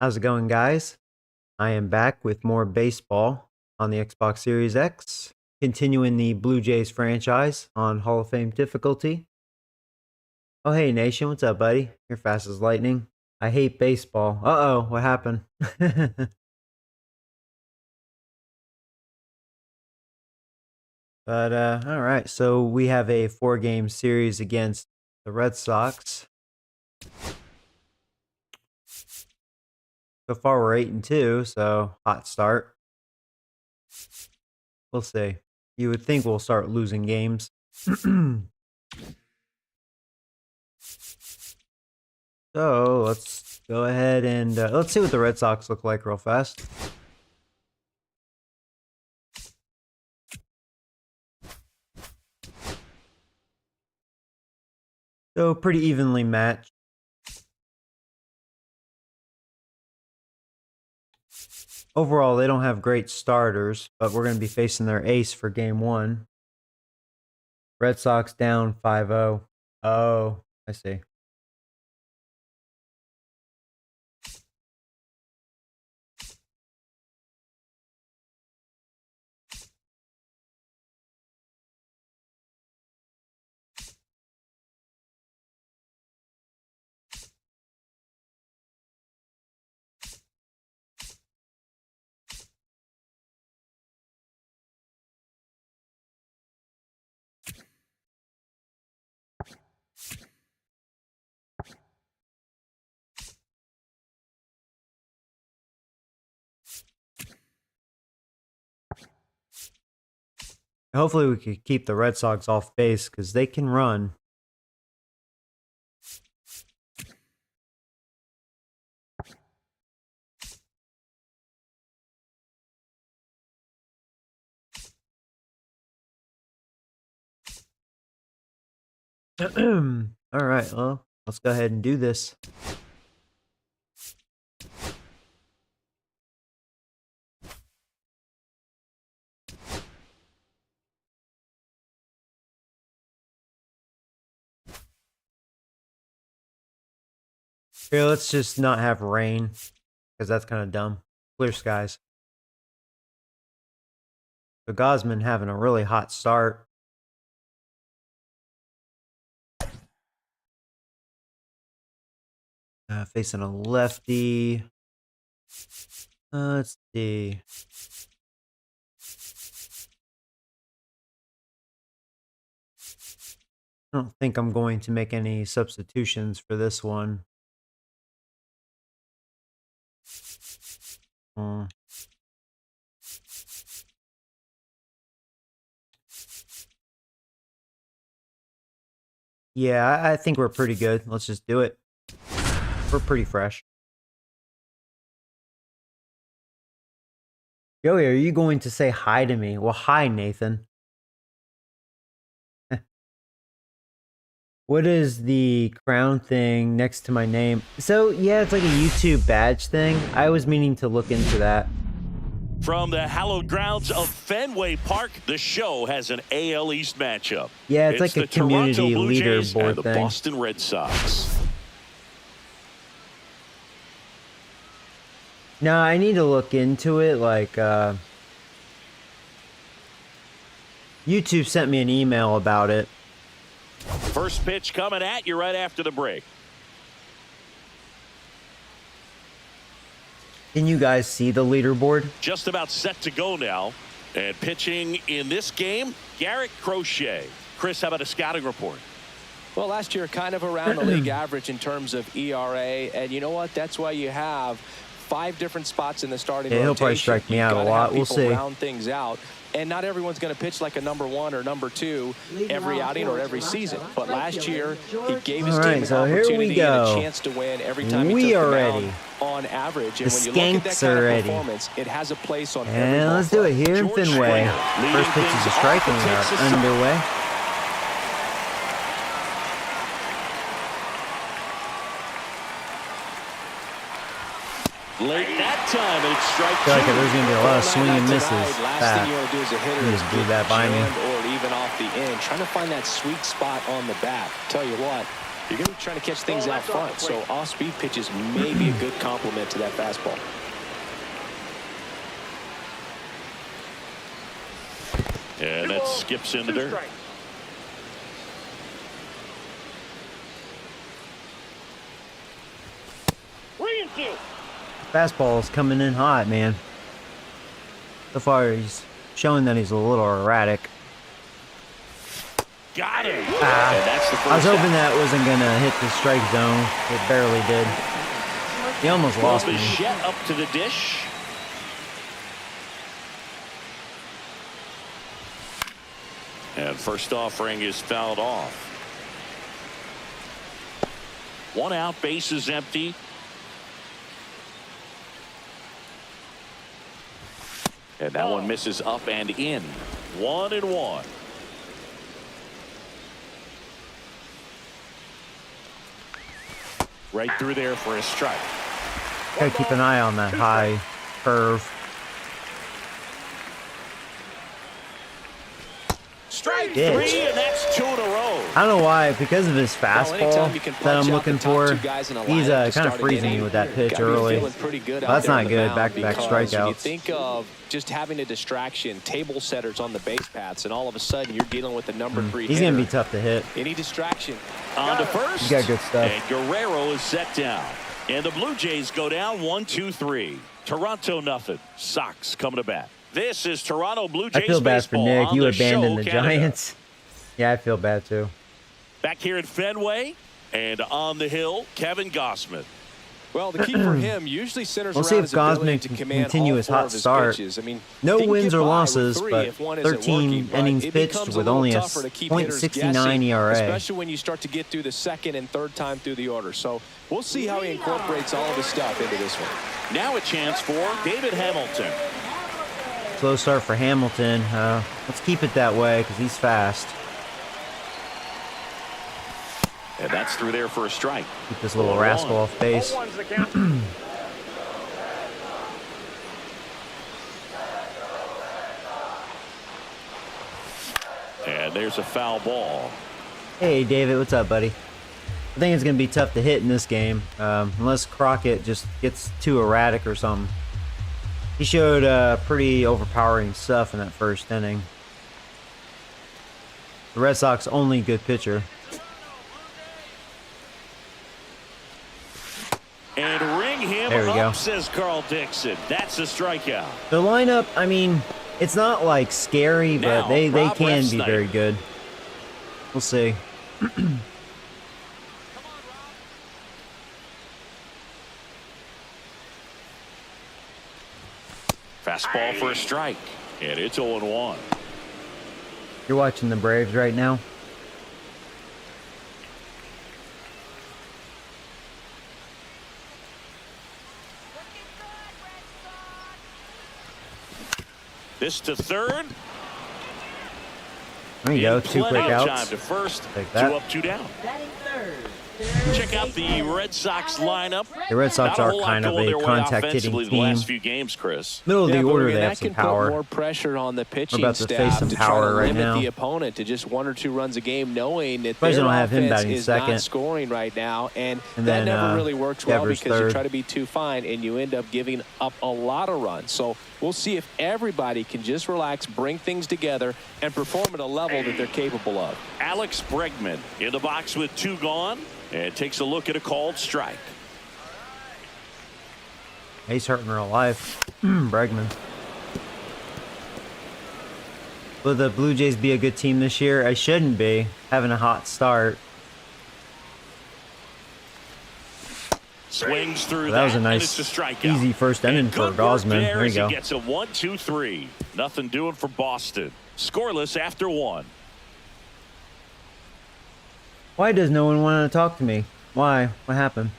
How's it going, guys? I am back with more baseball on the Xbox Series X, continuing the Blue Jays franchise on Hall of Fame difficulty. Oh, hey, Nation, what's up, buddy? You're fast as lightning. I hate baseball. Uh-oh, what happened? But, all right, so we have a 4-game series against the Red Sox. So far, we're 8-2, so hot start. We'll see. You would think we'll start losing games. So let's go ahead and let's see what the Red Sox look like real fast. So pretty evenly matched. Overall, they don't have great starters, but we're going to be facing their ace for game 1. Red Sox down 5-0. Oh, I see. Hopefully we could keep the Red Sox off base because they can run. All right, well, let's go ahead and do this. Here, let's just not have rain because that's kind of dumb. Clear skies. So Gosman having a really hot start. Facing a lefty. Let's see. I don't think I'm going to make any substitutions for this one. Yeah, I think we're pretty good. Let's just do it. We're pretty fresh. Joey, are you going to say hi to me? Well, hi, Nathan. What is the crown thing next to my name? So, yeah, it's like a YouTube badge thing. I was meaning to look into that. From the hallowed grounds of Fenway Park, the show has an AL East matchup. Yeah, it's like a community leaderboard and the thing. Boston Red Sox. No, I need to look into it. Like, YouTube sent me an email about it. First pitch coming at you right after the break. Can you guys see the leaderboard? Just about set to go now. And pitching in this game, Garrett Crochet. Chris, how about a scouting report? Well, last year kind of around the league average in terms of ERA. And you know what? That's why you have 5 different spots in the starting rotation. He'll probably strike me out a lot. We'll see. Round things out. And not everyone's going to pitch like a number 1 or number 2 every outing or every season. But last year, he gave his team an opportunity and a chance to win every time he took the mound on average. And when you look at that kind of performance, it has a place on every ball. And let's do it here in Fenway. First pitches of striking are underway. Late that time, and it's strike 2. I feel like there's going to be a lot of swing and misses. Last thing you want to do as a hitter is do that by me. Or even off the end, trying to find that sweet spot on the bat. Tell you what, You're going to be trying to catch things out front, so off-speed pitches may be a good complement to that fastball. And that skips in the dirt. Fastball is coming in hot, man. So far, he's showing that he's a little erratic. Got it. And that's the first I was hoping that wasn't going to hit the strike zone. It barely did. He almost lost me. Bichette up to the dish. And first offering is fouled off. 1 out, base is empty. And that one misses up and in. 1-1. Right through there for a strike. Gotta keep an eye on that high curve. Strike 3, and that's 2 in a row. I don't know why, because of his fastball that I'm looking for, he's kind of freezing me with that pitch early. That's not good, back-to-back strikeouts. You think of just having a distraction, table setters on the base paths, and all of a sudden you're dealing with the number 3 He's going to be tough to hit. Any distraction. On to first. He's got good stuff. And Guerrero is set down. And the Blue Jays go down 1-2-3. Toronto nothing. Sox coming to bat. This is Toronto Blue Jays. I feel bad for Nick. You abandoned the Canada. Giants. Yeah, I feel bad too. Back here at Fenway and on the hill, Kevin Gausman. Well, the key for him usually centers we'll around see if his ability Gausman to can command continue his hot start. I mean, no wins or losses, but 13 innings pitched with only a .69 ERA. Especially when you start to get through the second and third time through the order. So we'll see how he incorporates all of his stuff into this one. Now a chance for David Hamilton. Slow start for Hamilton. Let's keep it that way because he's fast. And that's through there for a strike. Keep this little rascal off base. And there's a foul ball. Hey, David, what's up, buddy? I think it's going to be tough to hit in this game, unless Crockett just gets too erratic or something. He showed pretty overpowering stuff in that first inning. The Red Sox only good pitcher. And ring him there we up, go. Says Carl Dixon. That's a strikeout. The lineup, I mean, it's not like scary, but now, they can be Refsnyder. very good. We'll see. Fastball for a strike. And it's 0-1. You're watching the Braves right now? This to third. There you go, 2 quick outs. Time to first. Take 2 that. up, 2 down. Check out the Red Sox lineup. The Red Sox are kind of a contact-hitting the team. last few games, Chris. Middle of the order, again, they have some can power. Put more pressure on the pitching We're about to face staff some to power try to right limit now. the opponent to just 1 or 2 runs a game, knowing that Surprised their they don't have him offense batting is second. not scoring right now, and And that then, never really works well Devers because you third. try to be too fine and you end up giving up a lot of runs. So we'll see if everybody can just relax, bring things together, and perform at a level that they're capable of. Alex Bregman in the box with 2 gone and takes a look at a called strike. He's hurting real life. Bregman. Will the Blue Jays be a good team this year? I shouldn't be. Having a hot start. Swings through That was a and nice, it's a strikeout. easy first inning for Good work Gausman. there There you as he go. gets a 1-2-3. Nothing doing for Boston. Scoreless after 1. Why does no one want to talk to me? Why? What happened?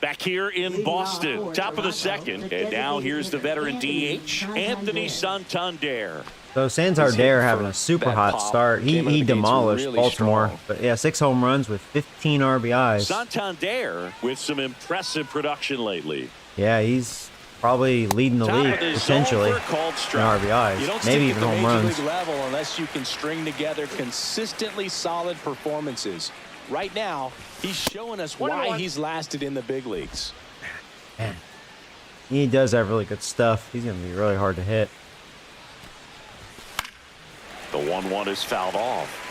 Back here in Boston, top of the second. And now here's the veteran DH, Anthony Santander. So Santander having a super hot start. He demolished Baltimore. But yeah, 6 home runs with 15 RBIs. Santander with some impressive production lately. Yeah, he's Probably leading the league potentially in RBIs, maybe even home runs. Level unless you can string together consistently solid performances. Right now, he's showing us why he's lasted in the big leagues. Man, he does have really good stuff. He's going to be really hard to hit. The 1-1 is fouled off.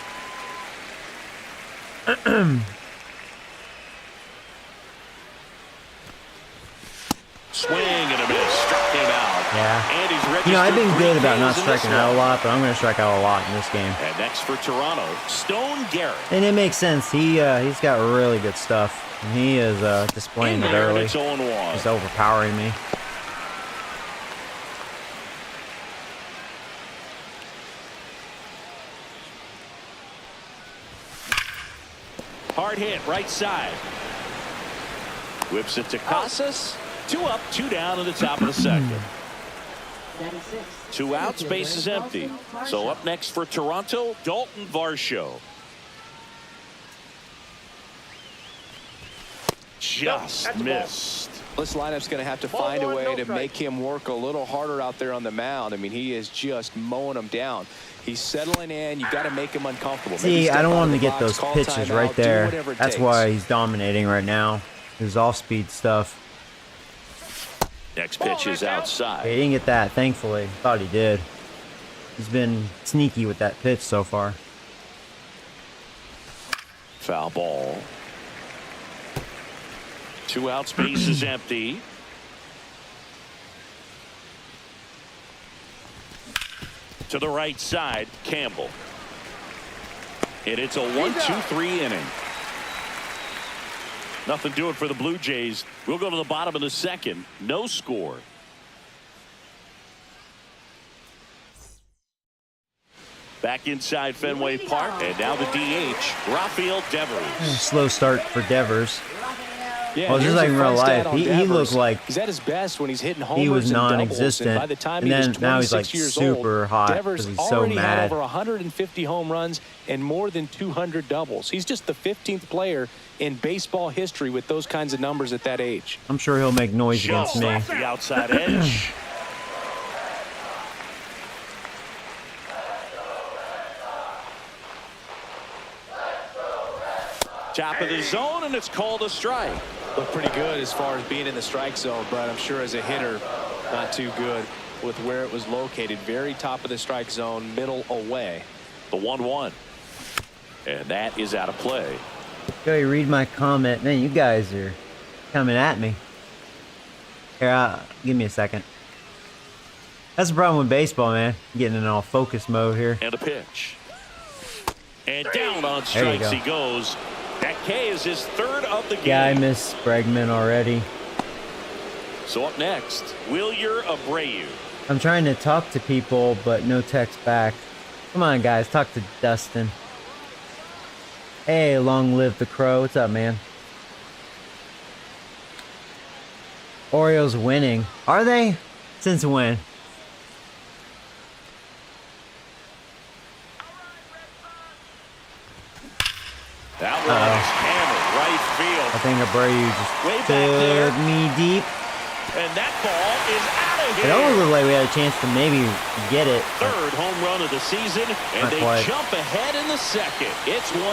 Swing and a miss. Struck him out. Yeah. And he's registered. You know, I've been good about not striking out a lot, but I'm going to strike out a lot in this game. And next for Toronto, Stone Garrett. And it makes sense. He's got really good stuff. And he is displaying it early. It's 0-1. He's overpowering me. Hard hit, right side. Whips it to Casas. 2 up, 2 down in the top of the second. 2 outs, base is empty. So up next for Toronto, Dalton Varsho. Just missed. This lineup's going to have to find a way to make him work a little harder out there on the mound. I mean, he is just mowing them down. He's settling in. You got to make him uncomfortable. See, I don't want him to get those pitches right there. That's why he's dominating right now. His off-speed stuff. Next pitch is outside. He didn't get that, thankfully. Thought he did. He's been sneaky with that pitch so far. Foul ball. 2 outs, base is empty. To the right side, Campbell. And it's a 1-2-3 inning. Nothing doing for the Blue Jays. We'll go to the bottom of the second. No score. Back inside Fenway Park. And now the DH, Rafael Devers. Slow start for Devers. Yeah, well, just like in real life, he looked like he's at his best when he's hitting homers. He was and non-existent, and by the time and then he now he's like super old, hot Devers because he's so already mad. Had over 150 home runs and more than 200 doubles. He's just the 15th player in baseball history with those kinds of numbers at that age. I'm sure he'll make noise Just against me. The outside edge. Top of the zone, and it's called a strike. Looked pretty good as far as being in the strike zone, but I'm sure as a hitter, not too good with where it was located. Very top of the strike zone, middle away. The 1-1. And that is out of play. Joey, read my comment. Man, you guys are coming at me. Here, give me a second. That's the problem with baseball, man. Getting in all focus mode here. And a pitch. And down on strikes he goes. That K is his 3rd of the game. Yeah, I miss Bregman already. So up next, Wilyer Abreu. I'm trying to talk to people, but no text back. Come on, guys, talk to Dustin. Hey, long live the Crow. What's up, man? Orioles winning. Are they? Since when? That was hammered right field. I think Abreu just took me deep. And that ball is out of here. It almost looked like we had a chance to maybe get it. 3rd home run of the season, and they jump ahead in the second. It's 1-0.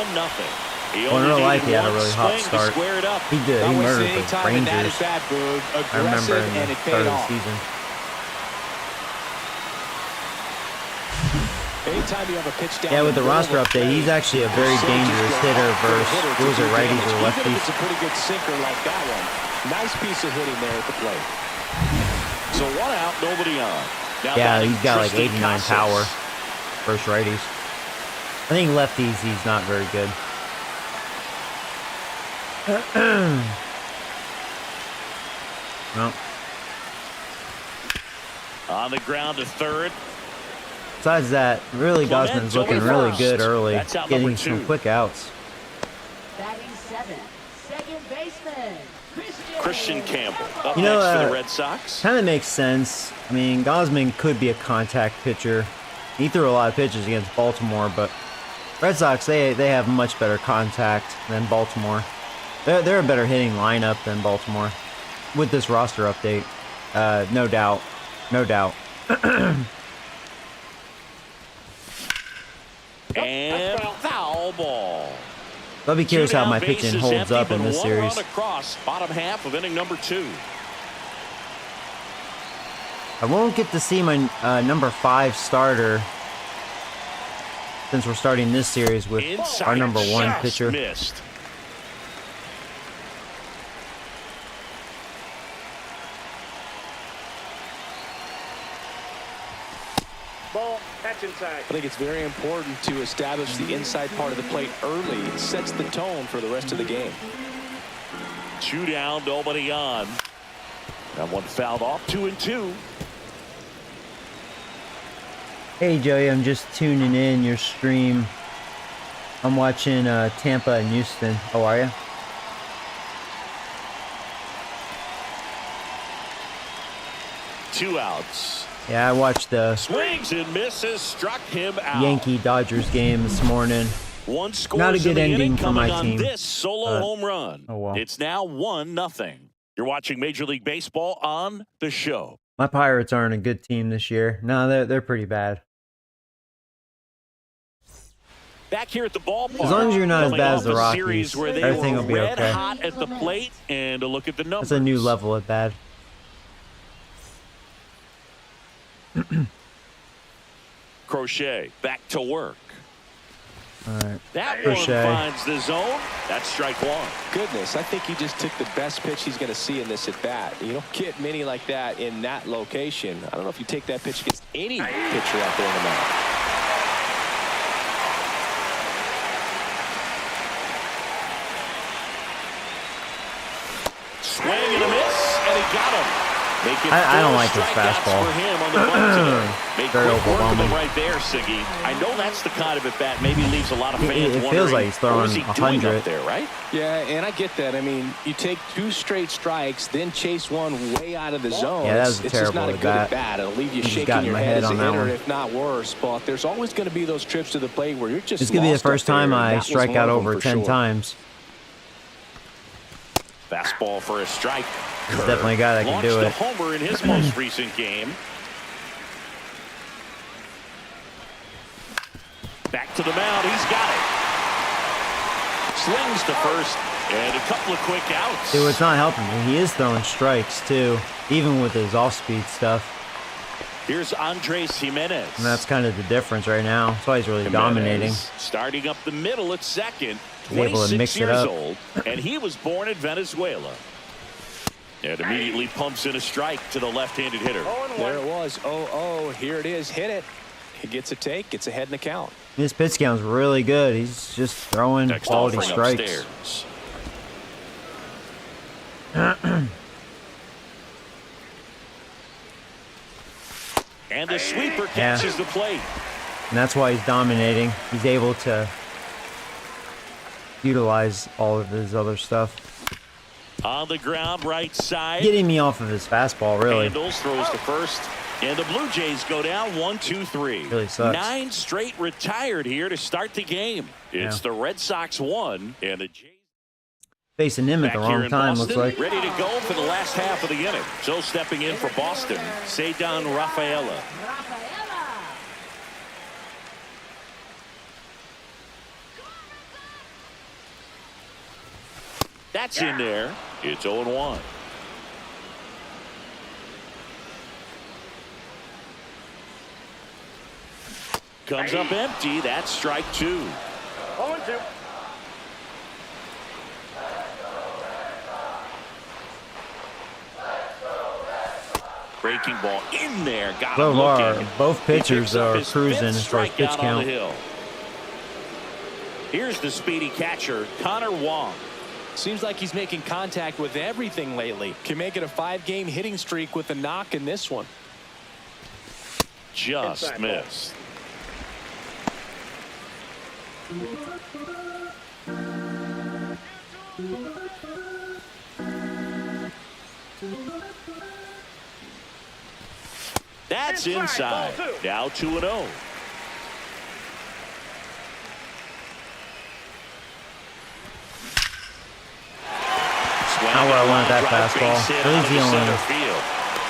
He Well, in real life, he had a one really hot swing to start. square it up. He did. He murdered the Rangers. I remember in the start of the season. Anytime you have a pitch down, yeah, with the roster update, he's actually a very dangerous hitter versus those are righties or Even if lefties. it's a pretty good sinker like that one. Nice piece of hitting there at the plate. So 1 out, nobody on. Now Yeah, he's got like Tristan 89 Casas. power versus righties. I think lefties, he's not very good. No. On the ground to 3rd. Besides that, really, Gosman's looking really good early, That's out getting number 2. some quick outs. Batting 7th, second baseman, Christian Campbell up You know, next for the Red Sox. Kind of makes sense. I mean, Gosman could be a contact pitcher. He threw a lot of pitches against Baltimore, but Red Sox, they have much better contact than Baltimore. They're a better hitting lineup than Baltimore with this roster update. No doubt. No doubt. And foul ball. I'll be curious how my pitching holds up in this series. Across, bottom half of inning number 2. I won't get to see my number 5 starter since we're starting this series with our number 1 pitcher. Missed. Ball, catch inside. I think it's very important to establish the inside part of the plate early. It sets the tone for the rest of the game. 2 down, nobody on. That one fouled off. 2-2. Hey Joey, I'm just tuning in your stream. I'm watching Tampa and Houston. How are you? Two outs. Yeah, I watched the Swings and misses, struck him out. Yankee-Dodgers game this morning. One score. Not a good ending for my on team. This solo home run. Oh well. It's now 1-0. You're watching Major League Baseball on the show. My Pirates aren't a good team this year. No, they're pretty bad. Back here at the ballpark. As long as you're not as bad as the Rockies, Rockies, where they everything were will be red okay. hot at the plate, and a look at the numbers. That's a new level of bad. Crochet back to work. All right. That Crochet. one finds the zone. That's strike 1. Goodness, I think he just took the best pitch he's going to see in this at bat. You don't get many like that in that location. I don't know if you take that pitch against any pitcher out there in the mound. Swing and a miss, and he got him. I don't like his fastball. For him on the bunt today. Make Very quick work of overwhelming. him right there, Siggy. I know that's the kind of at bat maybe leaves a lot of fans It wondering, feels like he's throwing what is he doing 100. up there, right? Yeah, and I get that. I mean, you take 2 straight strikes, then chase one way out of the zone. Yeah, that was it's just not a terrible good at at bat. It'll leave you He just shaking got in your my head head as a on that hitter, one. if not worse. But there's always going to be those trips to the plate where you're just This could be the lost up first time there, and I that was strike one out of over them for 10 sure. times. Fastball for a strike. He's definitely a guy that can do Launched it. a homer in his most recent game. Back to the mound. He's got it. Slings to first, and a couple of quick outs. Dude, it's not helping me. He is throwing strikes, too, even with his off-speed stuff. Here's Andres Jimenez. And that's kind of the difference right now. That's why he's really Jimenez dominating. starting up the middle at second. He's able to 26 mix it years up. old, and he was born in Venezuela. And immediately pumps in a strike to the left-handed hitter. There it was. 0-0. Here it is. Hit it. He gets a take. Gets ahead in the count. His pitch count's really good. He's just throwing Next quality offering strikes. Upstairs. And the sweeper catches the plate. And that's why he's dominating. He's able to utilize all of his other stuff. On the ground, right side. Getting me off of his fastball, really. Handles, throws to first. And the Blue Jays go down 1-2-3. Really sucks. 9 straight retired here to start the game. It's the Red Sox 1 and the Jays. Facing him at the Back here wrong in time, Boston, looks like. ready to go for the last half of the inning. So stepping in for Boston, Cedar Rafaela. Rafaela. That's in there. It's 0-1. Comes up empty. That's strike 2. 0-2. Breaking ball in there. Got So him far, looking. both He pitchers picks up are his cruising fifth as far as pitch strikeout on the count. hill. Here's the speedy catcher, Connor Wong. Seems like he's making contact with everything lately. Can make it a 5-game hitting streak with a knock in this one. Just Inside missed. That's inside. Ball 2. Now 2-0. Not where I wanted that fastball. At least he only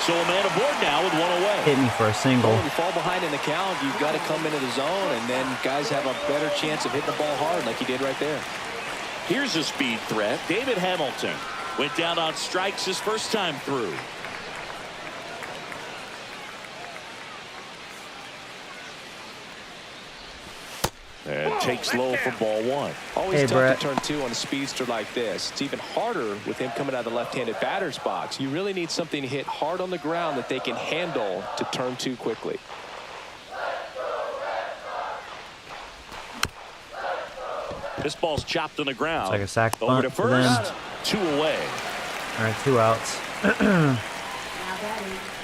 So a man aboard now with one away. Hit me for a single. When you fall behind in the count, you've got to come into the zone, and then guys have a better chance of hitting the ball hard like he did right there. Here's a speed threat. David Hamilton went down on strikes his first time through. And takes low for ball one. Always tough to turn two on a speedster like this. It's even harder with him coming out of the left-handed batter's box. You really need something to hit hard on the ground that they can handle to turn two quickly. This ball's chopped on the ground. It's like a sac Over bunt to for them. first. 2 away. All right, 2 outs. Now batting,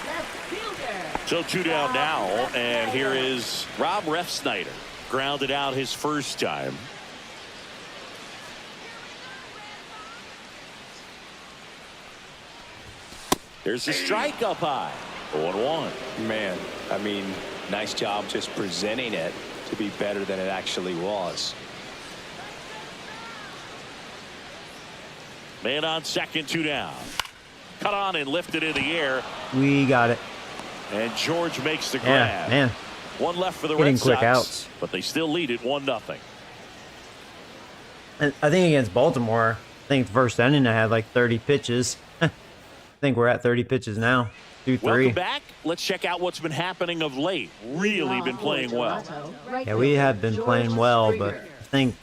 left fielder. So 2 down now, and here is Rob Refsnyder. Grounded out his first time. There's a strike up high. 0-1. Man, I mean, nice job just presenting it to be better than it actually was. Man on second, 2 down. Cut on and lifted in the air. We got it. And George makes the grab. Yeah, man. 1 left for the Getting Red Sox. quick outs. But they still lead it 1-0. And I think against Baltimore, I think the first inning I had like 30 pitches. I think we're at 30 pitches now. 2-3. Welcome back. Let's check out what's been happening of late. Really been playing well. Yeah, we have been playing well, but I think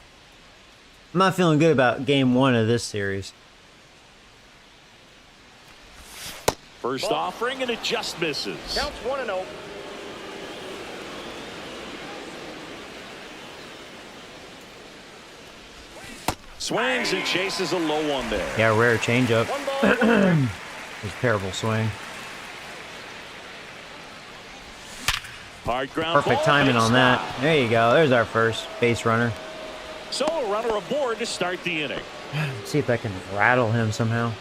I'm not feeling good about game 1 of this series. First offering, and it just misses. Counts 1-0. Swings and chases a low one there. Yeah, rare changeup. 1 ball. It was a terrible swing. Hard ground Perfect ball, timing base on that. stop. There you go. There's our first base runner. So a runner aboard to start the inning. See if I can rattle him somehow.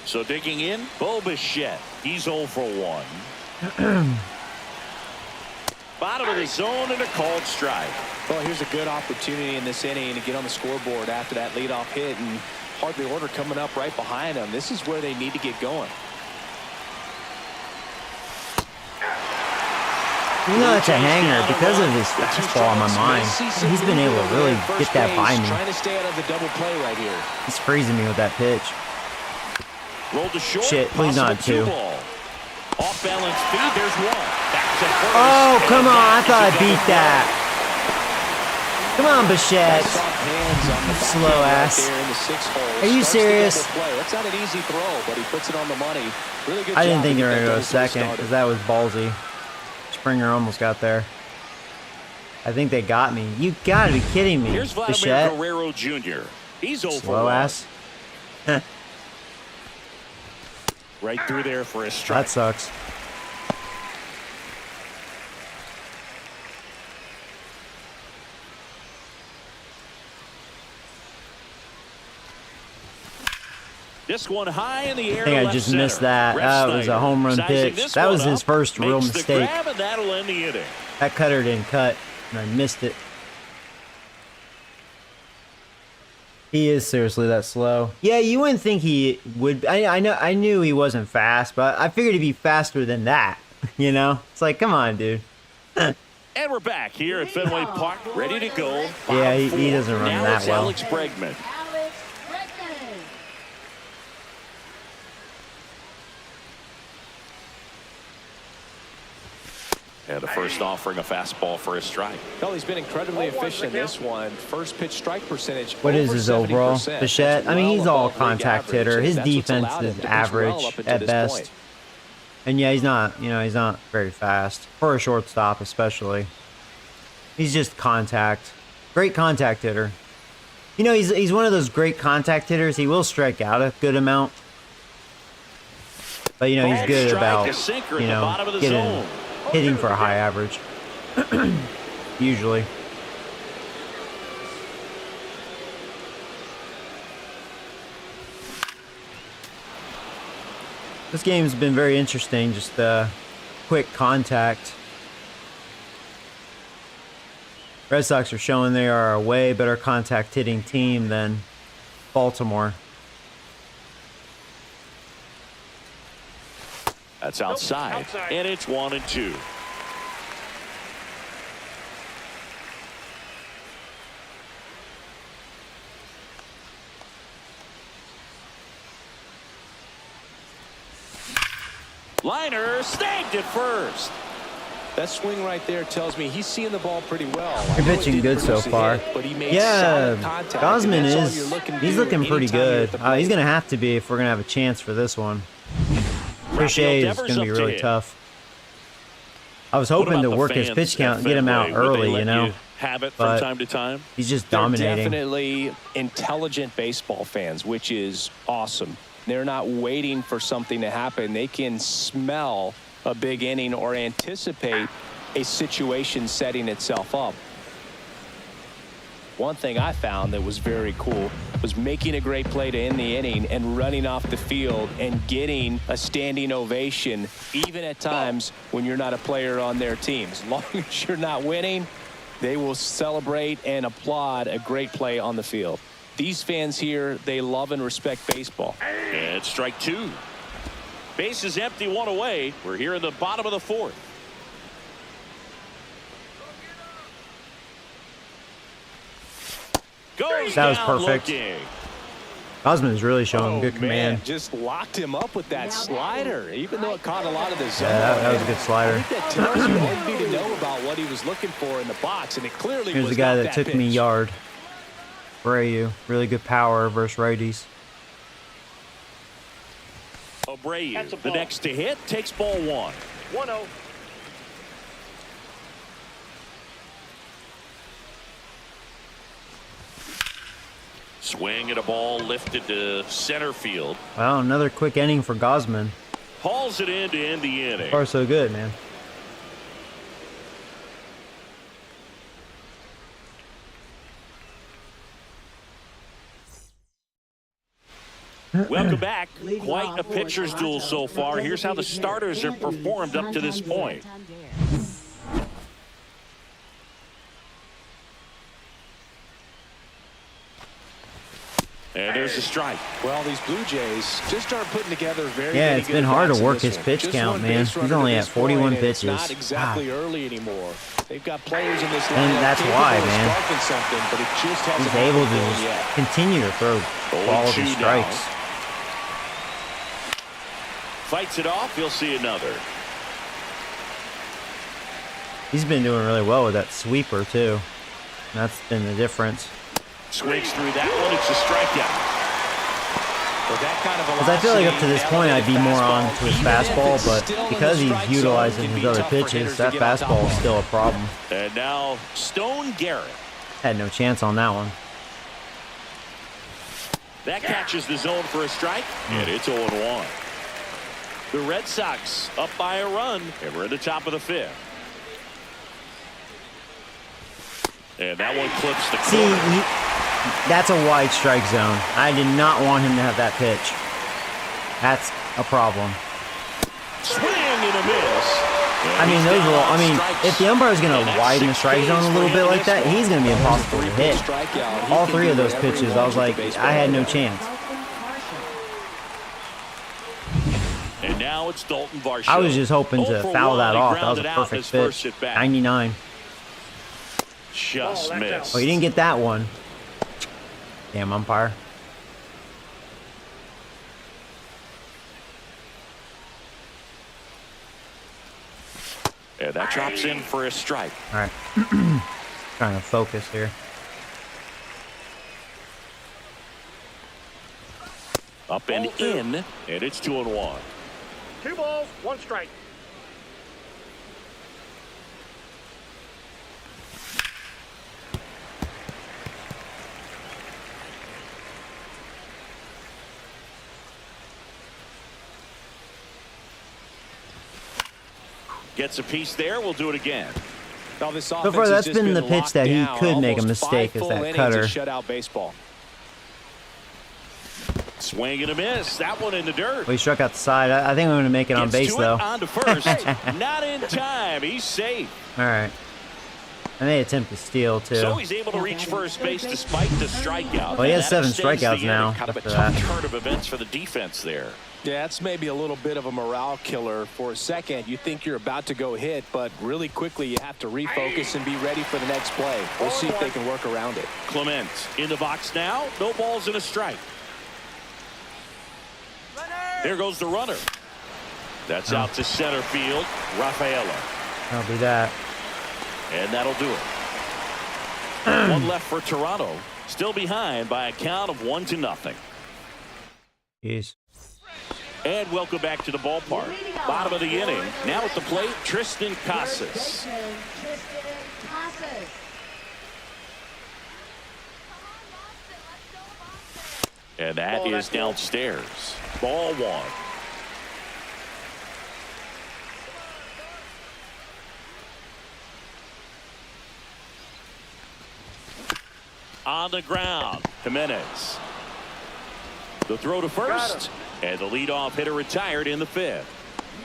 So digging in, Bo Bichette. He's 0 for 1. Bottom of the zone and a called strike. Well, here's a good opportunity in this inning to get on the scoreboard after that leadoff hit, and hardly order coming up right behind them. This is where they need to get going. You know, it's a hanger because of his fastball on my mind. He's been able to really get that by me. Trying to stay out of the double play right here. He's freezing me with that pitch. Rolled to short. Shit, please not possible 2. ball. Off balance speed. There's 1. Back to first. Oh, come on. I And thought I that's a beat double that. Come on, Bichette. Soft hands on the Slow backhand right ass. there in the 6 hole. Are you Starts the serious? double play. That's not an easy throw, but he puts it on the money. Really good I didn't job think to they were get going to go that double play second started. because that was ballsy. Springer almost got there. I think they got me. You got to be kidding me, Here's Vladimir Bichette. Guerrero Jr. He's 0 for Slow 1. ass. Right through there for a strike. That sucks. This one high in the air. I think I left just center. missed that. That was a home run Sizing pitch. this That one was his up, first real makes the mistake. grab, and that'll end the inning. That cutter didn't cut, and I missed it. He is seriously that slow. Yeah, you wouldn't think he would. I knew he wasn't fast, but I figured he'd be faster than that. You know, it's like, come on, dude. And we're back here at Fenway Park, ready to go. Yeah, he Bottom doesn't four. run now that it's well. Alex Bregman. Alex Bregman. And the first offering a fastball for a strike. Well, he's been incredibly efficient in this one. First pitch strike percentage. What is over his overall? 70%. Bichette? I mean, Well he's all above league contact average, hitter. and His that's what's defense allowed him is to pitch well average up until at this best. point. And yeah, he's not, he's not very fast. For a shortstop, especially. He's just contact. Great contact hitter. You know, he's one of those great contact hitters. He will strike out a good amount. But, he's Ball good strike, about, a sinker at the bottom of the zone. hitting for a high average. Usually. This game's been very interesting. Just quick contact. Red Sox are showing they are a way better contact hitting team than Baltimore. That's outside. And it's 1-2. Liner snagged at first. That swing right there tells me he's seeing the ball pretty well. You're pitching good so far. Yeah, Gosman he's looking pretty good. He's going to have to be if we're going to have a chance for this one. Crochet is going to be really tough. I was hoping to work his pitch count and get him out early, you know. Have it from time to time. He's just They're dominating. Definitely intelligent baseball fans, which is awesome. They're not waiting for something to happen. They can smell a big inning or anticipate a situation setting itself up. One thing I found that was very cool was making a great play to end the inning and running off the field and getting a standing ovation, even at times when you're not a player on their team. As long as you're not winning, they will celebrate and applaud a great play on the field. These fans here, they love and respect baseball. And strike two. Base is empty, one away. We're here in the bottom of the fourth. Goes that was down perfect. Looking. Gosman is really showing good command. Man, just locked him up with that slider, even though it caught a lot of the zone. Yeah, that was a good slider. I think that tells you all you need to know about what he was looking for in the box, and it clearly Here's was the guy not that took pitch. me yard. Abreu, really good power versus righties. Abreu, the next to hit, takes ball one. 1-0. Swing at a ball lifted to center field. Well, another quick inning for Gosman. Hauls it in to end the inning. So far, so good, man. Welcome back. Quite a pitcher's duel so far. Here's how the starters have performed up to this point. And there's a strike. Well, these Blue Jays just aren't putting together very Yeah, many it's good been hard to at-bats in work this his one. pitch Just count, one man. base He's runner only to at this 41 point, and it's pitches. not exactly early anymore. They've got players in this lineup And that's capable why, of man. sparking something, but it just hasn't He's able to happened just yet. continue to throw balls and 0-2 strikes. now. Fights it off. He'll see another. He's been doing really well with that sweeper, too. That's been the difference. Swings through that one. It's a strikeout. Because I feel like up to this point I'd be more on to his fastball, but because he's utilizing his other pitches, that fastball is still a problem. And now Stone Garrett. Had no chance on that one. That catches the zone for a strike, and it's 0-1. The Red Sox up by a run, and we're in the top of the fifth. And that one clips the See, corner. that's a wide strike zone. I did not want him to have that pitch. That's a problem. Swing and a miss. I mean, those will. I mean, if the umpire's going to widen the strike zone a little bit like that, he's going to be impossible to hit. All three of those pitches, I was like, I had no chance. And now it's Dalton Varsho. I was just hoping to 0 for foul 1. that He off. That was grounded a out in perfect his first pitch. at bat. 99. Just missed. Oh, you didn't get that one. Damn umpire. And that drops in for a strike. All right. Trying to focus here. Up and in, and it's 2-1. 2 balls, 1 strike. Gets a piece there. We'll do it again. So far, that's been the pitch that he could make a mistake, is that cutter. Shutout baseball. Swing and a miss. That one in the dirt. Well, he struck out the side. I think I'm going to make it on Gets base, to though. it on to first. Not in time. He's safe. All right. I may attempt to steal, too. So he's able to reach first base despite the strikeout. Well, he has 7 extends the strikeouts inning. now. Kind of a tough turn of events for the defense there. Yeah, it's maybe a little bit of a morale killer for a second. You think you're about to go hit, but really quickly you have to refocus and be ready for the next play. We'll see if they can work around it. Clement in the box now. No balls and a strike. There goes the runner. That's out to center field. Rafaela. That'll be that. And that'll do it. One left for Toronto. Still behind by a count of 1-0. Jeez. And welcome back to the ballpark. Bottom of the inning. Now at the plate, Tristan Casas. Tristan Casas. And that is downstairs. Ball 1. On the ground, Jimenez. The throw to first, and the leadoff hitter retired in the 5th.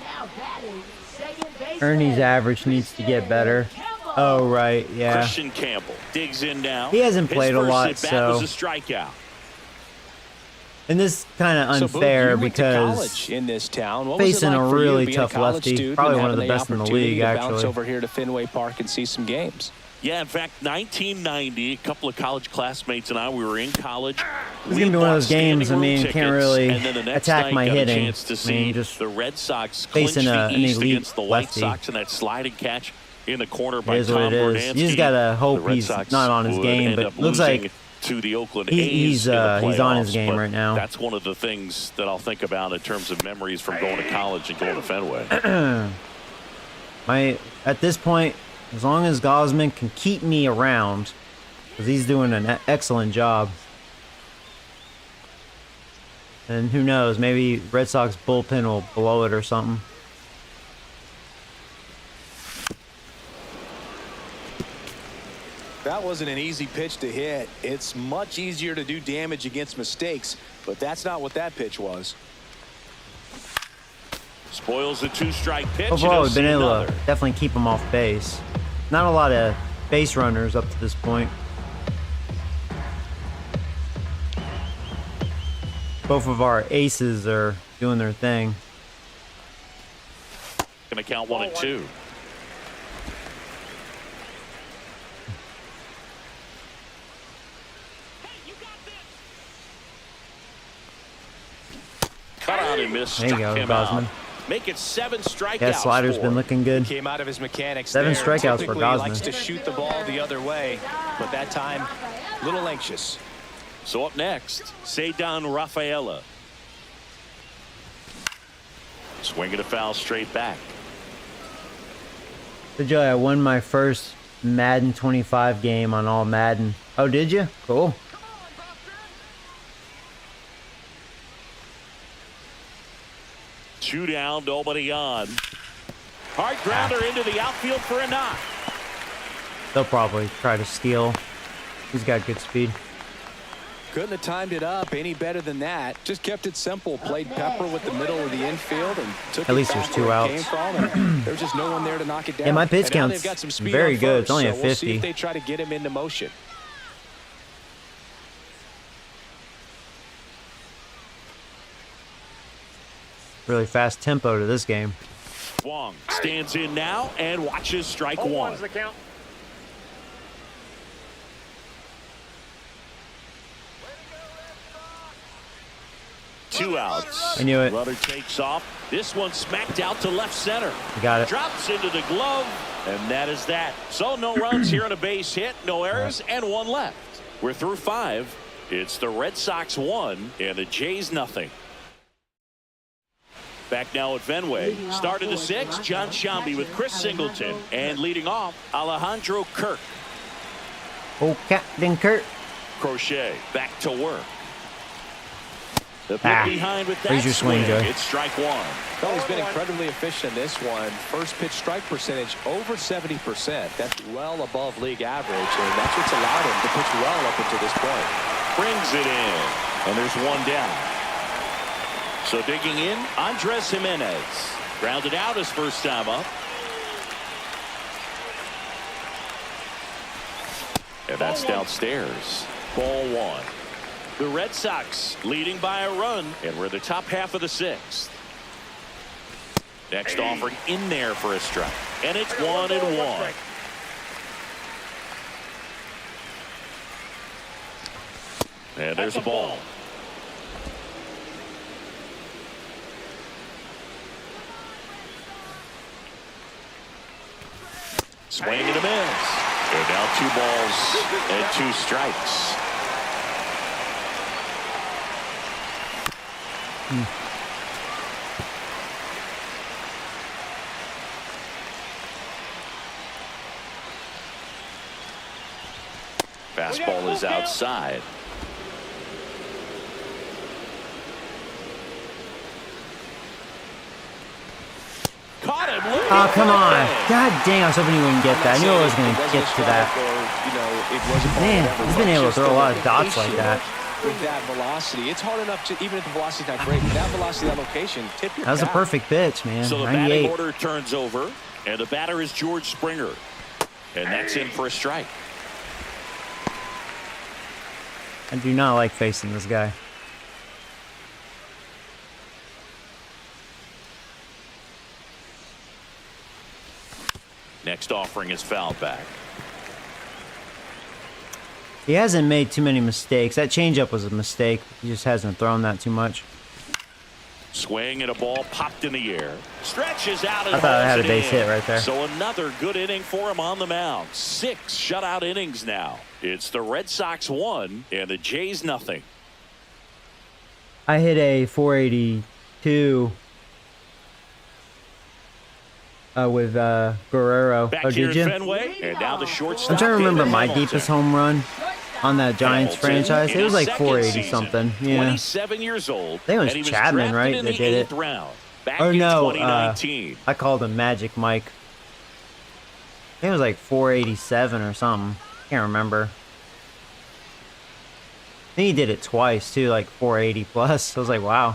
Now batting, second baseman, Ernie's average needs to get better. Oh, right, yeah. Christian Campbell digs in now. He hasn't played a lot, His first at-bat so. was a strikeout. And this is kind of unfair because in this town. What facing was it like a for you really being tough a college lefty, student probably and one of the having best in the opportunity league, to bounce actually. over here to Fenway Park and see some games. Yeah, in fact, 1990, a couple of college classmates and I, we were in college. This is going to be one of those games, I mean, can't really attack my hitting. Chance to I see mean, just the Red Sox clinch facing the an East elite against the White lefty. Sox, and that sliding catch in the corner It by is what Tom it is. Bernansky. You just got to The hope Red he's Sox not on his would game, end but up looks losing like to the Oakland he's A's in the he's on his playoffs, game but right now. That's one of the things that I'll think about in terms of memories from going to college and going to Fenway. At this point, as long as Gosman can keep me around, because he's doing an excellent job. And who knows, maybe Red Sox bullpen will blow it or something. That wasn't an easy pitch to hit. It's much easier to do damage against mistakes, but that's not what that pitch was. Spoils the 2-strike pitch. Overall, we've been able to definitely keep him off base. Not a lot of base runners up to this point. Both of our aces are doing their thing. Going to count 1 and 2. Cut out and missed. There you go, him Gosman. out. Make it 7 strikeouts. Yeah, slider's been looking good. Came out of his mechanics 7 there. strikeouts for Typically, Gosman. He likes to shoot the ball the other way, but that time, a little anxious. So up next, Ceddanne Rafaela. Swinging a foul straight back. So Joey, I won my first Madden 25 game on All Madden. Oh, did you? Cool. Two down, nobody on. Hard grounder into the outfield for a knock. They'll probably try to steal. He's got good speed. Couldn't have timed it up any better than that. Just kept it simple. Played pepper with the middle of the infield and took At it least back there's 2 where it outs. came from, and there's just no one there to knock it down. Yeah, my pitch And now count's they've got some speed very on good. It's first, only a so we'll see 50. if they try to get him into motion. Really fast tempo to this game. Wong stands in now and watches strike 1. 0-1's the count. Two outs. I knew it. Runner takes off. This one smacked out to left center. You got it. Drops into the glove, and that is that. So no runs here on a base hit, no errors, and 1 left. We're through 5. It's the Red Sox 1 and the Jays nothing. Back now at Fenway. Start of the 6th, John Shambi with Chris Singleton. And leading off, Alejandro Kirk. Oh, Captain Kurt. Crochet back to work. The pick behind with that Where's your swing, Joey? It's strike 1. Well, he's been incredibly efficient in this one. First pitch strike percentage over 70%. That's well above league average, and that's what's allowed him to pitch well up until this point. Brings it in, and there's 1 down. So digging in, Andres Jimenez. Grounded out his first time up. And that's downstairs. Ball 1. The Red Sox leading by a run, and we're in the top half of the 6th. Next offering in there for a strike, and it's 1-1. And there's a ball. Swing and a miss. And now 2 balls and 2 strikes. Fastball is outside. Caught him. Oh, come on. God dang, I was hoping he wouldn't get that. I knew I was going to get to that. Man, he's been able to throw a lot of dots like that. With that velocity, it's hard enough to, even if the velocity's not great, with that velocity, that location, tip your That was a cap. perfect pitch, man. So the 98. batting order turns over, and the batter is George Springer. And that's in for a strike. I do not like facing this guy. Next offering is fouled back. He hasn't made too many mistakes. That changeup was a mistake. He just hasn't thrown that too much. Swing and a ball popped in the air. Stretches out and I thought I had a hauls it base in. hit right there. So another good inning for him on the mound. 6 shutout innings now. It's the Red Sox 1 and the Jays nothing. I hit a 482 with Guerrero. Back Oh, here did in you? Fenway, and now the shortstop. I'm trying to remember David my Hamilton. deepest home run on that Giants Hamilton franchise. It was in like his second 480 season, something. Yeah. 27 years old. I think it was and he Chapman, drafted right, in that the did it? 8th round. Back Or in no, 2019. I called him Magic Mike. I think it was like 487 or something. Can't remember. I think he did it twice too, like 480 plus. I was like, wow.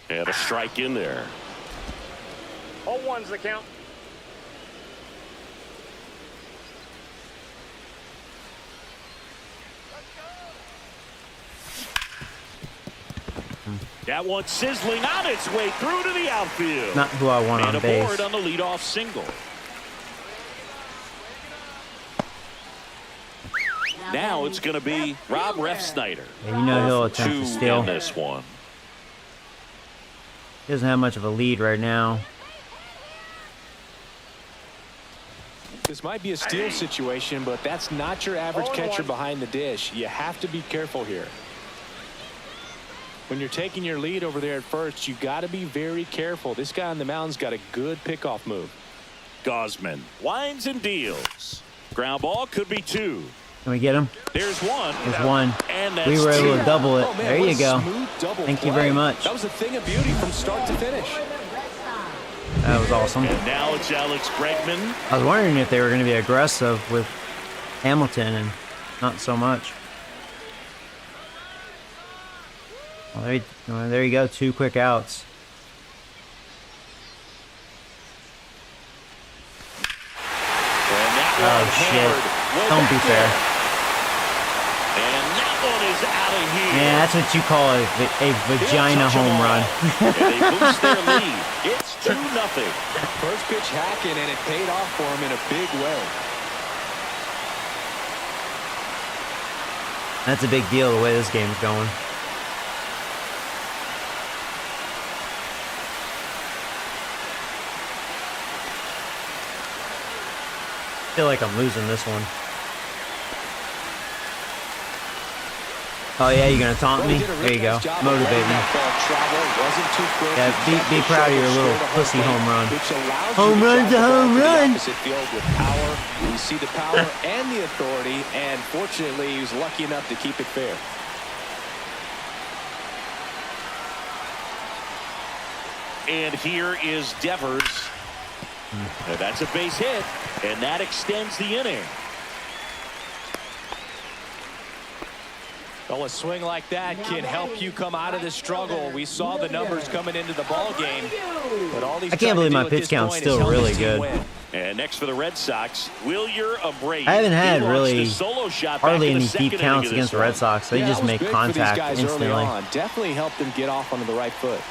And a strike in there. 0-1's the count. That one sizzling on its way through to the outfield. Not who I want and on base. aboard on the leadoff single. Now it's going to be Rob Refsnyder. Yeah, you know he'll attempt to 2 steal. in this one. He doesn't have much of a lead right now. This might be a steal situation, but that's not your average catcher behind the dish. You have to be careful here. When you're taking your lead over there at first, you got to be very careful. This guy on the mound's got a good pickoff move. Gosman winds and deals. Ground ball could be 2. Can we get him? There's 1. There's 1. And that's We were able 2. to double it. Oh, man, There what you a go. smooth double Thank you play. very much. That was a thing of beauty from start to finish. That was awesome. And now it's Alex Bregman. I was wondering if they were going to be aggressive with Hamilton and not so much. Well, there you go. 2 quick outs. And that Oh, one shit. hammered. Don't be fair. And that one is out of here. Man, that's what you call a vagina home run. And they boost their lead. It's 2-0. First pitch hacking, and it paid off for him in a big way. That's a big deal the way this game's going. I feel like I'm losing this one. Oh yeah, you're gonna taunt me? There you go. Motivate me. Yeah, be proud of your little pussy home run. Home run's a home run. With power, you see the power and the authority, and fortunately, he was lucky enough to keep it fair. And here is Devers. And that's a base hit, and that extends the inning. Well, a swing like that can help you come out of this struggle. We saw the numbers coming into the ball game, but all these I can't believe my pitch count's still really good. And next for the Red Sox, Wilyer Abreu. I haven't had really hardly any deep deep counts against the Red Sox. They just make contact instantly. Definitely helped them get off onto the right foot.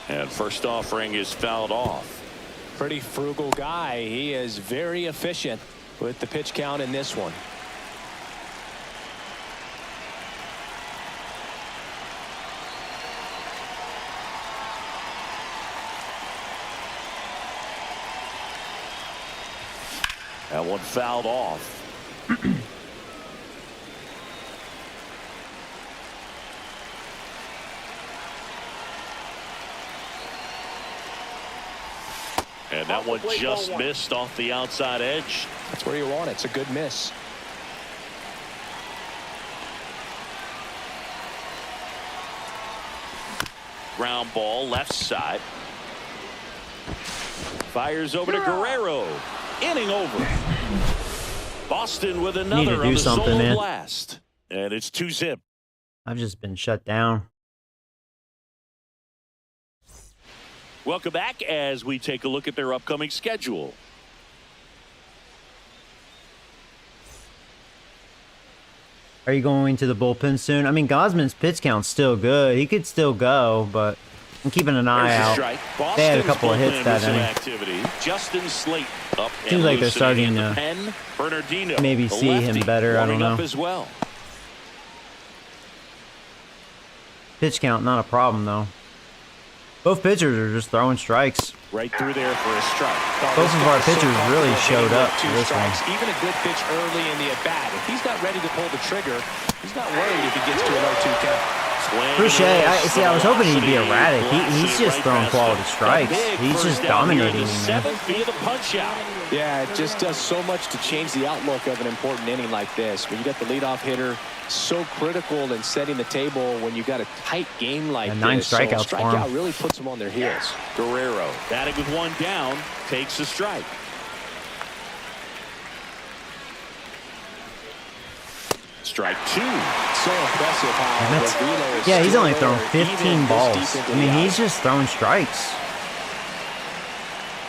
And first offering is fouled off. Pretty frugal guy. He is very efficient with the pitch count in this one. That one fouled off. And that one just missed off the outside edge. That's where you want it. It's a good miss. Ground ball left side. Fires over to Guerrero. Inning over. Boston with another on the solo blast. And it's 2-zip. I've just been shut down. Welcome back as we take a look at their upcoming schedule. Are you going to the bullpen soon? I mean, Gosman's pitch count's still good. He could still go, but I'm keeping an eye out. They had a couple of hits that inning. Justin Slate up. Seems like they're starting to maybe see him better. I don't know. As well. Pitch count, not a problem, though. Both pitchers are just throwing strikes. Right through there for a strike. Both of our pitchers really showed up for this one. Even a good pitch early in the at-bat. If he's not ready to pull the trigger, he's not worried if he gets to an 0-2 count. Boucher, I was hoping he'd be erratic. He's just throwing quality strikes. He's just dominating me, man. Yeah, it just does so much to change the outlook of an important inning like this. When you got the leadoff hitter so critical in setting the table when you got a tight game like this. 9 strikeouts so for him. Really puts them on their heels. Guerrero batting with one down, takes a strike. Strike 2. So impressive how yeah, he's only thrown 15 balls. I mean, he's just throwing strikes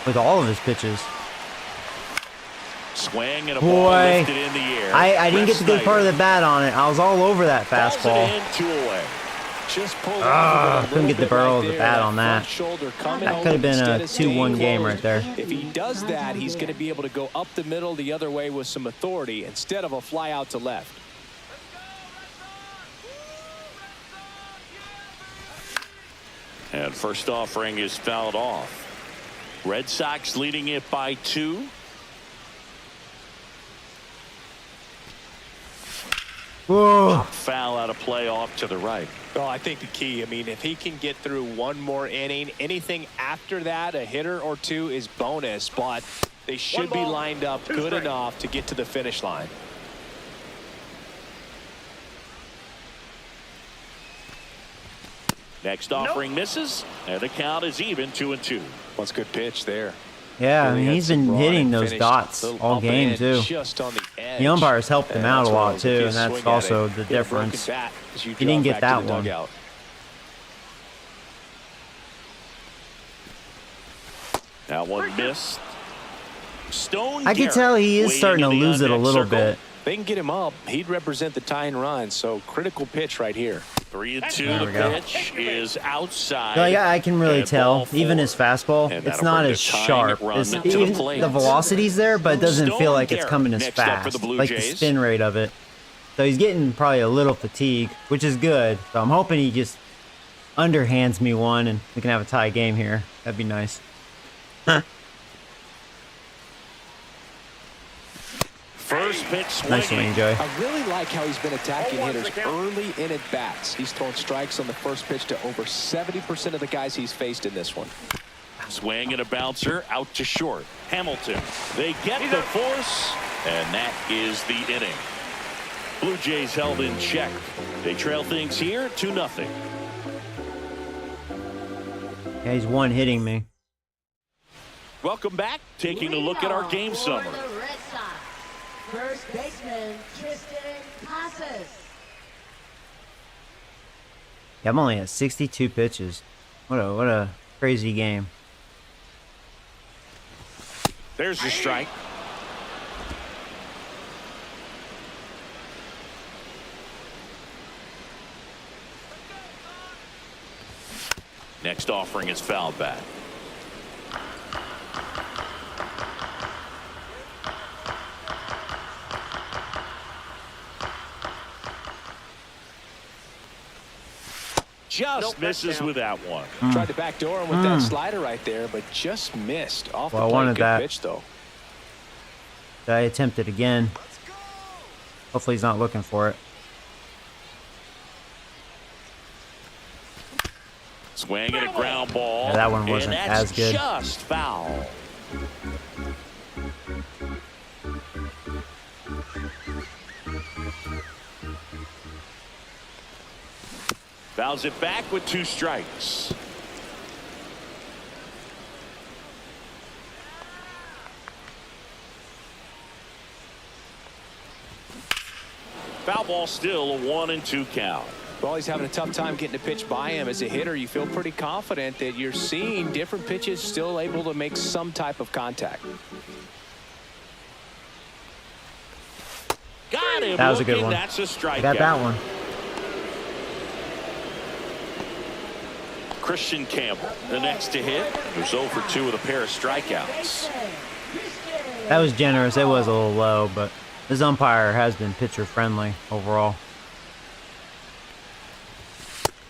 with all of his pitches. Swing and a ball lifted in the air. I didn't get the good part of the bat on it. I was all over that fastball. Couldn't get the barrel of the bat on that. That could have been a 2-1 game right there. If he does that, he's going to be able to go up the middle the other way with some authority instead of a fly out to left. And first offering is fouled off. Red Sox leading it by 2. Whoa. Foul out of play off to the right. Well, I think the key, I mean, if he can get through one more inning, anything after that, a hitter or two is bonus, but they should be lined up good enough to get to the finish line. Next offering misses, and the count is even 2-2. What's good pitch there. Yeah, I mean, he's been hitting those dots all game, too. The umpires helped him out a lot, too, and that's also the difference. He didn't get that one. That one missed. Stone. I can tell he is starting to lose it a little bit. They can get him up. He'd represent the tying run, so critical pitch right here. 3-2. The pitch is outside. Like, I can really tell, even his fastball, it's not as sharp. Even the velocity's there, but it doesn't feel like it's coming as fast, like the spin rate of it. So he's getting probably a little fatigue, which is good. So I'm hoping he just underhands me one and we can have a tie game here. That'd be nice. First pitch swinging. Nice swing, Joey. I really like how he's been attacking hitters early in at bats. He's thrown strikes on the first pitch to over 70% of the guys he's faced in this one. Swing and a bouncer out to short. Hamilton. They get the force, and that is the inning. Blue Jays held in check. They trail things here 2-0. Yeah, he's one hitting me. Welcome back. Taking a look at our game summary. First baseman, Tristan Casas. Yeah, I'm only at 62 pitches. What a crazy game. There's a strike. Next offering is fouled back. Just misses with that one. Tried to backdoor him with that slider right there, but just missed. Off the Well, I plate. wanted Good that. pitch, though. I attempt it again. Hopefully he's not looking for it. Swing and a ground ball. Yeah, that one wasn't and that's as good. Just foul. Fouls it back with 2 strikes. Foul ball, still a 1-2 count. Well, he's having a tough time getting a pitch by him. As a hitter, you feel pretty confident that you're seeing different pitches still able to make some type of contact. Got him. That was a good one. That's a strikeout. I got that one. Christian Campbell, the next to hit, who's 0 for 2 with a pair of strikeouts. That was generous. It was a little low, but this umpire has been pitcher friendly overall.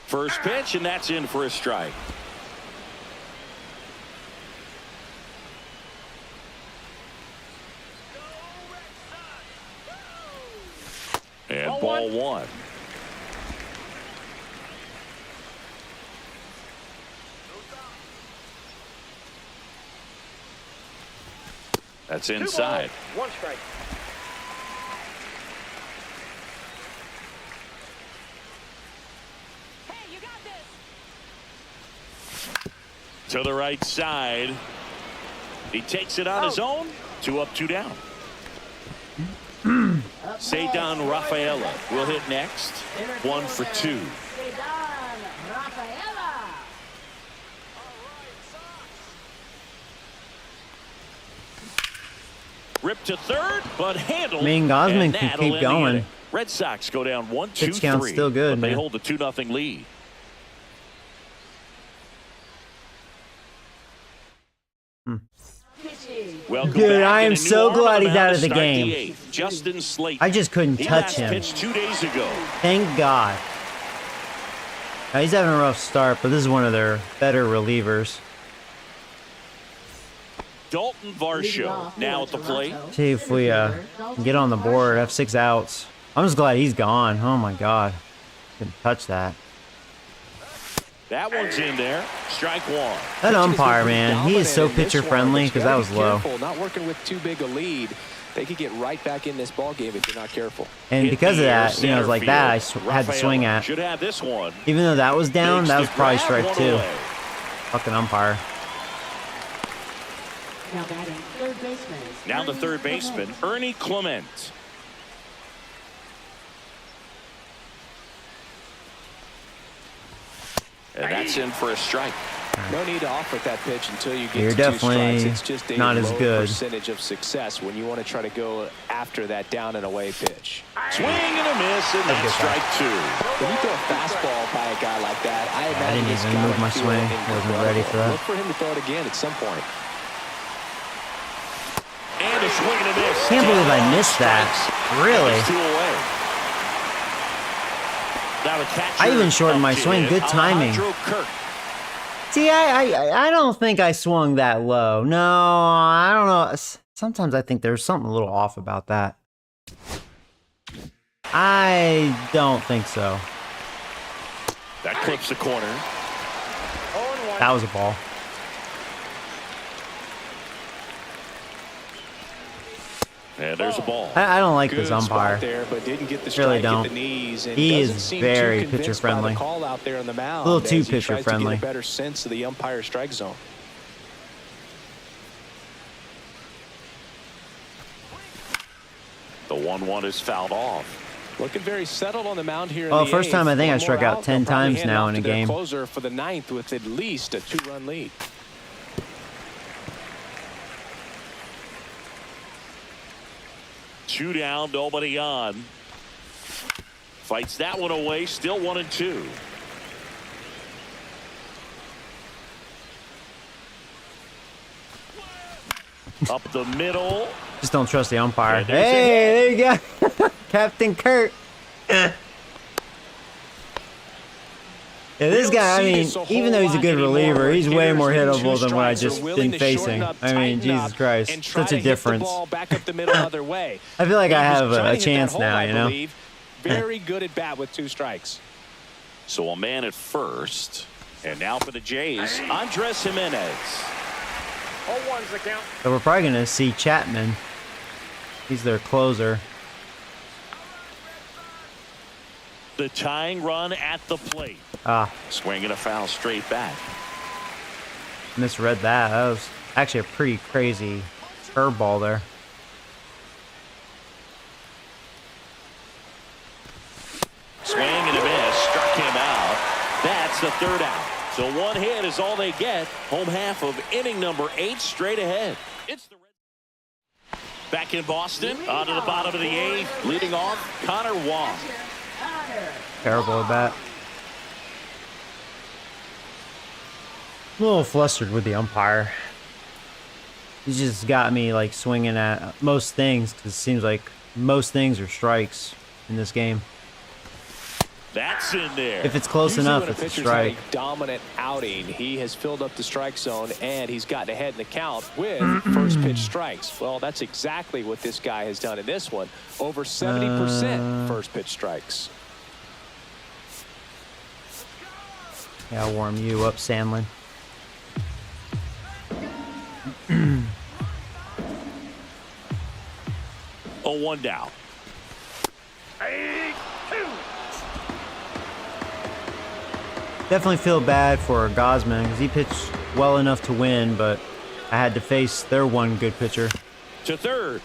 First pitch, and that's in for a strike. And ball 1. That's inside. 1 strike. Hey, you got this. To the right side. He takes it on his own. 2 up, 2 down. Cedar Rafaela will hit next. 1 for 2. Cedar Rafaela. Ripped to third, but handled. I mean, Gosman and can that'll keep end the going. inning. Red Sox go down 1-2-3. Pitch count's still good, but they man. hold the 2-0 lead. Welcome Dude, back, I am and a new so arm on glad the he's mound out to of the start game. 8th. Justin Slate. I just couldn't He touch last him. pitched 2 days ago. Thank God. Now, he's having a rough start, but this is one of their better relievers. Dalton Varsho now at the plate. See if we can get on the board, have 6 outs. I'm just glad he's gone. Oh my God. Couldn't touch that. That one's in there. Strike 1. That umpire, man, he is so pitcher friendly because that was low. Not working with too big a lead. They could get right back in this ball game if you're not careful. And Hit because of the air that, you know, it's center like that, I field. had to swing Rafaela at. should have this one. Even though that was down, Makes that the was probably grab, strike one 2. away. Fucking umpire. Now batting third baseman. Now the third baseman, Ernie Clement. And that's in for a strike. No need to offer that pitch until you get You're to 2 definitely strikes. It's just a not as low good. percentage of success when you want to try to go after that down and away pitch. Swing and a miss, and that's strike 2. When you throw a fastball by a guy like that, I imagine didn't this even guy move my would feel swing. Wasn't incredible. ready for that. Look for him to throw it again at some point. And a swing and a miss. Can't believe I missed that. Really? That's 2 away. Now the catcher I even shortened my up to swing. hit, Good timing. Alejandro Kirk. See, I don't think I swung that low. No, I don't know. Sometimes I think there's something a little off about that. I don't think so. That clips the corner. 0-1. That was a ball. And there's a ball. I don't like Good this spot umpire. there, but didn't get the Really strike don't. at the knees. And He doesn't is seem very too convinced by pitcher-friendly. the call out there on the mound. A little too as he tries to get pitcher-friendly. a better sense of the umpire strike zone. The 1-1 is fouled off. Looking very settled on the mound here. Oh, first time I think I struck out 10 times now in a game. Closer for the 9th with at least a 2-run lead. Two down, nobody on. Fights that one away, still 1-2. Up the middle. Just don't trust the umpire. Hey, there you go. Captain Kurt. Yeah, this guy, I mean, even though he's a good reliever, he's way more hittable than what I just been facing. I mean, Jesus Christ, such a difference. I feel like I have a chance now, you know? Very good at bat with 2 strikes. So a man at first. And now for the Jays, Andres Jimenez. 0-1's the count. So we're probably going to see Chapman. He's their closer. The tying run at the plate. Swinging a foul straight back. Misread that. That was actually a pretty crazy curveball there. Swing and a miss. Struck him out. That's the 3rd out. So 1 hit is all they get. Home half of inning number 8 straight ahead. It's the Red. Back in Boston. On to the bottom of the 8th. Leading off, Connor Wong. Terrible at bat. I'm a little flustered with the umpire. He's just got me like swinging at most things because it seems like most things are strikes in this game. That's in there. If it's close enough, it's a strike. Had a dominant outing. He has filled up the strike zone and he's gotten ahead in the count with first pitch strikes. Well, that's exactly what this guy has done in this one. Over 70% first pitch strikes. Yeah, I'll warm you up, Sandlin. Oh, 1 down. Definitely feel bad for Gosman because he pitched well enough to win, but I had to face their one good pitcher. To 3rd.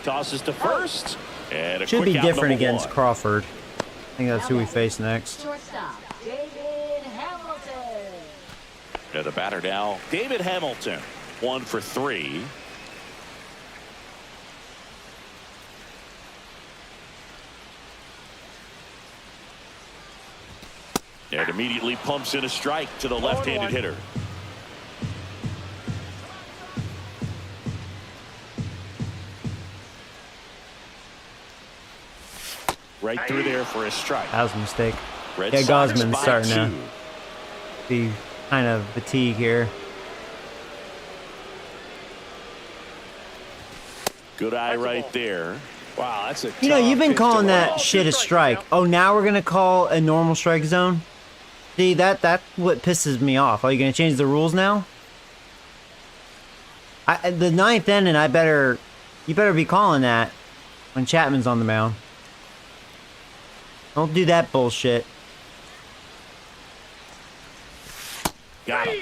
Tosses to 1st. And a should be quick out, different number against 1. Crawford. I think that's who we face next. Shortstop, David Hamilton. The batter now, David Hamilton. 1 for 3. And immediately pumps in a strike to the left-handed hitter. Right through there for a strike. That was a mistake. Red Yeah, Sox Gosman's by starting 2. to be kind of fatigued here. Good eye right there. Wow, that's a You know, you've been tough calling pitch to that shit a strike. Oh, now we're gonna call a normal strike zone? See, that's what pisses me off. Are you gonna change the rules now? The 9th inning, you better be calling that when Chapman's on the mound. Don't do that bullshit. Got him.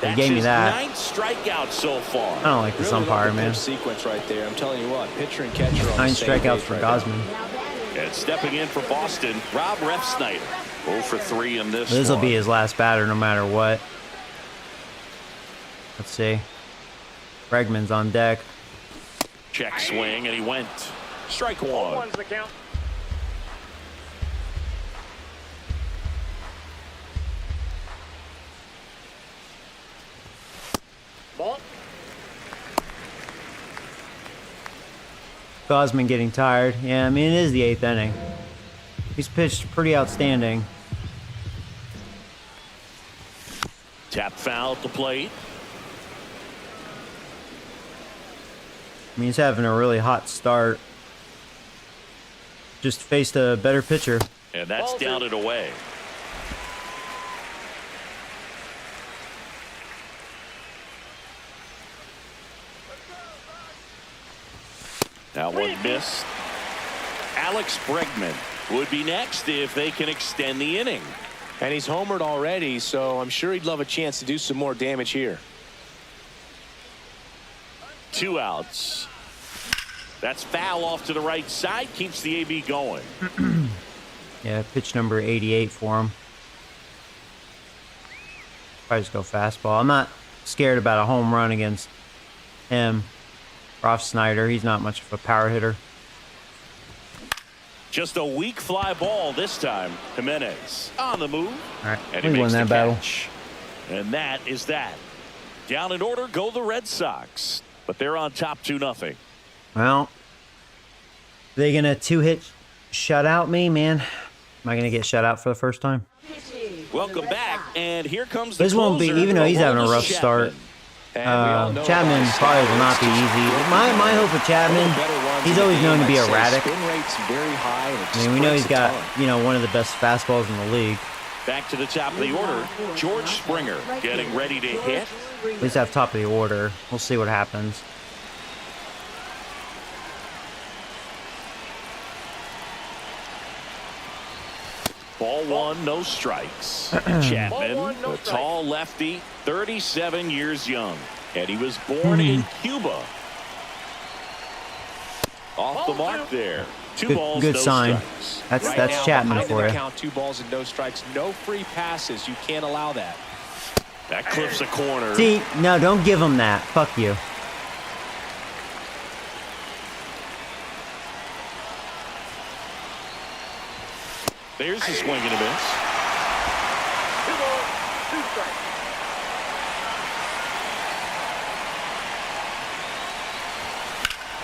They That's gave me his that. 9th strikeout so far. I don't like this Really umpire, love the man. pitch sequence right there. I'm telling you what, pitcher and catcher on 9 the same strikeouts page for right now. Gosman. And stepping in for Boston, Rob Refsnyder. 0 for 3 in this This will one. be his last batter no matter what. Let's see. Bregman's on deck. Check swing, and he went. Strike 1. 0-1's the count. Ball. Gosman getting tired. Yeah, I mean, it is the 8th inning. He's pitched pretty outstanding. Tap foul at the plate. I mean, he's having a really hot start. Just faced a better pitcher. And that's down and away. That one missed. Alex Bregman would be next if they can extend the inning. And he's homered already, so I'm sure he'd love a chance to do some more damage here. 2 outs. That's foul off to the right side. Keeps the AB going. Yeah, pitch number 88 for him. Probably just go fastball. I'm not scared about a home run against him. Ross Snyder, he's not much of a power hitter. Just a weak fly ball this time. Jimenez on the move. All right, and we he won makes that the battle. catch. And that is that. Down in order go the Red Sox. But they're on top 2-0. Well, they gonna 2-hit shutout me, man? Am I gonna get shut out for the first time? Welcome back, and here comes the This won't be, closer, even though he's having a rough Chapman. start. Chapman probably will not be easy. My hope with Chapman, he's always known to be erratic. I mean, we know he's got, you know, one of the best fastballs in the league. Back to the top of the order, George Springer getting ready to hit. At least have top of the order. We'll see what happens. Ball one, no strikes. Chapman, a tall lefty, 37 years young. And he was born in Cuba. Off the mark there. Two balls, Good no sign. strikes. That's Chapman for you. Count 2 balls and no strikes. No free passes. You can't allow that. That clips a corner. See, no, don't give him that. Fuck you. There's a swing and a miss. 2 balls, 2 strikes.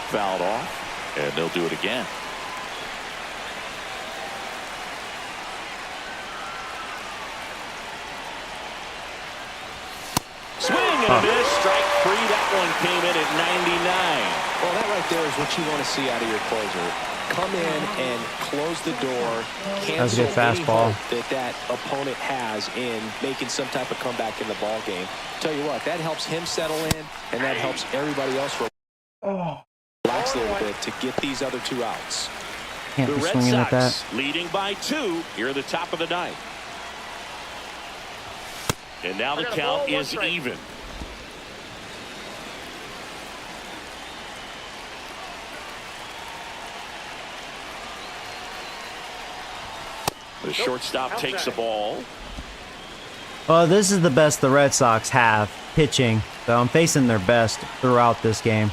Fouled off, and they'll do it again. Swing and a miss. Strike 3. That one came in at 99. Well, that right there is what you want to see out of your closer. Come in and close the door. That was a good fastball. That opponent has in making some type of comeback in the ball game. Tell you what, that helps him settle in, and that helps everybody else relax a little bit to get these other 2 outs. Can't The be Red swinging at that. Sox leading by 2 here at the top of the 9th. And now the count is even. The shortstop takes the ball. Well, this is the best the Red Sox have, pitching. So I'm facing their best throughout this game.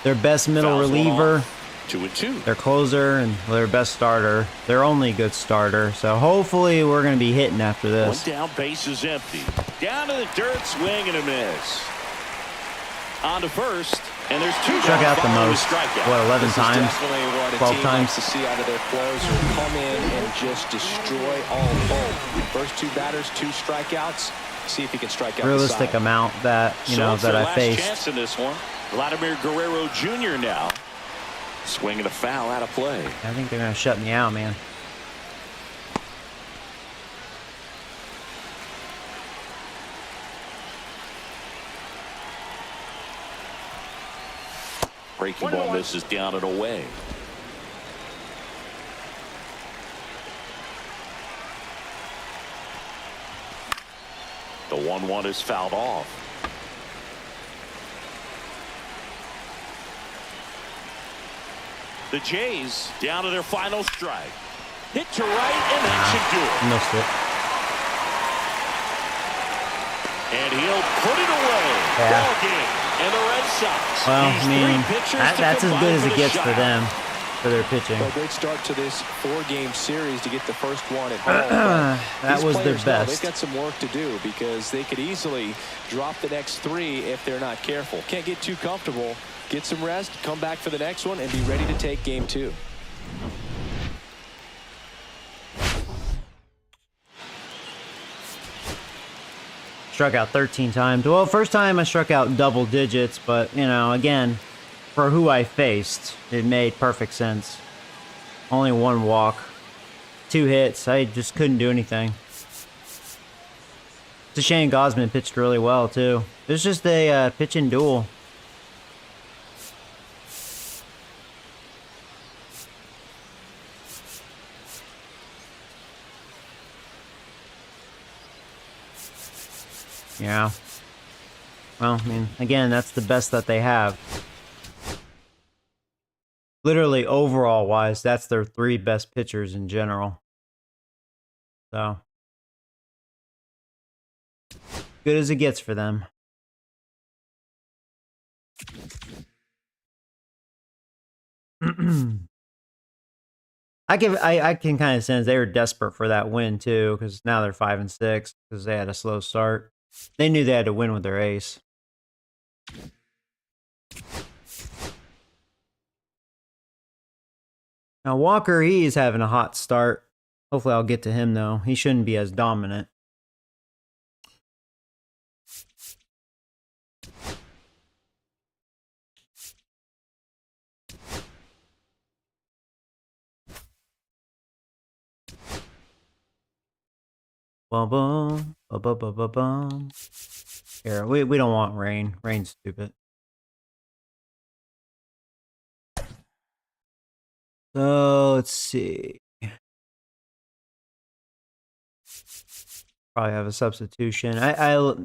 Their best middle Fouls one reliever, off. 2-2. their closer, and their best starter. Their only good starter. So hopefully we're going to be hitting after One this. down, base is empty. Down to the dirt, swing and a miss. On to first, and there's 2 Struck out the following most, strikeout. what, 11 This is times? definitely what a 12 team times? likes to see out of their closer. Come in and just destroy all home. First 2 batters, 2 strikeouts. See if he can strike out Realistic the side. amount that, you know, it's that their I last faced. chance in this one. Vladimir Guerrero Jr. now. Swinging a foul out of play. I think they're going to shut me out, man. Breaking ball misses down and away. The 1-1 is fouled off. The Jays down to their final strike. Hit to right, and that should do it. Missed it. And he'll put it away. Yeah. Ball game. And the Red Sox. Well, These I mean, 3 pitchers to that's as combine good as for it the gets for shutout. them, for their pitching. Well, great start to this 4-game series to get the first one at home. That These was their players know best. They've got some work to do because they could easily drop the next 3 if they're not careful. Can't get too comfortable. Get some rest, come back for the next one, and be ready to take game 2. Struck out 13 times. Well, first time I struck out double digits, but, you know, again, for who I faced, it made perfect sense. Only 1 walk, 2 hits. I just couldn't do anything. It's a shame Gosman pitched really well, too. It was just a pitching duel. Yeah. Well, I mean, again, that's the best that they have. literally overall wise, that's their 3 best pitchers in general. So good as it gets for them. I can kind of sense they were desperate for that win too, because now they're 5-6 because they had a slow start. They knew they had to win with their ace. Now Walker, he's having a hot start. Hopefully I'll get to him though. He shouldn't be as dominant. Bum bum bum bum bum bum bum. Here, we don't want rain. Rain's stupid. So let's see. Probably have a substitution. I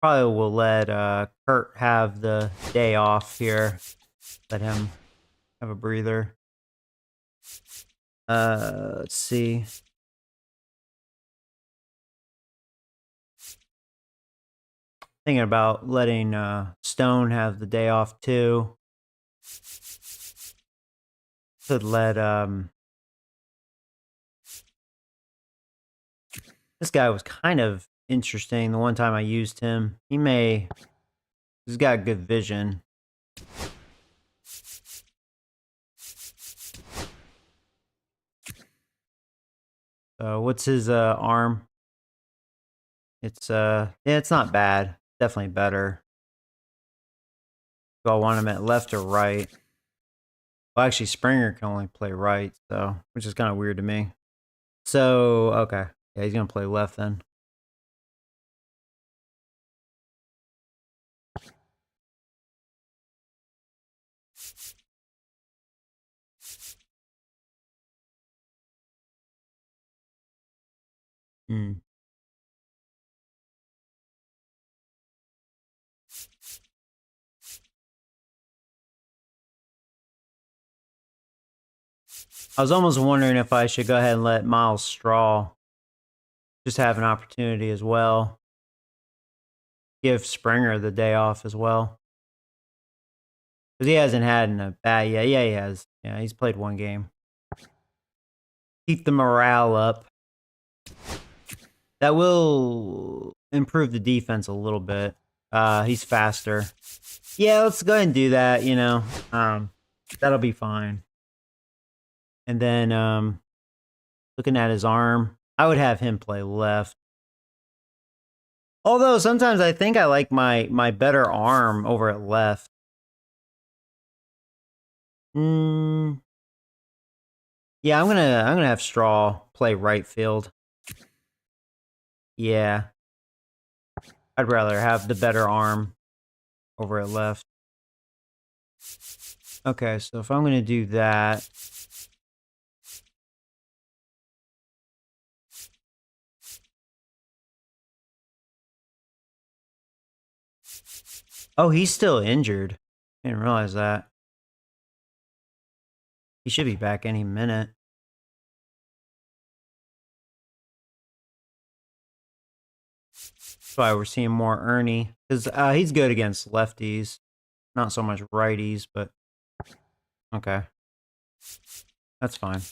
probably will let Kurt have the day off here. Let him have a breather. Let's see. Thinking about letting Stone have the day off too. Could let this guy was kind of interesting the one time I used him. He's got good vision. What's his arm? It's yeah, it's not bad. Definitely better. Do I want him at left or right? Well, actually, Springer can only play right, so which is kind of weird to me. So, okay. Yeah, he's going to play left then. Hmm. I was almost wondering if I should go ahead and let Miles Straw just have an opportunity as well. Give Springer the day off as well. Because he hasn't had a bad... Yeah, he has. Yeah, he's played 1 game. Keep the morale up. That will improve the defense a little bit. He's faster. Yeah, let's go ahead and do that, you know. That'll be fine. And then looking at his arm, I would have him play left. Although sometimes I think I like my better arm over at left. Yeah, I'm gonna have Straw play right field. Yeah. I'd rather have the better arm over at left. Okay, so if I'm gonna do that, oh, he's still injured. I didn't realize that. He should be back any minute. That's why we're seeing more Ernie. Because he's good against lefties. Not so much righties, but... Okay. That's fine.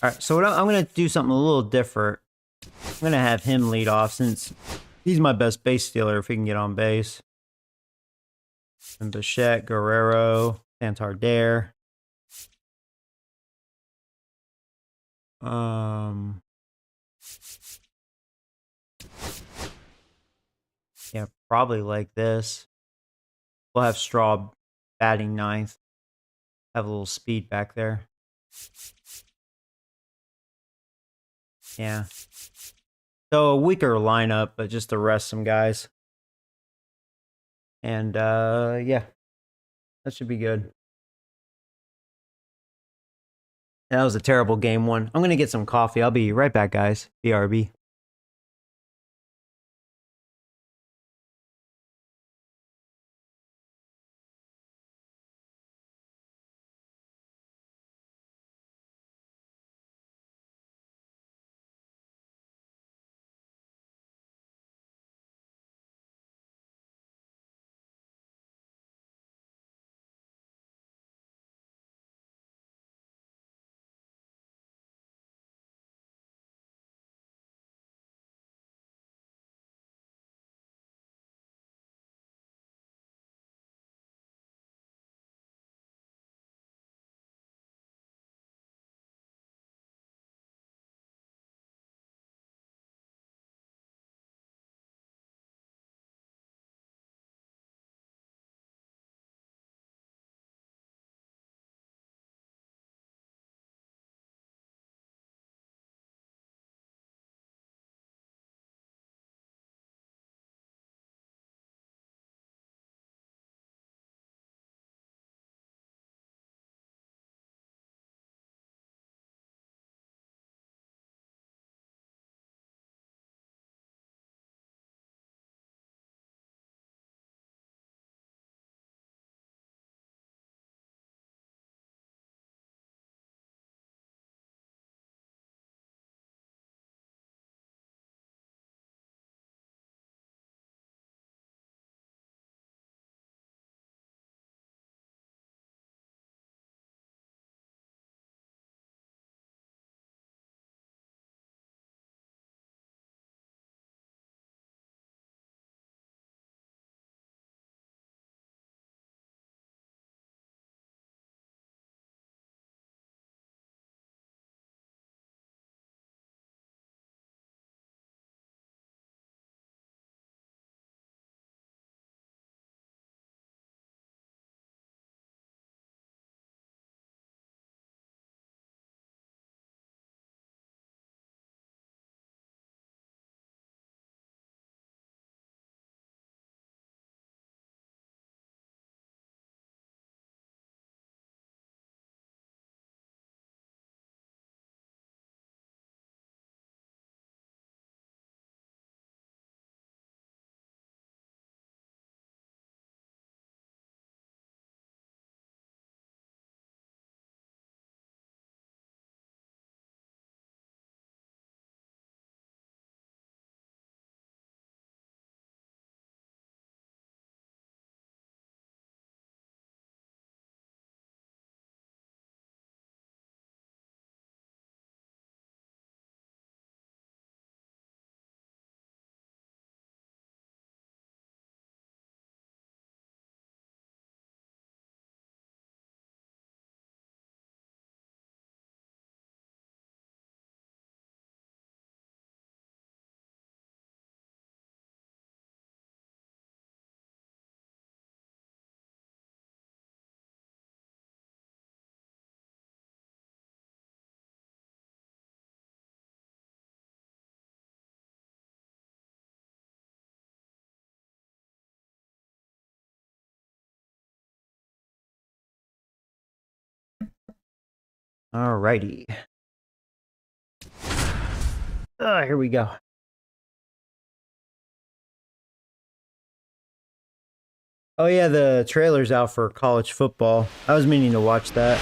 Alright, so I'm going to do something a little different. I'm going to have him lead off since he's my best base stealer if he can get on base. And Bichette, Guerrero, Santander. Yeah, probably like this. We'll have Straw batting 9th. Have a little speed back there. Yeah. So a weaker lineup, but just to rest some guys. And yeah. That should be good. That was a terrible game 1. I'm going to get some coffee. I'll be right back, guys. BRB. Alrighty. Here we go. Oh yeah, the trailer's out for college football. I was meaning to watch that.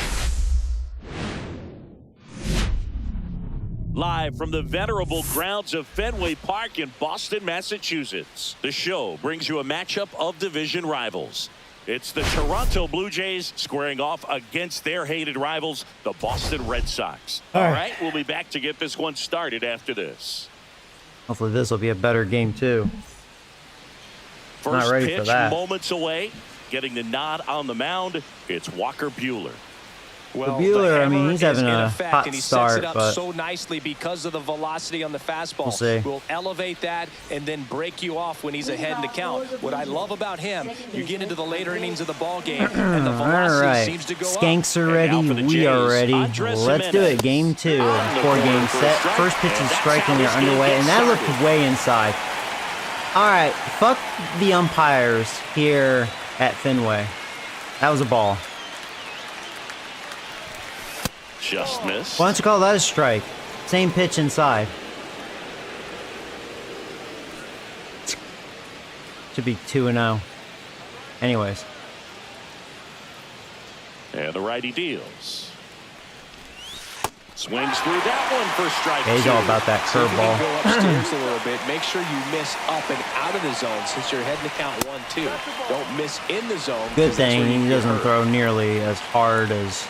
Live from the venerable grounds of Fenway Park in Boston, Massachusetts, the show brings you a matchup of division rivals. It's the Toronto Blue Jays squaring off against their hated rivals, the Boston Red Sox. All right, we'll be back to get this one started after this. Hopefully this will be a better game too. First Not ready pitch, for that. moments away. Getting the nod on the mound, it's Walker Buehler. Well, Buehler, I mean, he's having a effect, hot and he start, sets it up but so nicely because of the velocity on the fastball. We'll see. Will elevate that and then break you off when he's ahead in the count. What I love about him, you get into the later innings of the ball game, and the velocity seems to go Skanks are up. ready. We are ready. Let's do it. Game 2. 4-game set. First pitch and strike when they're underway, and that looked way inside. All right, fuck the umpires here at Fenway. That was a ball. Just missed. Why don't you call that a strike? Same pitch inside. Should be 2-0. Anyways. And the righty deals. Swings through that one for strike Yeah, he's two. all about that curveball. Go upstairs a little bit. Make sure you miss up and out of the zone since you're heading to count 1-2. Don't miss in the zone. Good thing he doesn't throw nearly as hard as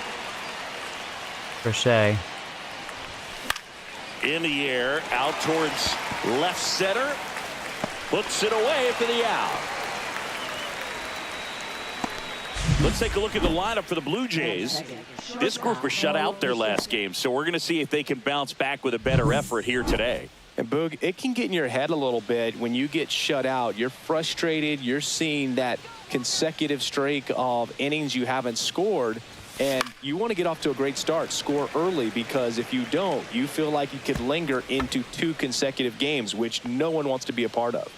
Crochet. In the air, out towards left center. Puts it away for the out. Let's take a look at the lineup for the Blue Jays. This group was shut out their last game, so we're going to see if they can bounce back with a better effort here today. And Boog, it can get in your head a little bit when you get shut out. You're frustrated. You're seeing that consecutive streak of innings you haven't scored. And you want to get off to a great start, score early, because if you don't, you feel like you could linger into 2 consecutive games, which no one wants to be a part of.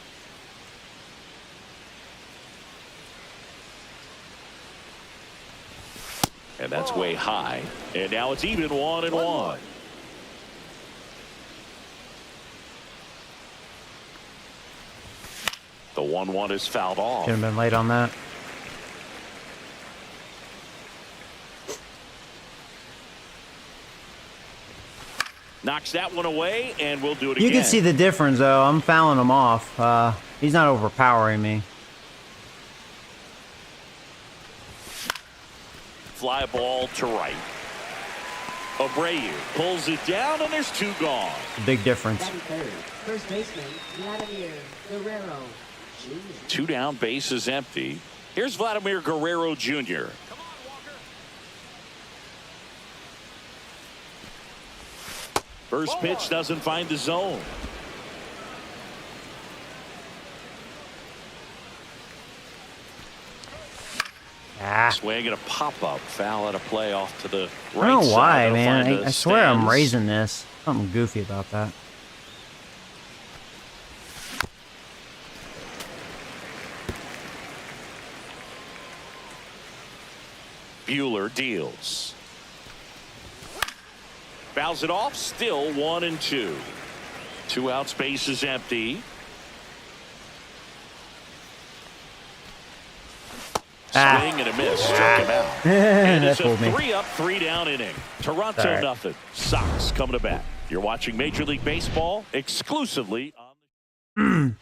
And that's way high. And now it's even 1-1. The 1-1 is fouled off. Should have been late on that. Knocks that one away, and we'll do it again. You can see the difference, though. I'm fouling him off. He's not overpowering me. Fly ball to right. Abreu pulls it down, and there's 2 gone. Big difference. First baseman, Vladimir Guerrero Jr. 2 down, base is empty. Here's Vladimir Guerrero Jr. First pitch doesn't find the zone. Swing and a pop-up foul at a play off to the right. I don't know why, side. man. I swear I'm raising this. Something goofy about that. Buehler deals. Fouls it off. Still 1-2. 2 outs. Base is empty. Swing and a miss. Took him out. And it's a 3-up, 3-down inning. Toronto nothing. Sox coming to bat. You're watching Major League Baseball exclusively on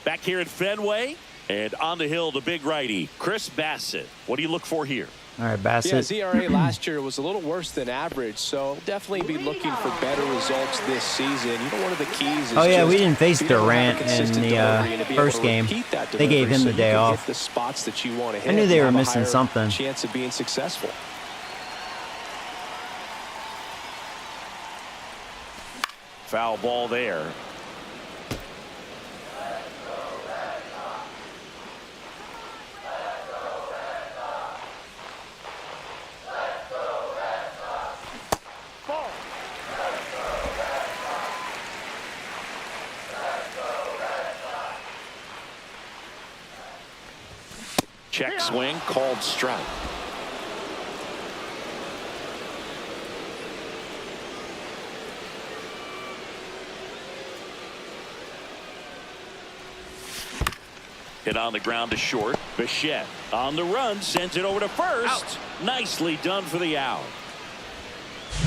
back here at Fenway, and on the hill, the big righty, Chris Bassett. What do you look for here? All right, Bassett. Yeah, his ERA last year was a little worse than average, so definitely be looking for better results this season. You know, one of the keys is we didn't face Durant in the first game. They gave him the day off. The spots that you want to hit. I knew they were missing something. Chance of being successful. Foul ball there. Check swing, called strike. Hit on the ground to short. Bichette on the run, sends it over to first. Out. Nicely done for the out.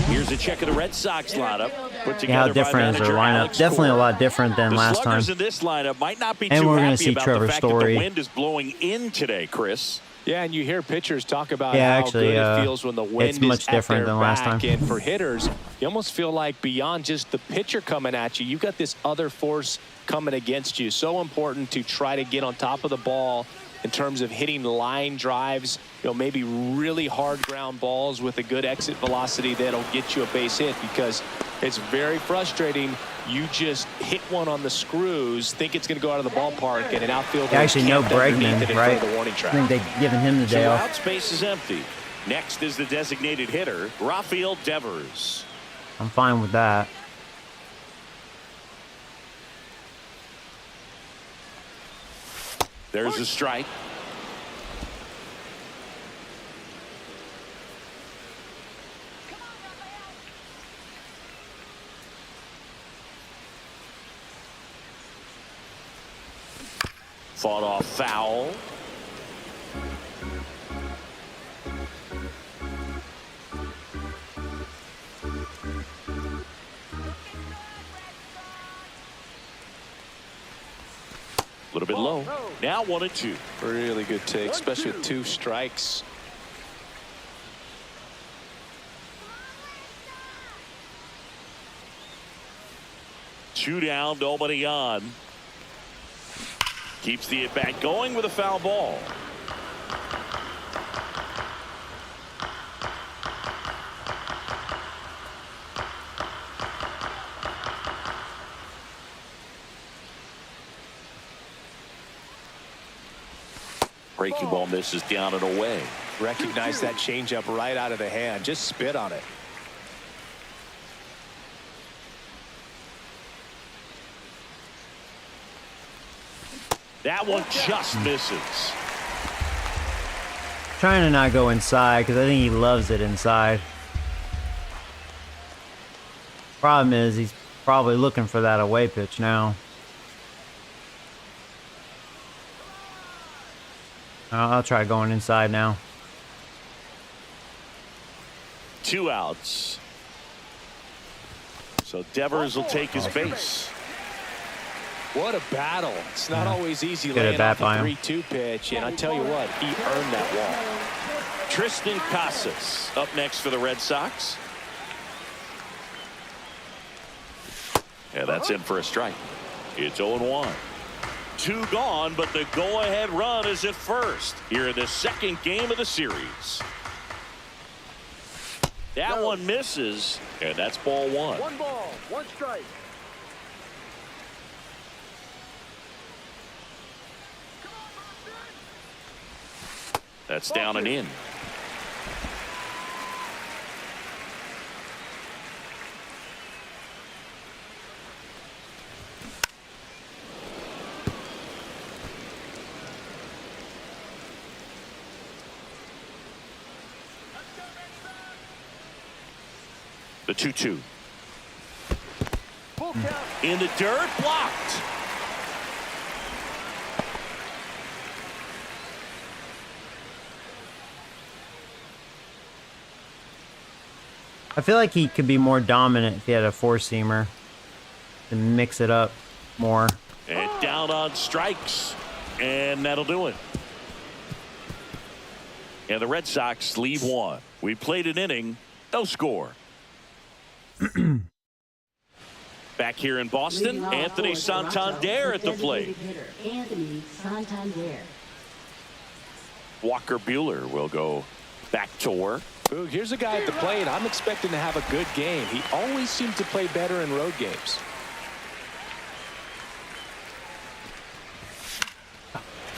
Here's a check of the Red Sox lineup. Put Yeah, how together by different is their manager lineup? Alex Definitely a Cora. lot different than The last time. sluggers in this lineup might not be And too we're gonna happy see about Trevor the fact that Story. the wind is blowing in today, Chris. Yeah, and you hear pitchers talk about Yeah, how actually, good it feels when the wind it's much is at different their than last back. time. And for hitters, you almost feel like beyond just the pitcher coming at you, you've got this other force coming against you. So important to try to get on top of the ball in terms of hitting line drives, maybe really hard ground balls with a good exit velocity that'll get you a base hit, because it's very frustrating. You just hit one on the screws, think it's going to go out of the ballpark, and an outfielder Actually, no camped underneath Bregman, it in right? front of the warning I track. think they've given him the day So off. out space is empty. Next is the designated hitter, Rafael Devers. I'm fine with that. There's a strike. Fought off foul. A little bit low. Now 1-2. Really good take, especially with 2 strikes. Two down, nobody on. Keeps the at-bat going with a foul ball. Breaking ball misses down and away. Recognize that changeup right out of the hand. Just spit on it. That one just misses. Trying to not go inside because I think he loves it inside. Problem is he's probably looking for that away pitch now. I'll try going inside now. 2 outs. So Devers will take his base. What a battle. It's not always easy Good laying at bat off a by him. 3-2 pitch, and I tell you what, he earned that walk. Tristan Casas up next for the Red Sox. Yeah, that's in for a strike. It's 0-1. 2 gone, but the go-ahead run is at first here in the second game of the series. That one misses, and that's ball 1. 1 ball, 1 strike. That's down and in. The 2-2. Full count. In the dirt, blocked. I feel like he could be more dominant if he had a 4-seamer to mix it up more. And down on strikes. And that'll do it. And the Red Sox leave 1. We played an inning, no score. Back here in Boston, Anthony Santander at the plate. Anthony Santander. Walker Buehler will go back to work. Boog, here's a guy at the plate. I'm expecting to have a good game. He always seems to play better in road games.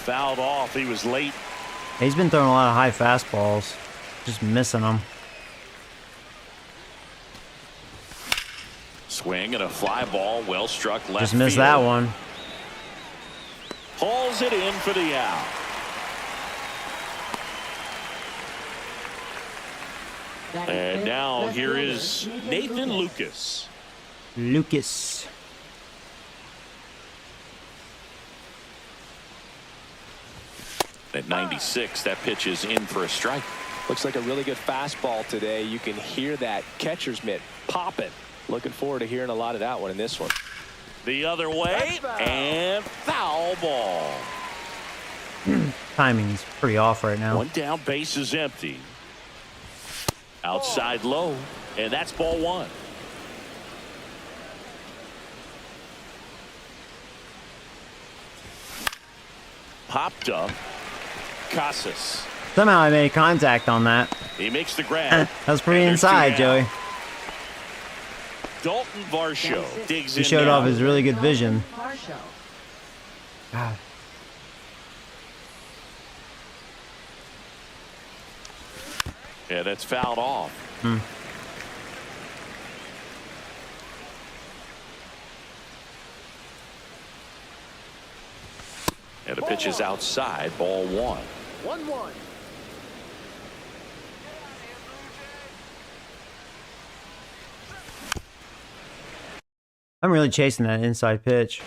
Fouled off. He was late. He's been throwing a lot of high fastballs, just missing them. Swing and a fly ball, well struck left Just missed field. that one. Hauls it in for the out. And now here is Nathan Lucas. Lucas. At 96, that pitch is in for a strike. Looks like a really good fastball today. You can hear that catcher's mitt popping. Looking forward to hearing a lot of that one in this one. The other way, and foul ball. Timing's pretty off right now. One down, base is empty. Outside low, and that's ball one. Popped up. Casas. Somehow I made contact on that. He makes the grab. That was pretty inside, Joey. Dalton Varsho digs in. He showed now. off his really good vision. God. Yeah, that's fouled off. And the pitch is outside, ball one. 1-1. I'm really chasing that inside pitch.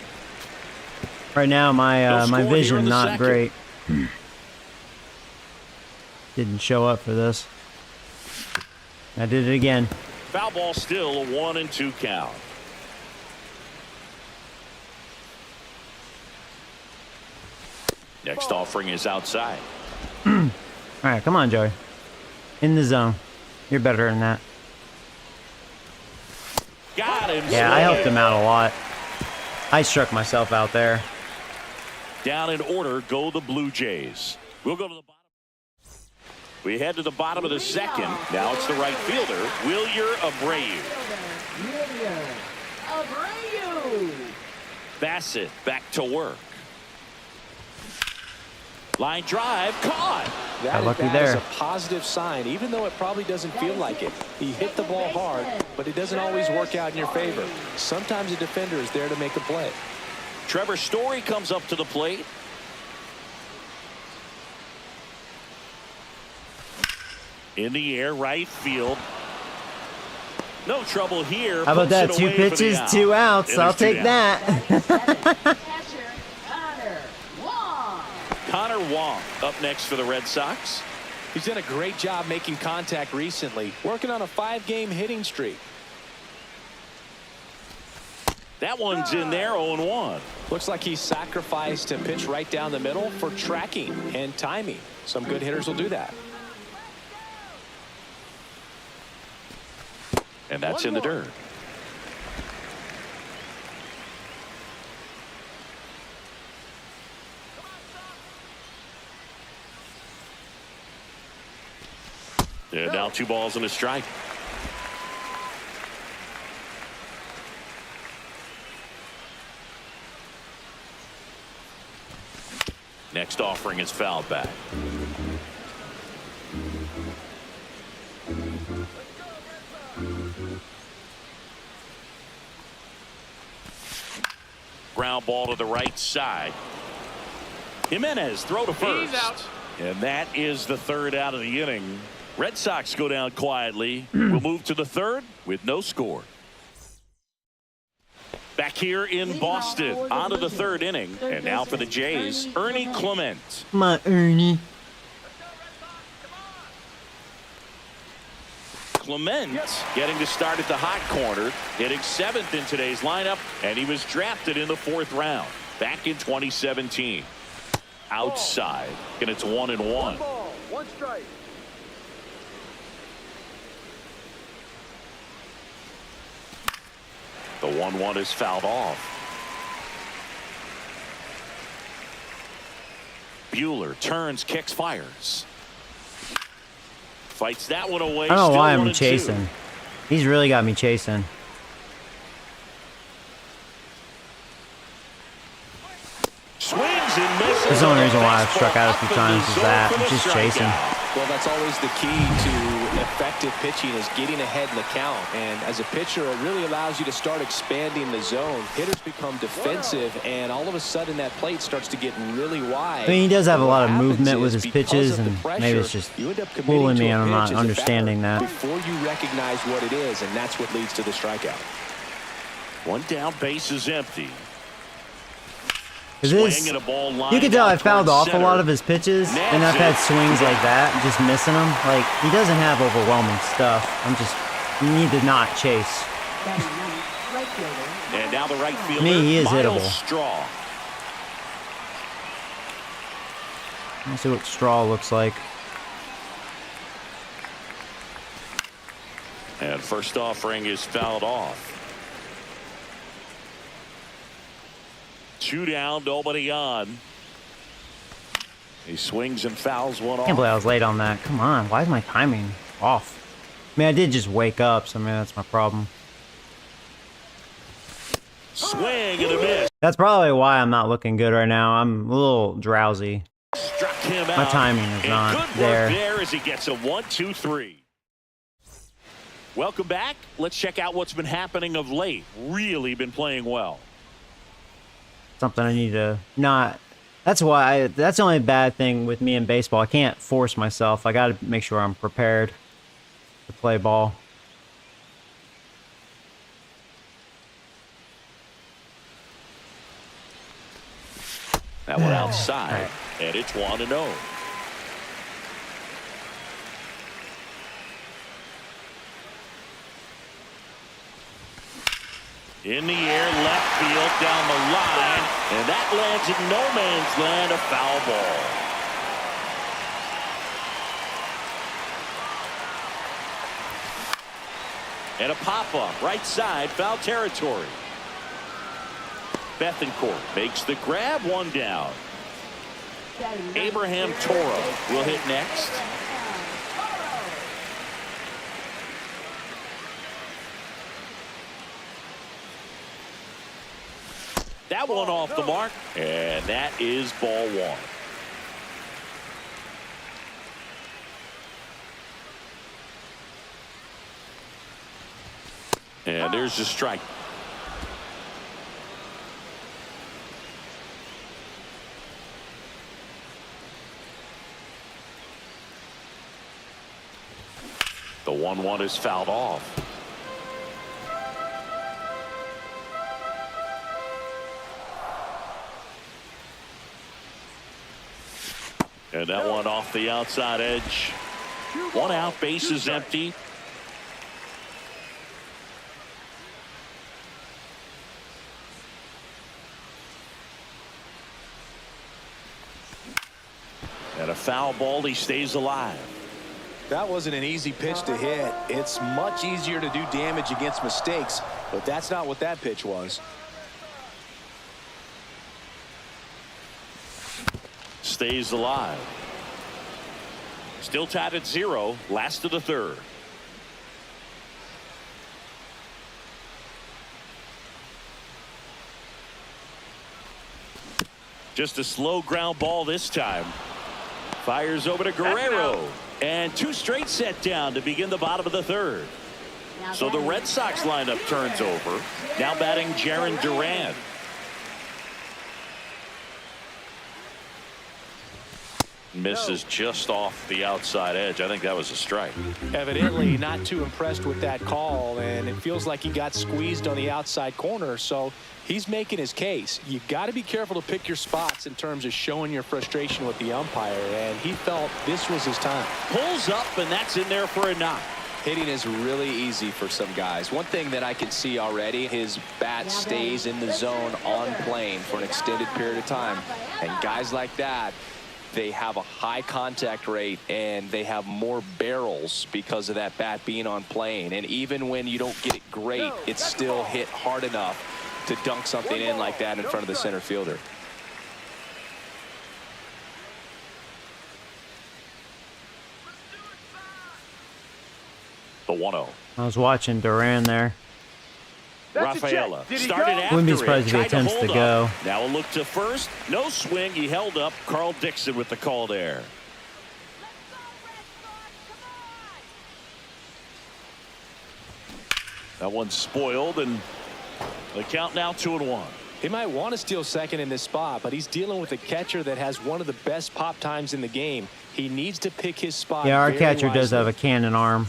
Right now, my score here vision in the not second. great. Didn't show up for this. I did it again. Foul ball still, a 1-2 count. Next offering is outside. All right, come on, Joey. In the zone. You're better than that. Got him. Yeah, I helped him out a lot. I struck myself out there. Down in order go the Blue Jays. We'll go to the bottom. We head to the bottom of the second. Now it's the right fielder, Wilyer Abreu. Bassett back to work. Line drive, caught. That lucky at bat there. is a positive sign, even though it probably doesn't feel like it. He hit the ball hard, but it doesn't always work out in your favor. Sometimes a defender is there to make a play. Trevor Story comes up to the plate. In the air, right field. No trouble here. How about that? Puts it 2 away for the pitches, out. 2 outs. And I'll there's 2 take down. that. Connor Wong up next for the Red Sox. He's done a great job making contact recently, working on a 5-game hitting streak. That one's in there, 0-1. Looks like he sacrificed a pitch right down the middle for tracking and timing. Some good hitters will do that. And that's in the dirt. Yeah, now 2 balls and a strike. Next offering is fouled back. Ground ball to the right side. Jimenez throw to first. And that is the 3rd out of the inning. Red Sox go down quietly. We'll move to the 3rd with no score. Back here in Boston, on to the 3rd inning. And now for the Jays, Ernie Clement. Come on, Ernie. Clement getting to start at the hot corner, hitting 7th in today's lineup, and he was drafted in the 4th round back in 2017. Outside, and it's 1-1. 1 ball, 1 strike. The 1-1 is fouled off. Buehler turns, kicks, fires. Fights that one away. I don't know Still why 1-2. I'm chasing. He's really got me chasing. Swings and misses. That's the only reason why I've struck out a few times is that. I'm just chasing. Well, that's always the key to effective pitching, is getting ahead in the count. And as a pitcher, it really allows you to start expanding the zone. Hitters become defensive, and all of a sudden that plate starts to get really wide. I mean, he does have a lot of What movement happens with is, his because pitches, of the and pressure, maybe it's just you end up committing fooling to me, a and I'm not pitch as a understanding batter that. before you recognize what it is, and that's what leads to the strikeout. One down, base is empty. Swing and a ball line. You can tell I fouled off center. a lot of his pitches, and I've had swings like that, just missing them. Like, he doesn't have overwhelming stuff. You need to not chase. And now the right fielder, he is Miles hittable. Straw. Let's see what Straw looks like. And first offering is fouled off. 2 down, nobody on. He swings and fouls one I can't off. believe I was late on that. Come on, why is my timing off? I mean, I did just wake up, so maybe that's my problem. Swing and a miss. That's probably why I'm not looking good right now. I'm a little drowsy. Struck him out. My timing is And not good there. work there as he gets a 1-2-3. Welcome back. Let's check out what's been happening of late. Really been playing well. Something I need to not. That's the only bad thing with me in baseball. I can't force myself. I got to make sure I'm prepared to play ball. That one outside, and it's 1-0. In the air, left field, down the line, and that lands in no man's land, a foul ball. And a pop-up, right side, foul territory. Bethencourt makes the grab, 1 down. Abraham Toro will hit next. That one off the mark, and that is ball 1. And there's the strike. The 1-1 is fouled off. And that one off the outside edge. 1 out, base is empty. And a foul ball, he stays alive. That wasn't an easy pitch to hit. It's much easier to do damage against mistakes, but that's not what that pitch was. Stays alive. Still tied at 0. Last of the 3rd. Just a slow ground ball this time. Fires over to Guerrero. And 2 straight set down to begin the bottom of the 3rd. So the Red Sox lineup turns over. Now batting Jarren Duran. Misses just off the outside edge. I think that was a strike. Evidently not too impressed with that call, and it feels like he got squeezed on the outside corner, so he's making his case. You got to be careful to pick your spots in terms of showing your frustration with the umpire, and he felt this was his time. Pulls up, and that's in there for a knock. Hitting is really easy for some guys. One thing that I can see already, his bat stays in the zone on plane for an extended period of time, and guys like that, they have a high contact rate and they have more barrels because of that bat being on plane. And even when you don't get it great, it's still hit hard enough to dunk something in like that in front of the center fielder. The 1-0. I was watching Duran there. Rafaela started after Wouldn't be surprised if he tried to attempts to hold go. up. Now a look to first. No swing. He held up. Carl Dixon with the call there. That one's spoiled, and the count now 2-1. He might want to steal second in this spot, but he's dealing with a catcher that has one of the best pop times in the game. He needs to pick his spot. Yeah, our very catcher wisely. does have a cannon arm.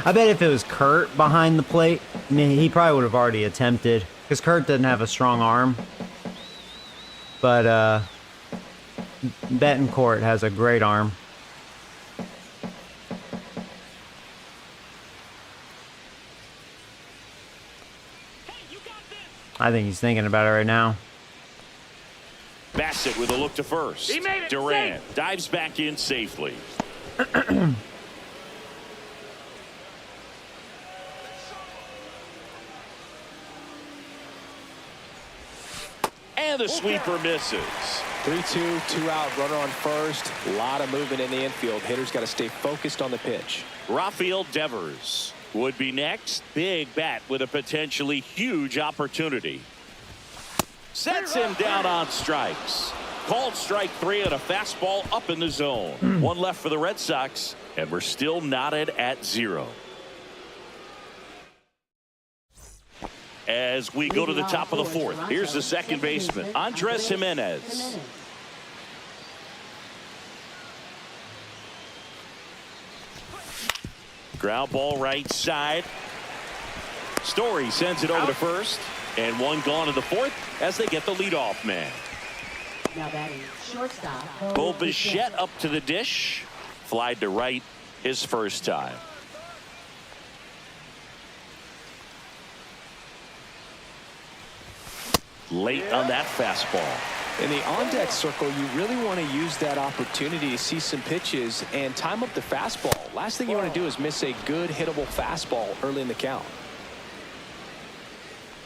I bet if it was Kurt behind the plate, I mean, he probably would have already attempted. Because Kurt doesn't have a strong arm. But, Betancourt has a great arm. I think he's thinking about it right now. Bassett with a look to first. Durant dives back in safely. And the sweeper misses. 3-2, 2-out, runner on first. A lot of movement in the infield. Hitters got to stay focused on the pitch. Rafael Devers would be next. Big bat with a potentially huge opportunity. Sets him down on strikes. Called strike 3 and a fastball up in the zone. One left for the Red Sox, and we're still knotted at 0. As we go to the top of the 4th, here's the second baseman, Andres Jimenez. Ground ball right side. Story sends it over to first, and one gone in the 4th as they get the leadoff man. Now batting shortstop. Bo Bichette up to the dish. Flied to right his first time. Late on that fastball. In the on-deck circle, you really want to use that opportunity to see some pitches and time up the fastball. Last thing you want to do is miss a good hittable fastball early in the count.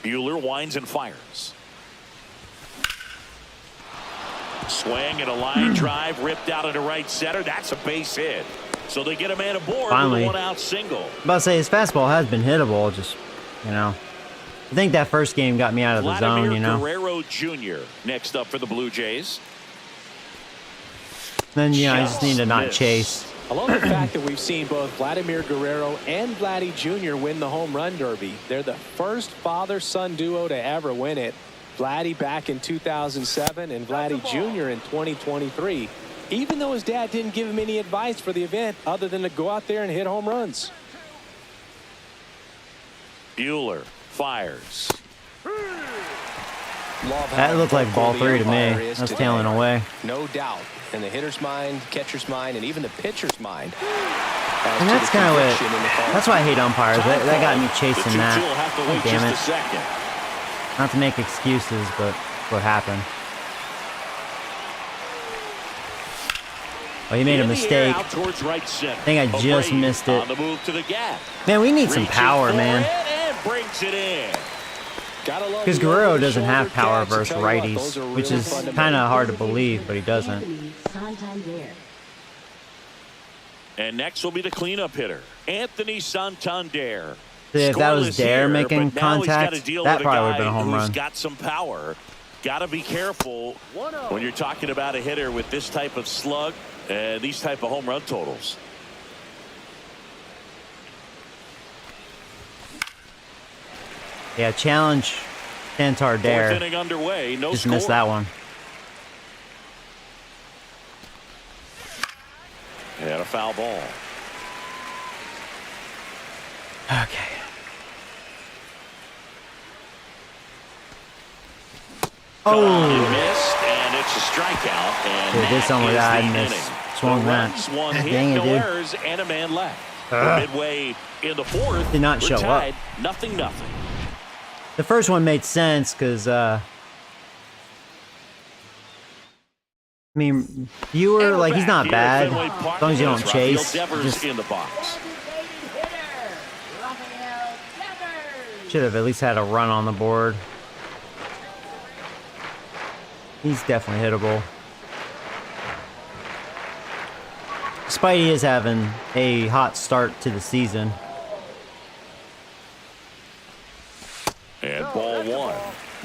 Buehler winds and fires. Swing and a line drive ripped out into right center. That's a base hit. So they get a man aboard Finally. with a 1-out single. I'm about to say his fastball has been hittable, just, you know. I think that first game got me out of the zone, you know. Guerrero Jr. next up for the Blue Jays. Then, you know, I just need to not chase. I love the fact that we've seen both Vladimir Guerrero and Vladdy Jr. win the home run derby. They're the first father-son duo to ever win it. Vladdy back in 2007 and Vladdy Jr. in 2023. Even though his dad didn't give him any advice for the event other than to go out there and hit home runs. Buehler fires. That looked like ball 3 to me. That's tailing away. No doubt. In the hitter's mind, catcher's mind, and even the pitcher's mind. And that's kind of what. That's why I hate umpires. That got me chasing that. Oh, damn it. Not to make excuses, but what happened. Oh, he made a mistake. I think I just missed it. Man, we need some power, man. Because Guerrero doesn't have power versus righties, which is kind of hard to believe, but he doesn't. And next will be the cleanup hitter, Anthony Santander. If that was Dare making contact, that probably would have been a home run. Got some power. Got to be careful when you're talking about a hitter with this type of slug and these type of home run totals. Yeah, challenge Santander. 4th inning underway, no Just score. missed that one. And a foul ball. Okay. Oh! He missed, and it's a strikeout. And Dude, did something like that. I missed. missed. Swung that. One hit, Dang it, no dude. errors, and a man left. Midway in the 4th, Did not we're show up. tied, 0-0. The first one made sense because, I mean, Viewer, like, he's not bad as long as you don't chase. Just in the box. should have at least had a run on the board. He's definitely hittable. Spidey is having a hot start to the season. And ball 1.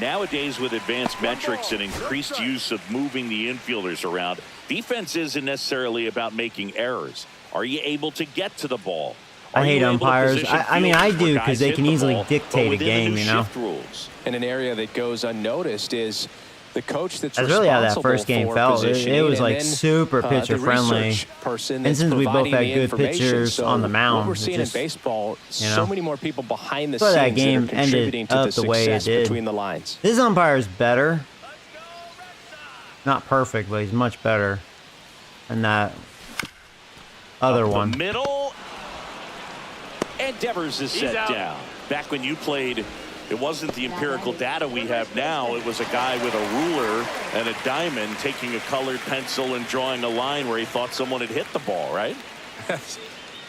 Nowadays, with advanced metrics and increased use of moving the infielders around, defense isn't necessarily about making errors. Are you able to get to the ball? I hate umpires. I mean, I do because they can easily dictate a game, you know. And an area that goes unnoticed is The coach that's really how that first game felt. It was like super pitcher friendly. And since we both had good pitchers on the mound, what we're seeing in baseball, so many more people behind the scenes that game that are contributing to the success between the lines. This umpire is better. Not perfect, but he's much better than that other one. Middle. And Devers is set down. Back when you played, it wasn't the empirical data we have now. It was a guy with a ruler and a diamond taking a colored pencil and drawing a line where he thought someone had hit the ball, right?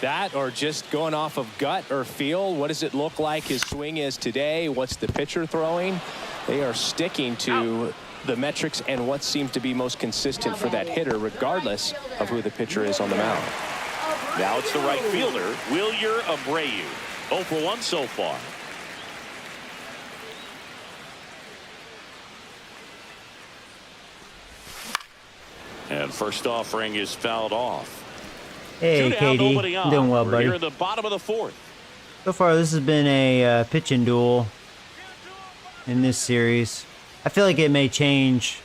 That or just going off of gut or feel. What does it look like his swing is today? What's the pitcher throwing? They are sticking to the metrics and what seems to be most consistent for that hitter, regardless of who the pitcher is on the mound. Now it's the right fielder, Wilyer Abreu. 0 for 1 so far. And first offering is fouled off. Hey, Katie. I'm doing well, buddy. We're here in the bottom of the 4th. So far, this has been a pitching duel in this series. I feel like it may change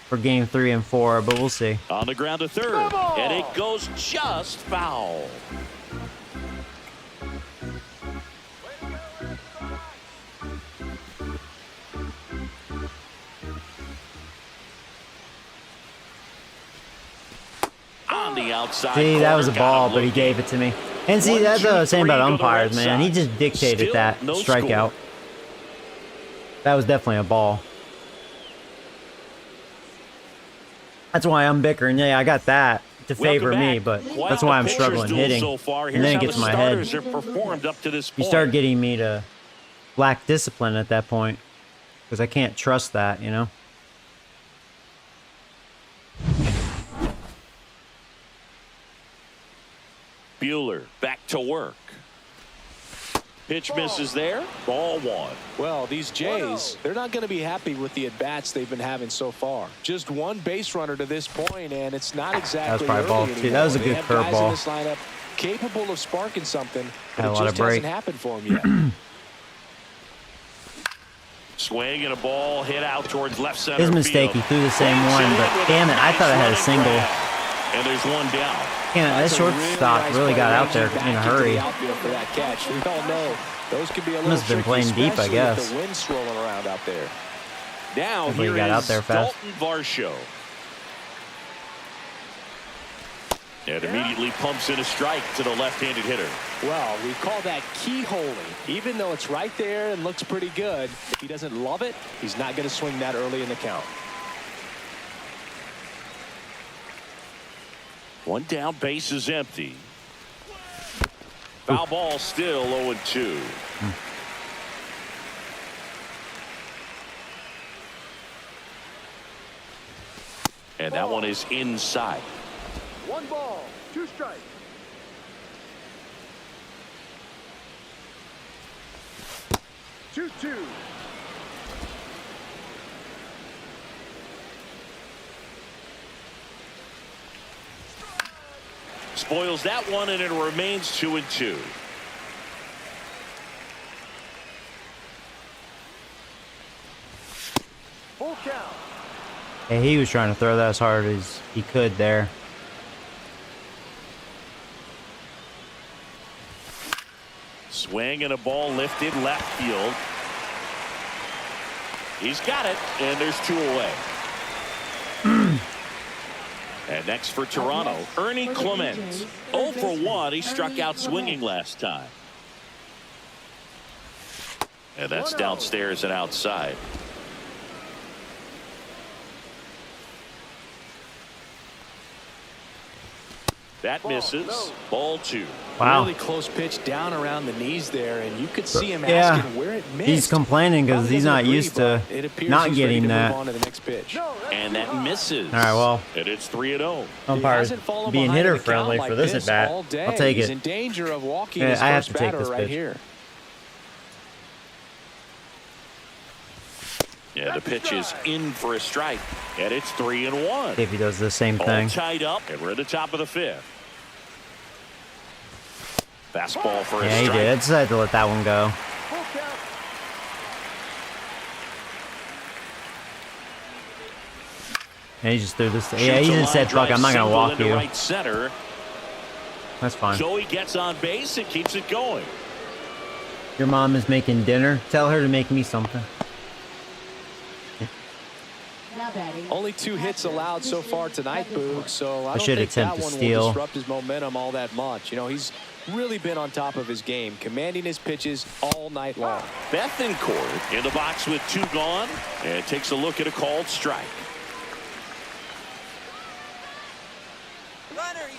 for game 3 and 4, but we'll see. On the ground to third, and it goes just foul. On the outside. See, that was a ball, but he gave it to me. And see, that's what I was saying about umpires, man. He just dictated that strikeout. That was definitely a ball. That's why I'm bickering. Yeah, I got that to favor me, but that's why I'm struggling hitting. And then it gets in my head. You start getting me to lack discipline at that point because I can't trust that, you know? Buehler back to work. Pitch misses there. Ball 1. Well, these Jays, they're not going to be happy with the at-bats they've been having so far. Just one base runner to this point, and it's not exactly that was probably ball. See, that was a good curveball. This lineup capable of sparking something, but it just hasn't happened for him yet. Swing and a ball hit out towards left center. His mistake, he threw the same one, but damn it, I thought I had a single. And there's one down. Yeah, that shortstop really got out there in a hurry. For that catch. We all know those can be a little must have been playing deep, I guess. With the wind swirling around out there. Now here got out is there fast. Dalton Varsho. And immediately pumps in a strike to the left-handed hitter. Well, we call that keyholing. Even though it's right there and looks pretty good, if he doesn't love it, he's not going to swing that early in the count. One down, base is empty. Foul ball still 0-2. And that one is inside. 1 ball, 2 strikes. Two. Spoils that one, and it remains 2-2. Full count. Hey, he was trying to throw that as hard as he could there. Swing and a ball lifted left field. He's got it, and there's 2 away. And next for Toronto, Ernie Clement. 0 for 1. He struck out swinging last time. And that's downstairs and outside. That misses. Ball 2. Wow. Really close pitch down around the knees there, and you could see him asking where it missed. He's complaining because he's not used to not getting that. And that misses. All right, well. And it's 3-0. Umpires being hitter friendly for this at bat. I'll take it. He's in danger of walking I his have first to take batter this right pitch. here. Yeah, the pitch is in for a strike, and it's 3-1. See if he does the same thing. All tied up, and we're at the top of the 5th. Fastball for a strike. Yeah, he did. I decided to let that one go. And he just threw this. Yeah, he just said, "Fuck, I'm not gonna walk you." Right center. That's fine. So he gets on base and keeps it going. Your mom is making dinner. Tell her to make me something. Now batting. Only 2 hits allowed so far tonight, Boog, so I don't should think attempt that to one steal. will disrupt his momentum all that much. You know, he's really been on top of his game, commanding his pitches all night long. Bethancourt in the box with 2 gone and takes a look at a called strike.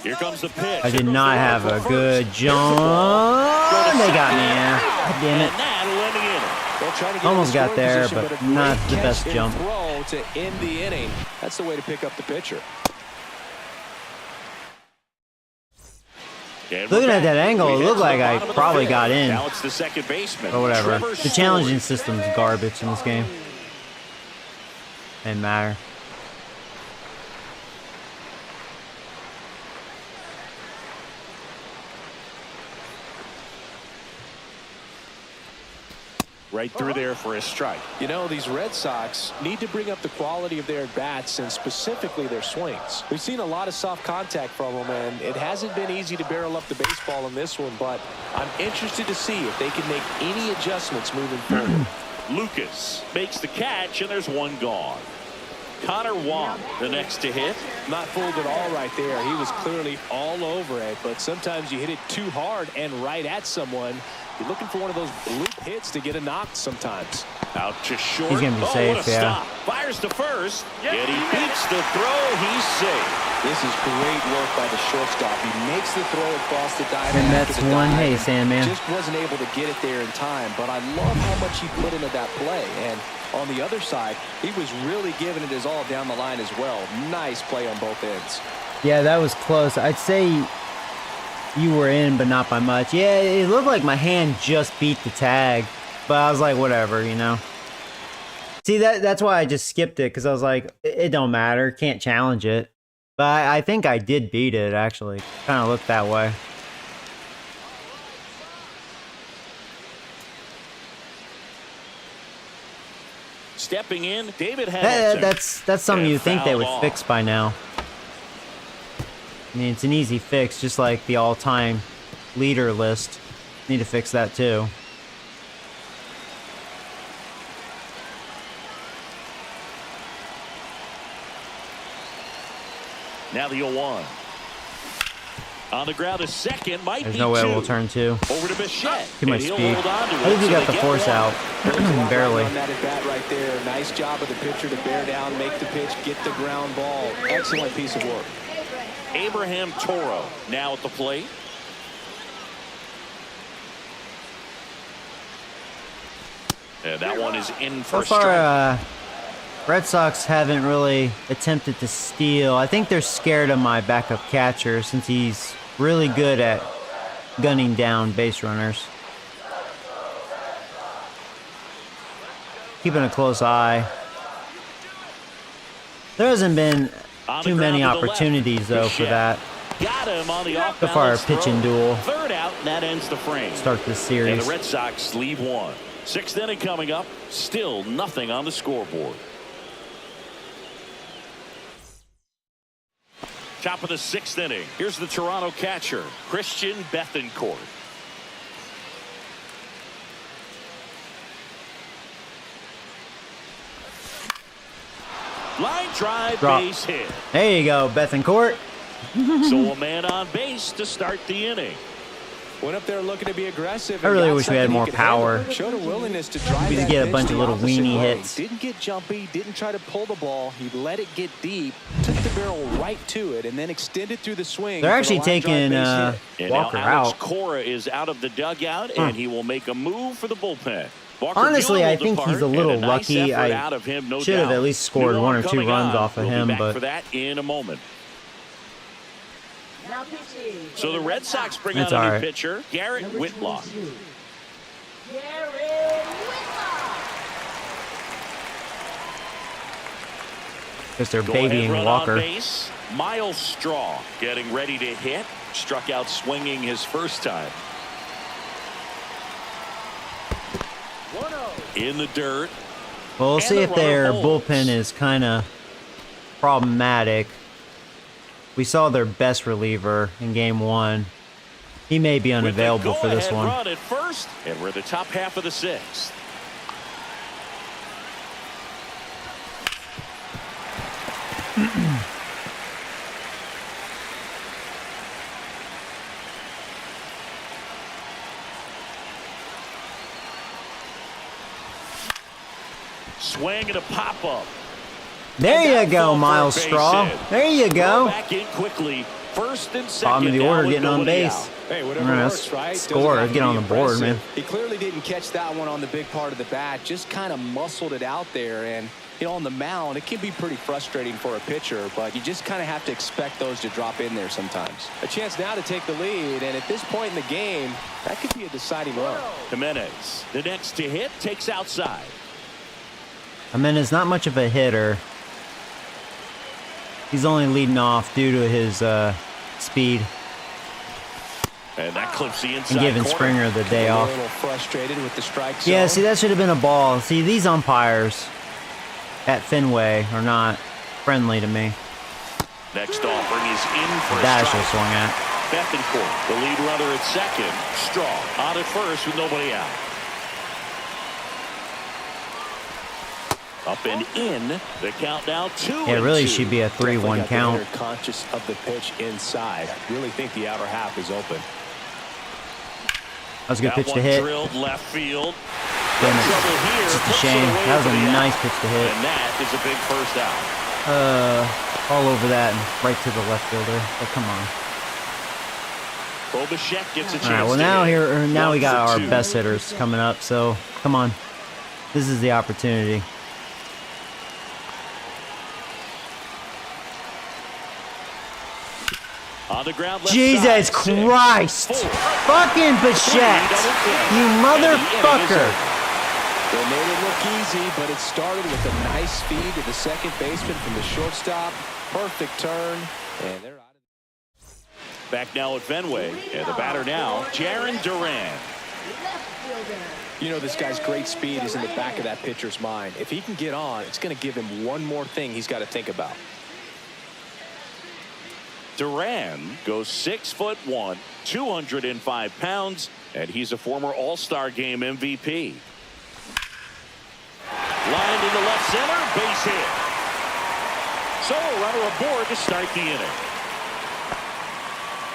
Here comes the pitch. I did not have a good jump. They got me. Yeah. God damn it. And that'll end the inning. They'll try to get Almost in got there, scoring but position, a not great the catch best and jump. Throw to end the inning. That's the way to pick up the pitcher. Looking at that angle, it looked like I probably got in. Now it's the second baseman. Or whatever. Trevor The challenging Story. system's garbage in this game. Didn't matter. Right through there for a strike. You know, these Red Sox need to bring up the quality of their at-bats and specifically their swings. We've seen a lot of soft contact from them, and it hasn't been easy to barrel up the baseball in this one, but I'm interested to see if they can make any adjustments moving forward. Lucas makes the catch, and there's 1 gone. Connor Wong, the next to hit. Not fooled at all right there. He was clearly all over it, but sometimes you hit it too hard and right at someone. You're looking for one of those loop hits to get a knock sometimes. Out to short. He's gonna be What safe, a yeah. stop. Fires to first, and he beats the throw. He's safe. This is great work by the shortstop. He makes the throw across the diamond. And after that's the one. dive Hey, and Sandman. Just wasn't able to get it there in time, but I love how much he put into that play. And on the other side, he was really giving it his all down the line as well. Nice play on both ends. Yeah, that was close. I'd say you were in, but not by much. Yeah, it looked like my hand just beat the tag, but I was like, whatever, you know. See, that's why I just skipped it, because I was like, it don't matter, can't challenge it. But I think I did beat it, actually. Kind of looked that way. Stepping in, David Hamilton. That's something And you think they fouled would off. fix by now. I mean, it's an easy fix, just like the all-time leader list. Need to fix that too. Now the 0-1. On the ground, a second might There's be no way 2. we'll turn 2. Over to Bichette. Too much and he'll speed. hold on to I it, think he so got they the get force 1. out. Barely. On that at bat right there. Nice job of the pitcher to bear down, make the pitch, get the ground ball. Excellent piece of work. Abraham Toro now at the plate. And that one is in for So a strike. far, Red Sox haven't really attempted to steal. I think they're scared of my backup catcher since he's really good at gunning down base runners. Keeping a close eye. There hasn't been On the too many ground to the left. opportunities, though, for Bichette that. Got him on the off So far, pitching duel. Third out, and that ends the frame. Start this And series. the Red Sox leave 1. 6th inning coming up. Still nothing on the scoreboard. Top of the 6th inning. Here's the Toronto catcher, Christian Bethancourt. Line drive, Drop. base hit. There you go, Bethancourt. So a man on base to start the inning. Went up there looking to be aggressive. I really and got wish we had something he more could power. handle. Showed a willingness to drive We could that get a pitch bunch of the little opposite weenie way. hits. Didn't get jumpy, didn't try to pull the ball. He let it get deep, took the barrel right to it, and then extended through the swing. They're for the actually line drive taking base hit. And Walker now Alex out. Cora is out of the dugout, and he will make a move for the bullpen. Walker Honestly, Buehler I will think depart, he's a little and nice lucky. effort I out of him, no should have doubt. at least scored New one or two coming runs on. off of We'll be him, back but for that in a moment. Now pitching. So the Red Sox bring It's on a all new right. pitcher, Garrett Number Whitlock. 22, Garrett Whitlock. because they're Go ahead, babying run on Walker. base. Miles Straw getting ready to hit. Struck out swinging his first time. 1-0. In the dirt. Well, we'll And see the if their runner holds. bullpen is kind of problematic. We saw their best reliever in game 1. He may be unavailable for this one. Run at first, and we're the top half of the 6th. Swing and a pop-up. There you go, Miles Straw. There you go. Back in quickly. First and second. Bottom of the order, getting on base. Hey, whatever works, right? Score, get on the board, man. He clearly didn't catch that one on the big part of the bat. Just kind of muscled it out there, and on the mound, it can be pretty frustrating for a pitcher, but you just kind of have to expect those to drop in there sometimes. A chance now to take the lead, and at this point in the game, that could be a deciding run. Jimenez, the next to hit, takes outside. Jimenez, not much of a hitter. He's only leading off due to his speed. And that clips the inside and giving corner. Springer the day off. A little frustrated with the strike zone. Yeah, see, that should have been a ball. See, these umpires at Fenway are not friendly to me. Next offering is in for a Dash strike. will swing at. Bethencourt, the lead runner at second. Straw on at first with nobody out. Up and in. The count now 2-2. It really should be a 3-1 count. Conscious of the pitch inside. Really think the outer half is open. That was a good pitch to one hit. Drilled left field. Damn it. Trouble here. It's just a Puts it shame. away That was for a the nice out. pitch to hit. And that is a big first out. All over that and right to the left fielder. But come on. Bobachek gets a chance. All right. Well, now we got our best hitters coming up. So come on. This is the opportunity. On the ground, left Jesus side, Christ! 6, 4, Fucking Bichette! You motherfucker! They made it look easy, but it started with a nice feed to the second baseman from the shortstop. Perfect turn, and they're out of. Back now at Fenway, and the batter now, Jarren Duran. Left fielder. You know, this guy's great speed is in the back of that pitcher's mind. If he can get on, it's going to give him one more thing he's got to think about. Duran goes 6'1", 205 pounds, and he's a former All-Star Game MVP. Lined into left center, base hit. So a runner aboard to start the inning.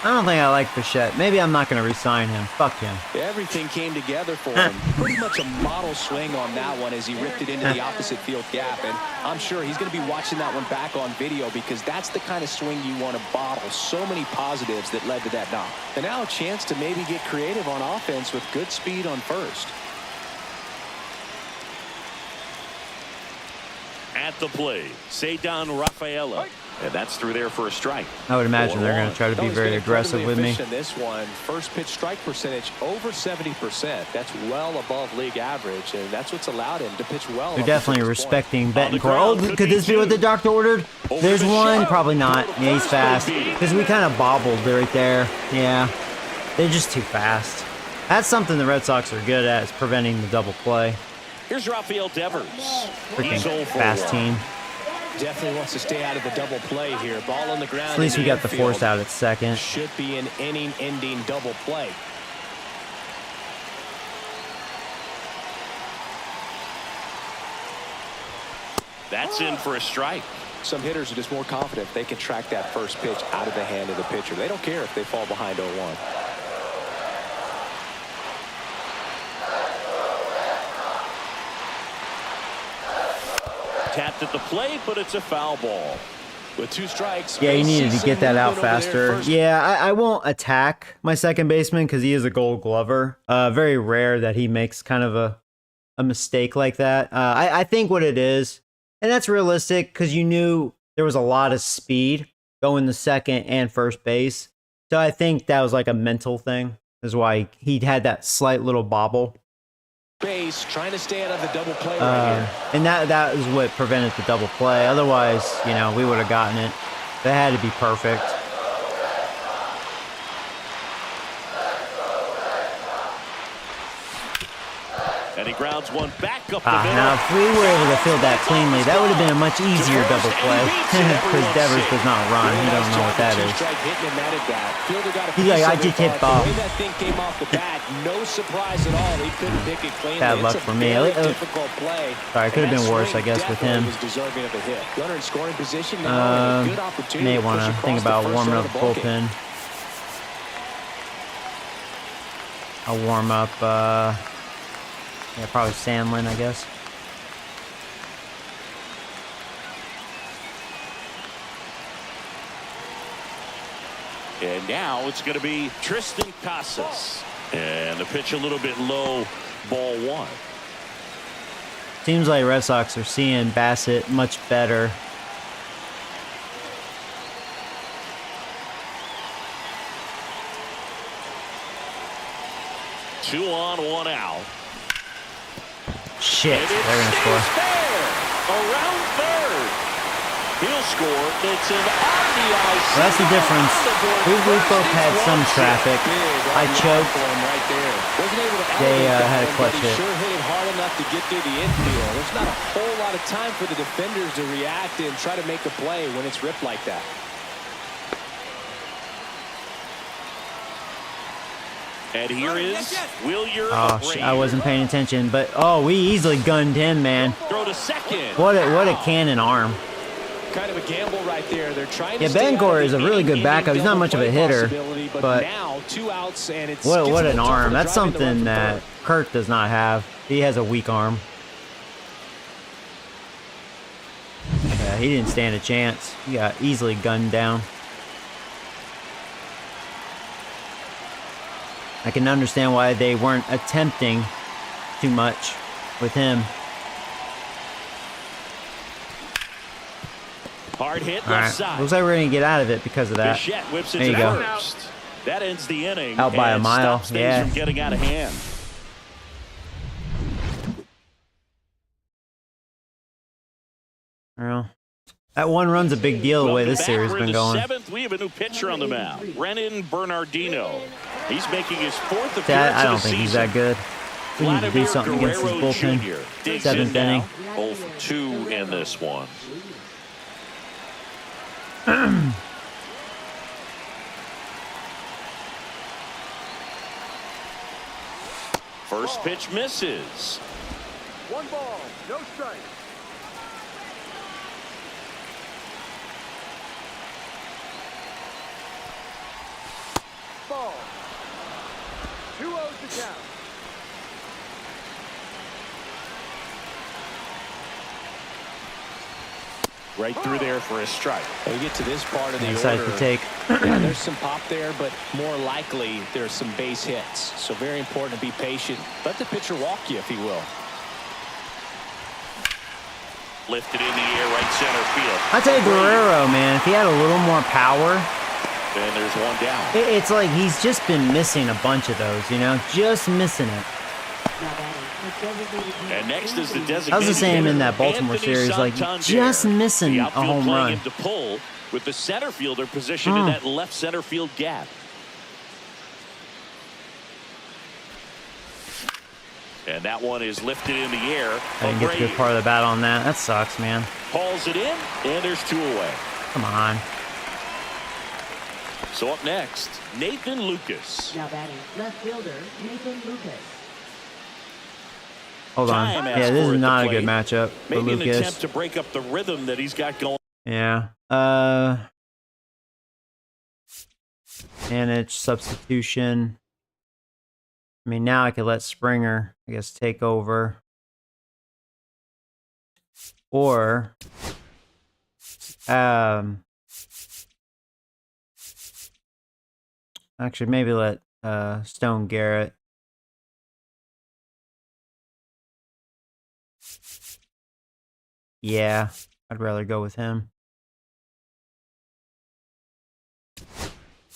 I don't think I like Bichette. Maybe I'm not going to re-sign him. Fuck him. Everything came together for him. Pretty much a model swing on that one as he ripped it into the opposite field gap. And I'm sure he's going to be watching that one back on video because that's the kind of swing you want to bottle. So many positives that led to that knock. And now a chance to maybe get creative on offense with good speed on first. At the plate, Cedar Rafaela. And that's through there for a strike. I would imagine they're going to try to be very aggressive with me. This one, first pitch strike percentage over 70%. That's well above league average, and that's what's allowed him to pitch well. They're definitely respecting Bettencourt. Oh, could this be what the doctor ordered? There's one. Probably not. Yeah, he's fast. Because we kind of bobbled right there. Yeah. They're just too fast. That's something the Red Sox are good at, is preventing the double play. Here's Rafael Devers. Freaking fast team. Definitely wants to stay out of the double play here. Ball on the ground. At least we got the force out at second. Should be an inning-ending double play. That's in for a strike. Some hitters are just more confident they can track that first pitch out of the hand of the pitcher. They don't care if they fall behind 0-1. Tapped at the plate, but it's a foul ball. With 2 strikes. Yeah, you needed to get that out faster. Yeah, I won't attack my second baseman because he is a Gold Glover. Very rare that he makes kind of a mistake like that. I think what it is, and that's realistic because you knew there was a lot of speed going to second and first base. So I think that was like a mental thing. Is why he had that slight little bobble. Base, trying to stay out of the double play right here. And that is what prevented the double play. Otherwise, you know, we would have gotten it. That had to be perfect. And he grounds one back up the middle. Now, if we were able to field that cleanly, that would have been a much easier double play. Because Devers does not run. He don't know what that is. He's like, I just hit ball. No surprise at all. He couldn't pick it cleanly. Bad luck for me. Difficult play. Sorry, it could have been worse, I guess, with him. May want to think about warming up the bullpen. I'll warm up, yeah, probably Sandlin, I guess. And now it's going to be Tristan Casas. And the pitch a little bit low, ball one. Seems like Red Sox are seeing Bassett much better. Two on, one out. Shit, they're going to score. Around third. He'll score. It's an RBI. Well, that's the difference. We both had some traffic. I choked. They had a clutch hit. Sure hit it hard enough to get through the infield. There's not a whole lot of time for the defenders to react and try to make a play when it's ripped like that. And here is Wilyer. Oh, I wasn't paying attention, but we easily gunned him, man. Throw to second. What a cannon arm. Kind of a gamble right there. They're trying to Bangor is a really good backup. He's not much of a hitter, but now 2 outs and it's what an arm. That's something that Kirk does not have. He has a weak arm. Yeah, he didn't stand a chance. He got easily gunned down. I can understand why they weren't attempting too much with him. Hard hit All left right. side. Looks like we're going to get out of it because of that. Bichette whips it There you to go. first. That ends the inning. Out by a mile. Stops things Yeah. from getting out of hand. Well, that one run's a big deal the way this series has been going. Seventh, we have a new pitcher on the mound, Brennan Bernardino. He's making his fourth appearance I don't of the think he's season. that good. We need to do something against his bullpen. Jr. Seventh inning. 0 for 2 in this one. First pitch misses. 1 ball, no strike. Ball. 2-0 to count. Right through there for a strike. We get to this part of the Excited order. to take. Yeah, there's some pop there, but more likely there's some base hits. So very important to be patient. Let the pitcher walk you, if he will. Lifted in the air, right center field. I tell you, Guerrero, man, if he had a little more power. And there's one down. It's like he's just been missing a bunch of those, you know? Just missing it. And next is the designated. I was the same in that hitter, Baltimore Anthony series, like Santander. just missing The a outfield home playing run. him to pull with the center fielder positioned in that left center field gap. And that one is lifted in the air. I didn't get the good part of the bat on that. That sucks, man. Hauls it in, and there's 2 away. Come on. So up next, Nathan Lucas. Now batting left fielder Nathan Lucas. Hold on. Time Yeah, asked this for is at not the a good plate. matchup for Maybe an Lucas. attempt to break up the rhythm that he's got going. Yeah. Manage substitution. I mean, now I could let Springer, I guess, take over. Or, actually, maybe let Stone Garrett. Yeah, I'd rather go with him.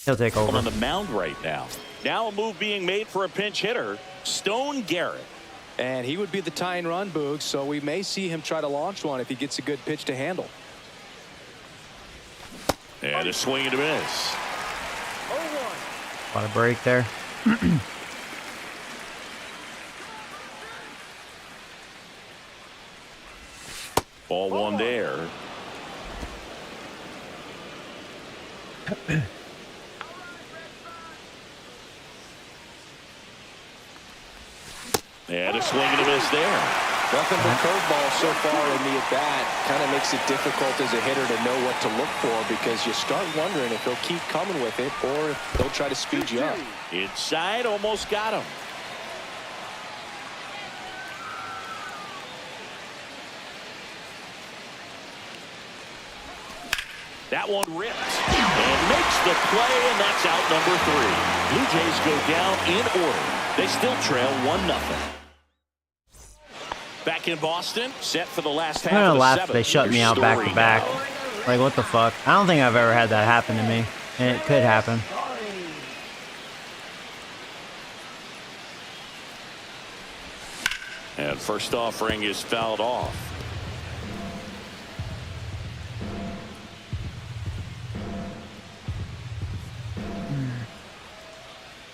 He'll take over. On the mound right now. Now a move being made for a pinch hitter, Stone Garrett. And he would be the tying run, Boog, so we may see him try to launch one if he gets a good pitch to handle. And a swing and a miss. 0-1. A lot of break there. Ball one there. And a swing and a miss there. Nothing but curveball so far in the at-bat. Kind of makes it difficult as a hitter to know what to look for because you start wondering if he'll keep coming with it or if they'll try to speed you up. Inside, almost got him. That one ripped and makes the play, and that's out number 3. Blue Jays go down in order. They still trail 1-0. Back in Boston, set for the last half. I'm gonna of the laugh if 7th. they shut me out back to back. Like, what the fuck? I don't think I've ever had that happen to me, and it could happen. And first offering is fouled off.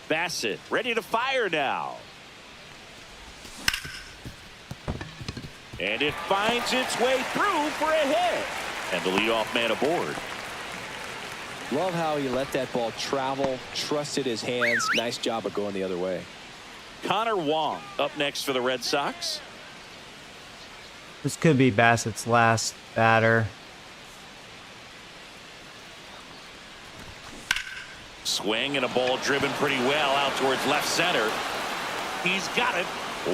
Bassett ready to fire now. And it finds its way through for a hit. And the leadoff man aboard. Love how he let that ball travel, trusted his hands. Nice job of going the other way. Connor Wong up next for the Red Sox. This could be Bassett's last batter. Swing and a ball driven pretty well out towards left center. He's got it.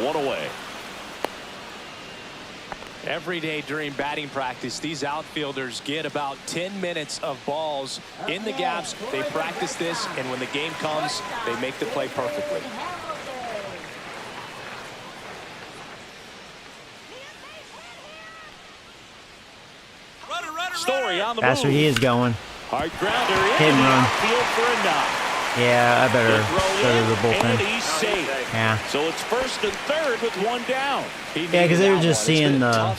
One away. Every day during batting practice, these outfielders get about 10 minutes of balls in the gaps. They practice this, and when the game comes, they make the play perfectly. Story on the Faster move. he is going. Hard grounder in Hit and the run. outfield for a knock. Yeah, I better Throw go in, to the and bullpen. he's safe. Yeah. So it's first and third with one down. Yeah, because they were just seeing the.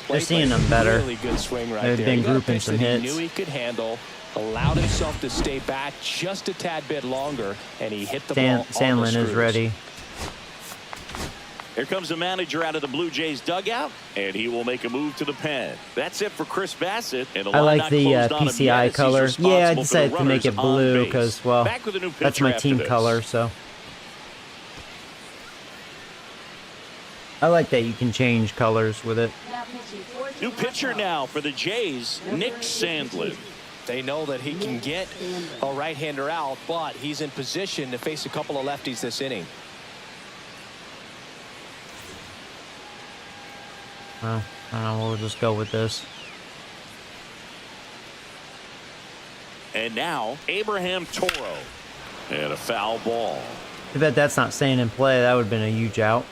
They're seeing them better. Really good swing right They've there. been He got a grouping pitch some that hits. He knew he could handle, allowed himself to stay back just a tad bit longer, and he hit the ball on the Sandlin is screws. ready. Here comes the manager out of the Blue Jays dugout, and he will make a move to the pen. That's it for Chris Bassett. And the I line like not the closed on him PCI yet as he's color. Yeah, I responsible for the decided to make it runners on blue base. because, well, Back with a new that's pitcher my after team this. color, so. I like that you can change colors with it. New pitcher now for the Jays, Nick Sandlin. They know that he can get a right-hander out, but he's in position to face a couple of lefties this inning. Well, I don't know, we'll just go with this. And now, Abraham Toro. And a foul ball. I bet that's not staying in play. That would have been a huge out.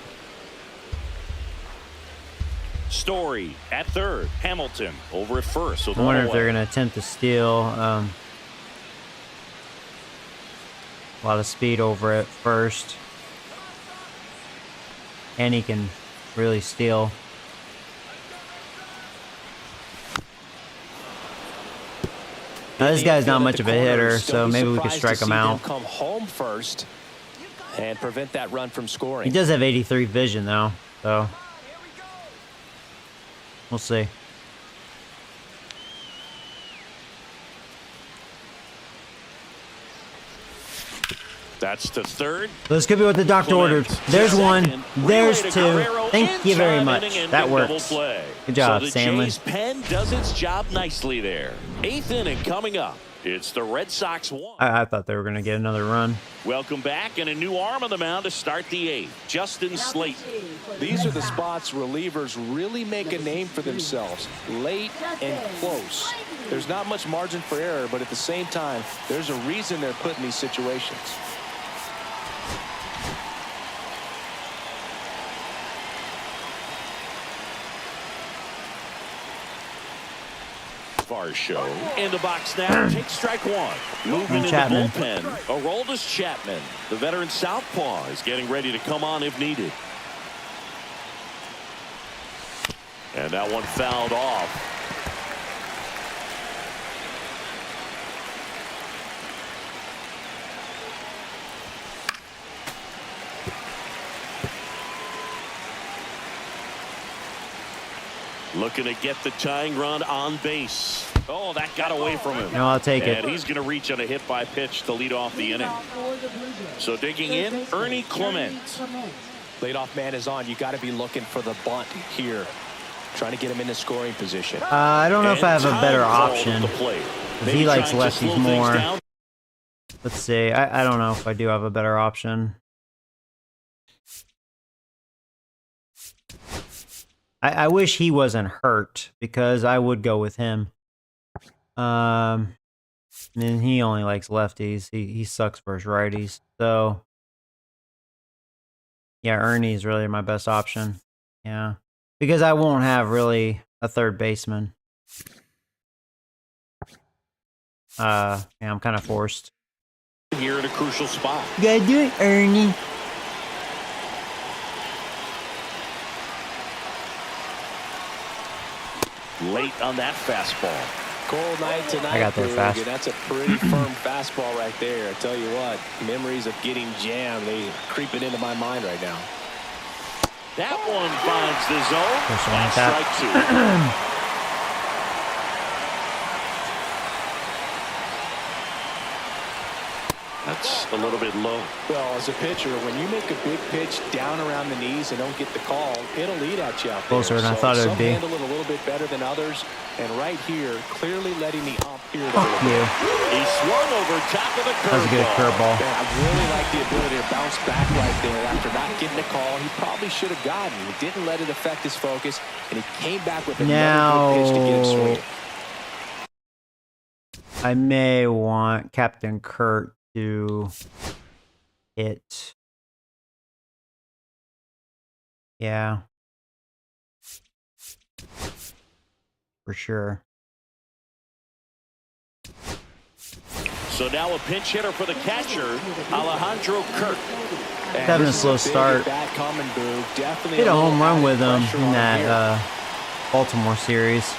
Story at third. Hamilton over at first. So I wonder if they're going to attempt to steal. A lot of speed over at first. And he can really steal. Now, this guy's not much of a hitter, so maybe we could strike him out. Come home first and prevent that run from scoring. He does have 83 vision, though, so we'll see. That's the third. This could be what the doctor ordered. There's one. There's two. Thank you very much. That works. Good job, so the Sandlin. Jays pen does its job nicely there. 8th inning coming up. It's the Red Sox 1. I thought they were going to get another run. Welcome back, and a new arm on the mound to start the 8th. Justin Slate. These are the spots relievers really make a name for themselves. Late and close. There's not much margin for error, but at the same time, there's a reason they're put in these situations. Show in the box now. Take strike one. Moving in the Chapman. bullpen. Aroldis Chapman, the veteran southpaw, is getting ready to come on if needed. And that one fouled off. Looking to get the tying run on base. Oh, that got away from him. No, I'll take it. And he's going to reach on a hit by pitch to lead off the inning. So digging in, Ernie Clement. Leadoff man is on. You got to be looking for the bunt here. Trying to get him in the scoring position. I don't know if I have a better option. He likes lefties more. Let's see. I don't know if I do have a better option. I wish he wasn't hurt because I would go with him. And he only likes lefties. He sucks versus righties. So yeah, Ernie is really my best option. Yeah. Because I won't have really a third baseman. Yeah, I'm kind of forced. Here in a crucial spot. You gotta do it, Ernie. Late on that fastball. Cold night tonight. I got there fast. And that's a pretty firm fastball right there. I tell you what, memories of getting jammed, they creeping into my mind right now. That one finds the zone. Like Strike two. That's a little bit low. Well, as a pitcher, when you make a big pitch down around the knees and don't get the call, it'll eat at you out there. Closer than I thought it would be. Some handle it a little bit better than others. And right here, clearly letting the ump hear it. Fuck you. He swung over top of the curveball. That was a good curveball. I really like the ability to bounce back right there after not getting a call. He probably should have gotten. He didn't let it affect his focus, and he came back with another good pitch to get him swinging. I may want Captain Kurt to hit. Yeah. For sure. So now a pinch hitter for the catcher, Alejandro Kirk. Having a slow start. Hit a home run with him in that Baltimore series.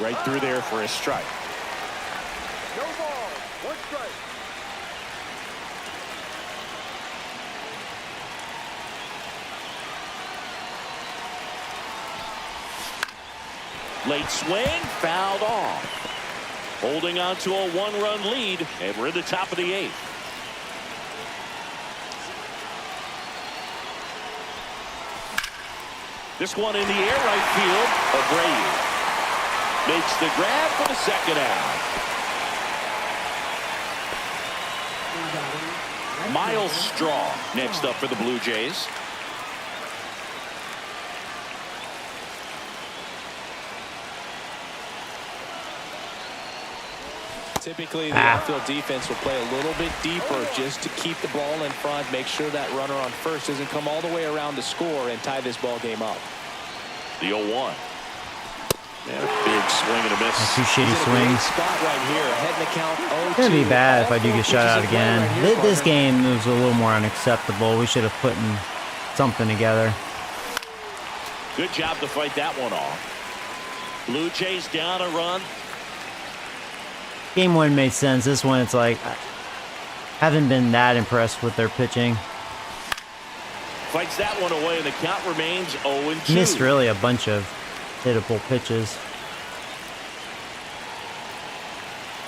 Right through there for a strike. No ball. One strike. Late swing, fouled off. Holding on to a one-run lead, and we're in the top of the eighth. This one in the air, right field. Abreu makes the grab for the second out. Miles Straw next up for the Blue Jays. Typically, the outfield defense will play a little bit deeper just to keep the ball in front, make sure that runner on first doesn't come all the way around to score and tie this ball game up. The 0-1. And a big swing and a miss. Two shitty swings. Spot right here, ahead in the count. It's gonna be bad if I do get shut out again. This game was a little more unacceptable. We should have put something together. Good job to fight that one off. Blue Jays down a run. Game one made sense. This one, it's like, I haven't been that impressed with their pitching. Fights that one away, and the count remains 0-2. Missed really a bunch of hittable pitches.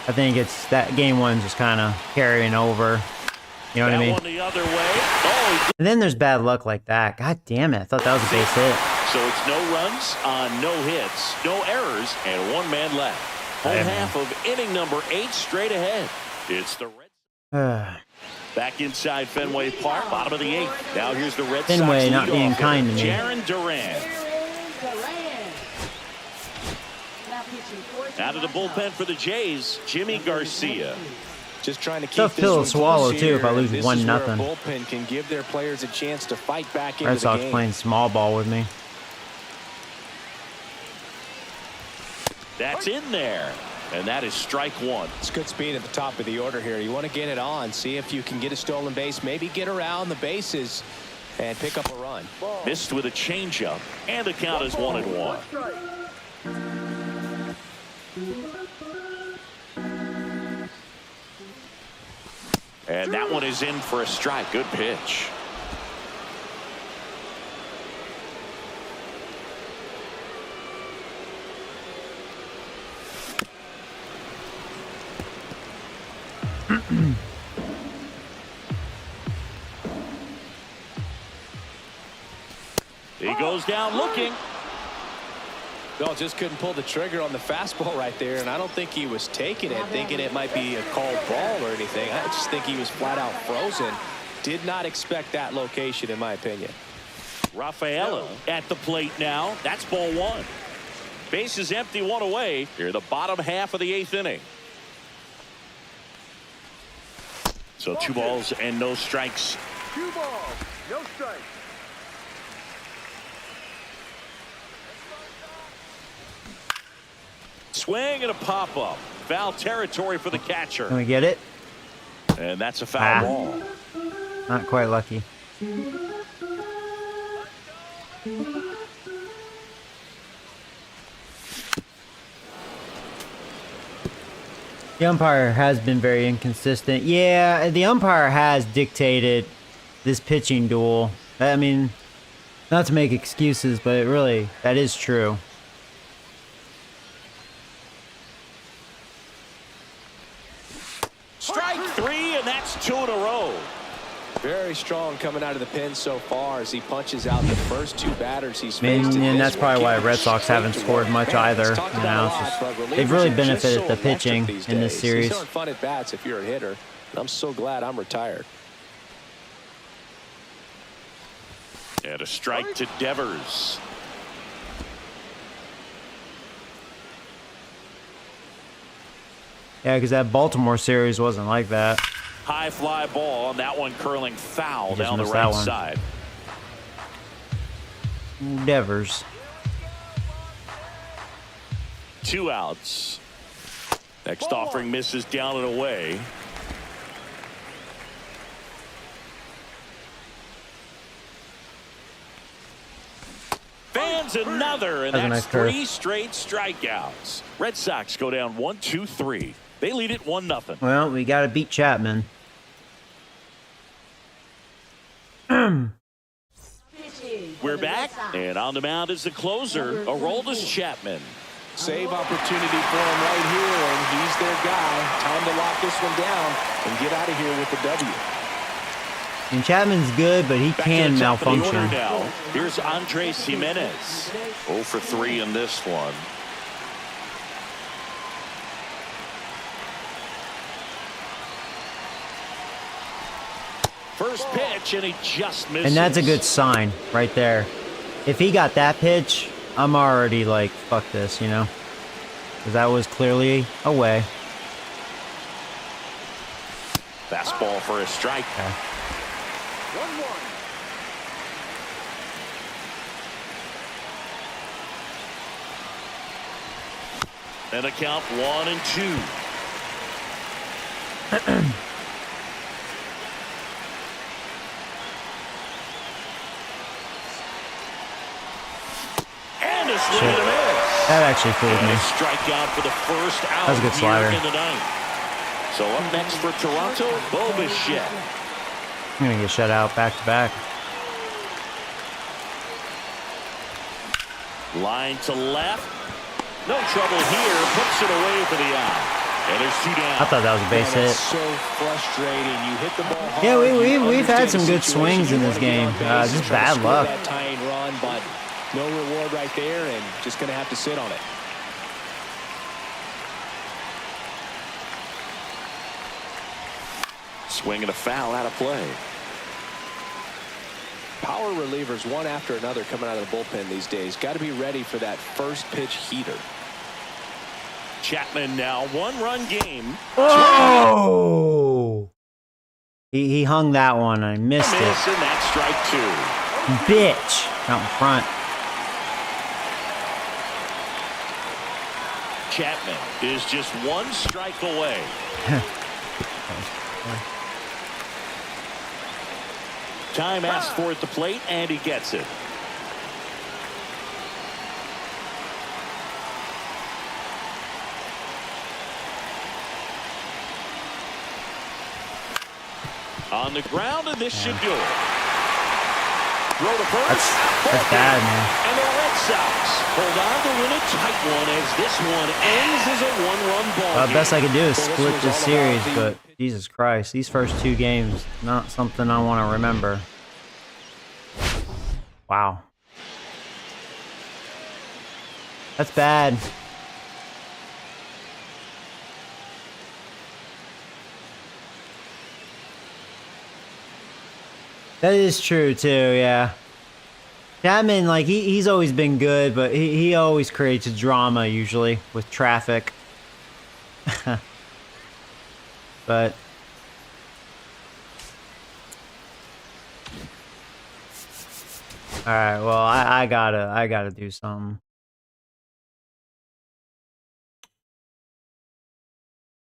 I think it's that game one's just kind of carrying over. You know what I mean? One the other way. Oh, and then there's bad luck like that. God damn it. I thought that was a base hit. So it's no runs on no hits, no errors, and one man left. Home half of inning number 8 straight ahead. It's the Red back inside Fenway Park, bottom of the 8th. Now here's the Red Sox. Fenway not being kind to me. Jaron Duran. Out of the bullpen for the Jays, Jimmy Garcia. Just trying to keep tough pill to swallow too if I lose 1-0. Bullpen can give their players a chance to fight back into the game. Red Sox playing small ball with me. That's in there, and that is strike one. It's good speed at the top of the order here. You want to get it on, see if you can get a stolen base, maybe get around the bases and pick up a run. Missed with a changeup, and the count is 1-1. And that one is in for a strike. Good pitch. He goes down looking. No, just couldn't pull the trigger on the fastball right there, and I don't think he was taking it, thinking it might be a called ball or anything. I just think he was flat out frozen. Did not expect that location, in my opinion. Rafaela at the plate now. That's ball one. Base is empty, one away. Here, the bottom half of the 8th inning. So 2 balls and no strikes. 2 balls, no strikes. Swing and a pop-up. Foul territory for the catcher. Can we get it? And that's a foul ball. Not quite lucky. The umpire has been very inconsistent. Yeah, the umpire has dictated this pitching duel. I mean, not to make excuses, but that is true. Strike 3, and that's 2 in a row. Very strong coming out of the pen so far as he punches out the first 2 batters he's faced. And that's probably why Red Sox haven't scored much either. You know, they've really benefited the pitching in this series. These aren't fun at bats if you're a hitter. I'm so glad I'm retired. And a strike to Devers. Yeah, because that Baltimore series wasn't like that. High fly ball, and that one curling foul down the right side. Devers. 2 outs. Next offering misses down and away. Fans another, and that's 3 straight strikeouts. Red Sox go down 1-2-3. They lead it 1-0. Well, we got to beat Chapman. We're back, and on the mound is the closer, Aroldis Chapman. Save opportunity for him right here, and he's their guy. Time to lock this one down and get out of here with the W. And Chapman's good, but he can malfunction. Now. Here's Andres Jimenez. 0 for 3 in this one. First pitch, and he just misses. And that's a good sign right there. If he got that pitch, I'm already like, fuck this, you know? Because that was clearly away. Fastball for a strike. Okay. 1-1. And a count 1-2. And a swing and a miss. That actually fooled me. Strikeout for the first out. That was a good slider. In the ninth. So up next for Toronto, Bo Bichette. I'm gonna get shut out back to back. Line to left. No trouble here. Puts it away for the out. And there's 2 down. I thought that was a base hit. So frustrating. You hit the ball hard. Yeah, we've had some good swings in this game. Just bad luck. That tying run, but no reward right there, and just going to have to sit on it. Swing and a foul out of play. Power relievers one after another coming out of the bullpen these days. Got to be ready for that first pitch heater. Chapman now 1-run game. Oh! He hung that one. I missed it. And that's strike 2. Bitch! Out in front. Chapman is just 1 strike away. Time asked for at the plate, and he gets it. On the ground, and this should do it. Throw to first. That's bad, man. And the Red Sox hold on to win a tight one as this one ends as a one-run ball game. Best I can do is split this series, but Jesus Christ, these first 2 games, not something I want to remember. Wow. That's bad. That is true too, yeah. Chapman, like he's always been good, but he always creates drama usually with traffic. But all right, well I gotta do something.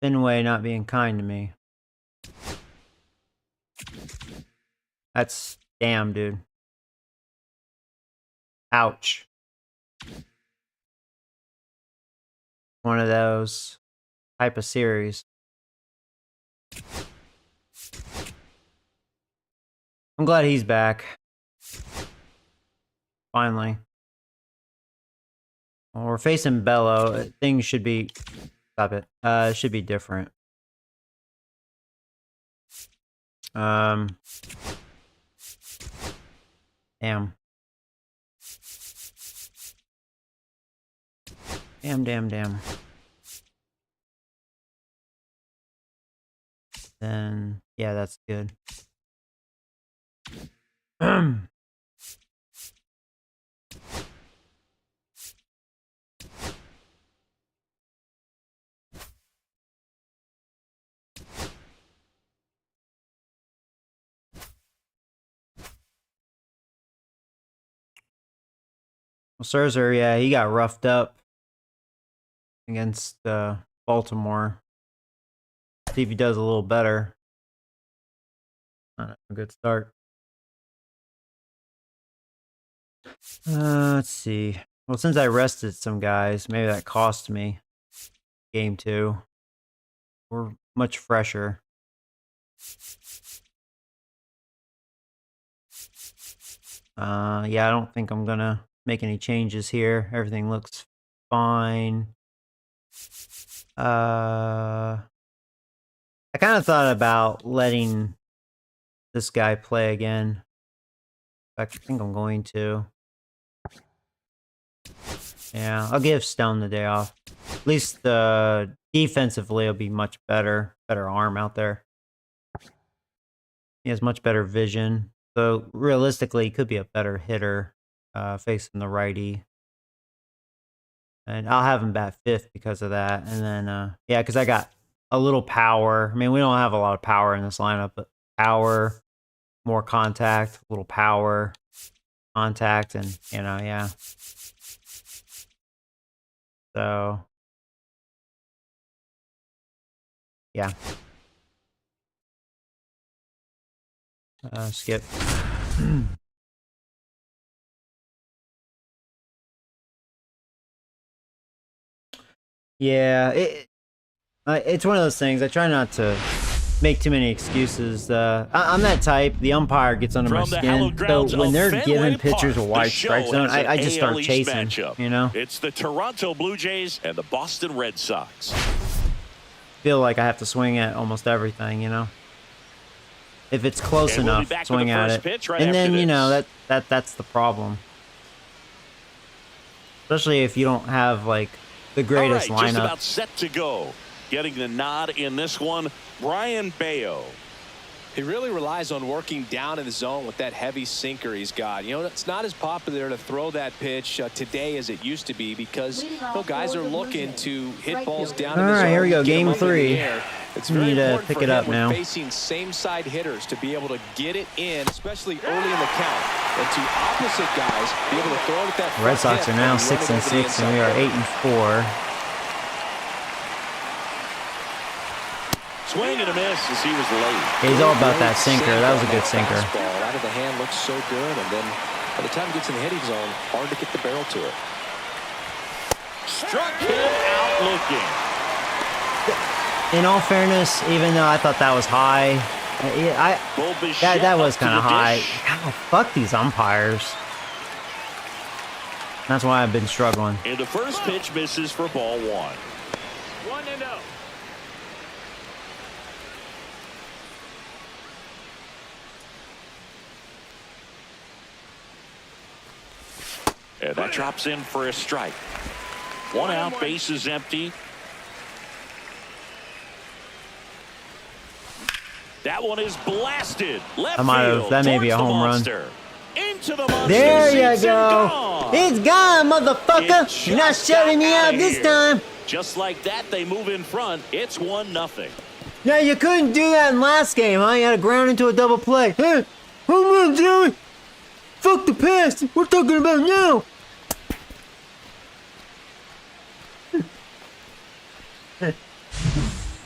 Fenway not being kind to me. That's damn, dude. Ouch. One of those type of series. I'm glad he's back. Finally. Well, we're facing Bello. Things should be... Stop it. It should be different. Damn. Damn. Then, yeah, that's good. Well, Scherzer, yeah, he got roughed up against Baltimore. See if he does a little better. Not a good start. Let's see. Well, since I rested some guys, maybe that cost me game 2. We're much fresher. Yeah, I don't think I'm gonna make any changes here. Everything looks fine. I kind of thought about letting this guy play again. In fact, I think I'm going to. Yeah, I'll give Stone the day off. At least defensively, it'll be much better. Better arm out there. He has much better vision. So realistically, he could be a better hitter facing the righty. And I'll have him bat 5th because of that. And then, yeah, because I got a little power. I mean, we don't have a lot of power in this lineup, but power, more contact, a little power, contact, and, you know, yeah. So, yeah. Skip. Yeah, it's one of those things. I try not to make too many excuses. I'm that type. The umpire gets under my skin. So when they're giving pitchers a wide strike zone, I just start chasing. You know, it's the Toronto Blue Jays and the Boston Red Sox. Feel like I have to swing at almost everything. You know, if it's close enough, swing at it. And then you know that's the problem. Especially if you don't have like the greatest lineup. Just about set to go. Getting the nod in this one, Brian Bayo. He really relies on working down in the zone with that heavy sinker he's got. You know, it's not as popular to throw that pitch today as it used to be because guys are looking to hit balls down in the zone. All right, here we go. Game 3. It's very need to pick it up now. Facing same side hitters to be able to get it in, especially early in the count, and to opposite guys be able to throw it at that. Red Sox are now 6-6, and we are 8-4. Swing and a miss as he was late. He's all about that sinker. That was a good sinker. Out of the hand looks so good, and then by the time it gets in the hitting zone, hard to get the barrel to it. Struck him out looking. In all fairness, even though I thought that was high, That was kind of high. God, fuck these umpires. That's why I've been struggling. And the first pitch misses for ball 1. 1-0. And that drops in for a strike. 1 out, base is empty. That one is blasted. Left field. That may be a home run. Into the monster. There you go. It's gone, motherfucker. You're not shutting me out this time. Just like that, they move in front. It's 1-0. Yeah, you couldn't do that in last game, huh? You had to ground into a double play. Hey, home run, Joey. Fuck the past. We're talking about now.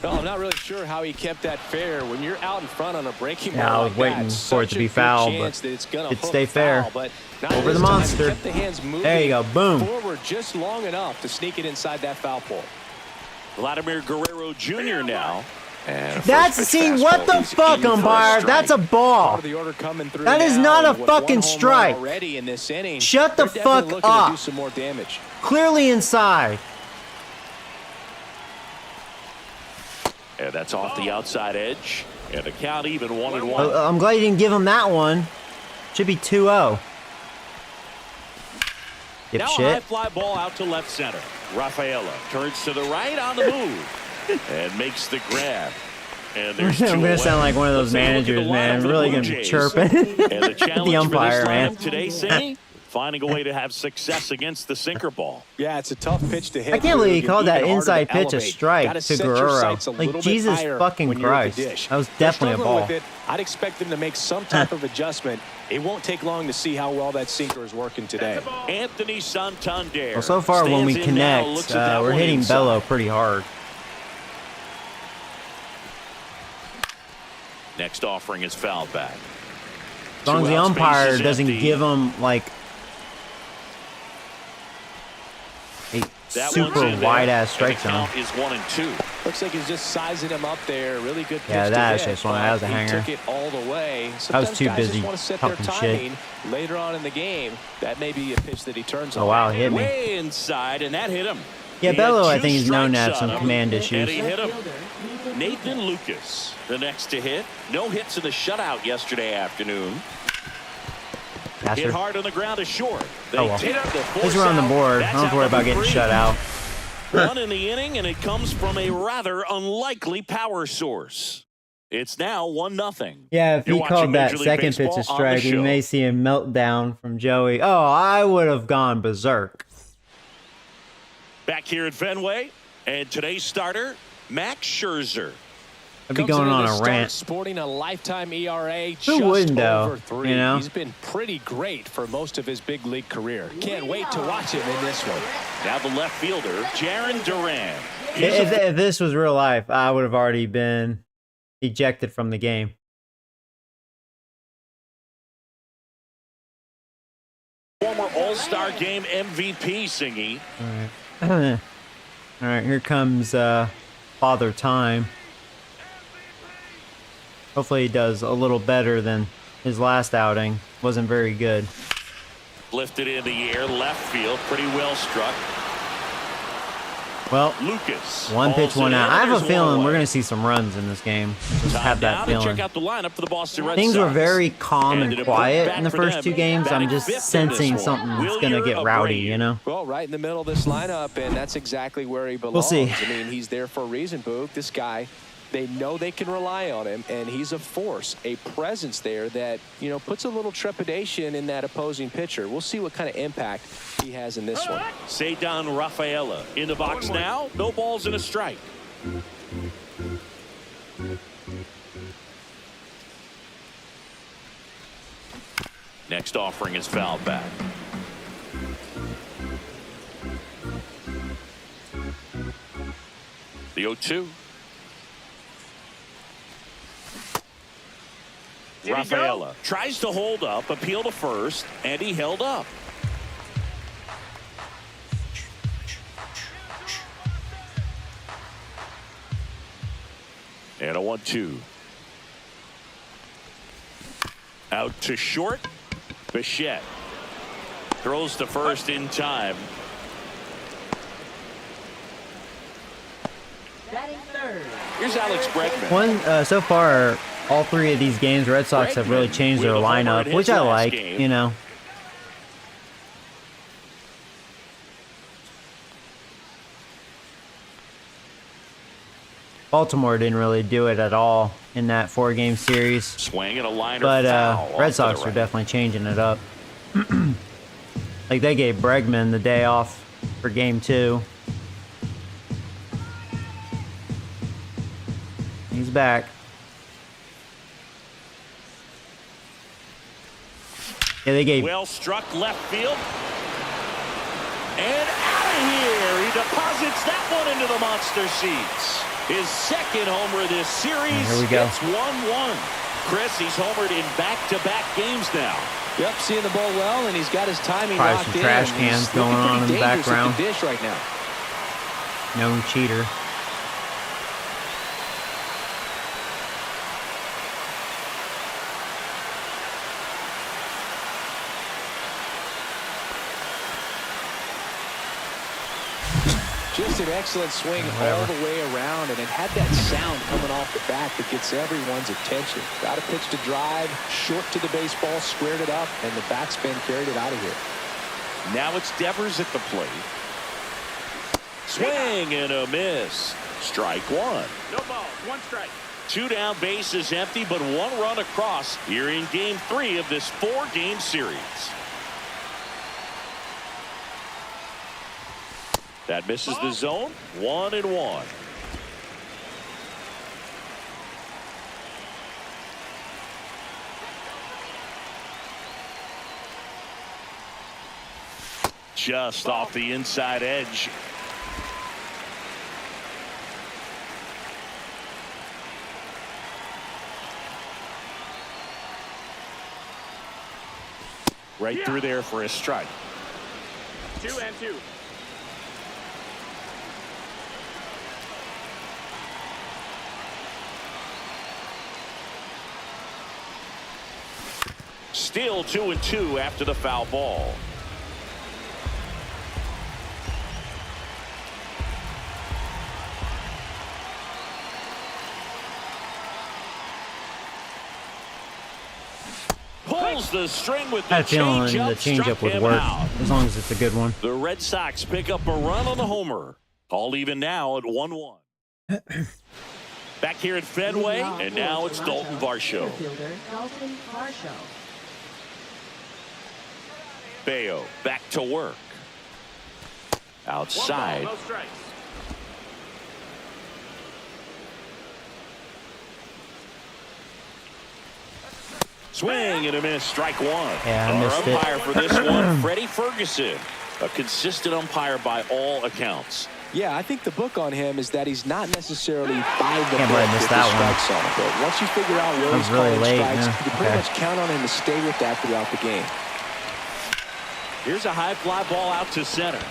Well, I'm not really sure how he kept that fair. When you're out in front on a breaking ball, I was waiting for it to be foul, but it'd stay fair. Over the monster. There you go. Boom. Forward just long enough to sneak it inside that foul pole. Vladimir Guerrero Jr. now. That's, see, what the fuck, umpire? That's a ball. That is not a fucking strike. Shut the fuck up. Clearly inside. And that's off the outside edge. And the count even 1-1. I'm glad you didn't give him that one. Should be 2-0. Now a high fly ball out to left center. Rafaela turns to the right on the move and makes the grab. And there's I'm gonna sound like one of those managers, man. I'm really gonna be chirping. And the challenge the umpire, for this man. Today, Cindy, finding a way to have success against the sinker ball. Yeah, it's a tough pitch to hit. I can't believe he called that inside pitch a strike to Guerrero. Like, Jesus fucking Christ. That was definitely a ball. I'd expect them to make some type of adjustment. It won't take long to see how well that sinker is working today. Anthony Santander. Well, so far when we connect, we're hitting Bello pretty hard. Next offering is fouled back. As long as the umpire doesn't give him, like, a super wide-ass strike zone. Is 1-2. Looks like he's just sizing him up there. Really good pitch. Yeah, that was a hanger. Took it all the way. I was too busy talking shit. Later on in the game, that may be a pitch that he turns on. Oh, wow, he hit me. Way inside, and that hit him. Yeah, Bello, I think, is known to have some command issues. And he hit him. Nathan Lucas, the next to hit. No hits in the shutout yesterday afternoon. Hit hard on the ground is short. Oh, well. He's around the board. I don't have to worry about getting shut out. One in the inning, and it comes from a rather unlikely power source. It's now 1-0. Yeah, if he called that second pitch a strike, we may see a meltdown from Joey. Oh, I would have gone berserk. Back here at Fenway, and today's starter, Max Scherzer. I'd be going on a rant. Sporting a lifetime ERA Who wouldn't, though? You know? He's been pretty great for most of his big league career. Can't wait to watch him in this one. Now the left fielder, Jaron Duran. If this was real life, I would have already been ejected from the game. Former All-Star Game MVP, Singy. All right. All right, here comes Father Time. Hopefully he does a little better than his last outing. Wasn't very good. Lifted in the air, left field, pretty well struck. Well, Lucas, one pitch, one out. I have a feeling we're going to see some runs in this game. Just have that feeling. Check out the lineup for the Boston Red Things Sox. were very calm and quiet in the first two games. I'm just sensing something's going to get rowdy, you know? Well, right in the middle of this lineup, and that's exactly where he belongs. We'll see. I mean, he's there for a reason, Boog. This guy, they know they can rely on him, and he's a force, a presence there that, you know, puts a little trepidation in that opposing pitcher. We'll see what kind of impact he has in this one. Cedar Rafaela in the box now. No balls and a strike. Next offering is fouled back. The 0-2. Rafaela tries to hold up, appeal to first, and he held up. And a 1-2. Out to short. Bichette throws to first in time. Batting third. Here's Alex Bregman. So far, all three of these games, Red Sox have really changed their lineup, which I like, you know. Baltimore didn't really do it at all in that 4-game series. Swing and a liner, but Red Sox are definitely changing it up. Like they gave Bregman the day off for game 2. He's back. Yeah, they gave. Well struck left field. And out of here. He deposits that one into the monster seats. His second homer this series. Here we go. It's 1-1. Chris, he's homered in back-to-back games now. Yep, seeing the ball well, and he's got his timing Probably locked some in. trash cans going on in the background. The dish right now. Known cheater. Just an excellent swing all the way around, and it had that sound coming off the bat that gets everyone's attention. Got a pitch to drive, short to the baseball, squared it up, and the backspin carried it out of here. Now it's Devers at the plate. Swing and a miss. Strike one. No ball. 1 strike. 2 down, bases empty, but 1 run across here in game 3 of this 4-game series. That misses the zone. 1-1. Just off the inside edge. Right through there for a strike. 2-2. Still 2-2 after the foul ball. Pulls the string with the changeup would work as long as it's a good one. The Red Sox pick up a run on the homer. All even now at 1-1. Back here at Fenway, and now it's Dalton Varsho. Bayo back to work. Outside. 1 ball, no strikes. Swing and a miss. Strike one. Yeah, I Our missed umpire it. for this one, Freddie Ferguson. A consistent umpire by all accounts. Yeah, I think the book on him is that he's not necessarily by the Can't book believe I missed with the that one. strike zone. But once you figure out where he's really calling late, strikes, yeah. you can pretty Okay. much count on him to stay with that throughout the game. Here's a high fly ball out to center.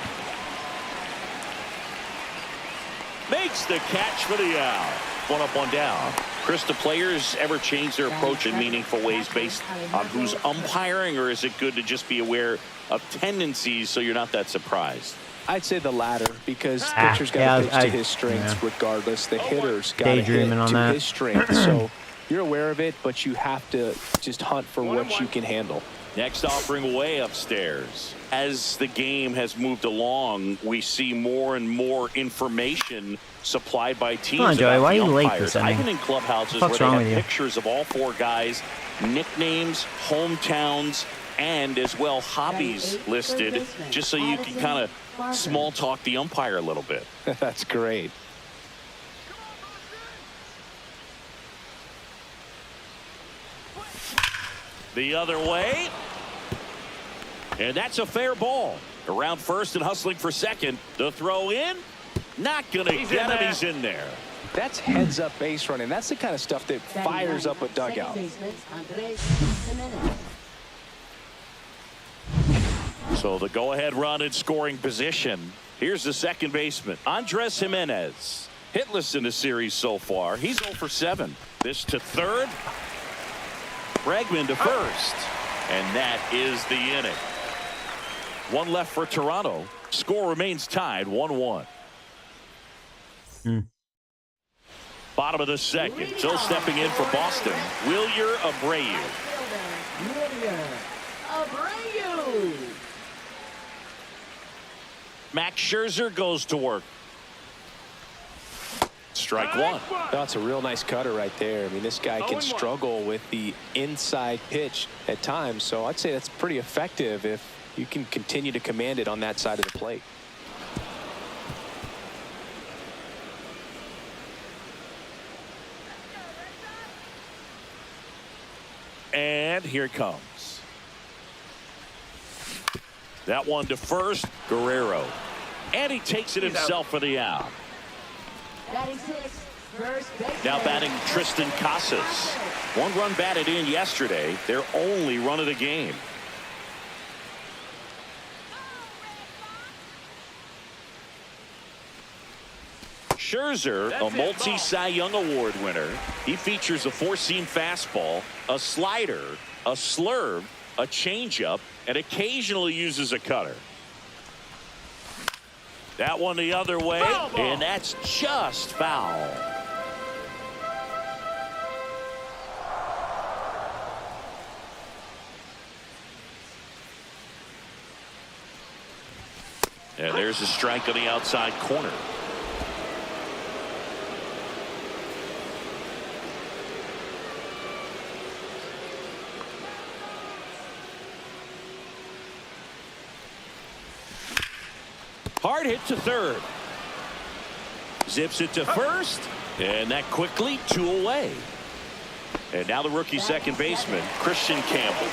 Makes the catch for the out. 1 up, 1 down. Chris, do players ever change their approach in meaningful ways based on who's umpiring, or is it good to just be aware of tendencies so you're not that surprised? I'd say the latter, because pitcher's got to pitch to his strengths regardless. The hitter's got to hit to his strength. So you're aware of it, but you have to just hunt for what you can handle. Next offering way upstairs. As the game has moved along, we see more and more information supplied by teams. Come on, Joey, why are you late umpires. this inning? I've been in clubhouses What's where wrong they with have you? pictures of all 4 guys, nicknames, hometowns, and as well hobbies listed, just so you can kind of small talk the umpire a little bit. That's great. The other way. And that's a fair ball. Around first and hustling for second. The throw in. Not going to get him. He's in there. That's heads-up base running. That's the kind of stuff that fires up a dugout. So the go-ahead run in scoring position. Here's the second baseman, Andres Jimenez. Hitless in the series so far. He's 0 for 7. This to third. Bregman to first. And that is the inning. One left for Toronto. Score remains tied 1-1. Bottom of the second. Still stepping in for Boston. Wilyer Abreu. Max Scherzer goes to work. Strike one. That's a real nice cutter right there. I mean, this guy can struggle with the inside pitch at times, so I'd say that's pretty effective if you can continue to command it on that side of the plate. And here it comes. That one to first, Guerrero. And he takes it himself for the out. Now batting Tristan Casas. One run batted in yesterday. Their only run of the game. Scherzer, a multi-Cy Young Award winner. He features a four-seam fastball, a slider, a slurve, a changeup, and occasionally uses a cutter. That one the other way, and that's just foul. And there's a strike on the outside corner. Hard hit to third. Zips it to first. And that quickly 2 away. And now the rookie second baseman, Christian Campbell.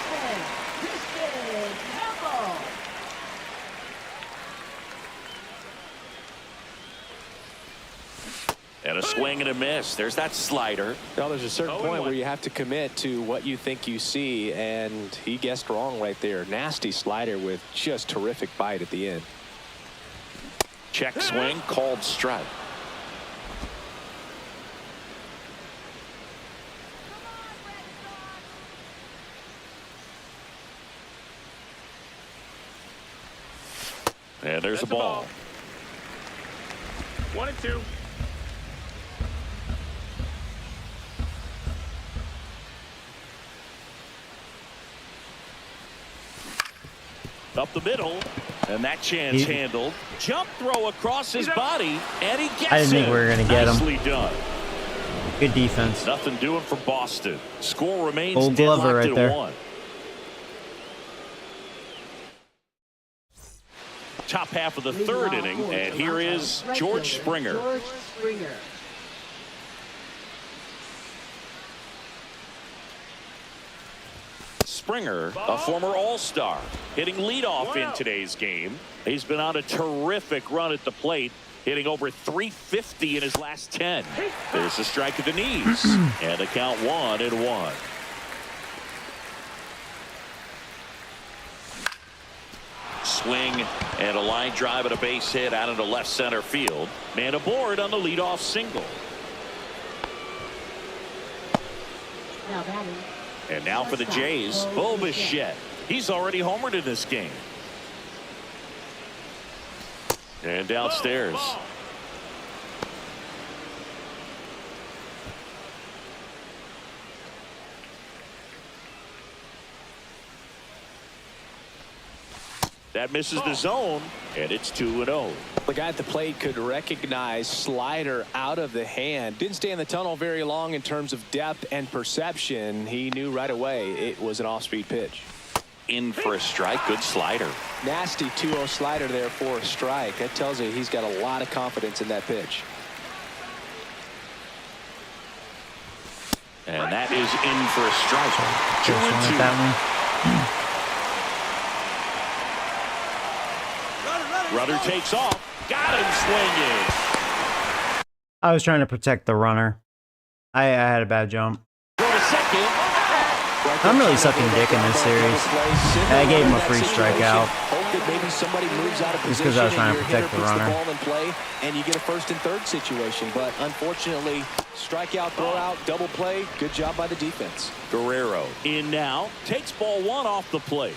And a swing and a miss. There's that slider. Well, there's a certain point where you have to commit to what you think you see, and he guessed wrong right there. Nasty slider with just terrific bite at the end. Check swing, called strike. And there's a ball. 1-2. Up the middle, and that chance handled. Jump throw across his body, and he gets it. I didn't think we were going to get him. Nicely done. Good defense. Nothing doing for Boston. Score remains Old Glover right there. 1. Top half of the third inning, and here is George Springer. Springer, a former All-Star, hitting leadoff in today's game. He's been on a terrific run at the plate, hitting over 350 in his last 10. There's a strike at the knees, and the count 1-1. Swing and a line drive and a base hit out into left center field. Man aboard on the leadoff single. Now batting. And now for the Jays, Bo Bichette. He's already homered in this game. And downstairs. That misses the zone, and it's 2-0. The guy at the plate could recognize slider out of the hand. Didn't stay in the tunnel very long in terms of depth and perception. He knew right away it was an off-speed pitch. In for a strike. Good slider. Nasty 2-0 slider there for a strike. That tells you he's got a lot of confidence in that pitch. And that is in for a strike. 2-2. That one. Rudder takes off. Got him swinging. I was trying to protect the runner. I had a bad jump. Go to second. I'm really sucking dick in this series. I gave him a free strikeout. Just because I was trying to protect the runner. And you get a first and third situation. But unfortunately, strikeout, throw out, double play. Good job by the defense. Guerrero in now. Takes ball one off the plate.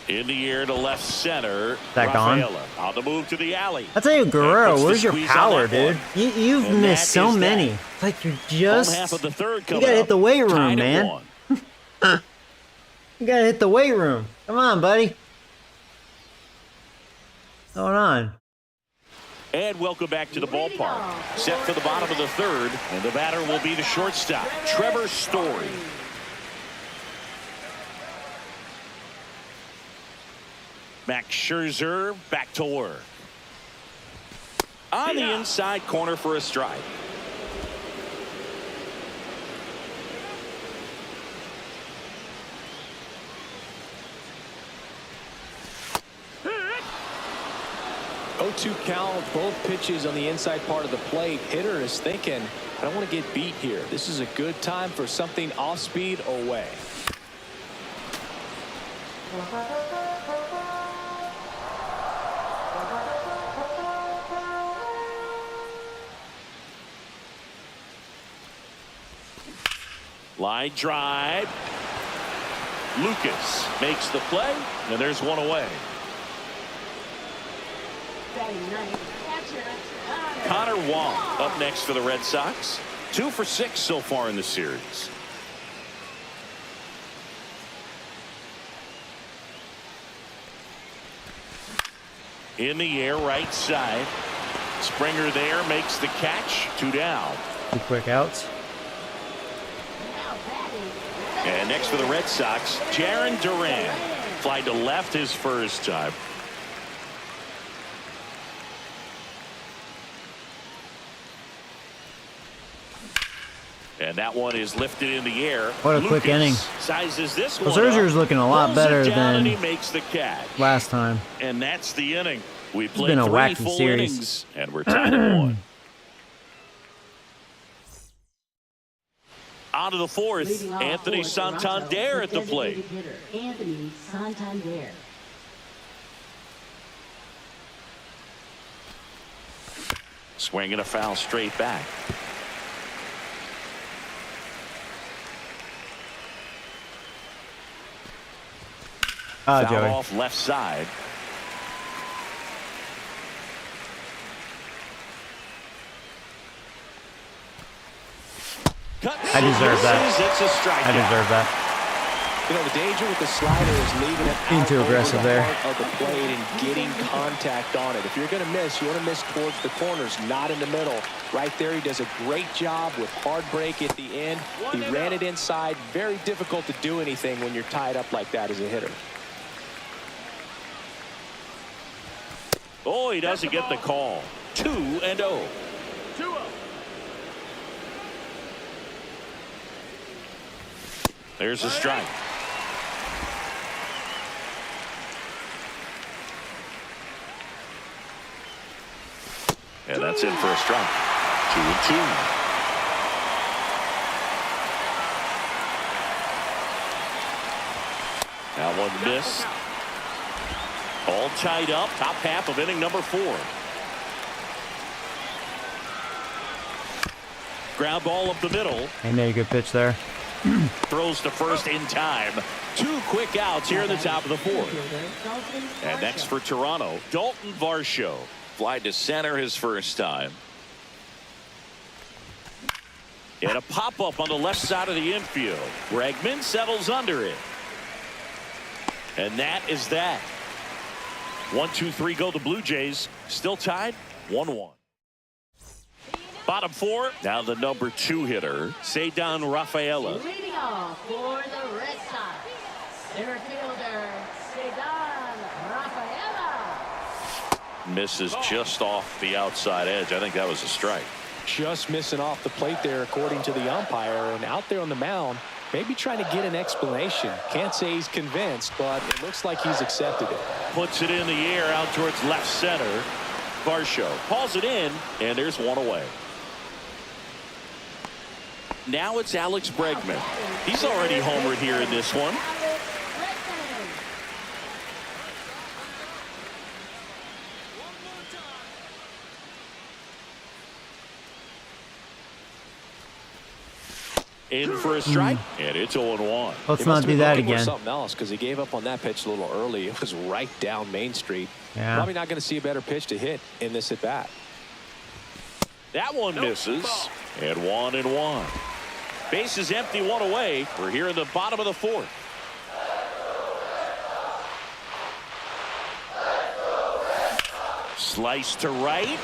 In the air to left center. That gone? On the move to the alley. I'll tell you, Guerrero, where's your power, dude? You've missed so many. It's like you're just... Half of the third you gotta hit the weight room, man. You gotta hit the weight room. Come on, buddy. What's going on? And welcome back to the ballpark. Set for the bottom of the third, and the batter will be the shortstop, Trevor Story. Max Scherzer back to work. On the inside corner for a strike. Oh, 0-2 count, both pitches on the inside part of the plate. Hitter is thinking, I don't want to get beat here. This is a good time for something off speed away. Line drive. Lucas makes the play, and there's one away. Connor Wong up next for the Red Sox. 2 for 6 so far in the series. In the air, right side. Springer there makes the catch. 2 down. 2 quick outs. And next for the Red Sox, Jarren Duran. Fly to left his first time. And that one is lifted in the air. What a quick inning. Sizes this one Scherzer's looking a lot better than he makes the catch. last time. And that's the inning. We played been a 3 wacky full series. innings, and we're tied at 1. On to the fourth, Anthony Santander at the plate. Anthony Santander. Swinging a foul straight back. Foul Joey. off left side. I deserve that. It's a strikeout. I deserve that. You know, the danger with the slider is leaving it Being too aggressive there. Of the plate and getting contact on it. If you're going to miss, you want to miss towards the corners, not in the middle. Right there, he does a great job with hard break at the end. He ran it inside. Very difficult to do anything when you're tied up like that as a hitter. Oh, he doesn't get the call. 2-0. 2-0. There's a strike. And that's in for a strike. 2-2. That one missed. All tied up. Top half of inning number 4. Ground ball up the middle. He made a good pitch there. Throws to first in time. 2 quick outs here in the top of the 4th. And next for Toronto, Dalton Varsho. Fly to center his first time. And a pop-up on the left side of the infield. Bregman settles under it. And that is that. 1-2-3 go the Blue Jays. Still tied 1-1. Bottom 4. Now the number 2 hitter, Ceddanne Rafaela. Leading off for the Red Sox, center fielder Ceddanne Rafaela. Misses just off the outside edge. I think that was a strike. Just missing off the plate there, according to the umpire. And out there on the mound, maybe trying to get an explanation. Can't say he's convinced, but it looks like he's accepted it. Puts it in the air out towards left center. Varsho hauls it in, and there's one away. Now it's Alex Bregman. He's already homered here in this one. In for a strike, and it's 0-1. Let's not do that again. Something else, because he gave up on that pitch a little early. It was right down Main Street. Yeah. Probably not going to see a better pitch to hit in this at bat. That one misses, and 1-1. Base is empty, one away. We're here in the bottom of the fourth. Slice to right,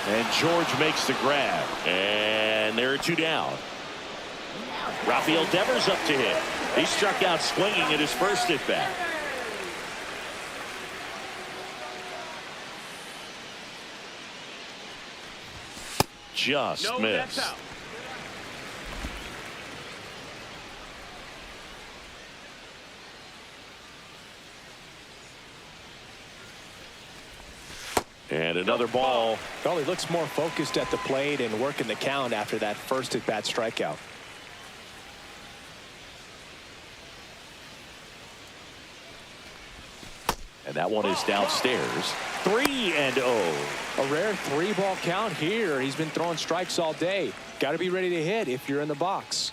and George makes the grab, and there are 2 down. Rafael Devers up to hit. He struck out swinging at his first at bat. Just missed. And another ball. Well, he looks more focused at the plate and working the count after that first at bat strikeout. And that one is downstairs. 3-0. A rare 3-ball count here. He's been throwing strikes all day. Got to be ready to hit if you're in the box.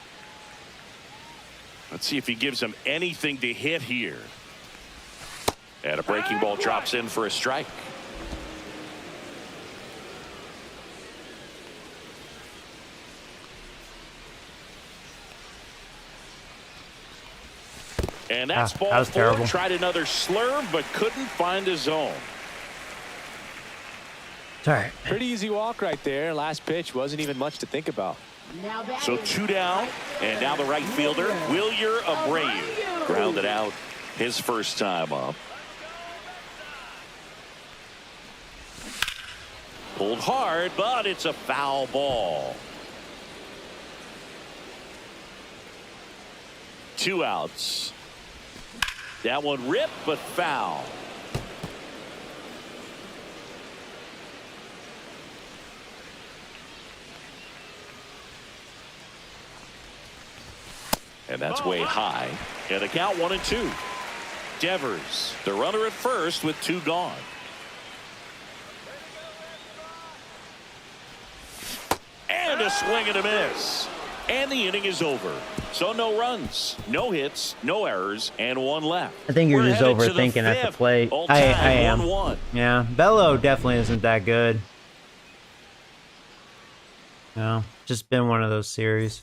Let's see if he gives him anything to hit here. And a breaking ball drops in for a strike. And that's ball that was 4. terrible. Tried another slurve, but couldn't find a zone. It's all right. Pretty easy walk right there. Last pitch wasn't even much to think about. So 2 down, and now the right fielder, Wilyer Abreu, grounded out his first time up. Pulled hard, but it's a foul ball. 2 outs. That one ripped, but foul. And that's way high. And the count 1-2. Devers, the runner at first with 2 gone. And a swing and a miss. And the inning is over. So no runs, no hits, no errors, and 1 left. I think you're We're just headed to the overthinking at the fifth. plate. All I tied am. 1-1. Yeah, Bello definitely isn't that good. No, just been one of those series.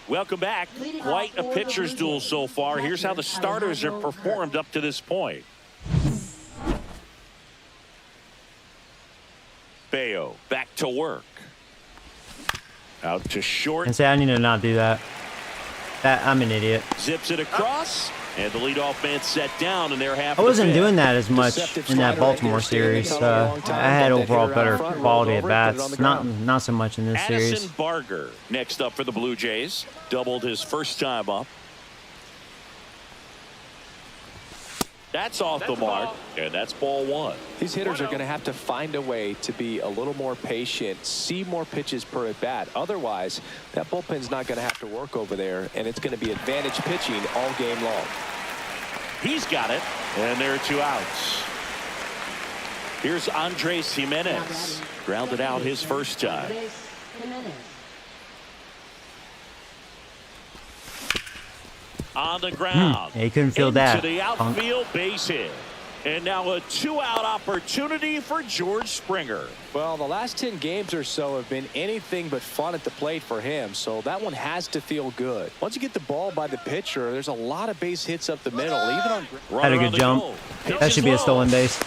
Welcome back. Quite a pitcher's duel so far. Here's how the starters have performed up to this point. Bayo back to work. Out to short. And say I need to not do that. I'm an idiot. Zips it across. And the leadoff man set down, and they're half. I wasn't the doing that as much in that Baltimore series. I had overall better quality at bats. Not so much in this Addison series. Barger next up for the Blue Jays. Doubled his first time up. That's off the mark, and that's ball 1. These hitters are going to have to find a way to be a little more patient, see more pitches per at bat. Otherwise, that bullpen's not going to have to work over there, and it's going to be advantage pitching all game long. He's got it, and there are 2 outs. Here's Andres Jimenez, grounded out his first time. On the ground. He couldn't feel into that. The outfield base hit. And now a 2-out opportunity for George Springer. Well, the last 10 games or so have been anything but fun at the plate for him, so that one has to feel good. Once you get the ball by the pitcher, there's a lot of base hits up the middle. Even on Had a good jump. That should be a stolen base.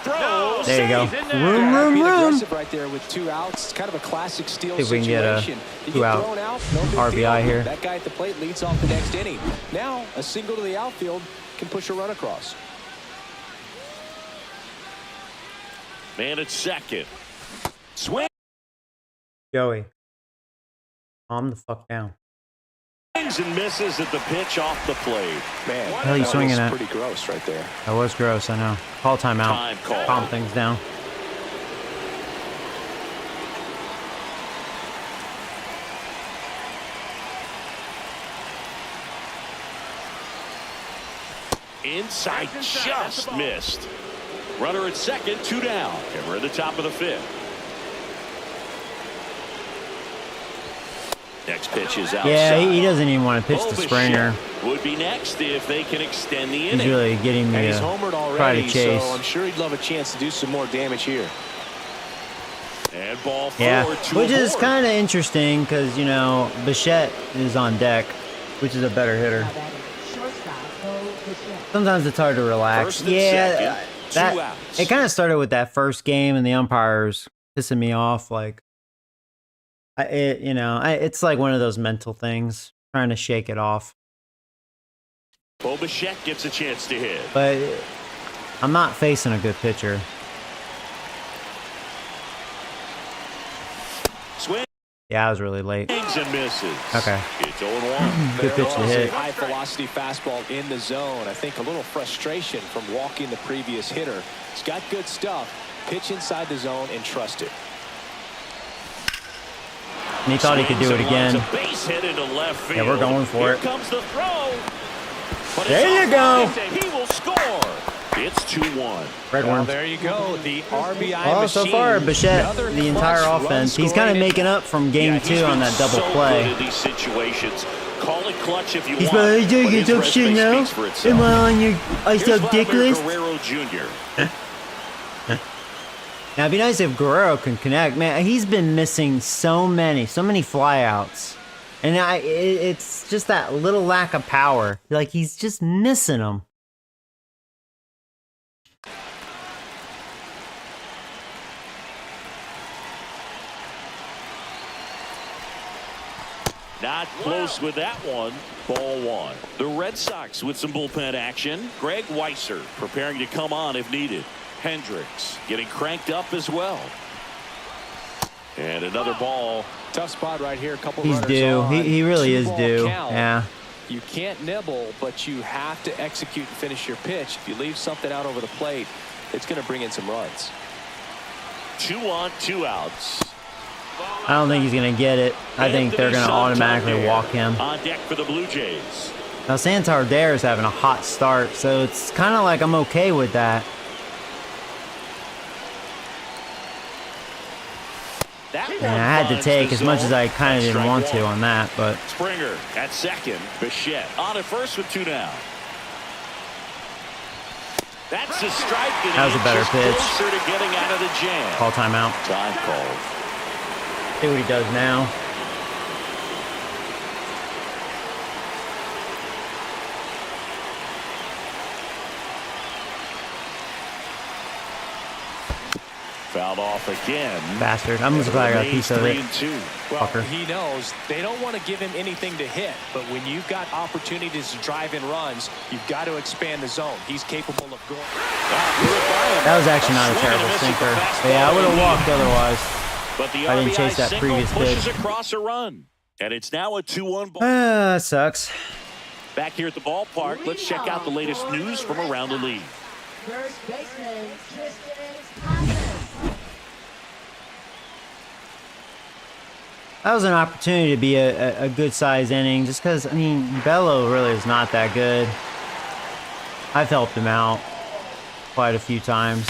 Throws. There you go. being Room. aggressive right there with 2 outs. It's kind of a classic steal See if we can get a situation. You 2-out thrown out, no big RBI deal. here. That guy at the plate leads off the next inning. Now a single to the outfield can push a run across. Man at second. Swing. Joey, calm the fuck down. Swings and misses at the pitch off the plate. Man, Hell, you that swinging was at? pretty gross right there. That was gross, I know. Call timeout. Time call. Calm things down. Inside, That's inside. That's the just ball. missed. Runner at second, 2 down. And we're at the top of the 5th. Next pitch is outside. Yeah, he doesn't even want to pitch to Springer. Would be next if they can extend the inning. He's really getting me And he's to homered try already, to chase. so I'm sure he'd love a chance to do some more damage here. And ball 4 Yeah, to which is aboard. kind of interesting because, you know, Bichette is on deck, which is a better hitter. Now batting shortstop, Bo Bichette. Sometimes it's hard to relax. First and Yeah, second, 2 outs. it kind of started with that first game and the umpires pissing me off. Like, it's like one of those mental things, trying to shake it off. Bo Bichette gets a chance to hit. But I'm not facing a good pitcher. Swings Yeah, I was really late. and misses. Okay. It's 0-1. Good pitch to hit. High velocity fastball in the zone. I think a little frustration from walking the previous hitter. He's got good stuff. Pitch inside the zone and trust it. And he thought he could do it again. A base hit into left field. Yeah, we're going for Here it. comes the throw. But There it's you off go. line, and he will score. It's 2-1. Red Well, worms. there you go. The RBI Oh, machine. so far, Bichette, Another the entire clutch offense, run he's kind of scoring making up from game Yeah, 2 on that double so play. Good in these situations. Call it clutch if you He's want. like, hey, but you his talk shit resume now? speaks for itself. Am I on your iced Here's up dick Vladimir list? Guerrero Jr. Now, it'd be nice if Guerrero can connect. Man, he's been missing so many flyouts. And it's just that little lack of power. Like, he's just missing them. Not close with that one. Ball 1. The Red Sox with some bullpen action. Greg Weisser preparing to come on if needed. Hendricks getting cranked up as well. And another ball. Tough spot right here. A couple He's runners due. on. He really is 2-ball due. count. Yeah. You can't nibble, but you have to execute and finish your pitch. If you leave something out over the plate, it's going to bring in some runs. 2 on, 2 outs. I don't think he's going to get it. I think they're going to automatically walk him. On deck for the Blue Jays. Now, Santander is having a hot start, so it's kind of like I'm okay with that. That one And I had to finds take the as much zone. as I kind of That's didn't strike want to 1. on that, but Springer at second. Bichette on at first with 2 down. That's a strike. And That was a he's better just pitch. Closer to getting out of the jam. call timeout. Time called. See what he does now. Fouled off again. Bastard. I'm just glad I got a piece of it. 3-2. Well, Fucker. he knows they don't want to give him anything to hit, but when you've got opportunities to drive in runs, you've got to expand the zone. He's capable of going. That was actually not a terrible sinker. But yeah, I would have walked otherwise. But the I didn't RBI chase that single previous pushes pitch. across a run. And it's now a 2-1 ball. That sucks. Back here at the ballpark, let's check out the latest news from around the league. First baseman, Tristan Thomas. That was an opportunity to be a good size inning just because, I mean, Bello really is not that good. I've helped him out quite a few times.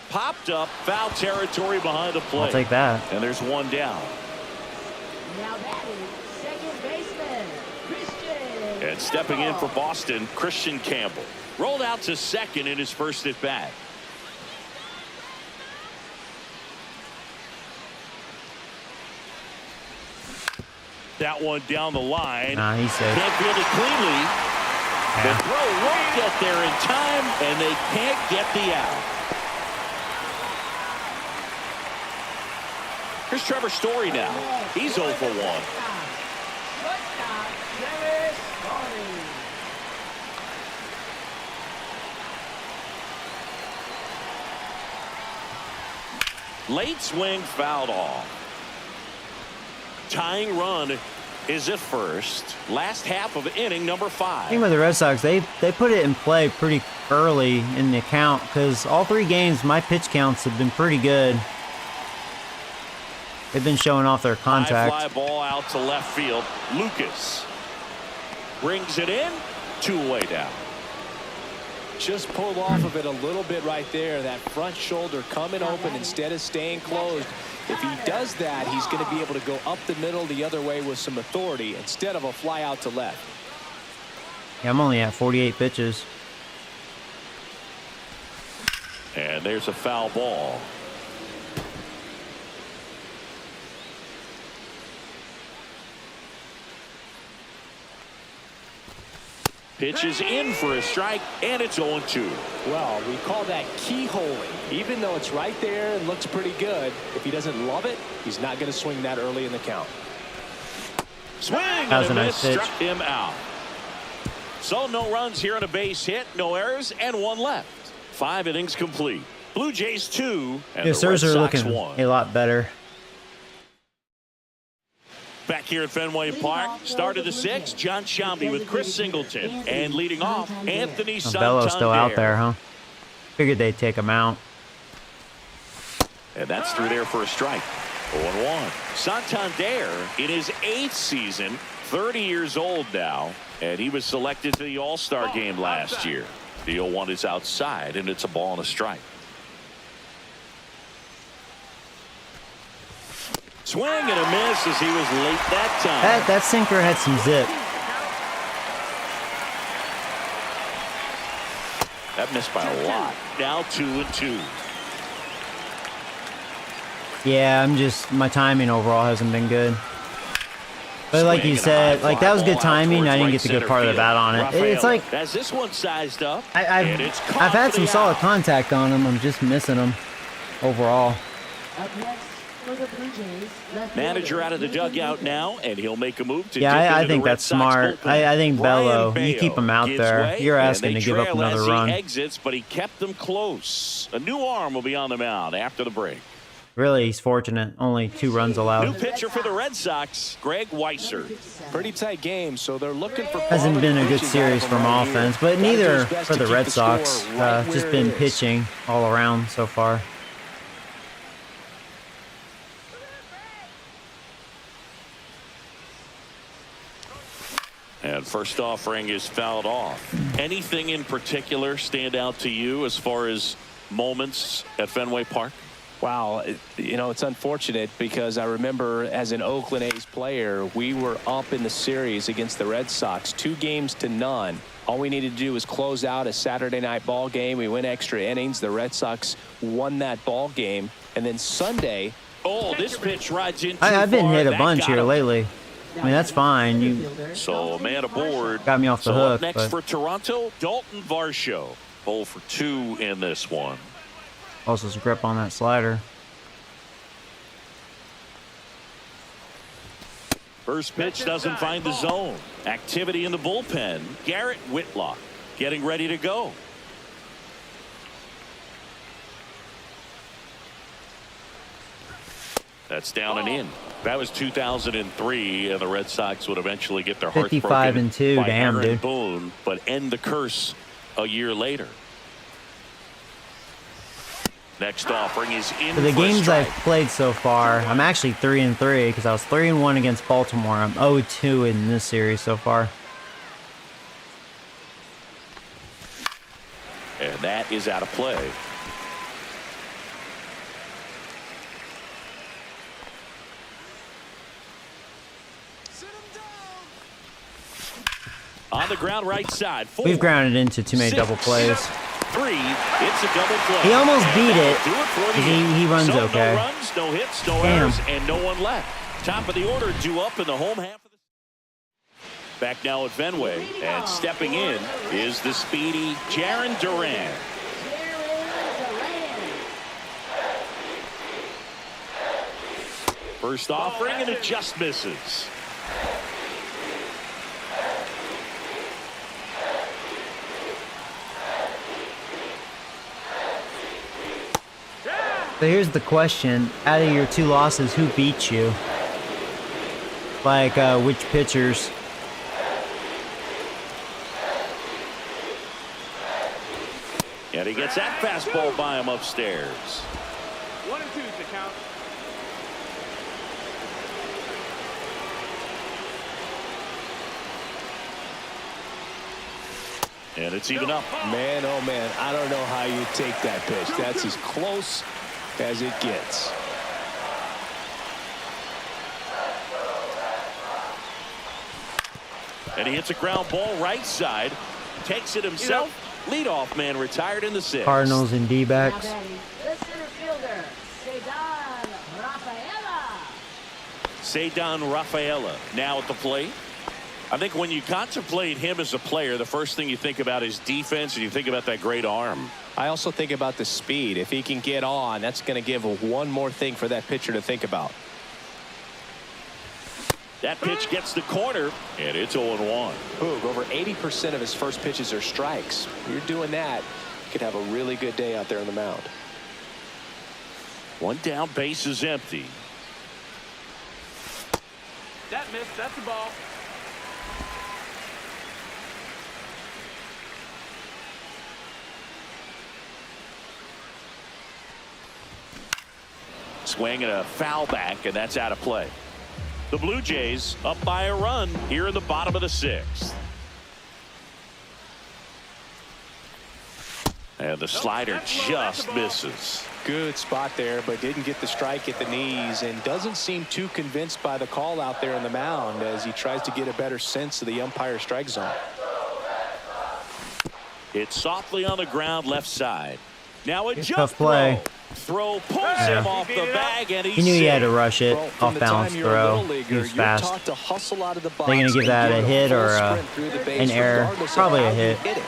Popped up, foul territory behind the plate. I'll take that. And there's 1 down. Now batting, second baseman, Christian. And stepping in for Campbell. Boston, Christian Campbell. Rolled out to second in his first at bat. That one down the line. Nah, he's safe. Can't field it cleanly. The Yeah. throw won't get there in time, and they can't get the out. Here's Trevor Story now. He's 0 for 1. Shortstop, Trevor Story. Late swing fouled off. Tying run is at first. Last half of inning number 5. Thing with the Red Sox, they put it in play pretty early in the count because all 3 games, my pitch counts have been pretty good. They've been showing off their High contact. fly ball out to left field. Lucas brings it in. 2 away down. Just pulled off of it a little bit right there. That front shoulder coming open instead of staying closed. If he does that, he's going to be able to go up the middle the other way with some authority instead of a fly out to left. Yeah, I'm only at 48 pitches. And there's a foul ball. Pitches in for a strike, and it's 0-2. Well, we call that keyholing. Even though it's right there and looks pretty good, if he doesn't love it, he's not going to swing that early in the count. Swing That was and a a nice miss, pitch. struck him out. So no runs here on a base hit, no errors, and one left. 5 innings complete. Blue Jays 2, and Yeah, the Red Sirs are Sox looking 1. a lot better. Back here at Fenway Park, start of the 6th, John Sciambi with Chris Singleton. And leading off, Anthony Santander. Bello's still out there, huh? Figured they'd take him out. And that's through there for a strike. 0-1. Santander in his 8th season, 30 years old now, and he was selected to the All-Star game last year. The 0-1 is outside, and it's a ball and a strike. Swing and a miss as he was late that time. That sinker had some zip. That missed by a lot. Now 2-2. Yeah, my timing overall hasn't been good. But like you said, like that was good timing. I didn't get the good part of the bat on it. It's like has this one sized up. I've had some solid contact on him. I'm just missing them overall. Up next for the Blue Jays, left Manager fielder, out of the dugout now, and he'll make a move to Yeah, dip I into think the Red that's Sox smart. bullpen. I think Brian Bello, you keep him out gives there. way, You're and asking they to give up trail another as he run. exits, but he kept them close. A new arm will be on the mound after the break. Really, he's fortunate. Only 2 runs New allowed. pitcher for the Red Sox, Greg Weisser. Pretty tight game, so they're looking for Hasn't been a good pitching series out of him from right offense, here. but Gotta do neither his best for to the keep Red the Sox. score right Just where been it is. pitching all around so far. And first offering is fouled off. Anything in particular stand out to you as far as moments at Fenway Park? Wow, you know, it's unfortunate because I remember as an Oakland A's player, we were up in the series against the Red Sox, 2-0. All we needed to do was close out a Saturday night ball game. We went extra innings. The Red Sox won that ball game. And then Sunday. Oh, this pitch rides in too I've been far. hit a That bunch got here him. lately. I mean, that's fine. You So, man aboard. got me off the So hook. up next But for Toronto, Dalton Varsho. 0 for 2 in this one. also some grip on that slider. First pitch doesn't find the zone. Activity in the bullpen. Garrett Whitlock getting ready to go. That's down and in. That was 2003, and the Red Sox would eventually get their hearts 55 broken and 2, by damn, Aaron dude. Boone, but end the curse a year later. Next offering is in For the for a games strike. I've played so far, I'm actually 3-3 because I was 3-1 against Baltimore. I'm 0-2 in this series so far. And that is out of play. On the ground right side. 4, We've grounded into too many 6, double plays. 3. It's a double play. He almost beat And it. that'll do it for the He inning. runs So okay. No runs, no hits, no Damn. errors, and no one left. Top of the order due up in the home half of the. Back now at Fenway, and stepping in is the speedy Jarren Duran. First offering, and it just misses. So here's the question. Out of your 2 losses, who beat you? Like, which pitchers? And he gets that fastball by him upstairs. 1 and 2 is the count. And it's even up. Man, oh man, I don't know how you take that pitch. That's as close as it gets. And he hits a ground ball right side. Takes it himself. Leadoff man retired in the 6th. Cardinals and Now D-backs. batting, the center fielder, Cedar Rafaela. Cedar Rafaela now at the plate. I think when you contemplate him as a player, the first thing you think about is defense, and you think about that great arm. I also think about the speed. If he can get on, that's going to give one more thing for that pitcher to think about. That pitch gets the corner, and it's 0-1. Boog, over 80% of his first pitches are strikes. You're doing that, you could have a really good day out there on the mound. One down, base is empty. That missed. That's the ball. Swing and a foul back, and that's out of play. The Blue Jays up by a run here in the bottom of the 6th. And the slider just misses. Good spot there, but didn't get the strike at the knees, and doesn't seem too convinced by the call out there on the mound as he tries to get a better sense of the umpire strike zone. It's softly on the ground left side. Now a jump tough play. Throw pulls him off the bag, and He knew he had to rush it. Well, from Off the balance time you're a little throw. leaguer, He was you're fast. taught to hustle out of the box. They're going to give and that a give hit full or sprint through the base an error. regardless of Probably how a you hit. hit it.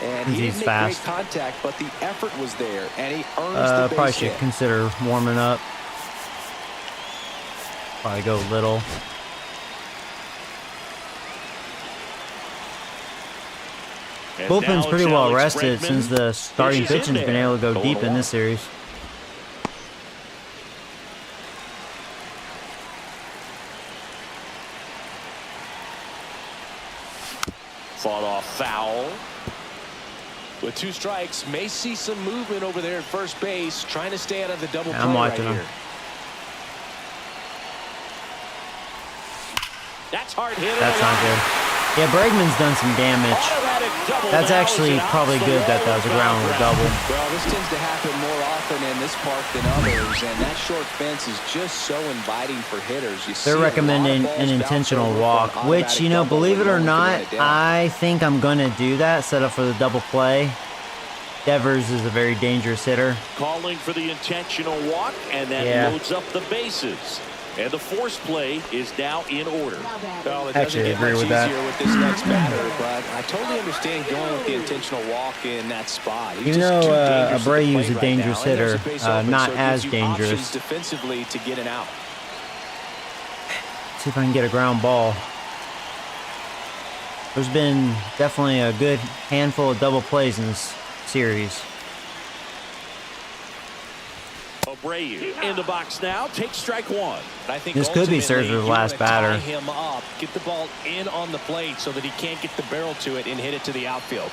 And He's he didn't make fast. great contact, but the effort was there, and he earns the base Probably should hit. consider warming up. Probably go little. And Bullpen's now pretty it's well Alex rested Bregman. since the starting He's in pitching's been there. able to go deep in 0-1. this series. Fought off foul. With 2 strikes, may see some movement over there at first base, trying to stay out of the double play I'm right watching him. here. That's hard hit. That's not good. Yeah, Bregman's done some damage. That's actually probably good that that was a ground rule double. Well, this tends to happen more often in this park than others, and that short fence is just so inviting for hitters. You see They're a lot of recommending balls an bounce intentional over for walk, an which, you know, automatic double believe it when or no one can not, run it down. I think I'm going to do that, set up for the double play. Devers is a very dangerous hitter. Calling for the intentional walk, and that Yeah. loads up the bases. And the force play is now in order. Now batting, Well, it Actually, doesn't I get agree much with that. easier with this next batter, but I totally understand going with the intentional walk in that spot. He's Even just though too dangerous at the Abreu's plate a right dangerous now, and there's a hitter, base open, not so it as gives you options dangerous. defensively to get an out. See if I can get a ground ball. There's been definitely a good handful of double plays in this series. Abreu in the box now. Takes strike 1. I think This could be ultimately, Serzer's you last wanna tie batter. him up, get the ball in on the plate so that he can't get the barrel to it and hit it to the outfield.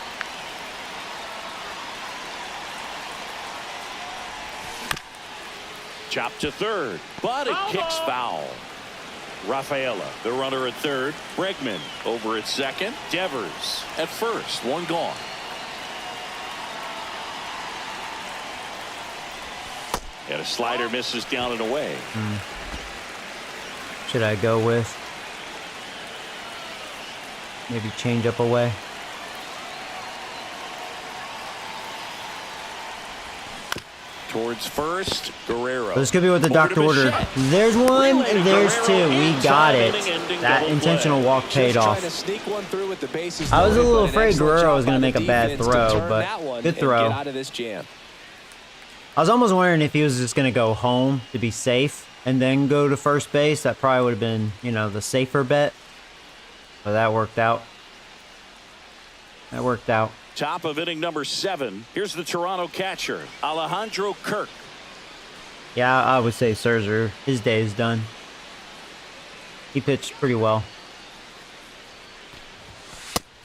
Chop to third, but it kicks foul. Rafaela, the runner at third. Bregman over at second. Devers at first. 1 gone. And a slider misses down and away. Should I go with maybe change up away? Towards first, Guerrero. This could be what the Over doctor to ordered. Bichette. There's one, Relay to and there's Guerrero. two. We Inside got it. inning-ending That double intentional play. walk paid Just off. trying to sneak one through with the bases I was a loaded, little but an afraid excellent Guerrero job was gonna by make the a bad defense to throw, turn but that one good and throw. get out of this jam. I was almost wondering if he was just going to go home to be safe and then go to first base. That probably would have been, you know, the safer bet. But that worked out. That worked out. Top of inning number 7. Here's the Toronto catcher, Alejandro Kirk. Yeah, I would say Scherzer, his day is done. He pitched pretty well.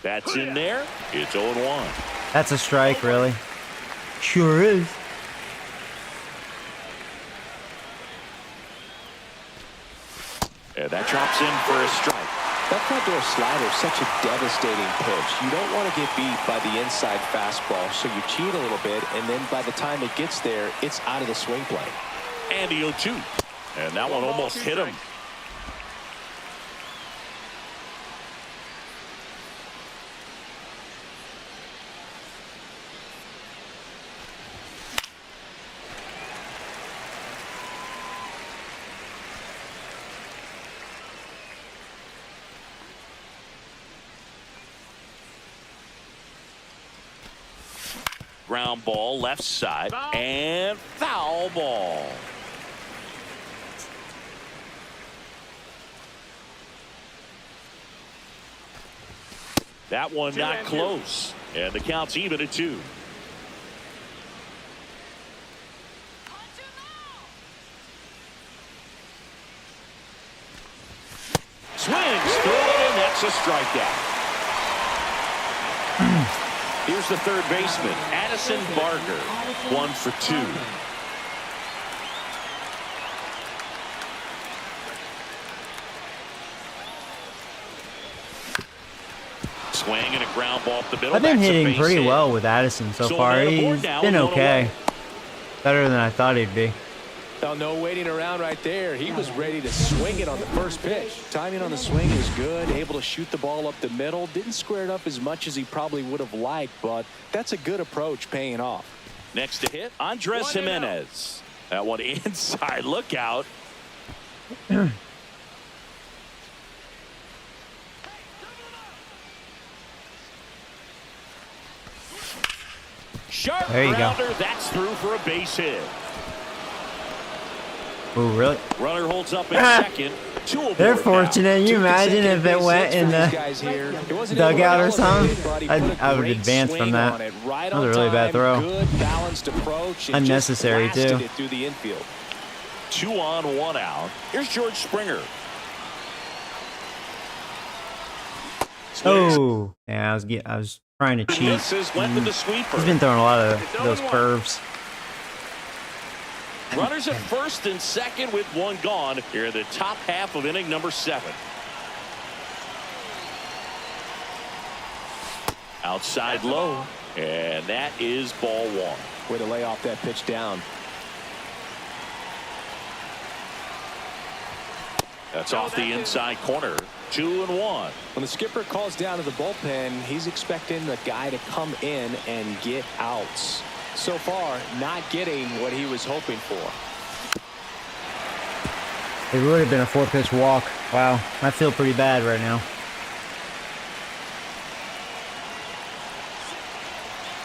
That's in there. It's 0-1. That's a strike, really. Sure is. And that drops in for a strike. That front door slider is such a devastating pitch. You don't want to get beat by the inside fastball, so you cheat a little bit, and then by the time it gets there, it's out of the swing plane. And the 0-2. And that one almost hit him. Ground ball left side and foul ball. That one not close, and the count's even at 2. Swings through it, and that's a strikeout. Here's the third baseman, Addison Barger, 1 for 2. Swing and a ground ball up the middle. I've been hitting pretty well with Addison so far. He's been okay. Better than I thought he'd be. Well, no waiting around right there. He was ready to swing it on the first pitch. Timing on the swing was good. Able to shoot the ball up the middle. Didn't square it up as much as he probably would have liked, but that's a good approach paying off. Next to hit, Andres Jimenez. That one inside. Look out. Sharp grounder. That's through for a base hit. Oh, really? Runner holds up in second. They're fortunate. You imagine if it went in the dugout or something? I would advance from that. That was a really bad throw. Unnecessary, too. 2 on, 1 out. Here's George Springer. Oh, yeah, I was trying to cheat. He's been throwing a lot of those curves. Runners at first and second with 1 gone here in the top half of inning number 7. Outside low, and that is ball 1. Way to lay off that pitch down. That's off the inside corner. 2-1. When the skipper calls down to the bullpen, he's expecting the guy to come in and get outs. So far, not getting what he was hoping for. It would have been a 4-pitch walk. Wow, I feel pretty bad right now.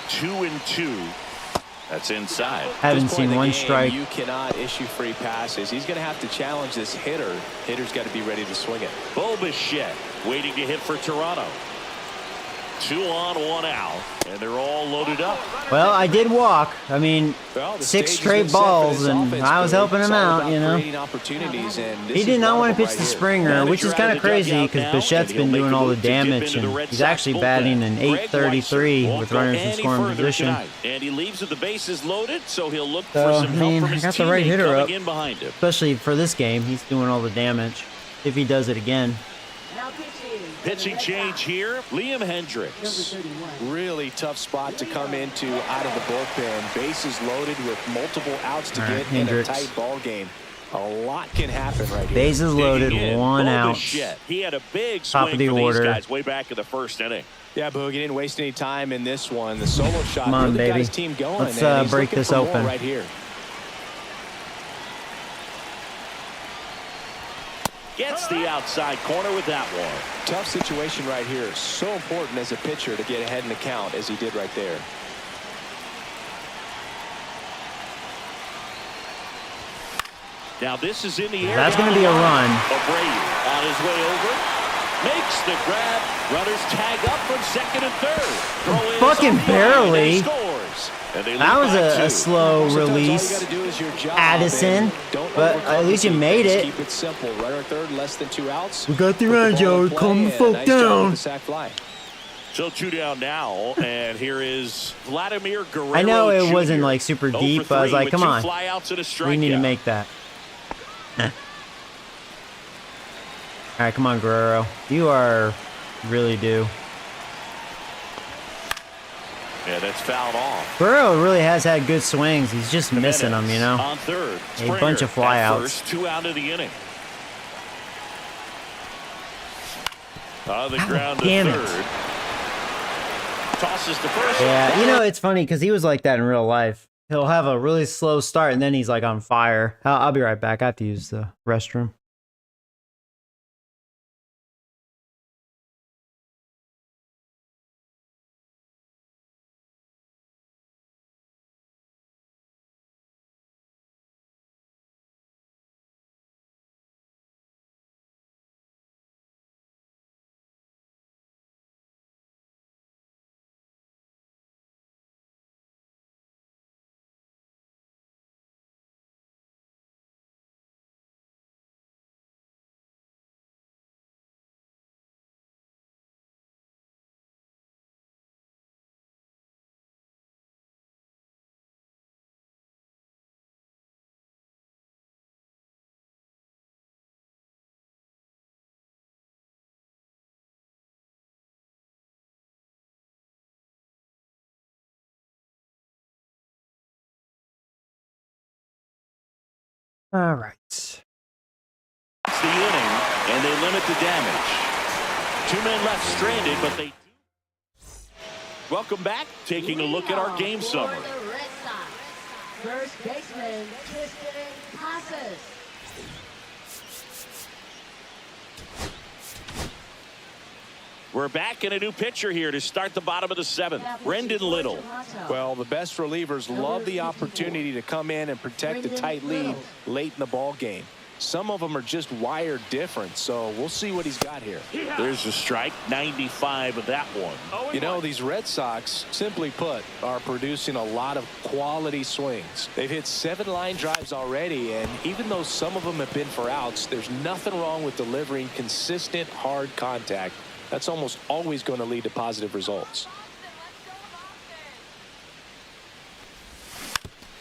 2-2. That's inside. Haven't seen one strike. You cannot issue free passes. He's going to have to challenge this hitter. Hitter's got to be ready to swing it. Bo Bichette waiting to hit for Toronto. 2 on, 1 out, and they're all loaded up. Well, I did walk. I mean, 6 straight balls, and I was helping him out, you know. He did not want to pitch to Springer, which is kind of crazy because Bichette's been doing all the damage, and he's actually batting an .833 with runners in scoring position. And he leaves with the bases loaded, so he'll look for some help from his I got the right hitter up, in behind him. Especially for this game. He's doing all the damage. If he does it again. Pitching change here, Liam Hendricks. Really tough spot to come into out of the bullpen. Bases loaded with multiple outs to get in a tight ball game. A lot can happen right here. Bases loaded, 1 out. He had a big swing Top of the for order. these guys way back in the first inning. Yeah, Boog, he didn't waste any time in this one. The solo shot Come on, really baby. got his team going. Let's break this open. Right here. Gets the outside corner with that one. Tough situation right here. So important as a pitcher to get ahead in the count as he did right there. Now this is in the air. That's going to be a run. Abreu on his way over. Makes the grab. Runners tag up from second and third. Fucking barely. That was a slow release, Addison, but at least you made it. Keep it simple. Runner third, less than 2 outs. We got the run, Joe. Calm the fuck down. So 2 down now, and here is Vladimir Guerrero. I know it Jr. wasn't like super deep, but I was like, come on, we need to make that. All right, come on, Guerrero. You are really due. Yeah, that's fouled off. Guerrero really has had good swings. He's just missing them, you know. On third, a bunch of flyouts. First, 2 out of the inning. On the ground to third. Tosses to first. Yeah, you know, it's funny because he was like that in real life. He'll have a really slow start and then he's like on fire. I'll be right back. I have to use the restroom. All right. It's the inning, and they limit the damage. 2 men left stranded, but they... Welcome back. Taking a look at our game summary. For the Red Sox, first baseman Tristan Casas. We're back in a new pitcher here to start the bottom of the 7th. Brendan Little. Well, the best relievers love the opportunity to come in and protect a tight lead late in the ball game. Some of them are just wired different, so we'll see what he's got here. There's a strike, 95 of that one. You know, these Red Sox, simply put, are producing a lot of quality swings. They've hit 7 line drives already, and even though some of them have been for outs, there's nothing wrong with delivering consistent, hard contact. That's almost always going to lead to positive results.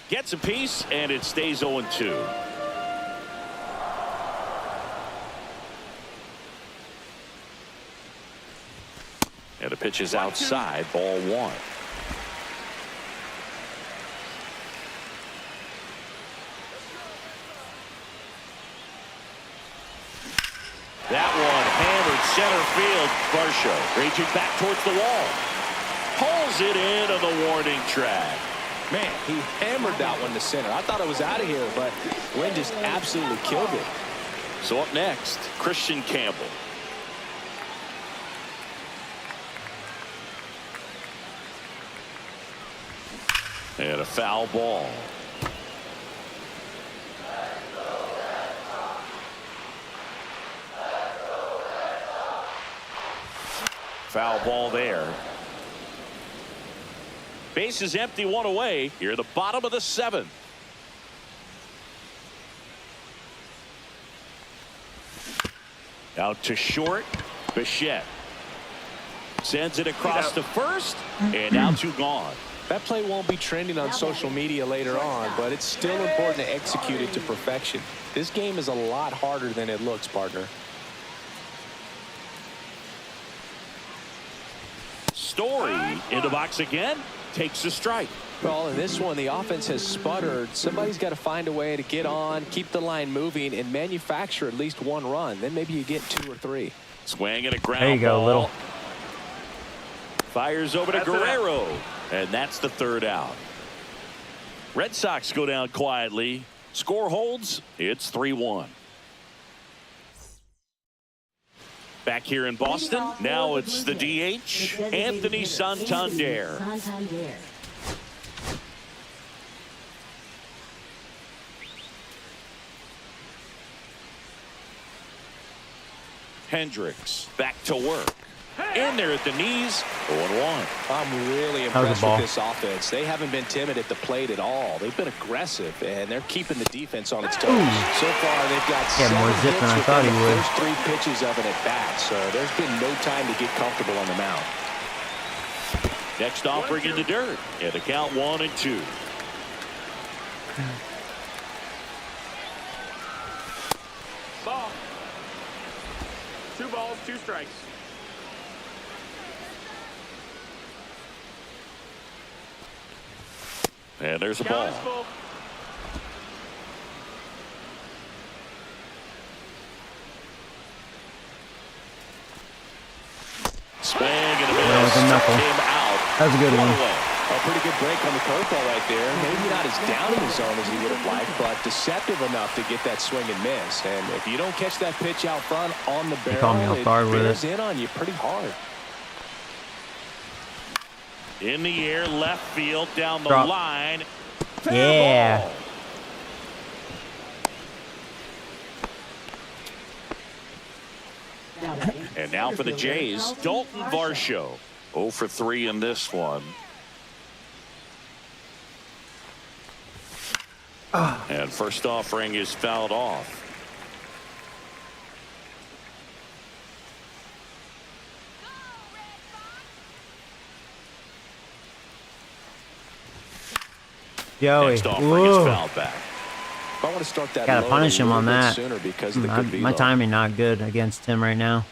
Gets a piece, and it stays 0-2. And the pitch is outside, ball 1. That one hammered center field. Varsho reaching back towards the wall. Pulls it in on the warning track. Man, he hammered that one to center. I thought it was out of here, but Wynn just absolutely killed it. So up next, Christian Campbell. And a foul ball. Foul ball there. Base is empty, 1 away. Here at the bottom of the 7th. Out to short. Bichette sends it across to first, and now 2 gone. That play won't be trending on social media later on, but it's still important to execute it to perfection. This game is a lot harder than it looks, partner. Story in the box again, takes a strike. Well, in this one, the offense has sputtered. Somebody's got to find a way to get on, keep the line moving, and manufacture at least 1 run. Then maybe you get 2 or 3. Swing and a ground There you go, ball. Little. Fires over to Guerrero, and that's the 3rd out. Red Sox go down quietly. Score holds. It's 3-1. Back here in Boston, now it's the DH, Anthony Santander. Hendricks back to work. In there at the knees, 0-1. I'm really impressed with this offense. They haven't been timid at the plate at all. They've been aggressive, and they're keeping the defense on its toes. So far, they've got 7 more zip hits than I thought he within would. the first 3 pitches of an at-bat, so there's been no time to get comfortable on the mound. Next offering in the dirt, and the count 1-2. balls, 2 strikes. And there's a Count ball. is full. Swing and a That was miss. a knuckle. Took him out. That was a good one. Away. A pretty good break on the curveball right there. Maybe not as down in the zone as he would have liked, but deceptive enough to get that swing and miss. And if you don't catch that pitch out front on the caught me barrel, off guard it with bears it. in on you pretty hard. In the air, left field, down the Drop. line. Fair Yeah. ball. And now for the Jays, Dalton Varsho. 0 for 3 in this one. And first offering is fouled off. Joey. Next offering is Whoa. fouled back. I want to start that Gotta load punish a him on little bit that. sooner because of the good My velo. timing not good against him right now.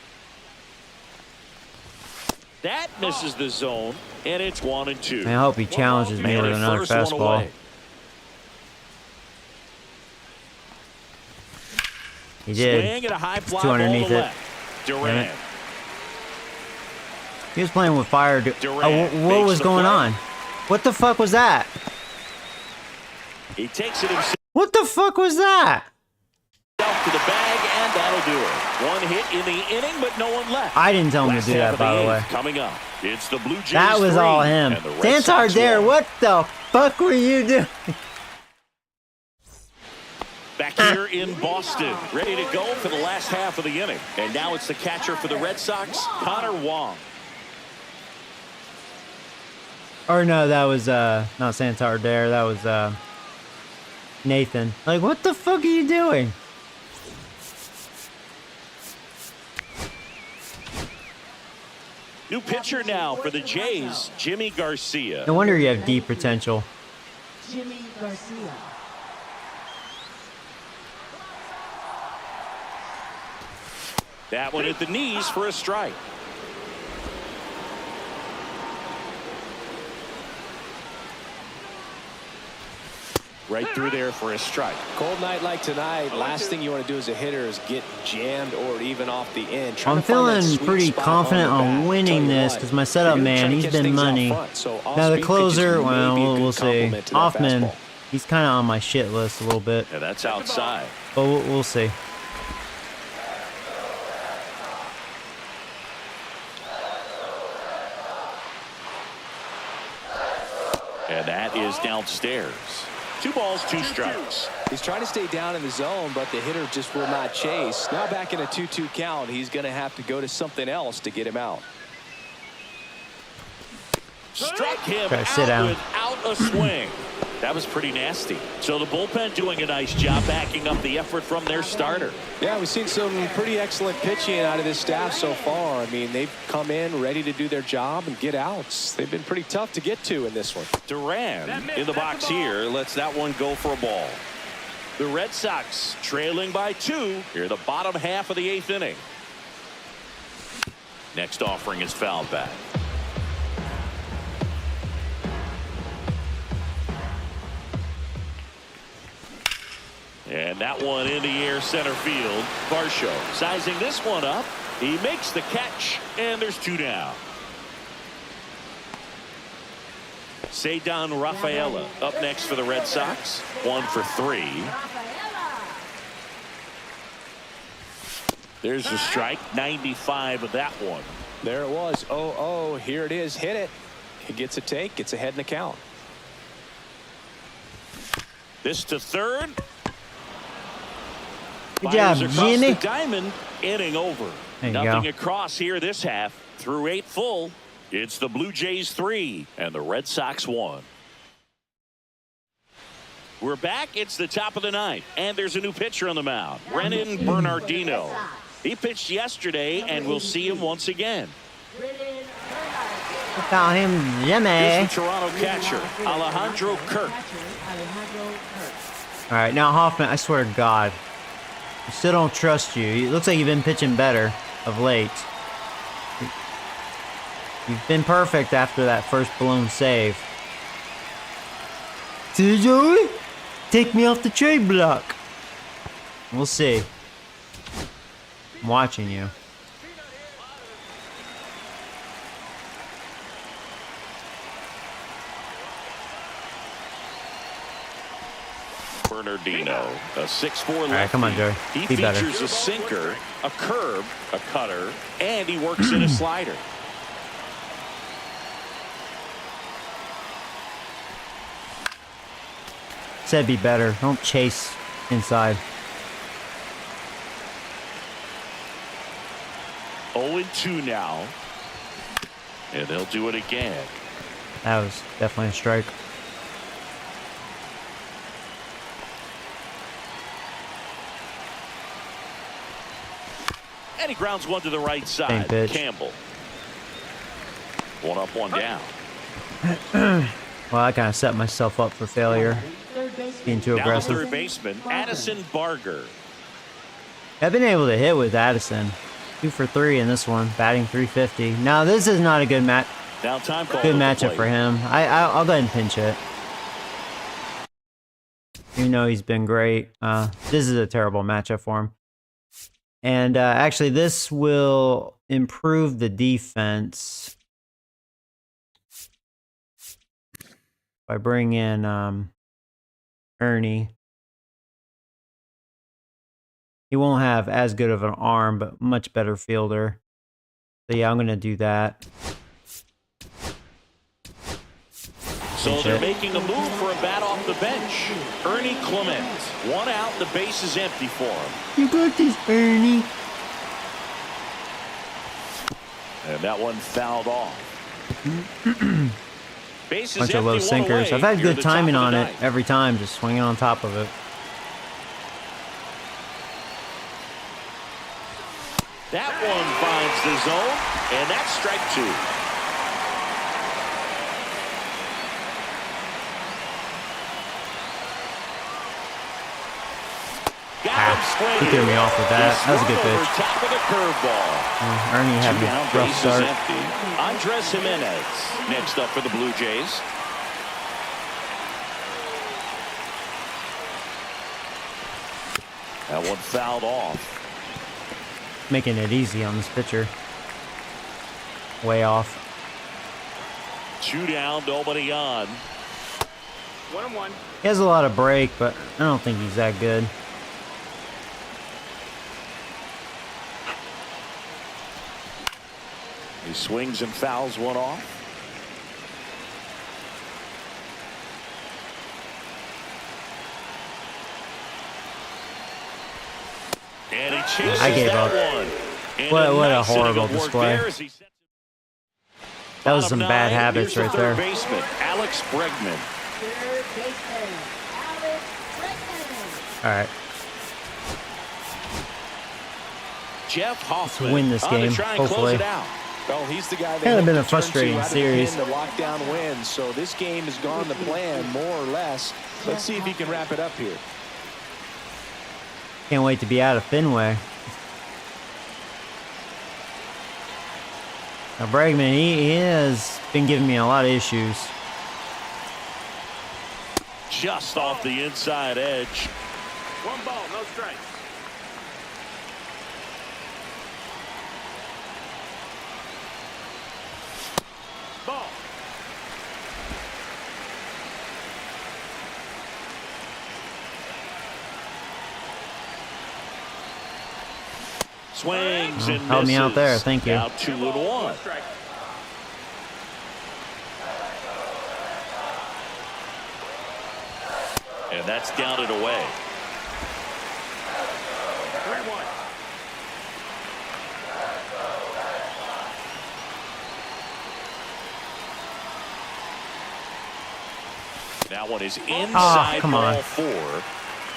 That misses the zone, and it's 1 and 2. I hope he challenges me And with a another first one fastball. away. He did. Swing and a high fly Two ball underneath to it. left. Durant. He was playing with fire. Durant What makes was the going play. on? What the fuck was that? He takes it himself What the fuck was that? to the bag, and that'll do it. 1 hit in the inning, but no one left. I didn't tell him to Last do half that, of by the way. eighth coming up. It's the Blue Jays. That was 3, all him. and the Red Sox Santander, 1. what the fuck were you doing? Back here in Boston, ready to go for the last half of the inning. And now it's the catcher for the Red Sox, Connor Wong. Or no, that was not Santander. That was Nathan. Like, what the fuck are you doing? New pitcher now for the Jays, Jimmy Garcia. No wonder you have deep potential. Jimmy Garcia. That one at the knees for a strike. Right through there for a strike. Cold night like tonight, last thing you want to do as a hitter is get jammed or even off the end. Try I'm to find that feeling sweet pretty spot confident on the on bat. winning Tell you this what, because my setup you're gonna man, try to he's catch been things out money. front, so Now the off-speed pitches closer, may well, be a good we'll see. complement to that Hoffman, fastball. he's kind of on my shit list a little bit, And that's outside. but we'll see. And that is downstairs. 2 balls, 2 strikes. He's trying to stay down in the zone, but the hitter just will not chase. Now back in a 2-2 count, he's going to have to go to something else to get him out. Struck him Try to out sit down. without a swing. That was pretty nasty. So the bullpen doing a nice job backing up the effort from their starter. Yeah, we've seen some pretty excellent pitching out of this staff so far. I mean, they've come in ready to do their job and get outs. They've been pretty tough to get to in this one. Duran in the box here lets that one go for a ball. The Red Sox trailing by 2 here the bottom half of the 8th inning. Next offering is fouled back. And that one in the air center field. Varsho sizing this one up. He makes the catch, and there's 2 down. Ceddanne Rafaela up next for the Red Sox. 1 for 3. Rafaela. There's the strike. 95 of that one. There it was. Oh, here it is. Hit it. He gets a take. Gets ahead in the count. This to third. Good job, Fires across Jimmy. the diamond. Inning over. There you Nothing go. across here this half. Through 8 full. It's the Blue Jays 3 and the Red Sox 1. We're back. It's the top of the 9th, and there's a new pitcher on the mound, Renan Bernardino. He pitched yesterday, and we'll see him once again. Call him Jimmy. Here's the Toronto catcher, Alejandro Kirk. All right, now Hoffman, I swear to God, I still don't trust you. It looks like you've been pitching better. of late. You've been perfect after that first blown save. Joey, take me off the trade block. We'll see. I'm watching you. Bernardino, a 6'4" lefty. All right, come on, Joey. He Be better. features a sinker, a curve, a cutter, and he works in a slider. Said be better. Don't chase inside. 0-2 now. And they'll do it again. That was definitely a strike. And he grounds one to the right side. Campbell. 1 up, 1 down. Well, I kind of set myself up for failure. Being too aggressive. Now the third baseman, Addison Barger. I've been able to hit with Addison. 2 for 3 in this one, batting .350. Now this is not a good match. Now time call good matchup for him. I'll go ahead and pinch it. You know he's been great. This is a terrible matchup for him. And actually, this will improve the defense by bringing in Ernie. He won't have as good of an arm, but much better fielder. So yeah, I'm going to do that. So they're making a move for a bat off the bench. Ernie Clement. 1 out, the base is empty for him. You got this, Ernie. And that one fouled off. Base is Bunch of low sinkers. I've had good timing on it every time, just swinging on top of it. That one finds the zone, and that's strike 2. He threw me off with that. That was a good pitch. Top of the curveball. Ernie had a rough start. Andres Jimenez next up for the Blue Jays. That one fouled off. Making it easy on this pitcher. Way off. 2 down, nobody on. 1-1. He has a lot of break, but I don't think he's that good. He swings and fouls one off. And he chases I gave that up. one. And What a nice horrible work display. there as he sets it. That was some Bottom bad 9, habits here's right the there. third baseman, Alex Bregman. Third baseman, Alex Bregman. All right. Jeff Hoffman win this on to game, try and close hopefully. it out. Well, he's the guy that Kind of been a turn to frustrating out of the series. pen to lock down wins. So this game has gone to plan more or less. Let's see if he can wrap it up here. Can't wait to be out of Fenway. Now Bregman, he has been giving me a lot of issues. Just off the inside edge. 1 ball, no strikes. Ball. Swings and misses. Help me out there, thank you. Now 2-1. Strike. And that's down and away. 3-1. That one is inside come ball on. 4.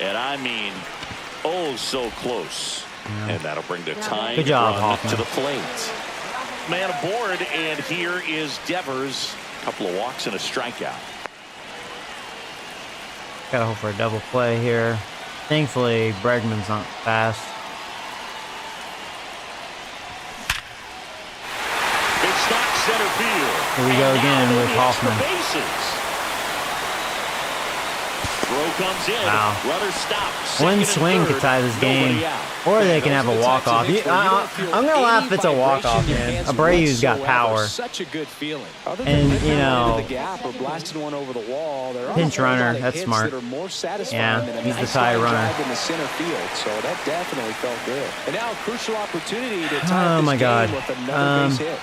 And I mean, oh, so close. Yeah. And that'll bring the tying Good job, run Hoffman. to the plate. Man aboard, and here is Devers. A couple of walks and a strikeout. Gotta hope for a double play here. Thankfully, Bregman's not fast. Here we go again with Hoffman. Throw comes in. Wow. Runner stops. One swing could tie this game. Or they can have a walk-off. I'm going to laugh if it's a walk-off, man. Abreu's got power. Such a good feeling. And, you know, pinch runner, that's smart. Yeah, he's the tie runner. In the center field, so that definitely felt good. And now a crucial opportunity to tie Oh, this my game God. with another base hit.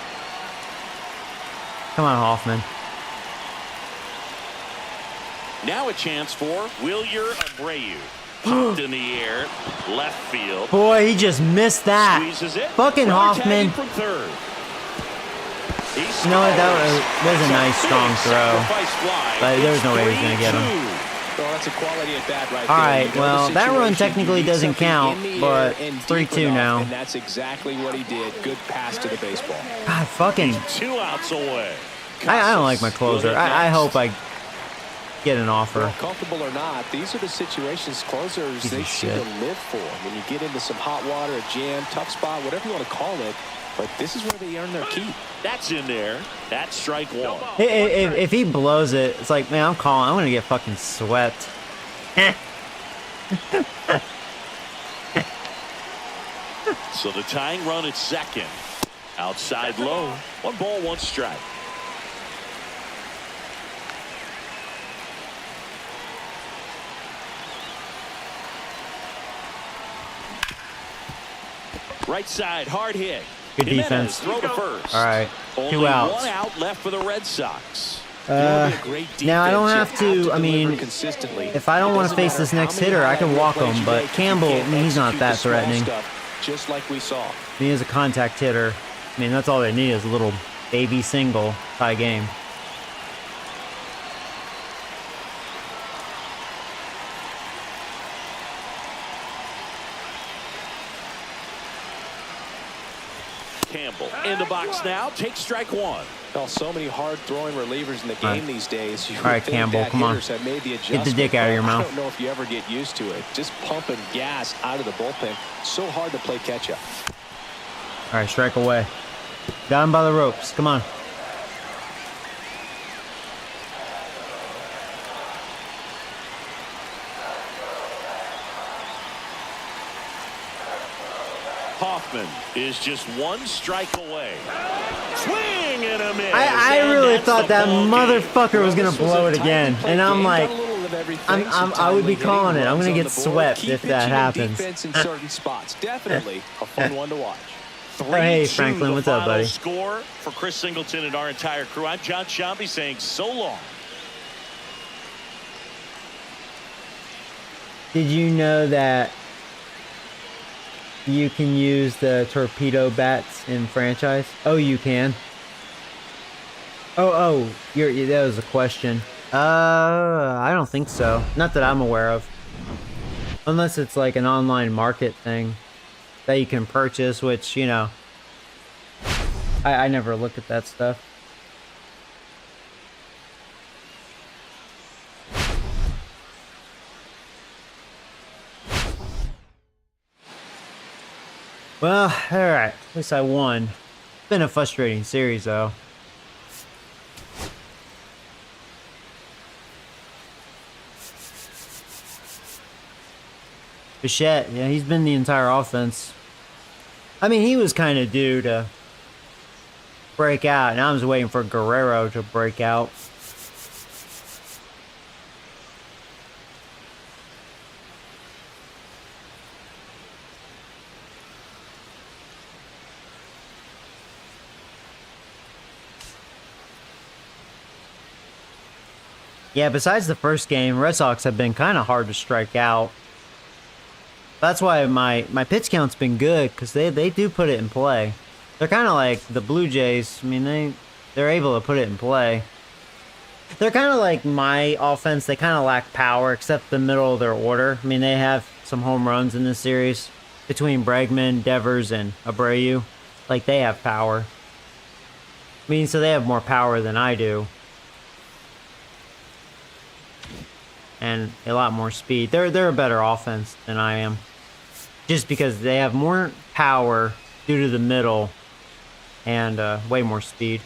Come on, Hoffman. Now a chance for Wilyer Abreu. Popped in the air, left field. Boy, he just missed that. Squeezes it. Fucking Hoffman. From third. You know what? That was a nice, strong throw. But there was no way he was going to get him. Well, that's a quality at bat right All there. right, well, that run technically doesn't count, but 3-2 now. And that's exactly what he did. Good pass to the baseball. God, fucking. 2 outs away. I don't like my closer. I hope I get an offer. Well, comfortable or not, these are the situations closers they seem to live for. When you get into some hot water, a jam, tough spot, whatever you want to call it, but this is where they earn their keep. That's in there. That's strike one. If he blows it, it's like, man, I'm going to get fucking swept. So the tying run at second. Outside low. 1 ball, 1 strike. Right side, hard hit. Good defense. Throw to first. All right, Only 2 outs. 1 out left for the Red Sox. Now I don't have to. I mean, if I don't want to face this next hitter, I can walk him. But Campbell, I mean, he's not that threatening. Just like we saw. He is a contact hitter. I mean, that's all they need is a little baby single tie game. Campbell in the box now. Take strike 1. Well, so many hard-throwing relievers in the game these days. All right, Campbell, come on. Have made the Get the dick out of your mouth. I don't know if you ever get used to it. Just pumping gas out of the bullpen. So hard to play catch-up. All right, strike away. Got him by the ropes. Come on. Hoffman is just 1 strike away. Swing and a miss. I really thought that motherfucker was gonna blow it again, and I'm like, I would be calling it. I'm gonna get swept if that happens. In certain spots, definitely a fun one to watch. Hey, Franklin, what's up, buddy? Score for Chris Singleton and our entire crew. I'm John Shambi saying so long. Did you know that you can use the torpedo bats in franchise? Oh, you can. Oh, that was a question. I don't think so. Not that I'm aware of. Unless it's like an online market thing that you can purchase, which, you know, I never look at that stuff. Well, alright. At least I won. It's been a frustrating series, though. Bichette, yeah, he's been the entire offense. I mean, he was kind of due to break out, and I was waiting for Guerrero to break out. Yeah, besides the first game, Red Sox have been kind of hard to strike out. That's why my pitch count's been good, because they do put it in play. They're kind of like the Blue Jays. I mean, they're able to put it in play. They're kind of like my offense. They kind of lack power, except the middle of their order. I mean, they have some home runs in this series between Bregman, Devers, and Abreu. Like, they have power. I mean, so they have more power than I do. And a lot more speed. They're a better offense than I am. Just because they have more power due to the middle and way more speed.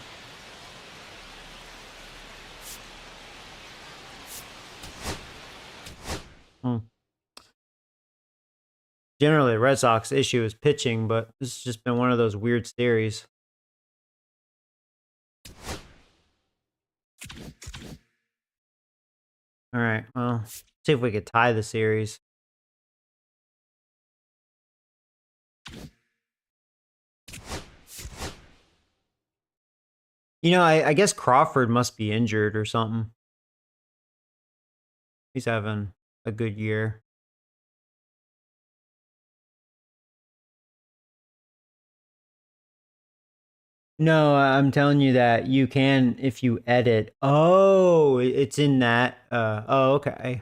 Generally, the Red Sox issue is pitching, but this has just been one of those weird series. All right, well, see if we could tie the series. You know, I guess Crawford must be injured or something. He's having a good year. No, I'm telling you that you can if you edit. Oh, it's in that. Oh, okay.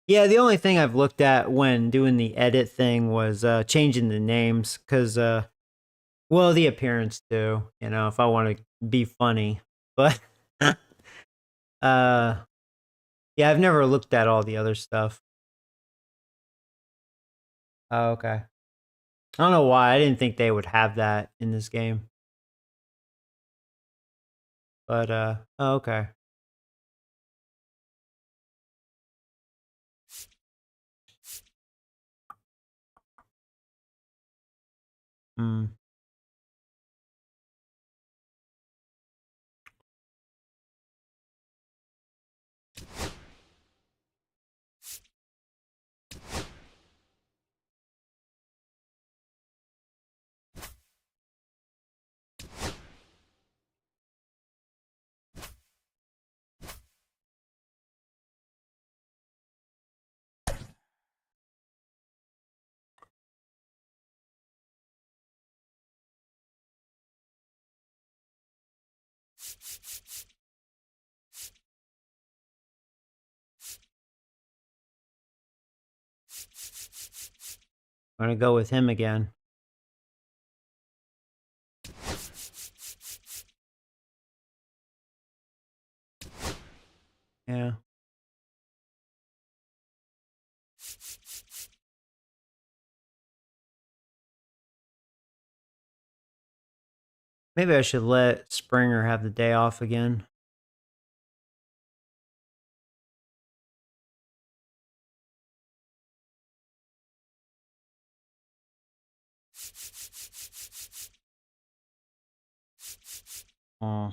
Yeah, the only thing I've looked at when doing the edit thing was changing the names because, well, the appearance too. You know, if I want to be funny, but yeah, I've never looked at all the other stuff. Oh, okay. I don't know why. I didn't think they would have that in this game. But oh, okay. Hmm. I'm gonna go with him again. Yeah. Maybe I should let Springer have the day off again. Oh.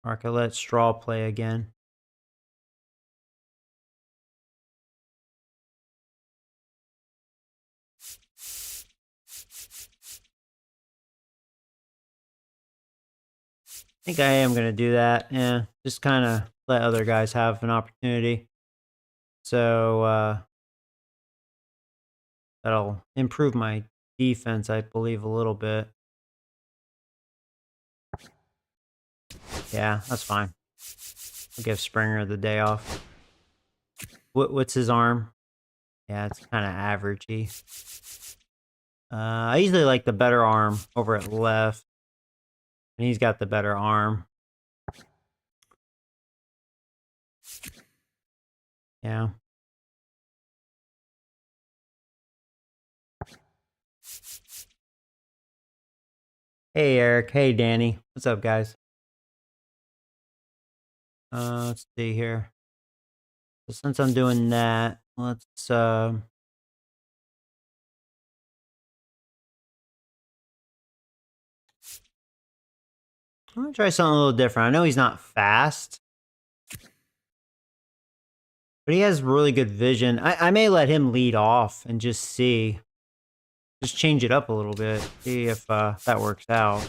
Or I could let Straw play again. I think I am going to do that. Yeah, just kind of let other guys have an opportunity. So that'll improve my defense, I believe, a little bit. Yeah, that's fine. I'll give Springer the day off. What's his arm? Yeah, it's kind of averagey. I usually like the better arm over at left. And he's got the better arm. Yeah. Hey, Eric. Hey, Danny. What's up, guys? Let's see here. So since I'm doing that, let's I'm gonna try something a little different. I know he's not fast, but he has really good vision. I may let him lead off and just see. Just change it up a little bit. See if that works out.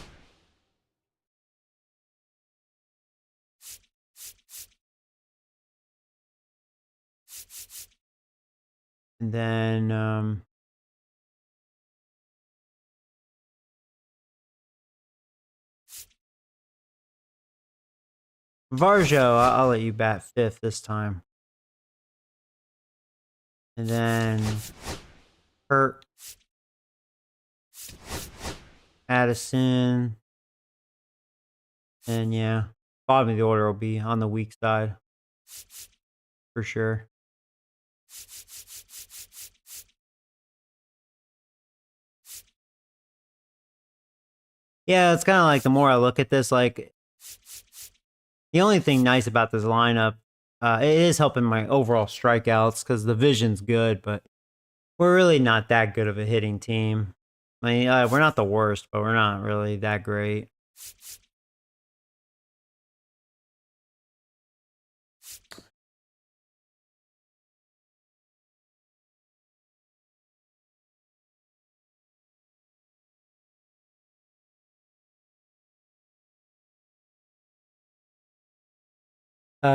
And then Varjo, I'll let you bat fifth this time. And then Hurt, Addison, and yeah, bottom of the order will be on the weak side for sure. Yeah, it's kind of like the more I look at this, like The only thing nice about this lineup, it is helping my overall strikeouts because the vision's good, but we're really not that good of a hitting team. I mean, we're not the worst, but we're not really that great.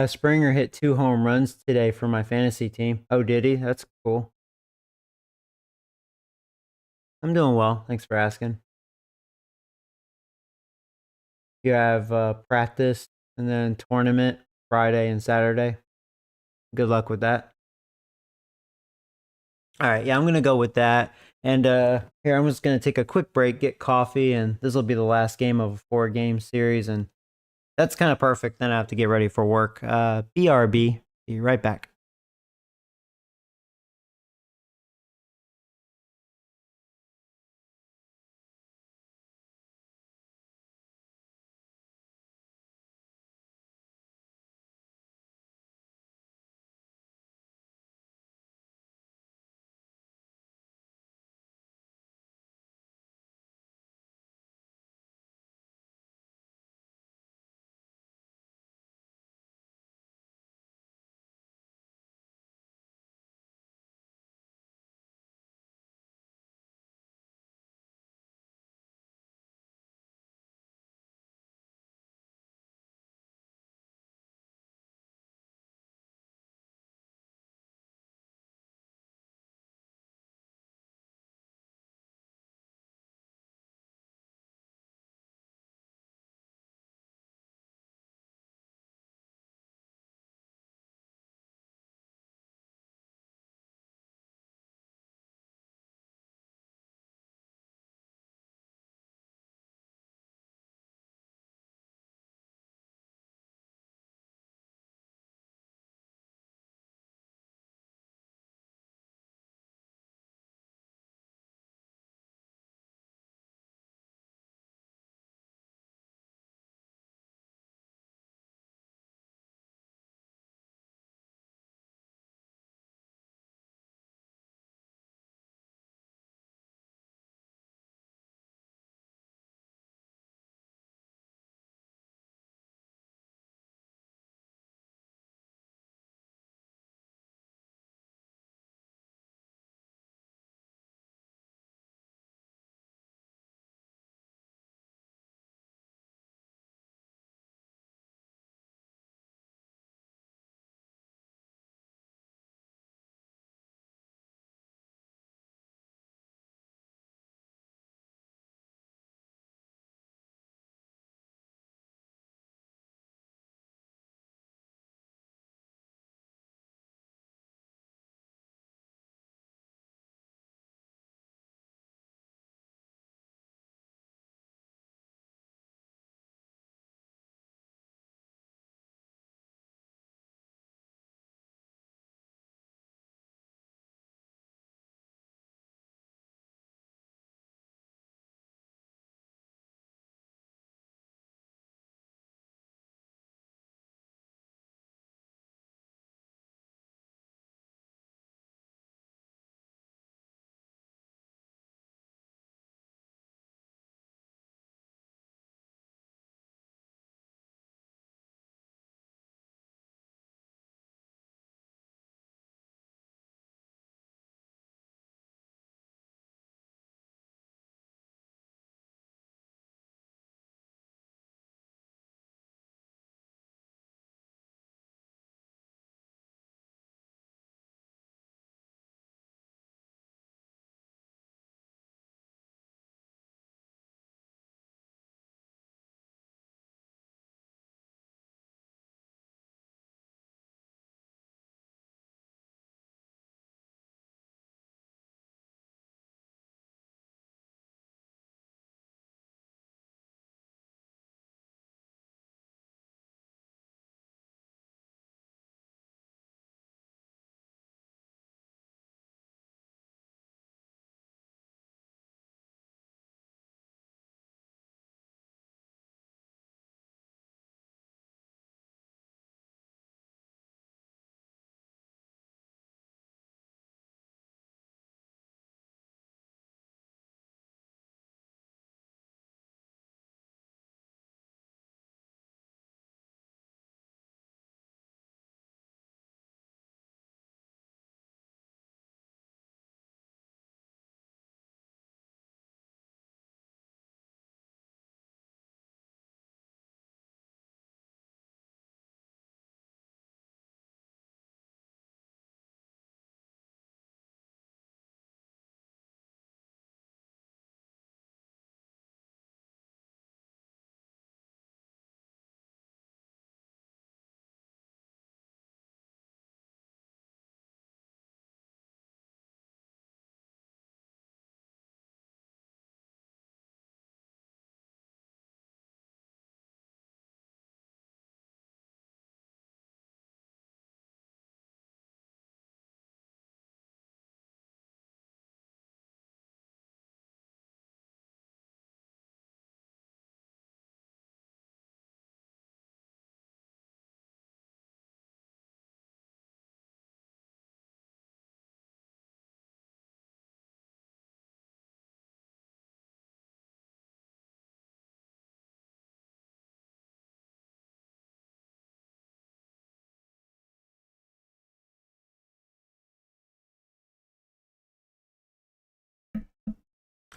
Springer hit 2 home runs today for my fantasy team. Oh, did he? That's cool. I'm doing well. Thanks for asking. You have practice and then tournament Friday and Saturday. Good luck with that. All right, yeah, I'm gonna go with that. And here I'm just gonna take a quick break, get coffee, and this will be the last game of a 4-game series, and that's kind of perfect. Then I have to get ready for work. BRB. Be right back.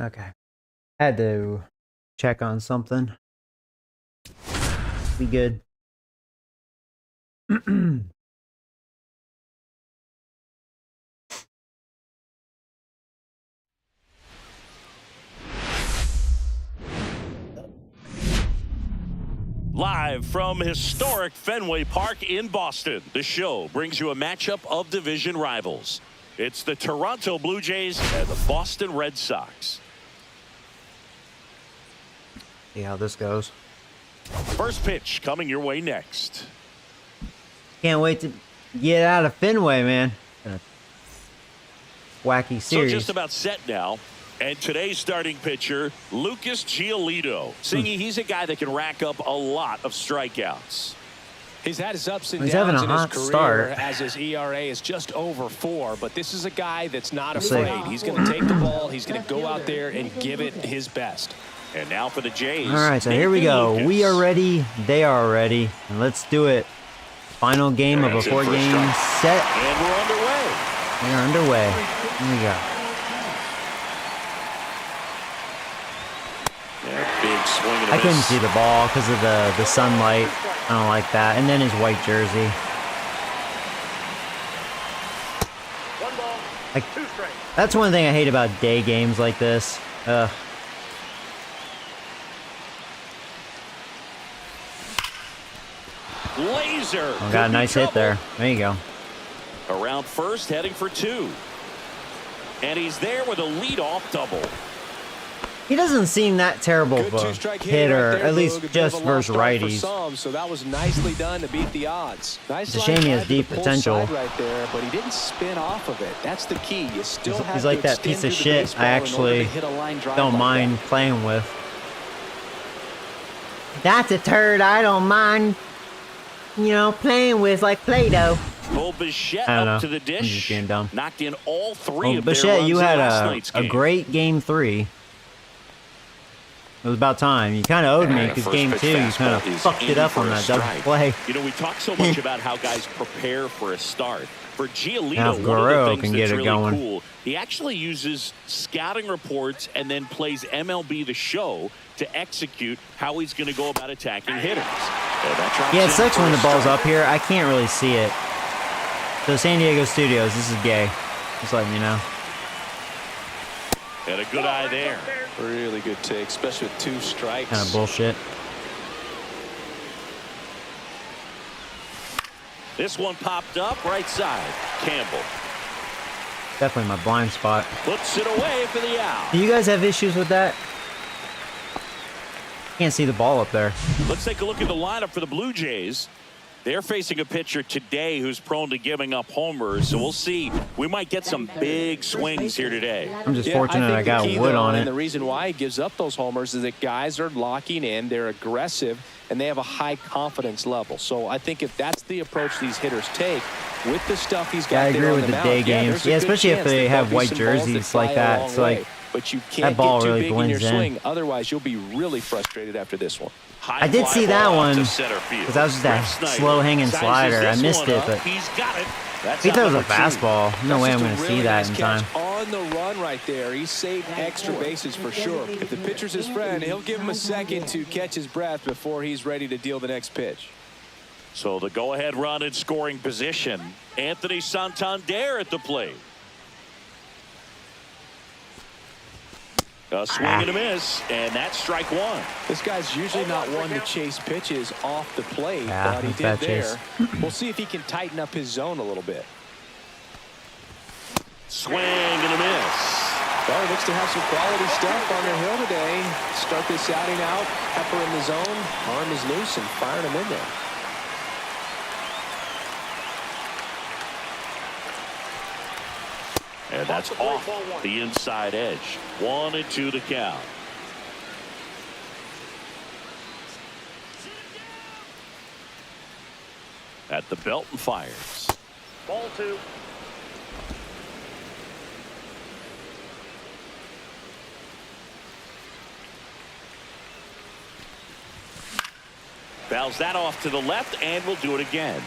Okay. Had to check on something. Be good. Live from historic Fenway Park in Boston, the show brings you a matchup of division rivals. It's the Toronto Blue Jays and the Boston Red Sox. See how this goes. First pitch coming your way next. Can't wait to get out of Fenway, man. Wacky series. So just about set now. And today's starting pitcher, Lucas Giolito. Singy, he's a guy that can rack up a lot of strikeouts. He's had his ups and He's downs having a in hot his career start. as his ERA is just over 4. But this is a guy that's not afraid. He's going to take the ball. He's going to go out there and give it his best. And now for the Jays. All right, so here we go. Lucas. We are ready. They are ready. And let's do it. Final game of a That's it for a 4-game strike. set. And we're underway. We are underway. Here we go. Yeah, big swing and a I couldn't miss. see the ball because of the sunlight. I don't like that. And then his white jersey. One ball, I- 2 strikes. That's one thing I hate about day games like this. Laser. Oh, got a Could be nice hit trouble. there. There you go. Around first, heading for 2. And he's there with a leadoff double. He doesn't seem that terrible of Good a two-strike hitter, right there, at least Boog. A bit just of a lost versus start for righties. some, so that was nicely done to beat the odds. Nice It's a line shame he has drive to the deep pull potential. side right there, but he didn't spin off of it. That's the key. You still have He's to like that extend piece of through the shit baseball I in order to actually hit a line drive don't like mind playing with. That's a turd I don't mind, playing with like Play-Doh. Bo Bichette I don't up know. to the dish. I'm just being dumb. Knocked in all 3 Well, of their Bichette, runs you in had last a night's game. great game 3. It was about time. You kind of owed me And because first game pitch 2, you kind of fastball is fucked it in up for on a that double strike. play. You know, we talk so much about how guys prepare for a start. For Giolito, Now if one Guerrero of the things can that's get it really going. cool, he actually uses scouting reports and then plays MLB The Show to execute how he's going to go about attacking hitters. Yeah, it sucks when the ball's up here. I can't really see it. So San Diego Studios, this is gay. Just letting you know. And a good eye there. Really good take, especially with 2 strikes. Kind of bullshit. This one popped up right side. Campbell Definitely my blind spot. puts it away for the out. Do you guys have issues with that? Can't see the ball up there. Let's take a look at the lineup for the Blue Jays. They're facing a pitcher today who's prone to giving up homers, so we'll see. We might get some big swings here today. I'm just Yeah, fortunate I think got the key, wood though, on and it. the reason why he gives up those homers is that guys are locking in, they're aggressive, and they have a high confidence level. So I think if that's the approach these hitters take with the stuff he's got Yeah, I there agree on with the mound, day yeah, games. there's a Yeah, good especially if chance they that have there'll be white some balls jerseys that like fly a that. long It's like way. But you can't ball get too really big in your blends in. swing. Otherwise, you'll be really frustrated after this one. I did see that one because that was just that slow hanging slider. I missed it, but he's got it. That's he throws a number 2. fastball. No That's way I'm just a going to really see that nice in catch time. on the run right there. He saved extra bases for sure. If the pitcher's his friend, he'll give him a second to catch his breath before he's ready to deal the next pitch. So the go-ahead run in scoring position. Anthony Santander at the plate. A swing and a miss, and that's strike 1. This guy's usually not one to chase pitches off the plate, Yeah, but he that's did bad there. chase. We'll see if he can tighten up his zone a little bit. Swing and a miss. Well, he looks to have some quality stuff on the hill today. Start this outing out, pepper in the zone, arm is loose, and firing him in there. And that's off the inside edge. 1-2 to count. At the belt and fires. Ball 2. Fouls that off to the left, and we'll do it again.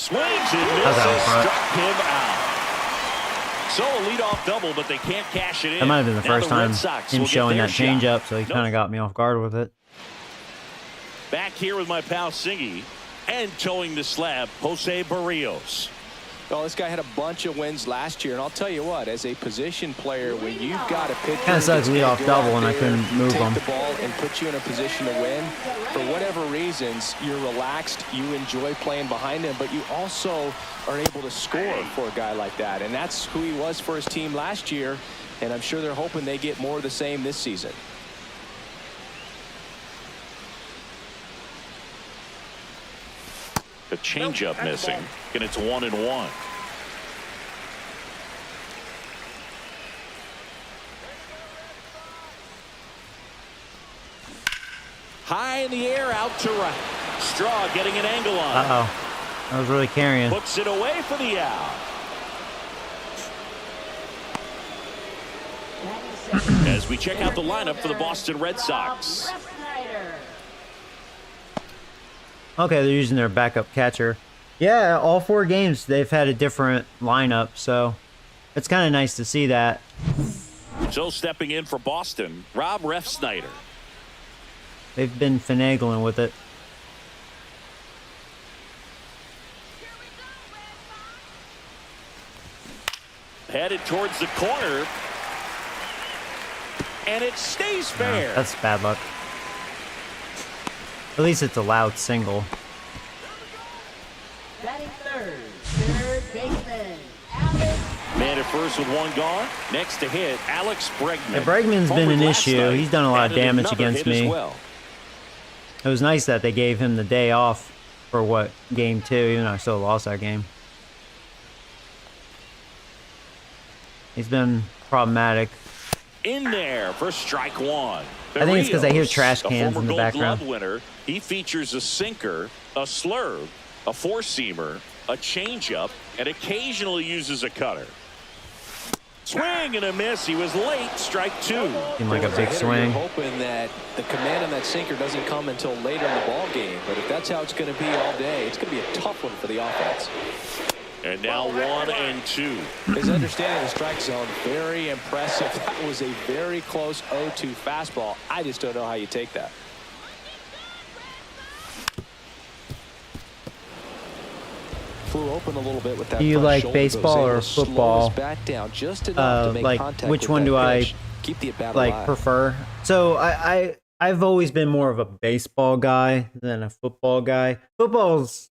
Swings and misses, struck him out. So a leadoff double, but they can't cash it in. That might have been the first time him showing that shot. changeup, so he kind of got me off guard with it. Back here with my pal Singy, and towing the slab, Jose Barrios. Well, this guy had a bunch of wins last year, and I'll tell you what, as a position player, when you've got a pitcher kind of sucks leadoff double, and I couldn't move him. Take the ball and put you in a position to win. For whatever reasons, you're relaxed, you enjoy playing behind him, but you also are able to score for a guy like that, and that's who he was for his team last year, and I'm sure they're hoping they get more of the same this season. The changeup missing, and it's 1-1. High in the air, out to right. Straw getting an angle on it. Uh-oh. I was really carrying. Puts it away for the out. As we check out the lineup for the Boston Red Sox. Okay, they're using their backup catcher. Yeah, all 4 games they've had a different lineup, so it's kind of nice to see that. So stepping in for Boston, Rob Refsnyder. They've been finagling with it. Headed towards the corner. And it stays fair. No, that's bad luck. At least it's a loud single. Batting third baseman, Alex. Man at first with 1 gone. Next to hit, Alex Bregman. Yeah, Bregman's been an issue. He's done a lot of damage against me. Well. It was nice that they gave him the day off for game 2, even though I still lost that game. He's been problematic. In there for strike 1. I think it's because I hear trash cans in the background. Glove winner. He features a sinker, a slurve, a four-seamer, a changeup, and occasionally uses a cutter. Swing and a miss. He was late. Strike 2. Seemed like a big swing. You're hoping that the command on that sinker doesn't come until later in the ball game. But if that's how it's going to be all day, it's going to be a tough one for the offense. And now 1-2. His understanding of the strike zone, very impressive. That was a very close 0-2 fastball. I just don't know how you take that. Flew open a little bit with that. Do you like baseball or football? Back down just enough to make like contact which with one do pitch. I Keep the at-bat like alive. prefer? So I've always been more of a baseball guy than a football guy. Football's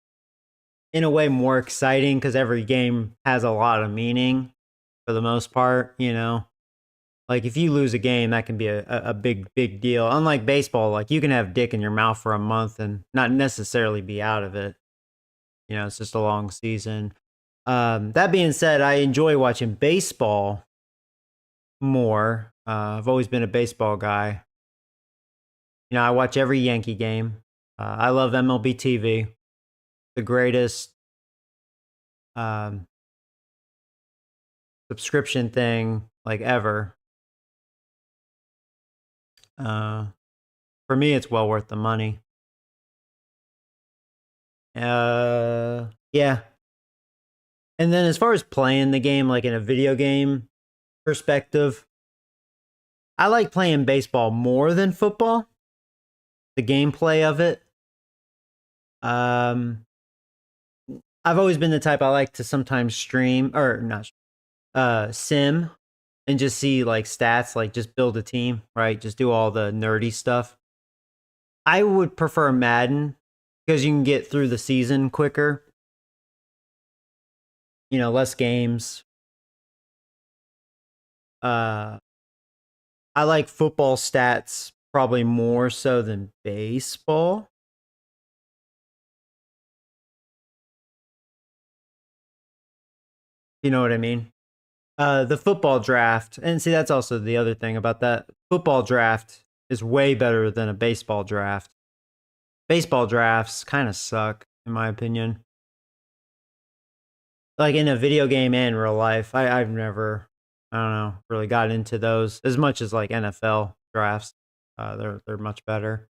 in a way more exciting because every game has a lot of meaning for the most part, you know. Like if you lose a game, that can be a big deal. Unlike baseball, like you can have dick in your mouth for a month and not necessarily be out of it. You know, it's just a long season. That being said, I enjoy watching baseball more. I've always been a baseball guy. You know, I watch every Yankee game. I love MLB TV. The greatest subscription thing like ever. For me, it's well worth the money. Yeah. And then as far as playing the game, like in a video game perspective, I like playing baseball more than football. The gameplay of it. I've always been the type I like to sometimes stream or not sim and just see like stats, like just build a team, right? Just do all the nerdy stuff. I would prefer Madden because you can get through the season quicker. You know, less games. I like football stats probably more so than baseball. You know what I mean? The football draft, and see, that's also the other thing about that. Football draft is way better than a baseball draft. Baseball drafts kind of suck, in my opinion. Like in a video game and real life, I've never, I don't know, really got into those as much as like NFL drafts. They're much better.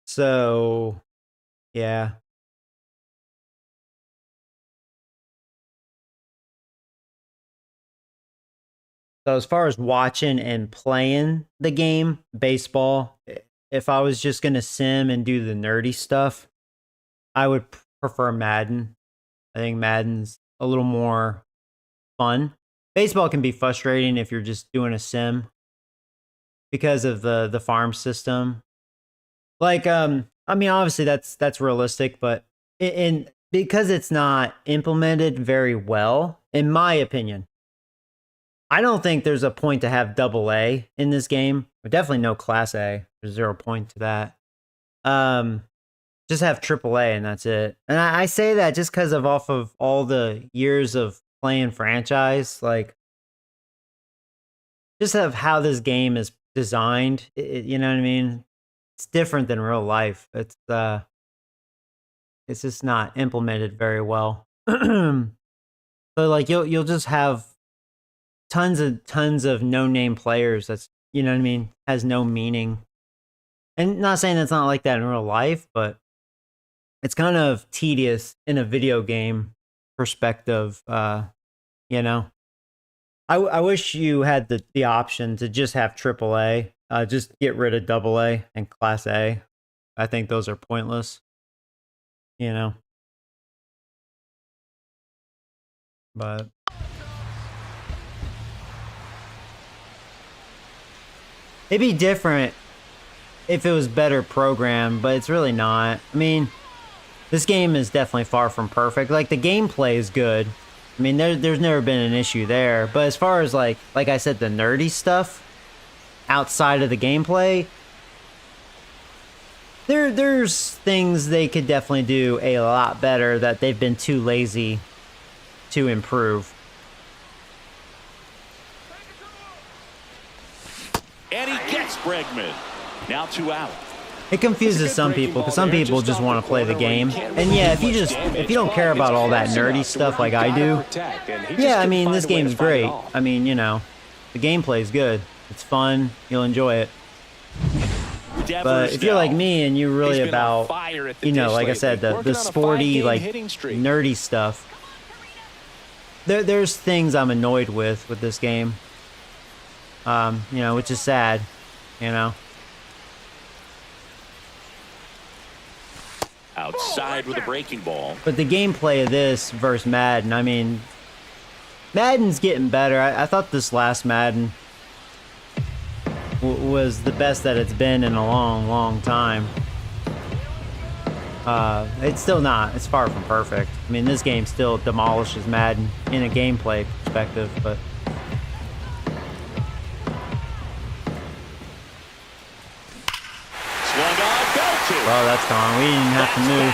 So, yeah. So as far as watching and playing the game, baseball, if I was just going to sim and do the nerdy stuff, I would prefer Madden. I think Madden's a little more fun. Baseball can be frustrating if you're just doing a sim because of the farm system. Like, I mean, obviously that's realistic, but in because it's not implemented very well, in my opinion, I don't think there's a point to have double A in this game. Definitely no class A. There's 0 point to that. Just have triple A and that's it. And I say that just because of off of all the years of playing franchise, like just of how this game is designed. You know what I mean? It's different than real life. It's just not implemented very well. So like you'll just have tons of no-name players that's, you know what I mean, has no meaning. And not saying that's not like that in real life, but it's kind of tedious in a video game perspective, you know. I wish you had the option to just have AAA, just get rid of double A and class A. I think those are pointless, you know. But it'd be different if it was better programmed, but it's really not. I mean, this game is definitely far from perfect. Like, the gameplay is good. I mean, there's never been an issue there. But as far as, like I said, the nerdy stuff outside of the gameplay, there's things they could definitely do a lot better that they've been too lazy to improve. And he gets Bregman. Now 2 out. It confuses some people because some people just want to play the game. And yeah, if you don't care about all that nerdy stuff like I do, yeah, I mean, this game's great. I mean, you know, the gameplay's good. It's fun. You'll enjoy it. But if you're like me and you're really about, you know, like I said, the sporty, like, nerdy stuff, there's things I'm annoyed with this game. You know, which is sad, you know. Outside with a breaking ball. But the gameplay of this versus Madden, I mean, Madden's getting better. I thought this last Madden was the best that it's been in a long time. It's still not. It's far from perfect. I mean, this game still demolishes Madden in a gameplay perspective, but... Oh, that's gone. We didn't have to move.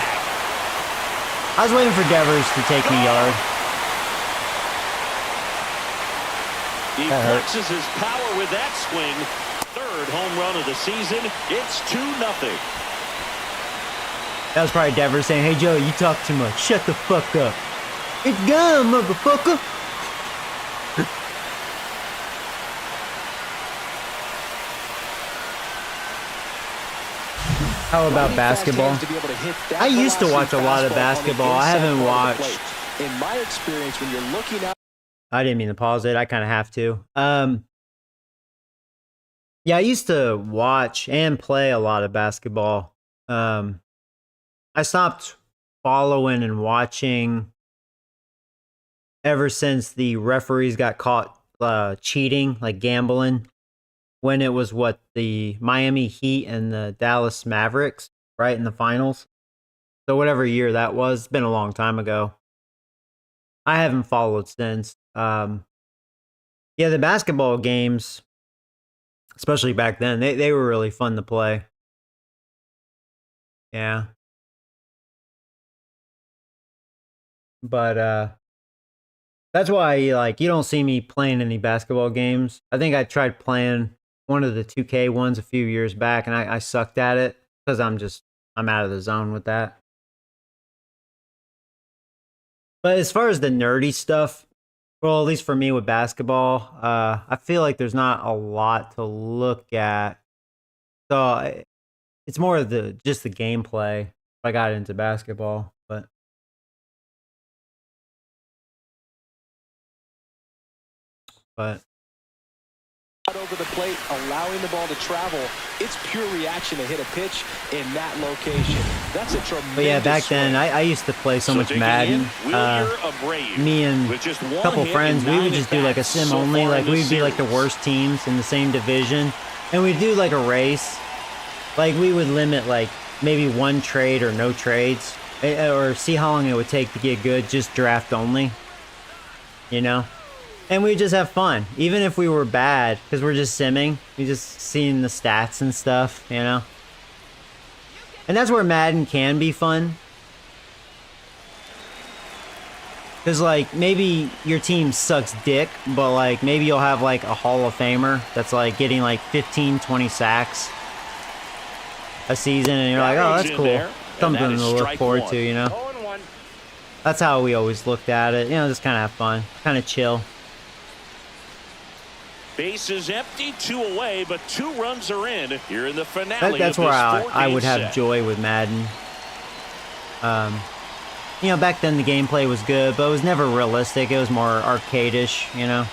I was waiting for Devers to take me yard. He flexes his power with that swing. Third home run of the season. It's 2-0. That was probably Devers saying, "Hey, Joe, you talk too much. Shut the fuck up. It's gone, motherfucker." How about basketball? I used to watch a lot of basketball. I haven't watched. In my experience, when you're looking out, I didn't mean to pause it. I kind of have to. Yeah, I used to watch and play a lot of basketball. I stopped following and watching ever since the referees got caught cheating, like gambling. When it was the Miami Heat and the Dallas Mavericks, right, in the finals. So whatever year that was, it's been a long time ago. I haven't followed since. Yeah, the basketball games, especially back then, they were really fun to play. Yeah. But that's why, like, you don't see me playing any basketball games. I think I tried playing one of the 2K ones a few years back, and I sucked at it because I'm out of the zone with that. But as far as the nerdy stuff, well, at least for me with basketball, I feel like there's not a lot to look at. So it's more of just the gameplay if I got into basketball. But middle of the plate, allowing the ball to travel. It's pure reaction to hit a pitch in that location. That's a tremendous But yeah, back swing. then, I used to play so much Madden. Me and a couple friends, we would just do like a sim only. Like, we'd be like the worst teams in the same division. And we'd do like a race. Like, we would limit like maybe one trade or no trades. Or see how long it would take to get good, just draft only. You know? And we just have fun, even if we were bad, because we're just simming. We just seeing the stats and stuff, you know? And that's where Madden can be fun. Because, like, maybe your team sucks dick, but, like, maybe you'll have, like, a Hall of Famer that's, like, getting, like, 15, 20 sacks a season, and you're like, oh, that's cool. Something to look forward to, you know? 0-1. That's how we always looked at it. You know, just kind of have fun. Kind of chill. Base is empty, 2 away, but 2 runs are in. You're in the finale. That's where I would have joy with Madden. You know, back then the gameplay was good, but it was never realistic. It was more arcade-ish, you know?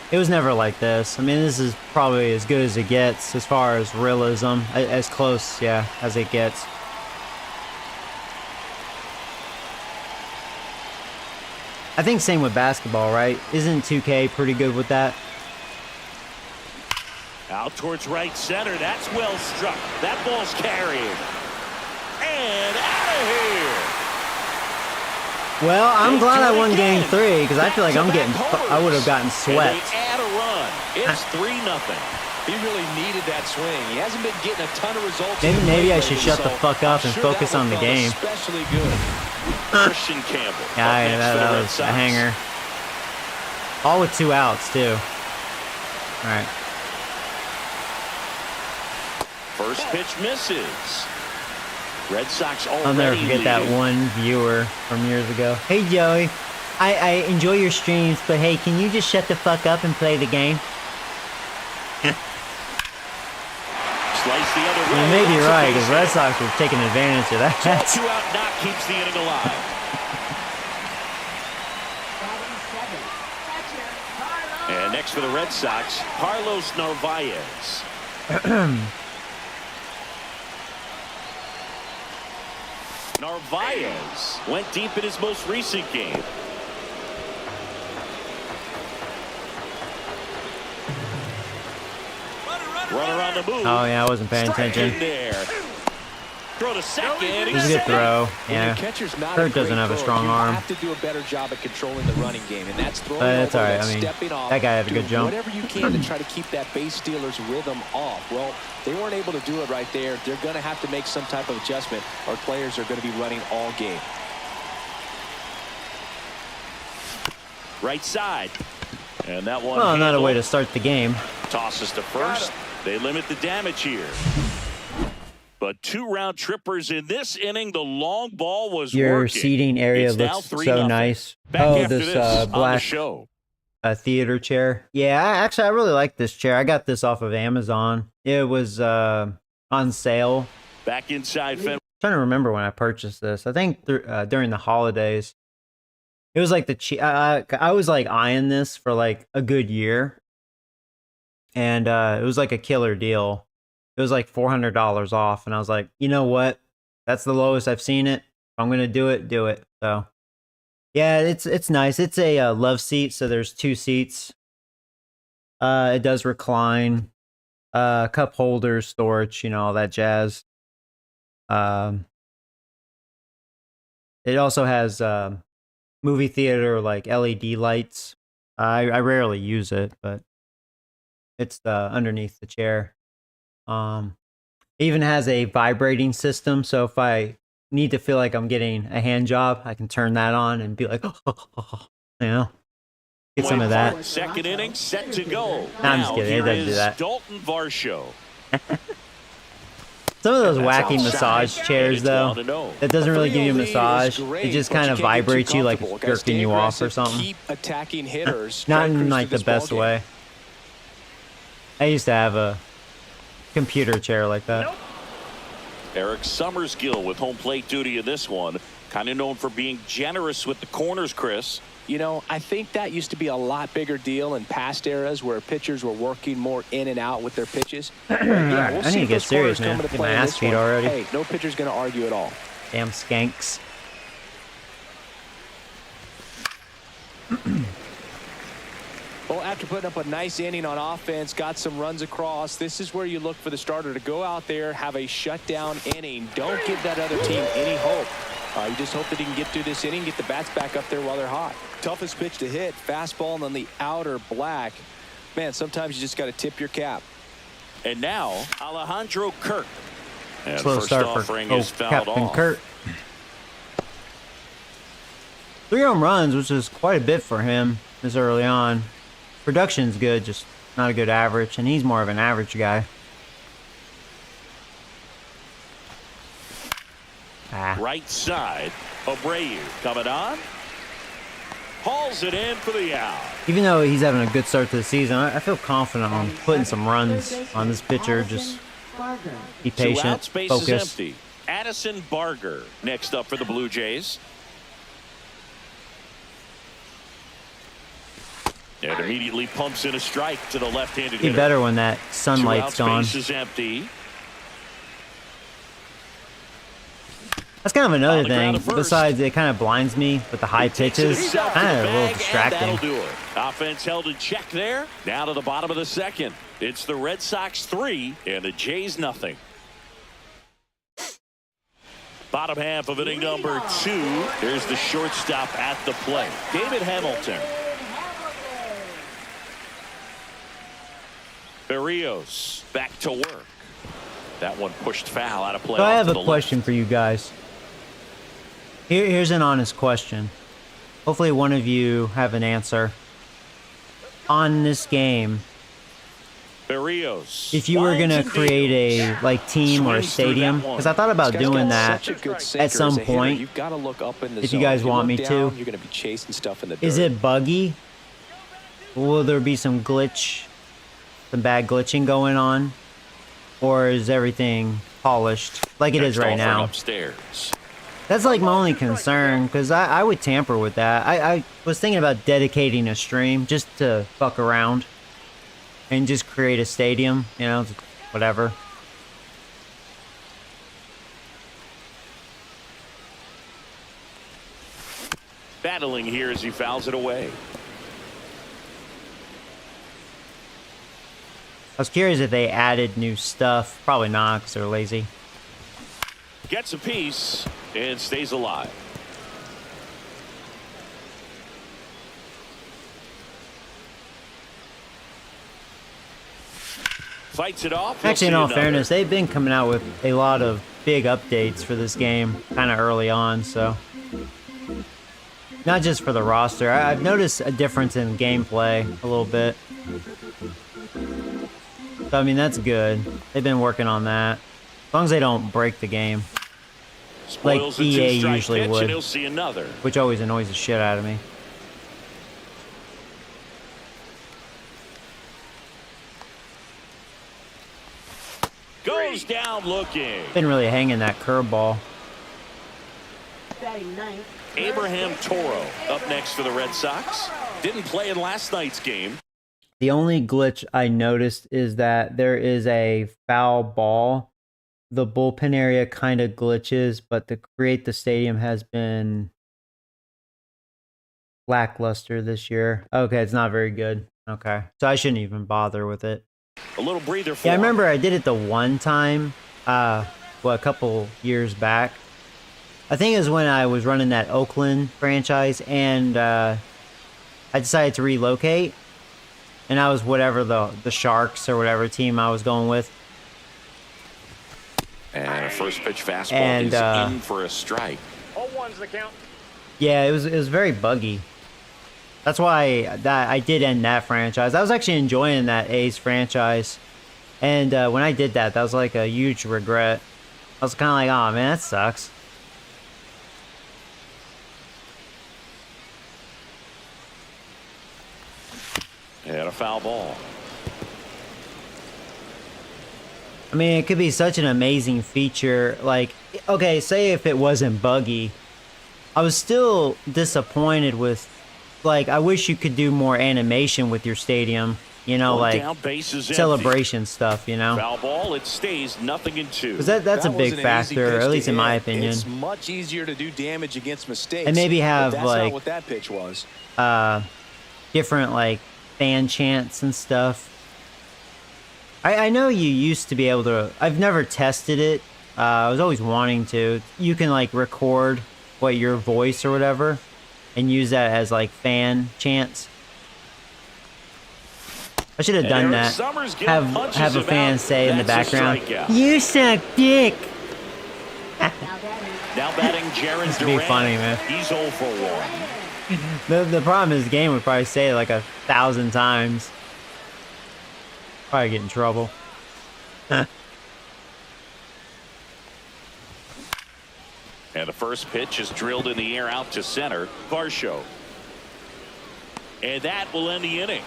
It was never like this. I mean, this is probably as good as it gets as far as realism. As close, yeah, as it gets. I think same with basketball, right? Isn't 2K pretty good with that? Out towards right center. That's well struck. That ball's carried. And out of here. Well, I'm glad I won game 3 because I feel like I would have gotten swept. And they add a run. It's 3-0. He really needed that swing. He hasn't been getting a ton of results. Maybe I should shut the fuck up and focus on the game. Especially good. Christian Campbell. Yeah, that was a hanger. All with 2 outs, too. All right. First pitch misses. Red Sox already I'll never forget that leading. one viewer from years ago. Hey, Joey. I enjoy your streams, but hey, can you just shut the fuck up and play the game? Slice the other way. You may be right, because Red Sox were taking advantage of that. 2-out knock keeps the inning alive. Batting 7th, catcher, And next for the Red Sox, Carlos Narvaez. Narvaez went deep in his most recent game. Runner on the move. Oh, yeah, I wasn't paying Strike attention. in there. Throw to second. It was a good throw. Yeah. Kurt doesn't have a strong arm. You have to do a better job at controlling the running game, and that's throwing That's over, all right. that's I mean, stepping off, that guy had a good doing jump. whatever you can to try to keep that base stealer's rhythm off. Well, they weren't able to do it right there. They're going to have to make some type of adjustment, or players are going to be running all game. Right side. And that one. Well, not a way to start the game. Tosses to first. They limit the damage here. But 2 round trippers in this inning. The long ball was Your working. seating area It's now looks 3-0. so nice. Back Oh, after this on the black show. theater chair. Yeah, I really like this chair. I got this off of Amazon. It was on sale. Back inside Fenway. Trying to remember when I purchased this. I think during the holidays. It was like I was like eyeing this for like a good year. And it was like a killer deal. It was like $400 off. And I was like, you know what? That's the lowest I've seen it. If I'm going to do it. So yeah, it's nice. It's a love seat. So there's 2 seats. It does recline, cup holders, storage, you know, all that jazz. It also has movie theater like LED lights. I rarely use it, but it's underneath the chair. It even has a vibrating system, so if I need to feel like I'm getting a hand job, I can turn that on and be like, you know, get some of that. Second inning set to go. Nah, I'm just kidding. It doesn't do that. Dalton Varsho. Some of those wacky massage chairs, though, that doesn't really give you a massage. It just kind of vibrates you like it's jerking you off or something. Keep attacking hitters. Not in like the best way. I used to have a computer chair like that. Eric Summersgill with home plate duty in this one. Kind of known for being generous with the corners, Chris. You know, I think that used to be a lot bigger deal in past eras where pitchers were working more in and out with their pitches. Yeah, we'll I need to get serious, man. Get my ass beat already. Hey, no pitcher's going to argue at all. Damn skanks. Well, after putting up a nice inning on offense, got some runs across, this is where you look for the starter to go out there, have a shutdown inning. Don't give that other team any hope. You just hope that he can get through this inning, get the bats back up there while they're hot. Toughest pitch to hit, fastball on the outer black. Man, sometimes you just got to tip your cap. And now, Alejandro Kirk. And Slow first start offering for is fouled Captain off. Kurt. 3 home runs, which is quite a bit for him this early on. Production's good, just not a good average, and he's more of an average guy. Right side, Abreu coming on. Hauls it in for the out. Even though he's having a good start to the season, I feel confident on putting some runs on this pitcher. Just be patient, 2 outs, base focus. is empty. Addison Barger next up for the Blue Jays. And immediately pumps in a strike to the left-handed Be hitter. better when that 2 sunlight's outs, gone. base is empty. That's kind of On another the ground thing. to first. Besides, it kind of blinds me with the high pitches. He's out to Kind the of a little bag, distracting. and that'll do it. Offense held in check there. Now to the bottom of the second. It's the Red Sox 3 and the Jays nothing. Bottom half of inning number 2. There's the shortstop at the plate, David Hamilton. Berrios back to work. That one pushed foul out of play. So I off have to a the question for you guys. Here's an honest question. Hopefully one of you have an answer. On this game, left. Berrios. if you were going to winds and create deals. a team or a Swings through that stadium, one. because I thought about This guy's doing got that such a good sinker at some as a hitter. point. You've got to look up in the If you zone. guys you want look me down, to. You're going to be chasing stuff in the dirt. Is it buggy? Will there be some bad glitching going on? Or is everything polished like it is Next right offering now? upstairs. That's like my only concern, because I would tamper with that. I was thinking about dedicating a stream just to fuck around and just create a stadium, you know, whatever. Battling here as he fouls it away. I was curious if they added new stuff. Probably not, because they're lazy. Gets a piece and stays alive. Fights it off. He'll Actually, in see all another. fairness, they've been coming out with a lot of big updates for this game kind of early on, so... Not just for the roster. I've noticed a difference in gameplay a little bit. So, I mean, that's good. They've been working on that. As long as they don't break the game. Like Spoils a EA two-strike usually pitch, would. and he'll see another. Which always annoys the shit out of me. Goes down looking. Been really hanging that curveball. Batting ninth. Abraham Toro up next for the Red Sox. Didn't play in last night's game. The only glitch I noticed is that there is a foul ball. The bullpen area kind of glitches, but to create the stadium has been lackluster this year. Okay, it's not very good. Okay, so I shouldn't even bother with it. A little breather for Yeah, I him. remember I did it the one time, a couple years back. I think it was when I was running that Oakland franchise, and I decided to relocate. And I was whatever the Sharks or whatever team I was going with. And a first pitch fastball And, is in for a strike. 0-1's the count. Yeah, it was very buggy. That's why I did end that franchise. I was actually enjoying that A's franchise. And when I did that, that was like a huge regret. I was kind of like, oh man, that sucks. And a foul ball. I mean, it could be such an amazing feature. Like, okay, say if it wasn't buggy, I was still disappointed with, like, I wish you could do more animation with your stadium. You know, like celebration stuff, you know? Foul ball, it stays 0-2. Because that's a big factor, at least in my opinion. It's much easier to do damage against mistakes. And maybe have, that's like, not what that pitch was. Different, like, fan chants and stuff. I know you used to be able to... I've never tested it. I was always wanting to. You can, like, record, your voice or whatever, and use that as, like, fan chants. I should have done that. Have a fan say in the background, "You suck dick." Now batting Jaron This would be funny, man. He's 0 for 1. The problem is the game would probably say it like 1,000 times. Probably get in trouble. And the first pitch is drilled in the air out to center. Varsho. And that will end the inning.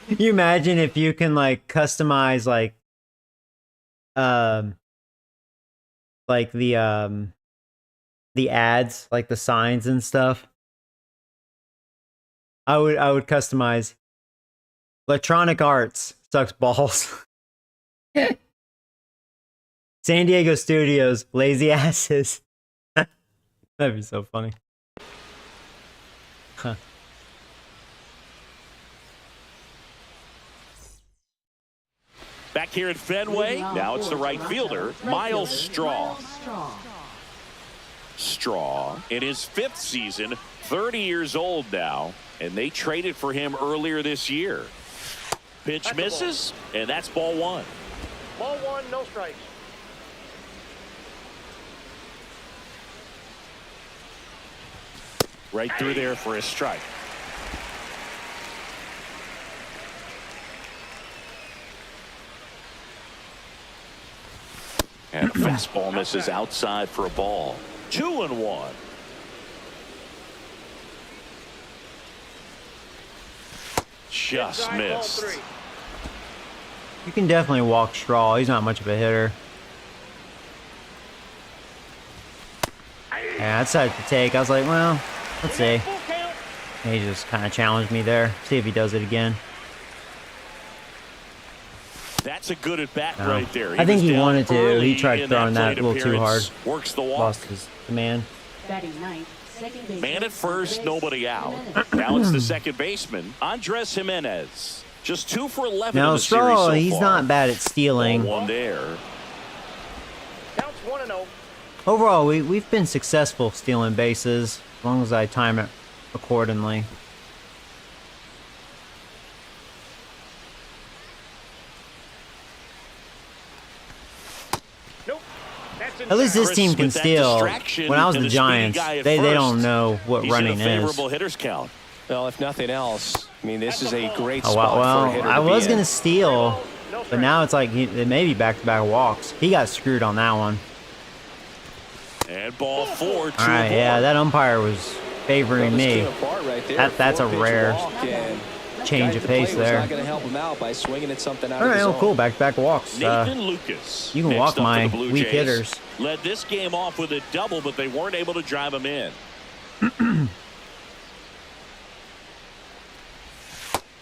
You imagine if you can like customize like the ads, like the signs and stuff. I would customize Electronic Arts sucks balls. San Diego Studios, lazy asses. That'd be so funny. Huh. Back here at Fenway, now it's the right fielder, Miles Straw. Straw, in his 5th season, 30 years old now, and they traded for him earlier this year. Pitch misses, and that's ball 1. Ball 1, no strikes. Right through there for a strike. And a fastball misses outside for a ball. 2-1. Just missed. You can definitely walk Straw. He's not much of a hitter. Yeah, I decided to take. I was like, well, let's see. He just kind of challenged me there. See if he does it again. That's a good at bat right there. I think he wanted to. He tried throwing that a little too hard. Works the walk. Lost his command. Man at first, nobody out. Now it's the second baseman, Andres Jimenez. Just 2 for 11 now, in the Straw, series so he's far. not bad at stealing. One there. Counts 1-0. Overall, we've been successful stealing bases, as long as I time it accordingly. At least this team can steal. When I was the Giants, they don't know what running is. Favorable hitters count. Well, if nothing else, I mean, this is a great Oh, spot well, for a hitter I to was be going to in. steal, but now it's like it may be back-to-back walks. He got screwed on that one. And ball 4. All right, yeah, that umpire was favoring me. That's a rare change of pace there. Not going to help him out by swinging at something out All of right, his well, zone. cool, back-to-back walks. Nathan Lucas. You can next walk up for my the Blue weak Jays. hitters. Led this game off with a double, but they weren't able to drive him in.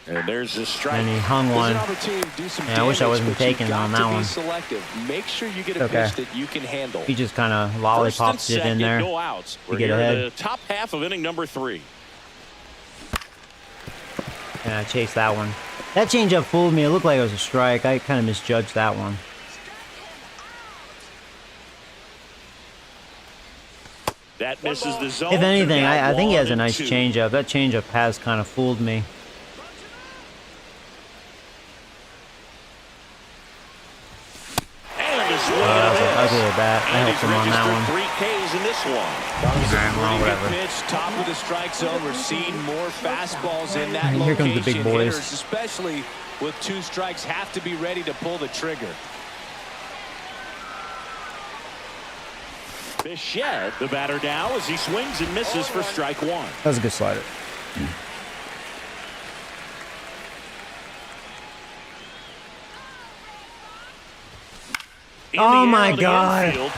And there's a strike. And he hung one. Yeah, I wish I wasn't taking on that one. Selective. Make sure you get a Okay. pitch that you can handle. He just kind of First and lollipopped it in second, there. no outs. We're get here ahead. in the top half of inning number 3. And I chased that one. That changeup fooled me. It looked like it was a strike. I kind of misjudged that one. That misses the zone. If anything, Now I think he has a 1-2. nice changeup. That changeup has kind of fooled me. And a swing That was and a an ugly miss. at bat. I And helped he's him on that registered one. 3 Ks in this one. Well, whatever. Pitch, top of the strike zone. We're seeing more fastballs in that Here comes the location. big boys. Hitters, especially with 2 strikes, have to be ready to pull the trigger. Bichette, the batter now, as he swings and misses for strike 1. That was a good slider. Oh my God. Infield,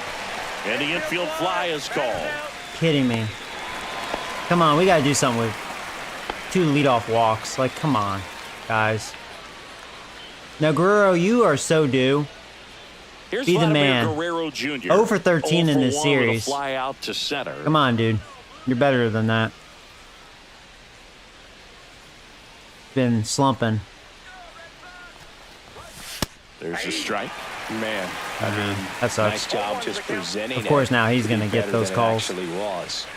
and the infield fly is called. Kidding me. Come on, we got to do something with 2 leadoff walks. Like, come on, guys. Now, Guerrero, you are so due. Here's Be the man. Guerrero Jr. 0 for 13 in this 0 for 1 with a series. fly out to center. Come on, dude. You're better than that. Been slumping. There's a strike. Man, I mean, that sucks. nice job just presenting. Of course, it now he's to be going to get better those than it calls. actually was.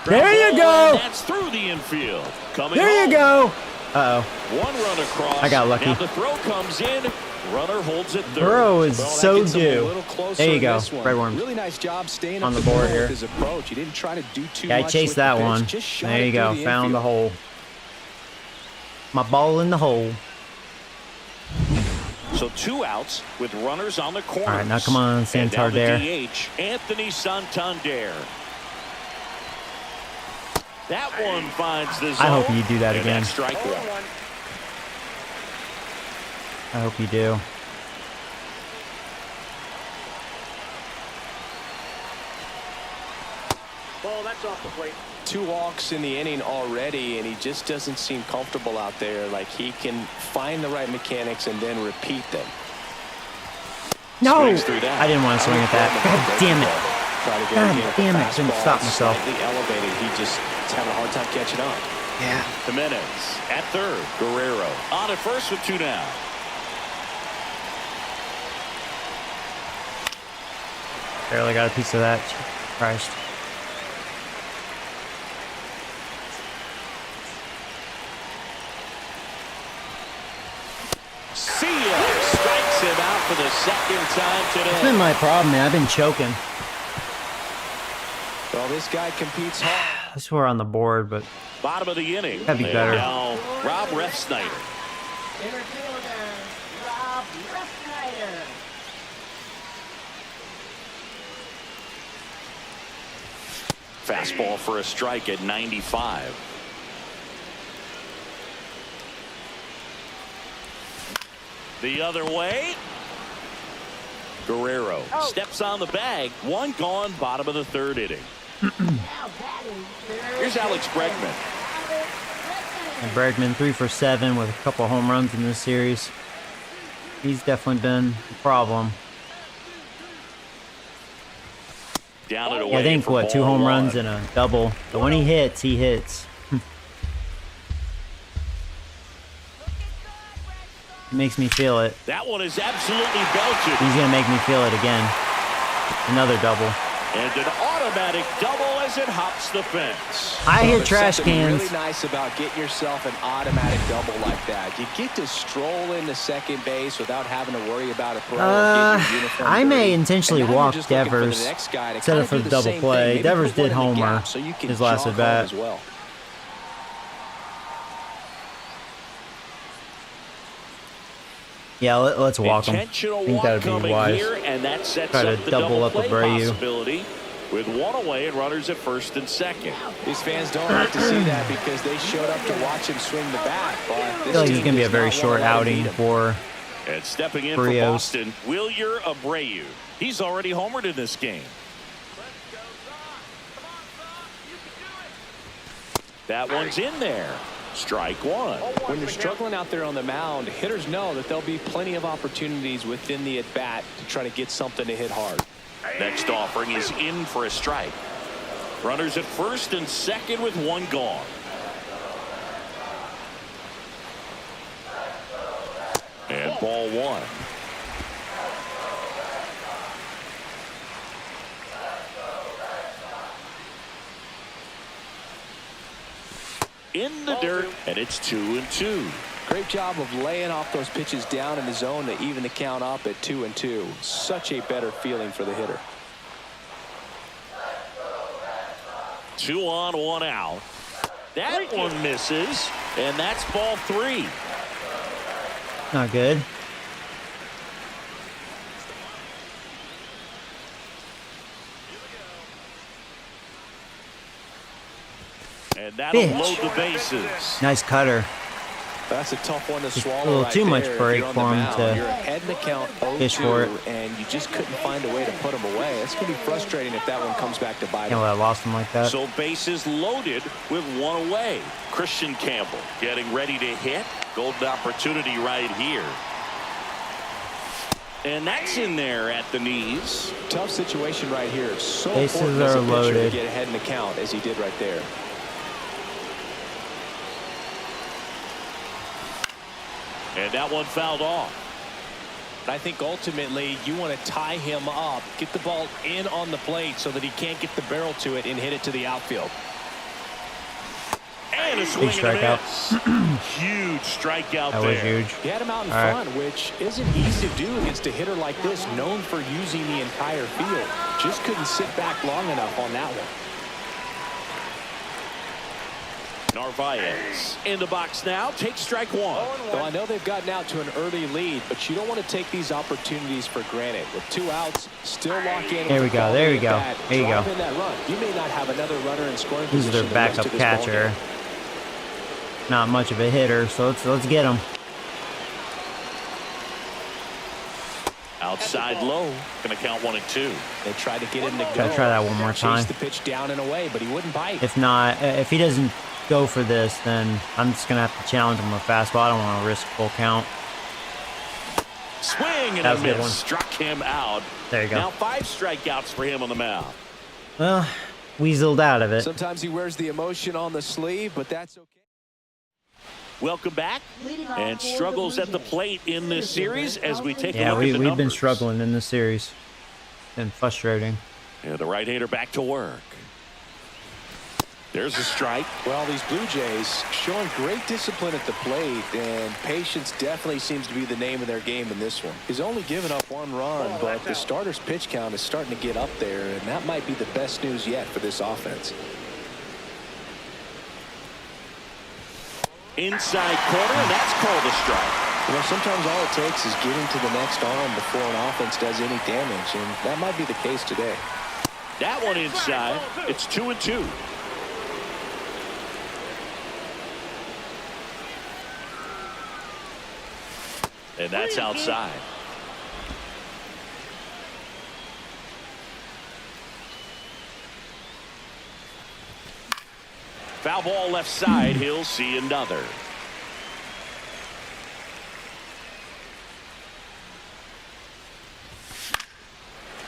There you go. That's through the infield. Coming There you home. go. Uh-oh. One run across. I got lucky. Now the throw comes in. Runner holds it third. Burrow is Well, that so gets him a due. little closer There you in go. this one. Red worms. Really nice job staying On up the board middle here. with his approach. He didn't try to do too Yeah, I much chased with that the pitch, one. just shot There it you through go. the Found the infield. hole. My ball in the hole. So 2 outs with runners on the corners. All right, now come on, And now the Santander. DH, Anthony Santander. That one finds the zone. I hope you do that And again. that's strike 1. 0-1. I hope you do. Ball, that's off the plate. 2 walks in the inning already, and he just doesn't seem comfortable out there. Like he can find the right mechanics and then repeat them. No! Swings through that. I didn't want to swing at that. God damn it. Try to get God again with damn the it, couldn't fastball, stop myself. Slightly elevated. He just is having a hard time catching up. Yeah. Jimenez at third. Guerrero on at first with 2 down. Barely got a piece of that. Christ. See ya. Strikes him out for the second time That's been today. my problem, man. I've been choking. Well, this guy competes hard. I swear on the board, but Bottom of the inning. That'd be And better. Now Rob Refsnyder. Center fielder, Rob Refsnyder. Fastball for a strike at 95. The other way. Guerrero steps on the bag. 1 gone, bottom of the 3rd inning. Now batting third. Here's Alex Bregman. and Bregman 3 for 7 with a couple home runs in this series. He's definitely been a problem. Down and away. Yeah, I think, for what, 2 ball home 1. runs and a double. But when he hits, he hits. It makes me feel it. That one is absolutely belted. He's going to make me feel it again. Another double. And an automatic double as it hops the fence. I hear There's trash something cans. really nice about getting yourself an automatic double like that. You get to stroll into second base without having to worry about a throw. Get your uniform I may dirty. intentionally And now you're walk just looking for the Devers next guy to instead kinda of for do the the double same play. thing. Maybe Devers put one did in the homer gap so you can his last jog at bat. home as well. Yeah, let's walk him. I Intentional think walk that would be coming wise. here, and that sets Try to up the double up play Abreu. possibility with 1 away and runners at first and second. These fans don't like to see that because they showed up to watch him swing the bat. But I feel like this is going to be a very short outing for And stepping in Barrios. for Boston, Wilyer Abreu. He's already homered in this game. That one's in there. Strike 1. When you're struggling out there on the mound, hitters know that there'll be plenty of opportunities within the at-bat to try to get something to hit hard. Next offering is in for a strike. Runners at first and second with 1 gone. And ball 1. In the dirt, and it's 2-2. Great job of laying off those pitches down in the zone to even the count up at 2-2. Such a better feeling for the hitter. 2 on, 1 out. That one misses, and that's ball 3. not good. And that'll Bitch. load the bases. Nice cutter. That's a tough one to swallow. A little right too much there. break for him to You're ahead in the count fish for it. 0-2, and you just couldn't find a way to put him away. It's going to be frustrating if that one comes back to bite him. Can't let I lost him like that. So bases loaded with one away. Christian Campbell getting ready to hit. Golden opportunity right here. And that's in there at the knees. Tough situation right here. It's so Bases important as a are pitcher loaded. to get ahead in the count as he did right there. And that one fouled off. I think ultimately you want to tie him up, get the ball in on the plate so that he can't get the barrel to it and hit it to the outfield. And a swing Big and a strikeout. miss. Huge strikeout That there. was huge. He had him out in All front, which isn't easy to do against a hitter like this, known for using the entire field. Just couldn't sit back long enough on that one. Narvaez in the box now. Takes strike one. Well, I know they've gotten out to an early lead, but you don't want to take these opportunities for granted. With 2 outs, still lock in. There we go. There we go. There you go. In that run. You may not have another runner in scoring This is position. their backup catcher. Not much of a hitter, so let's get him. Outside low. Going to count 1 and 2. They tried to get him to go. Gotta try that one more time. Chase the pitch down and away, but he wouldn't bite. If not, if he doesn't go for this, then I'm just gonna have to challenge him with a fastball. I don't want to risk full count. Swing and That a was a good miss. one. Struck him out. There you go. Now 5 strikeouts for him on the mound. Well, weaseled out of it. Sometimes he wears the emotion on the sleeve, but that's okay. Welcome back. And struggles at the plate in this series as we take a Yeah, look at the we've been numbers. struggling in this series. Been frustrating. And the right-hander back to work. There's a strike. Well, these Blue Jays showing great discipline at the plate, and patience definitely seems to be the name of their game in this one. He's only given up 1 run, but the starter's pitch count is starting to get up there, and that might be the best news yet for this offense. Inside corner, and that's called a strike. You know, sometimes all it takes is getting to the next arm before an offense does any damage, and that might be the case today. That one inside. It's 2 and 2. And that's outside. Foul ball left side. He'll see another.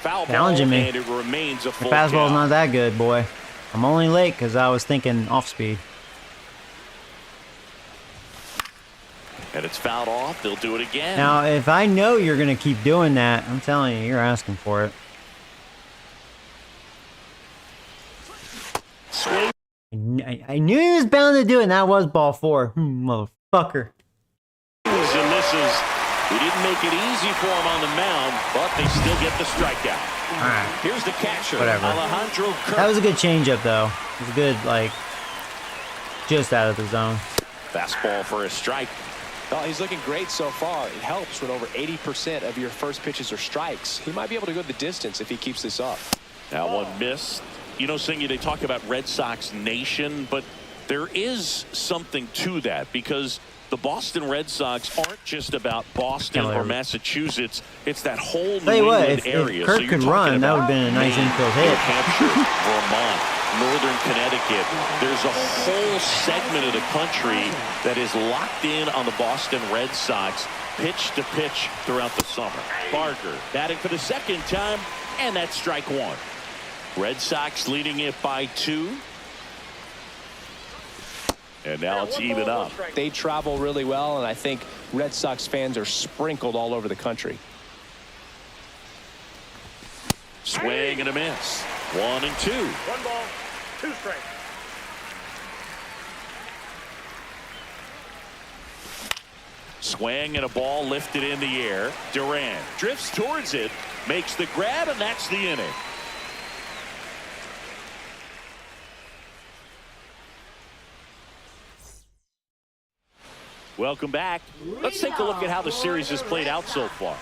Foul ball, Challenging me. and it remains a The full fastball's count. not that good, boy. I'm only late because I was thinking off speed. And it's fouled off. They'll do it again. Now, if I know you're going to keep doing that, I'm telling you, you're asking for it. Swing. I knew he was bound to do it, and that was ball 4. Motherfucker. And misses. He didn't make it easy for him on the mound, but they still get the strikeout. All right. Here's the catcher, Whatever. Alejandro Kirk. That was a good changeup, though. It was good, like, just out of the zone. Fastball for a strike. Well, he's looking great so far. It helps when over 80% of your first pitches are strikes. He might be able to go the distance if he keeps this up. That one missed. You know, Singy, they talk about Red Sox Nation, but there is something to that because the Boston Red Sox aren't just about Boston or Massachusetts. It's that whole New England area. If Kirk could run, that would have been a nice infield hit. New Hampshire, Vermont, Northern Connecticut. There's a whole segment of the country that is locked in on the Boston Red Sox pitch to pitch throughout the summer. Barger batting for the second time, and that's strike 1. Red Sox leading it by 2. And now it's even up. They travel really well, and I think Red Sox fans are sprinkled all over the country. Swing and a miss. 1 and 2. 1 ball, 2 strikes. Swing and a ball lifted in the air. Duran drifts towards it, makes the grab, and that's the inning. Welcome back. Let's take a look at how the series has played out so far.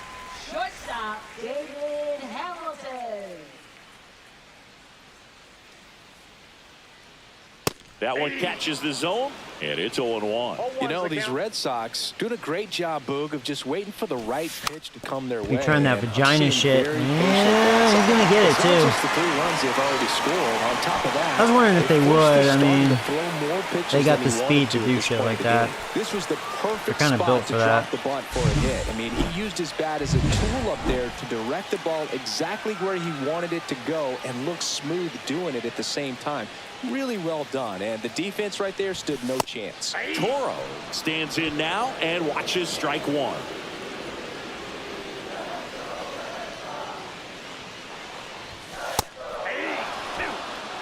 Shortstop, David Hamilton. That one catches the zone, And it's 0-1. You know, these Red Sox doing a great job, Boog, of just waiting for the right pitch to come their way. You're trying that vagina shit. Yeah, he's going to get it, too. Just the 3 runs they've already scored. On top of that, I was wondering if they would. I mean, they got the than he speed to wanted do at shit this like point in the that. game. This was the perfect They're kinda spot built to for drop that. the bunt for a hit. I mean, he used his bat as a tool up there to direct the ball exactly where he wanted it to go and look smooth doing it at the same time. Really well done, and the defense right there stood no chance. Toro stands in now and watches strike 1.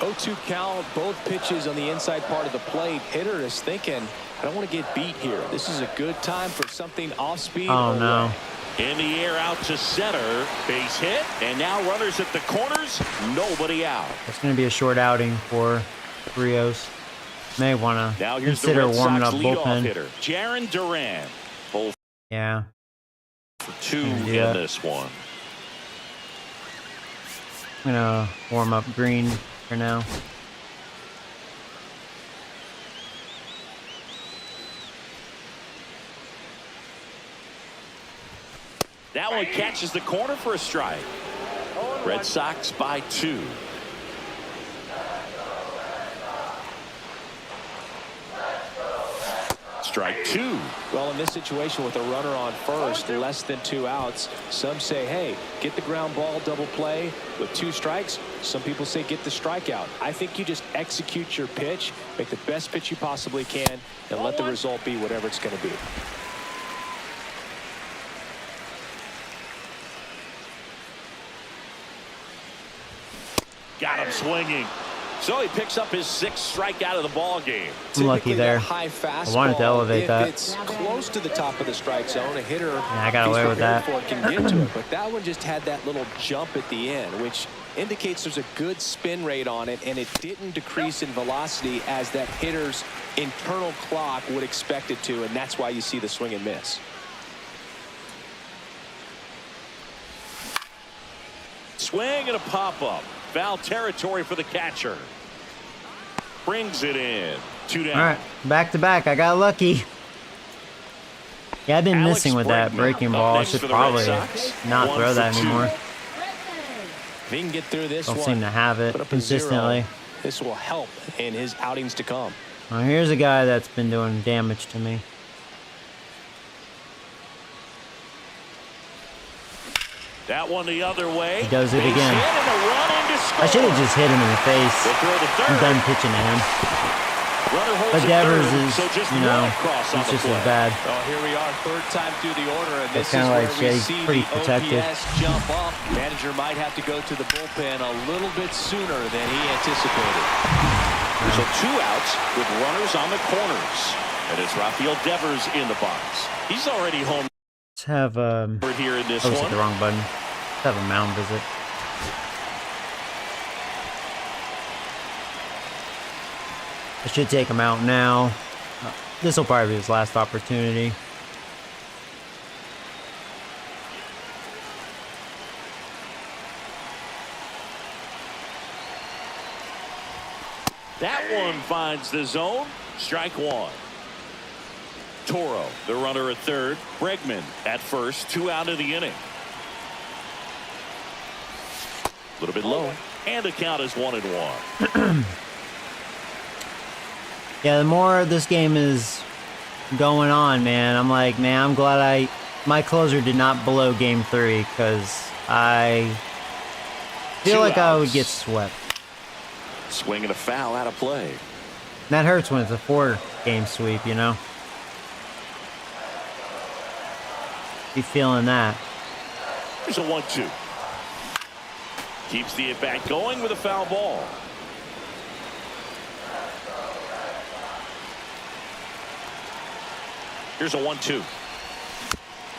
Oh, 0-2 count, both pitches on the inside part of the plate. Hitter is thinking, I don't want to get beat here. This is a good time for something off speed. Oh, no. In the air out to center. Base hit. And now runners at the corners. Nobody out. It's going to be a short outing for Rios. May want to Now here's consider the Red warming Sox up leadoff bullpen. hitter, Jaron Duran. Both Yeah. for 2 in this one. I'm going to warm up Green for now. That one catches the corner for a strike. Red Sox by 2. Strike 2. Well, in this situation with a runner on first, less than 2 outs, some say, hey, get the ground ball, double play with 2 strikes. Some people say get the strikeout. I think you just execute your pitch, make the best pitch you possibly can, and let the result be whatever it's going to be. Got him swinging. So he picks up his 6th strikeout of the ball game. I'm lucky there. High fastball, I wanted to elevate if that. it's close to the top of the strike zone, a hitter I got away with that. can get to it. But that one just had that little jump at the end, which indicates there's a good spin rate on it, and it didn't decrease in velocity as that hitter's internal clock would expect it to, and that's why you see the swing and miss. Swing and a pop-up. Foul territory for the catcher. Brings it in. 2 down. All right, back to back. I got lucky. Yeah, I've been Alex missing with that Bregman breaking up ball. I next should for the Red probably Sox. not 1 throw for that 2. anymore. If he can get through this Don't one, seem to have it put up a 0, consistently. this will help in his outings to come. Well, here's a guy that's been doing damage to me. That one the other way. He does it Base again. hit and a run in to score. I should have just hit him in the face. They'll throw to I'm third. done pitching to him. Runner holds But at Devers third, is, so just you know, one across on he's the just as play. bad. Oh, here we are, 3rd time through the order, and this It's kinda is like where we Jay's see pretty the protected. OPS jump up. Manager might have to go to the bullpen a little bit sooner than he anticipated. So 2 outs with runners on the corners. And it's Rafael Devers in the box. He's already home Let's have here in this I was one. hit the wrong button. Let's have a mound visit. I should take him out now. This will probably be his last opportunity. That one finds the zone. Strike 1. Toro, the runner at third. Bregman at first. 2 out of the inning. A little bit low. And the count is 1-1. Yeah, the more this game is going on, man, I'm like, man, I'm glad my closer did not blow game 3, because I feel 2 like I would outs. get swept. Swing and a foul out of play. That hurts when it's a 4-game sweep, you know? Be feeling that. Here's a 1-2. Keeps the at-bat going with a foul ball. Here's a 1-2.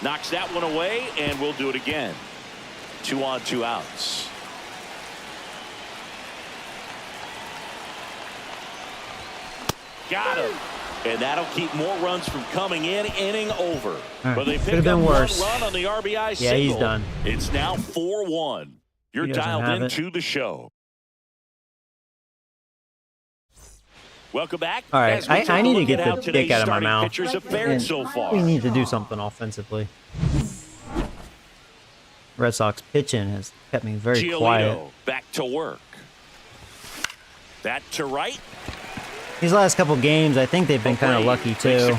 Knocks that one away, and we'll do it again. 2 on, 2 outs. Got him. And that'll keep more runs from coming in. Inning over. Right. But they Could've pick been up worse. 1 run on the RBI Yeah, single. he's done. It's now 4-1. You're He doesn't dialed have it. into the show. Welcome back. All right, I need to get the dick out of my mouth. Pitchers have fared so far. We need to do something offensively. Red Sox pitching has kept me very quiet. Back to work. That to right. These last couple games, I think they've been kind of lucky too.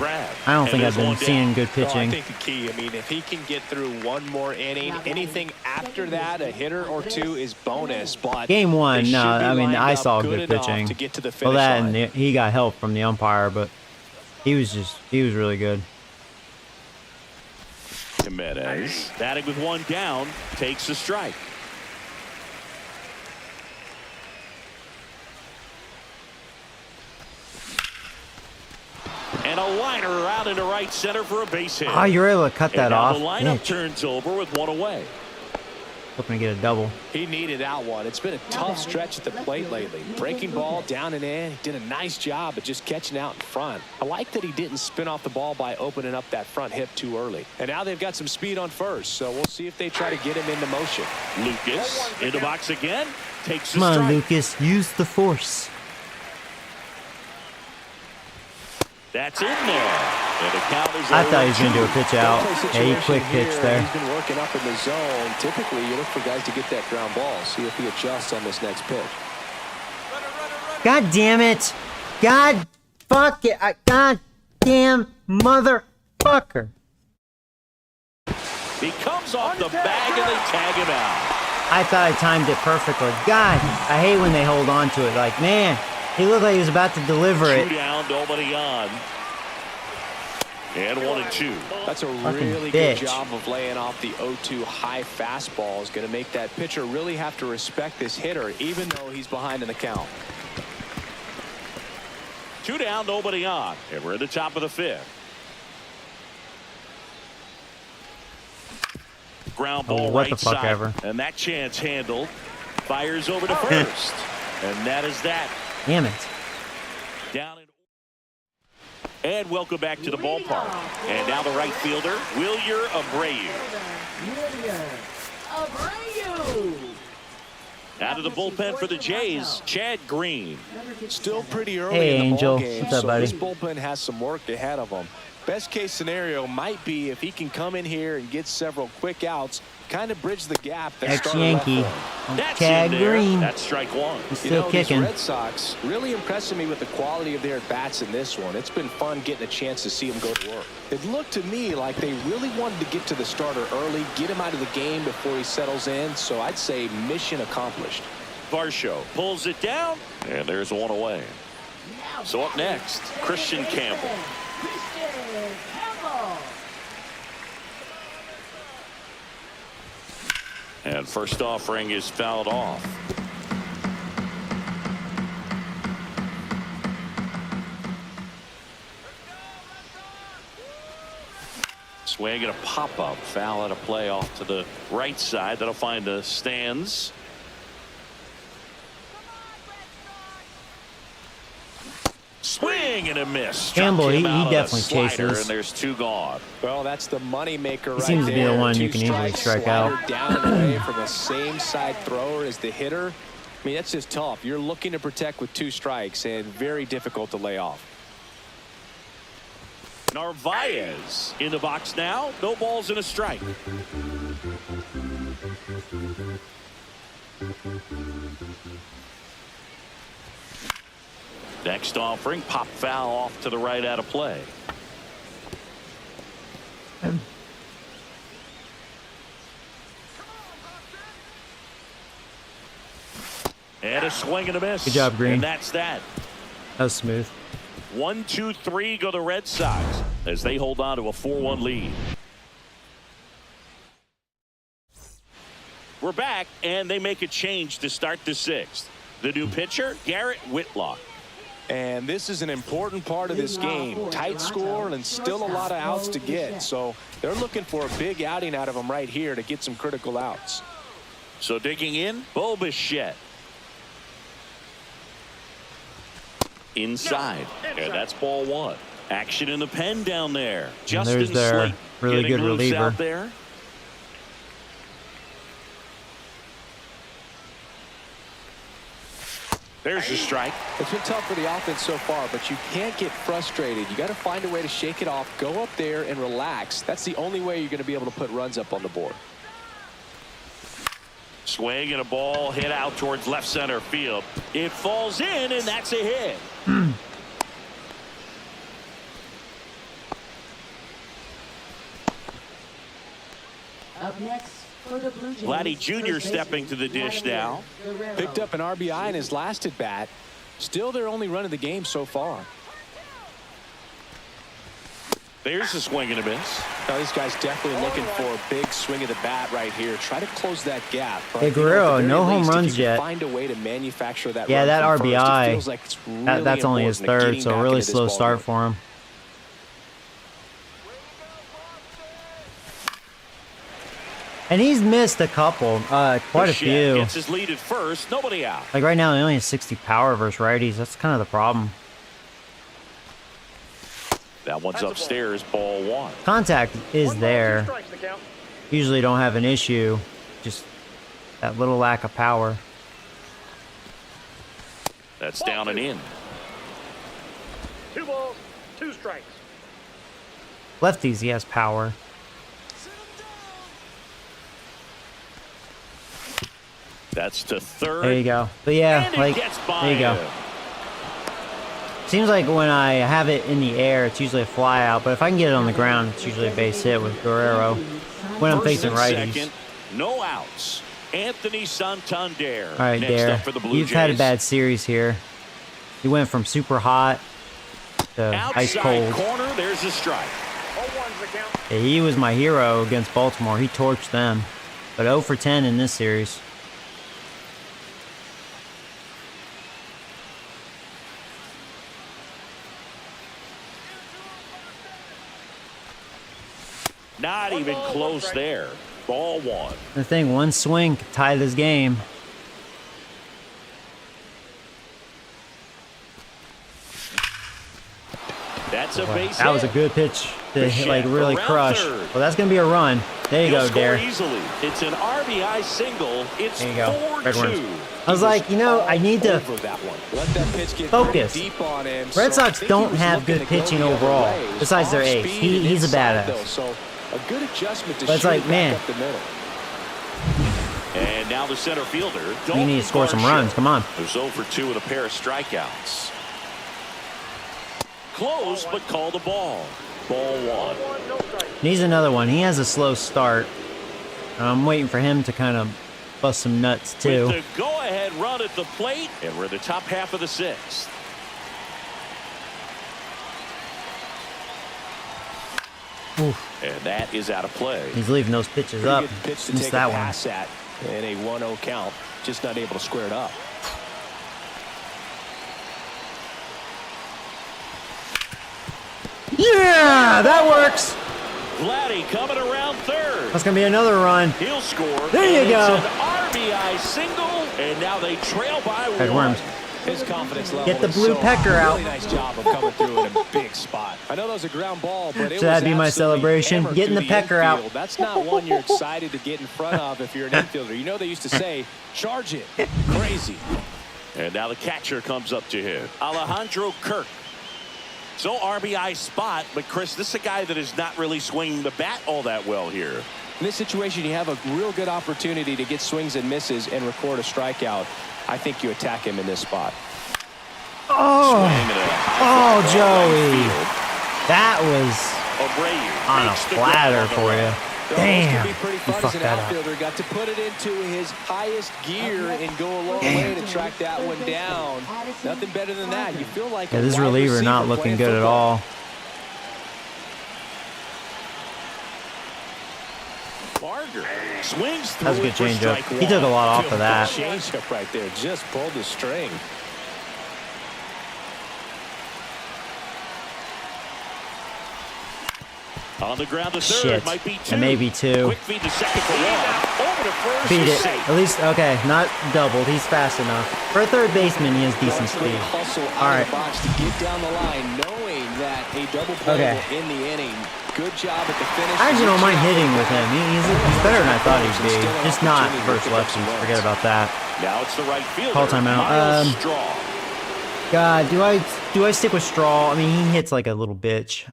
I don't think I've been seeing good pitching. I think the key, I mean, if he can get through one more inning, anything after that, a hitter or two is bonus. But game one, no, I mean, I saw good pitching. To get to the well, that line. and he got help from the umpire, but he was really good. Jimenez, batting with one down, takes a strike. And a liner out into right center for a base hit. Oh, you're able to cut that off. The lineup turns over with one away. Hoping to get a double. He needed that one. It's been a tough stretch at the plate lately. Breaking ball down and in. He did a nice job of just catching out in front. I like that he didn't spin off the ball by opening up that front hip too early. And now they've got some speed on first, so we'll see if they try to get him into motion. Lucas in the box again. Takes a strike. Come on, Lucas. Use the force. That's in there. And the count is I thought he was going to do a pitch out. Yeah, he quick pitch there. He's been working up in the zone. Typically, you look for guys to get that ground ball. See if he adjusts on this next pitch. God damn it. God fuck it. God damn motherfucker. He comes off the bag and they tag him out. I thought I timed it perfectly. God, I hate when they hold on to it. Like, man, he looked like he was about to deliver it. 2 down, nobody on. And 1 and 2. That's a really good job of laying off the 0-2 high fastball. Is going to make that pitcher really have to respect this hitter, even though he's behind in the count. 2 down, nobody on. And we're at the top of the 5th. Ground ball right side. Ever. And that chance handled. Fires over to first. And that is that. Damn it. Down and welcome back to the ballpark. And now the right fielder, Wilyer Abreu. Out of the bullpen for the Jays, Chad Green. Still pretty early in the Angel. ballgame, What's up, buddy? This bullpen has some work ahead of him. Best case scenario might be if he can come in here and get several quick outs, kind of bridge the gap. Ex-Yankee. Chad Green. That's strike 1. He's still kicking. These Red Sox really impressing me with the quality of their at-bats in this one. It's been fun getting a chance to see them go to work. It looked to me like they really wanted to get to the starter early, get him out of the game before he settles in. So I'd say mission accomplished. Varsho pulls it down, and there's 1 away. So up next, Christian Campbell. And first offering is fouled off. Swing and a pop-up. Foul at a play off to the right side. That'll find the stands. Swing and a miss. Campbell, he definitely slider, chases. And there's 2 gone. Well, that's the money maker. He seems to be the one you can easily strike out. Down and away from the same side thrower as the hitter. I mean, that's just tough. You're looking to protect with 2 strikes and very difficult to lay off. Narvaez in the box now. No balls and a strike. Next offering, pop foul off to the right out of play. And a swing and a miss. Good job, Green. And that's that. That was smooth. 1, 2, 3 go the Red Sox as they hold on to a 4-1 lead. We're back, and they make a change to start the 6th. The new pitcher, Garrett Whitlock. And this is an important part of this game. Tight score and still a lot of outs to get. So they're looking for a big outing out of them right here to get some critical outs. So digging in, Bo Bichette. Inside. And that's ball 1. Action in the pen down there. Justin there's their Slate really good reliever out there. There's a strike. It's been tough for the offense so far, but you can't get frustrated. You got to find a way to shake it off, go up there and relax. That's the only way you're going to be able to put runs up on the board. Swing and a ball hit out towards left center field. It falls in, and that's a hit. Up next for the Blue Jays. Vladdy Jr. stepping to the dish now. Picked up an RBI in his last at bat. Still their only run of the game so far. There's a swing and a miss. Now this guy's definitely looking for a big swing of the bat right here. Try to close that gap. Hey, Guerrero, no home runs yet. Find a way to manufacture that. Yeah, that RBI. Feels like it's really That's only his third, so a really slow start for him. And he's missed a couple, quite a few. Gets his lead at first, nobody out. Like right now, he only has 60 power versus righties. That's kind of the problem. That one's upstairs, ball one. Contact is there. Strikes the count. Usually don't have an issue. Just that little lack of power. That's down and in. 2 balls, 2 strikes. Lefties, he has power. That's to third. There you go. But yeah, And like, it gets by there you go. him. Seems like when I have it in the air, it's usually a fly out. But if I can get it on the ground, it's usually a base hit with Guerrero. When I'm First facing and righties. second, no outs. Anthony Santander. All right, next Dare. up for the Blue You've Jays. had a bad series here. You went from super hot to ice Outside cold. corner, there's a strike. 0-1's the count. Yeah, he was my hero against Baltimore. He torched them. But 0 for 10 in this series. Not even close there. Ball one. The thing, one swing could tie this game. That's a base That was a hit. good pitch to hit, like Bichette really around crush. third. Well, that's gonna be a run. There you He'll go, score Dare. easily. It's an RBI single. It's There you go. 4-2. Red Worms. I was like, you know, I need to Over that one. Let that pitch get focus. pretty deep on him. Red So I Sox think he don't was have looking good to go pitching the other overall, way. besides their Off ace. speed He's a inside, badass. though, so a good adjustment to But it's shoot like, it man. back up the middle. And now the center fielder. You need to score some runs. Come on. Who's 0 for 2 with a pair of strikeouts. Close, but called a ball. Ball one. 1-1, no strikes. Needs another one. He has a slow start. I'm waiting for him to kind of bust some nuts too. With the go-ahead run at the plate, and we're in the top half of the sixth. Oof. And that is out of play. He's leaving those pitches Pretty up. good pitch to Missed take that a one. pass at in a 1-0 count. Just not able to square it up. Yeah, that works. Vladdy coming around third. That's gonna be another run. He'll score. There you and go. It's an RBI single, and now they trail by Red one. Worms. His confidence level Get the is blue so pecker high. out. Really nice job of coming through in a big spot. I know that was a ground ball, but it So that'd was be my absolutely celebration. hammered Getting through the pecker out. infield. That's not one you're excited to get in front of if you're an infielder. You know they used to say, charge it. Crazy. And now the catcher comes up to him. Alejandro Kirk. So RBI spot, but Chris, this is a guy that is not really swinging the bat all that well here. In this situation, you have a real good opportunity to get swings and misses and record a strikeout. I think you attack him in this spot. Oh, oh, Joey. That was Abreu on a makes the platter grab on the for run. you. This Damn, could be pretty you fun as fucked an that up. outfielder. Got to put it into his highest gear and go a long way to track that one down. Nothing better than that. You feel like Yeah, a this wide reliever not receiver looking playing good at football. all. Barger swings through That was a good it for changeup. strike He took a one. lot off of that. Changeup right there. Just pulled the string. On the ground to third. Shit. Might be two. And maybe two. Quick feed to second for one. Over to first. Beat is it. safe. At least, okay, not doubled. He's fast enough. For a third baseman, he has decent Great speed. hustle All out right. of the box to get down the line, knowing that a double play Okay. will end the inning. Good job at the finish. I actually don't mind Good job hitting with him. He's better than I thought he'd be. Still an Just not opportunity to versus pick up some lefties. runs. Forget about that. Now it's the right fielder. Call timeout. Miles Straw. God, do I stick with Straw? I mean, he hits like a little bitch.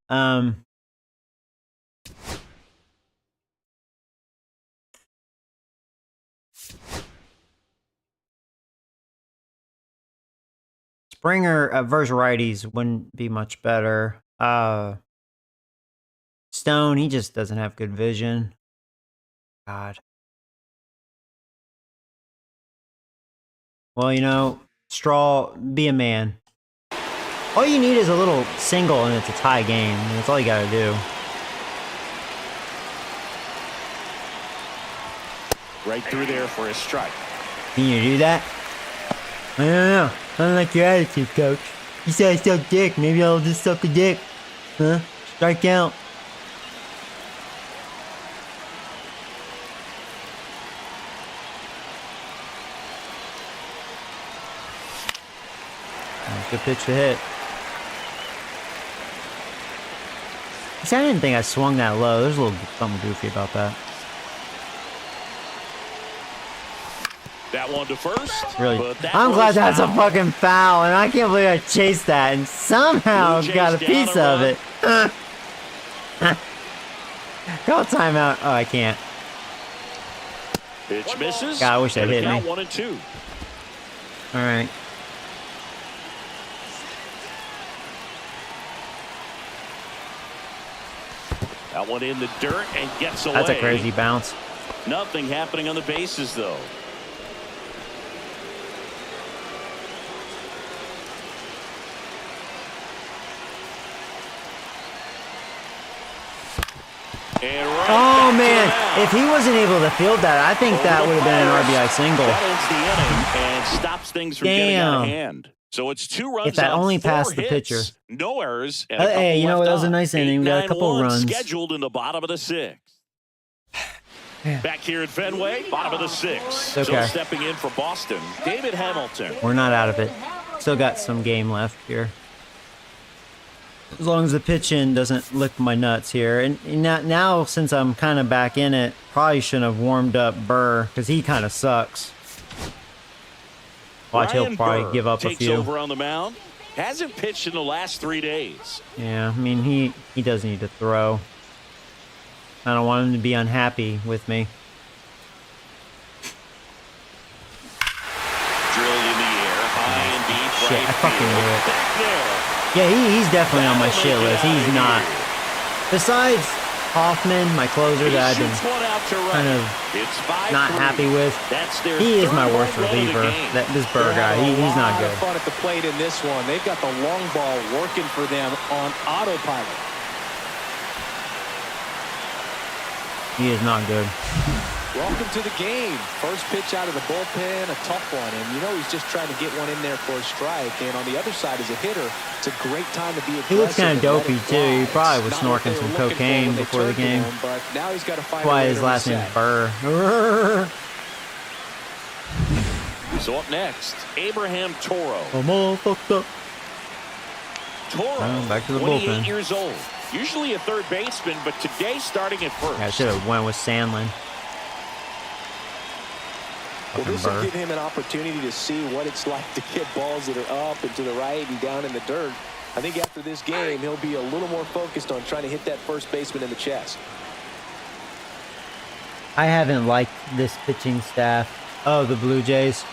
Springer versus righties wouldn't be much better. Stone, he just doesn't have good vision. God. Well, you know, Straw, be a man. All you need is a little single and it's a tie game. That's all you gotta do. Right through there for a strike. Can you do that? I don't know. I don't like your attitude, coach. You said I suck dick. Maybe I'll just suck a dick. Huh? Strike out. Good pitch to hit. See, I didn't think I swung that low. There's a little something goofy about that. That one to first. Really, I'm glad that's a fucking foul, and I can't believe I chased that and somehow got a piece of it. Call timeout. Oh, I can't. Pitch misses. God, I wish that hit me. 1-2. All right. That one in the dirt and gets away. That's a crazy bounce. Nothing happening on the bases, though. And right Oh, man. If he wasn't able to field that, I think that would have been an RBI single. That ends the inning and stops things from getting out of hand. So it's 2 runs. If that on only 4 passed the hits, pitcher. no errors. And Hey, you know what? That was a nice inning. We got a couple 8-9-1 runs. scheduled in the bottom of the 6th. Back here at Fenway, bottom of the 6th. Okay. So stepping in for Boston, David Hamilton. We're not out of it. Still got some game left here. As long as the pitch-in doesn't lick my nuts here. And now, since I'm kind of back in it, probably shouldn't have warmed up Burr, because he kind of sucks. Watch, he'll probably Burr give up a takes few. over on the mound. Hasn't pitched in the last 3 days. Yeah, I mean, he does need to throw. I don't want him to be unhappy with me. Drilled in the air, high and deep. Shit, right I fucking field. knew it. Back there. Yeah, he's definitely on my shit list. He's not. Besides Hoffman, my closer that I've been kind of not happy with, he is my worst reliever. This Burr guy, he's not good. Fun at the plate in this one. They've got the long ball working for them on autopilot. He is not good. Welcome to the game. First pitch out of the bullpen, a tough one. And you know he's just trying to get one in there for a strike. And on the other side, as a hitter, it's a great time to be aggressive. He looks kind of dopey, too. He probably was snorting some cocaine before the game. But now he's got to find That's why his last name is Burr. So up next, Abraham Toro. I'm all fucked up. Toro, back to the 28 bullpen. years old. Usually a third baseman, but today starting at first. Yeah, I should have went with Sandlin. Well, this Burr. will give him an opportunity to see what it's like to get balls that are up and to the right and down in the dirt. I think after this game, he'll be a little more focused on trying to hit that first baseman in the chest. I haven't liked this pitching staff. Oh, the Blue Jays.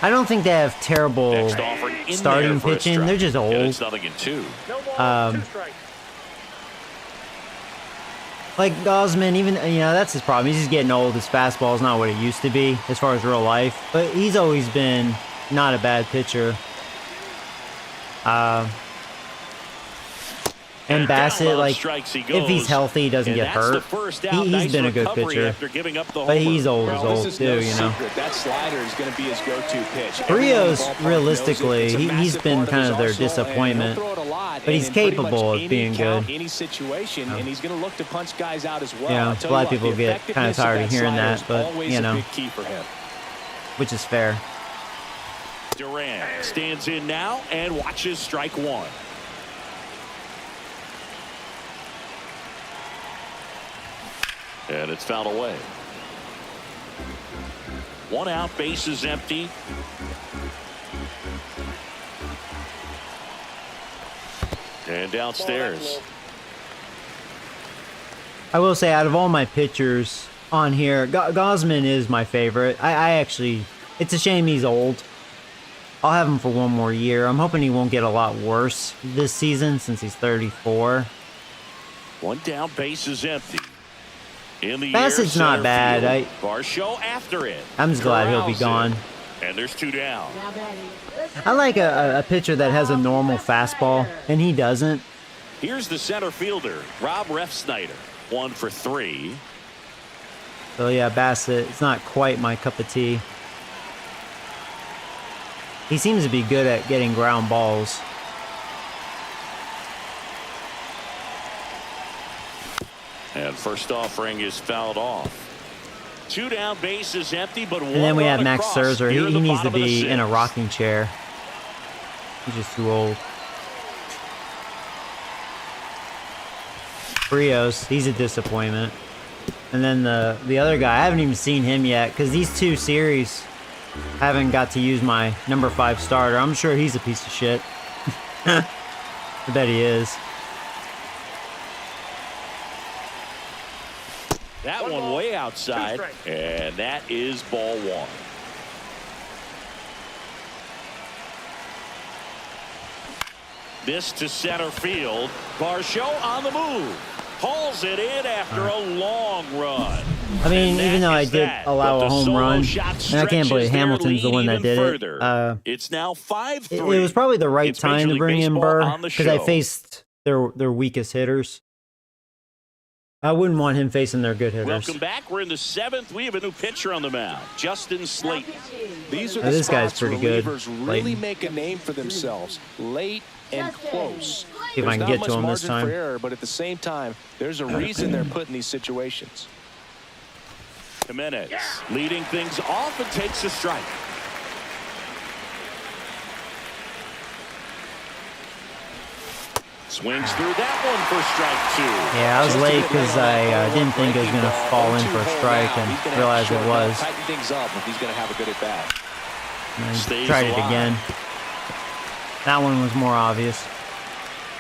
I don't think they have terrible Next offering in starting there for a pitching. strike. They're just old. And it's 0-2. No ball, 2 strikes. Like Gosman, even, you know, that's his problem. He's just getting old. His fastball's not what it used to be as far as real life. But he's always been not a bad pitcher. And Bassett, like, if he's healthy, he doesn't get hurt. He's been a good pitcher. But he's old as old, too, you know. That slider is going to be his go-to pitch. Rios, realistically, he's been kind of their disappointment. But he's capable of being good. Any situation, and he's going to look to punch guys out as well. Yeah, a lot of people get kind of tired of hearing that, but, you know, which is fair. Durant stands in now and watches strike one. And it's fouled away. One out, base is empty. And downstairs. I will say, out of all my pitchers on here, Gosman is my favorite. I actually, it's a shame he's old. I'll have him for one more year. I'm hoping he won't get a lot worse this season since he's 34. One down, base is empty. In the Bassett's not bad. Varsho after it. I'm just glad he'll be gone. And there's two down. I like a pitcher that has a normal fastball, and he doesn't. Here's the center fielder, Rob Refsnyder. 1 for 3. So yeah, Bassett, it's not quite my cup of tea. He seems to be good at getting ground balls. And first offering is fouled off. 2 down, base is empty, but one. And then we have run Max across Scherzer. near He the needs to bottom of the be in a 6th. rocking chair. He's just too old. Frios, he's a disappointment. And then the other guy, I haven't even seen him yet because these two series haven't got to use my number 5 starter. I'm sure he's a piece of shit. I bet he is. That one way outside, and that is ball 1. This to center field. Varsho on the move. Hauls it in after a long run. I mean, even though I did allow a home run, and and I can't believe Hamilton's the one that did it. It's now 5-3. It was probably the right It's time Major to League bring in Baseball Burr on the because I show. faced their weakest hitters. I wouldn't want him facing their good hitters. Welcome back. We're in the 7th. We have a new pitcher on the mound, Justin Slayton. These are Oh, the this guy's spots pretty good, relievers really Slayton. make a name for themselves, late and close. See if I can There's get not to much him this margin time. for error, but at the same time, there's a reason they're put in these situations. Jimenez leading things off and takes a strike. Swings through that one for strike 2. Yeah, I was late because I didn't think it was going to fall in for a strike and realized it was. Tighten things up if he's going to have a good at bat. And I Stays tried it alive. again. That one was more obvious.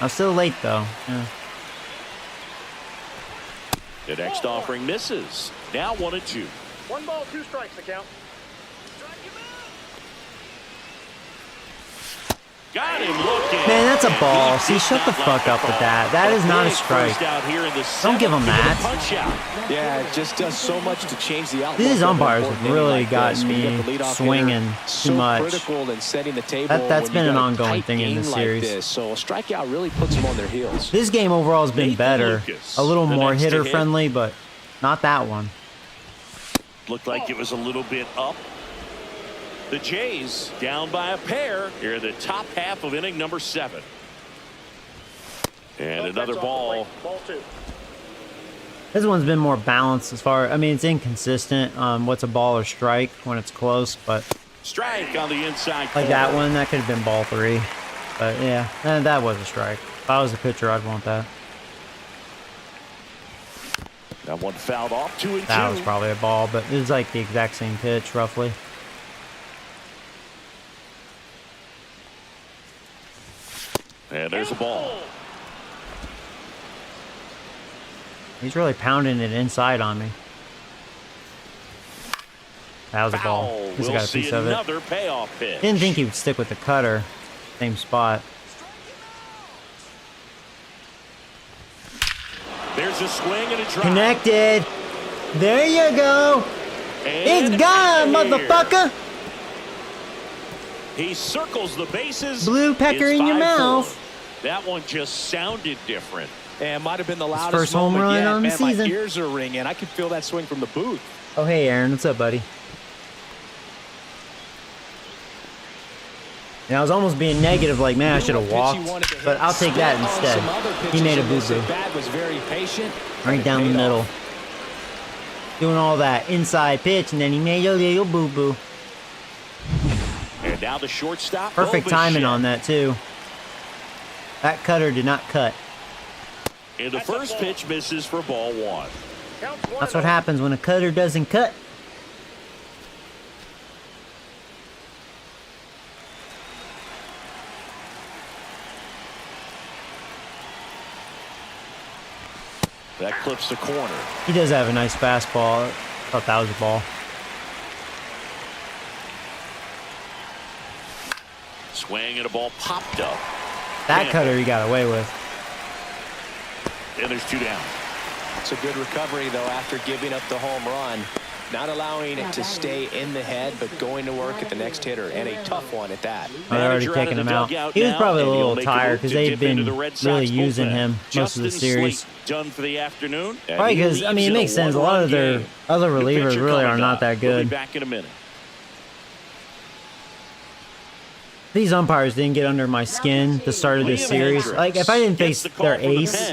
I was still late though. Yeah. The next offering misses. Now 1-2. 1 ball, 2 strikes, the count. Got him looking. Man, that's a And ball. he See, did shut the not fuck let up with fall. that. That is not a Big strike. first out here in the Don't give him 7th. that. Punch out. Yeah, it just does so much to change the outlook. These of an umpires important have really inning like gotten this. When you me get the leadoff swinging hitter, too so much. critical in setting the table. That's when been you an got a ongoing tight thing in game this like series. this. So a strikeout really puts them on their heels. This game overall has been Nathan better. Lucas, A little the more next to hitter hit. friendly, but not that one. Looked like it was a little bit up. The Jays down by a pair here in the top half of inning number 7. And another That's off the ball. plate. Ball 2. This one's been more balanced as far. I mean, it's inconsistent. What's a ball or strike when it's close, but Strike on the inside. like that corner. one, that could have been ball 3. But yeah, that was a strike. If I was a pitcher, I'd want that. That one fouled off. 2-2. That was probably a ball, but it was like the exact same pitch, roughly. And there's a ball. He's really pounding it inside on me. That was a ball. Foul. He's We'll got a see piece of it. another payoff pitch. Didn't think he would stick with the cutter. Same spot. There's a swing and a drive. Connected. There you go. And It's gone, out of here. motherfucker. He circles the bases. Blue pecker It's in your 5-4. mouth. That one just sounded different. And might have been the loudest first home moment run yet. on the Man, season. my ears are ringing. I can feel that swing from the booth. Oh, hey, Aaron. What's up, buddy? Yeah, I was almost being negative, like, man, I should have walked. But I'll take that instead. He made a boo-boo. Was very patient. Right down the middle. Doing all that inside pitch, and then he made a little boo-boo. And now the shortstop. Perfect timing on that, too. That cutter did not cut. And the first pitch misses for ball 1. Counts 1 That's and what happens when a cutter doesn't cut. That clips the corner. He does have a nice fastball. I thought that was a ball. Swing and a ball popped up. That cutter he got away with. And there's 2 down. It's a good recovery, though, after giving up the home run. Not allowing it to stay in the head, but going to work at the next hitter, and a tough one at that. Oh, they're already taking him out. He was probably a little tired because they've been really using him most of the series. Done for the afternoon. Right, because, I mean, it makes sense. A lot of their other relievers really are not that good. Back in a minute. These umpires didn't get under my skin the start of this series. Like, if I didn't face their ace,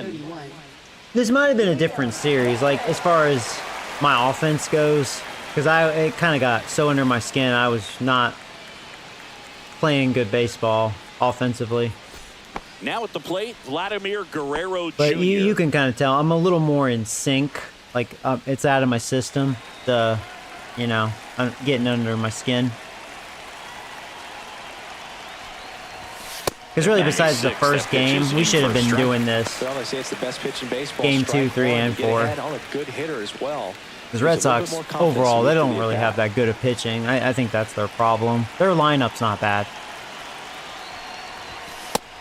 this might have been a different series. Like, as far as my offense goes, because it kind of got so under my skin. I was not playing good baseball offensively. Now at the plate, Vladimir Guerrero Jr. But you can kind of tell I'm a little more in sync. Like, it's out of my system. I'm getting under my skin. Because really, besides the first game, we should have been doing this. Well, they say it's the best pitch in baseball. Game 2, 3, and 4. On a good hitter as well. Because Red Sox, overall, they don't really have that good of pitching. I think that's their problem. Their lineup's not bad.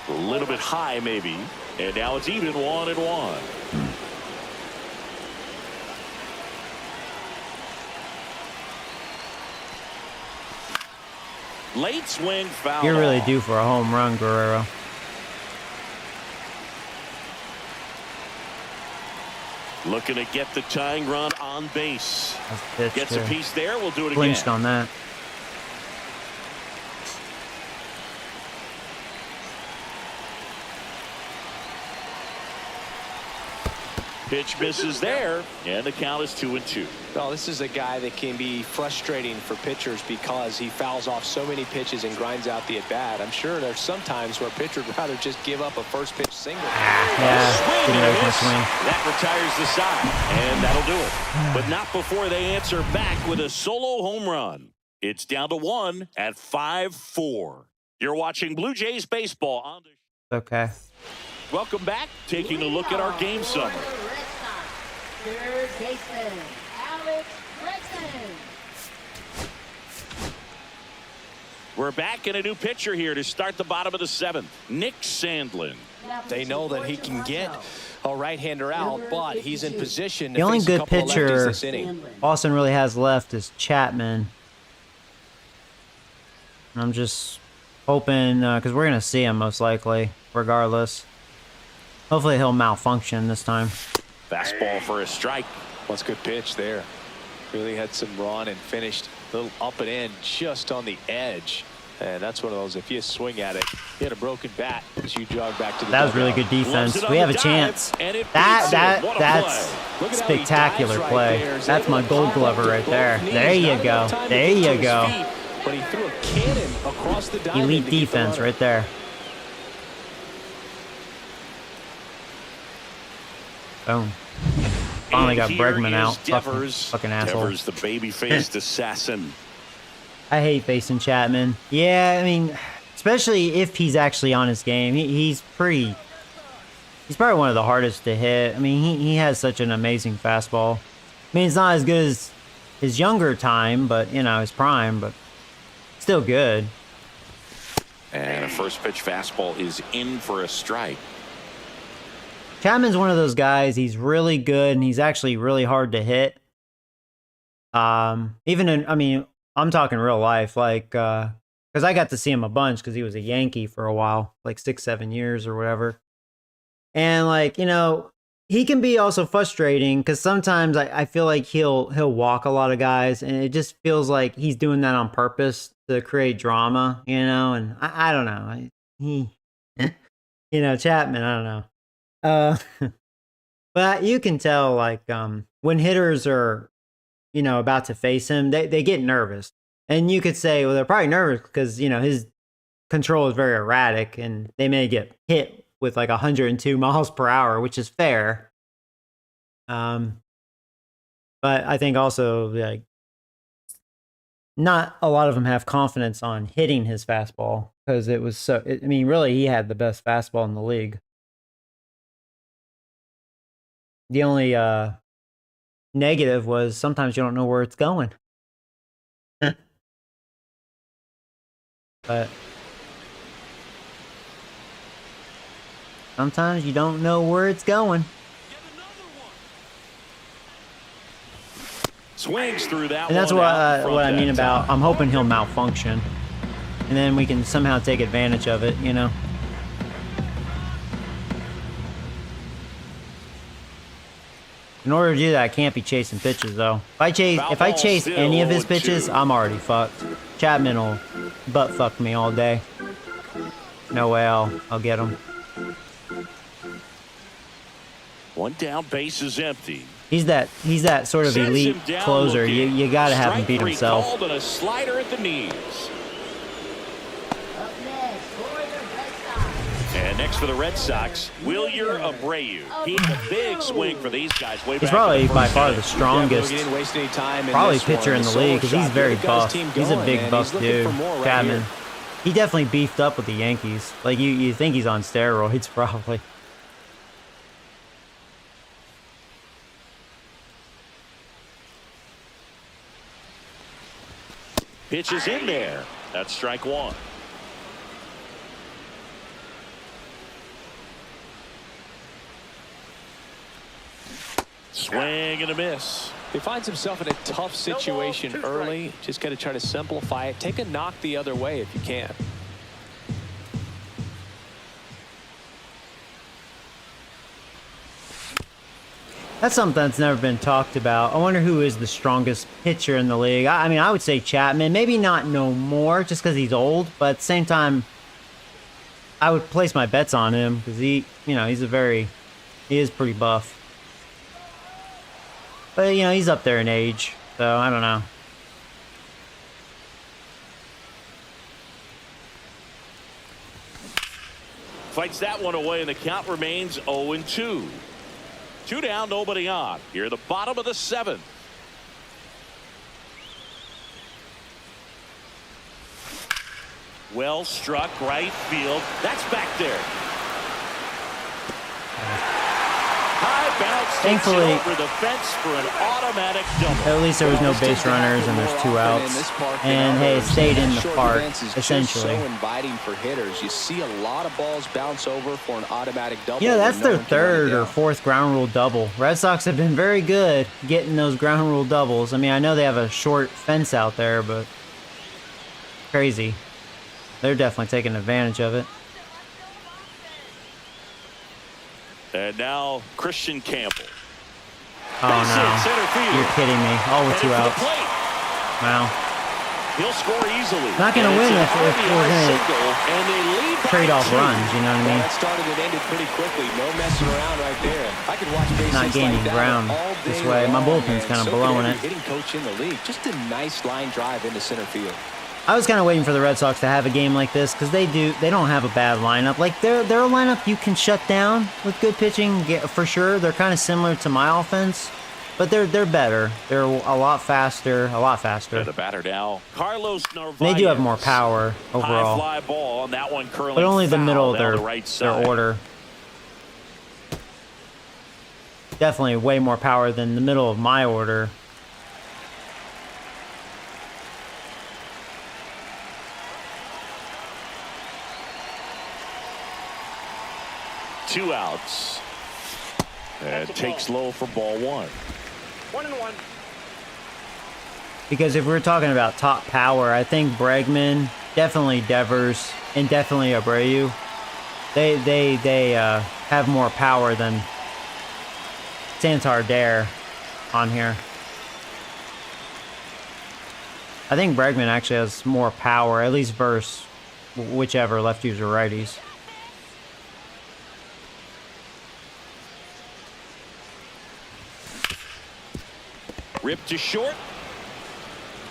A little bit high, maybe. And now it's even 1-1. Late swing foul. You're really due for a home run, Guerrero. Looking to get the tying run on base. Gets a piece there. We'll do it Clinched again. on that. Pitch misses there, and the count is 2-2. Well, this is a guy that can be frustrating for pitchers because he fouls off so many pitches and grinds out the at-bat. I'm sure there's some times where a pitcher would rather just give up a first pitch single. Yeah, didn't make my swing. That retires the side, and that'll do it. But not before they answer back with a solo home run. It's down to 1 at 5-4. You're watching Blue Jays baseball on the. Okay. Welcome back. Taking a look at our game summary. Third baseman, Alex Bregman. We're back in a new pitcher here to start the bottom of the 7th. Nick Sandlin. They know that he can get a right-hander out, but he's in position to The only face a good couple of lefties pitcher this inning. Boston really has left is Chapman. I'm just hoping, because we're going to see him most likely, regardless. Hopefully he'll malfunction this time. Fastball for a strike. What's a good pitch there. Really had some run and finished a little up and in just on the edge. And that's one of those, if you swing at it, hit a broken bat as you jog back to the That was really dugout. good defense. We have a chance. That's spectacular play. That's my gold glover right there. There you go. There you go. But he threw a cannon across the diamond. Elite defense right there. Boom. Finally got Bregman out. Fucking asshole. Devers, the baby-faced assassin. I hate facing Chapman. Yeah, I mean, especially if he's actually on his game. He's probably one of the hardest to hit. I mean, he has such an amazing fastball. I mean, it's not as good as his younger time, but, his prime, but still good. And a first pitch fastball is in for a strike. Chapman's one of those guys. He's really good, and he's actually really hard to hit. I'm talking real life, like, because I got to see him a bunch because he was a Yankee for a while, like 6-7 years or whatever. And like, he can be also frustrating because sometimes I feel like he'll walk a lot of guys, and it just feels like he's doing that on purpose to create drama, and I don't know. Chapman, I don't know. But you can tell, like, when hitters are, about to face him, they get nervous. And you could say, well, they're probably nervous because, his control is very erratic and they may get hit with like 102 miles per hour, which is fair. But I think also, like, not a lot of them have confidence on hitting his fastball because it was really, he had the best fastball in the league. The only negative was sometimes you don't know where it's going. But sometimes you don't know where it's going. Swings through that, and that's what I mean about I'm hoping he'll malfunction, and then we can somehow take advantage of it, you know. In order to do that, I can't be chasing pitches though. If I chase any of his pitches, I'm already fucked. Chapman will butt fuck me all day. No way I'll get him. One down, base is empty. He's that sort of elite closer. You gotta have him beat himself. Called and a slider at the knees. Up next for the Red Sox. And next for the Red Sox, Wilyer Abreu. He's a big swing for these guys. He's probably by far the strongest, probably pitcher in the league because he's very buff. He's a big buff dude, Chapman. He definitely beefed up with the Yankees. Like you think he's on steroids, probably. Pitch is in there. That's strike one. Swing and a miss. He finds himself in a tough situation early. Just got to try to simplify it. Take a knock the other way if you can. That's something that's never been talked about. I wonder who is the strongest pitcher in the league. I mean, I would say Chapman. Maybe not no more just because he's old, but at the same time, I would place my bets on him because he is pretty buff. But, you know, he's up there in age, so I don't know. Fights that one away, and the count remains 0-2. 2 down, nobody on. Here at the bottom of the 7th. Well struck, right field. That's back there. High bounce, thankfully, over the fence for an automatic double. At least there was no base runners and there's 2 outs. And hey, it stayed in the park, essentially. So inviting for hitters. You see a lot of balls bounce over for an automatic double. Yeah, that's their 3rd or 4th ground rule double. Red Sox have been very good getting those ground rule doubles. I mean, I know they have a short fence out there, but crazy. They're definitely taking advantage of it. And now Christian Campbell. Oh no! You're kidding me. All with 2 outs. Wow. He'll score easily. Not going to win if we're going to trade off runs. You know what I mean? That started and ended pretty quickly. No messing around right there. I could watch bases not gaining like ground this way. My bullpen's kind of blowing it. Hitting coach in the league. Just a nice line drive into center field. I was kind of waiting for the Red Sox to have a game like this because they don't have a bad lineup. Like they're a lineup you can shut down with good pitching for sure. They're kind of similar to my offense, but they're better. They're a lot faster. And the batter now, Carlos Narvaez. They do have more power overall. High fly ball, and that one curling but only the middle of their side. order. Definitely way more power than the middle of my order. Two outs. And takes low for ball 1. 1-1. Because if we're talking about top power, I think Bregman, definitely Devers, and definitely Abreu. They have more power than Santander on here. I think Bregman actually has more power, at least versus whichever lefties or righties. Ripped to short.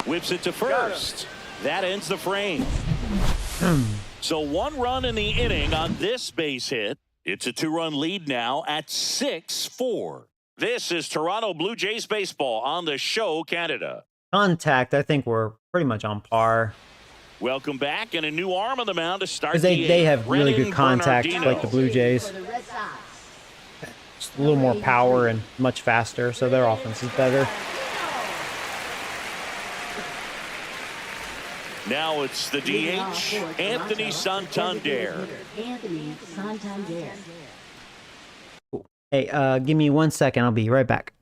Whips it to first. That ends the frame. So 1 run in the inning on this base hit. It's a 2-run lead now at 6-4. This is Toronto Blue Jays baseball on the show, Canada. Contact, I think we're pretty much on par. Welcome back, and a new arm on the mound to start. Because they have really good contact, like the Blue Jays. Just a little more power and much faster, so their offense is better. Now it's the DH, Anthony Santander. Anthony Santander. Hey, give me 1 second. I'll be right back.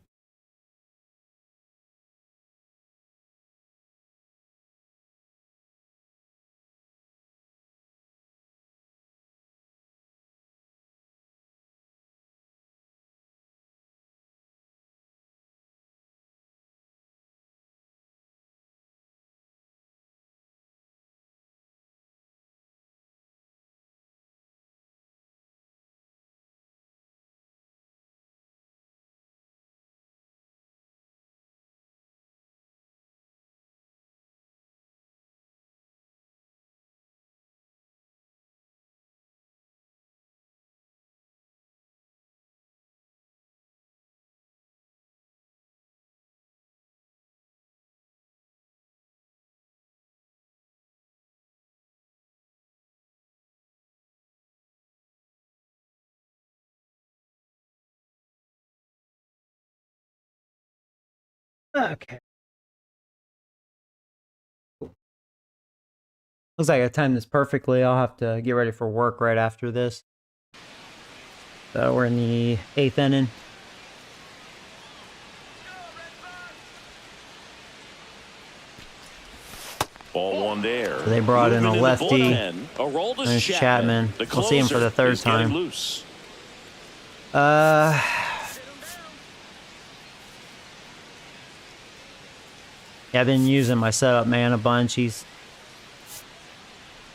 Okay. Looks like I timed this perfectly. I'll have to get ready for work right after this. So we're in the 8th inning. Ball one there. So they brought in a lefty. There's Chapman. We'll see him for the 3rd time. Loose. Yeah, I've been using my setup man a bunch. Even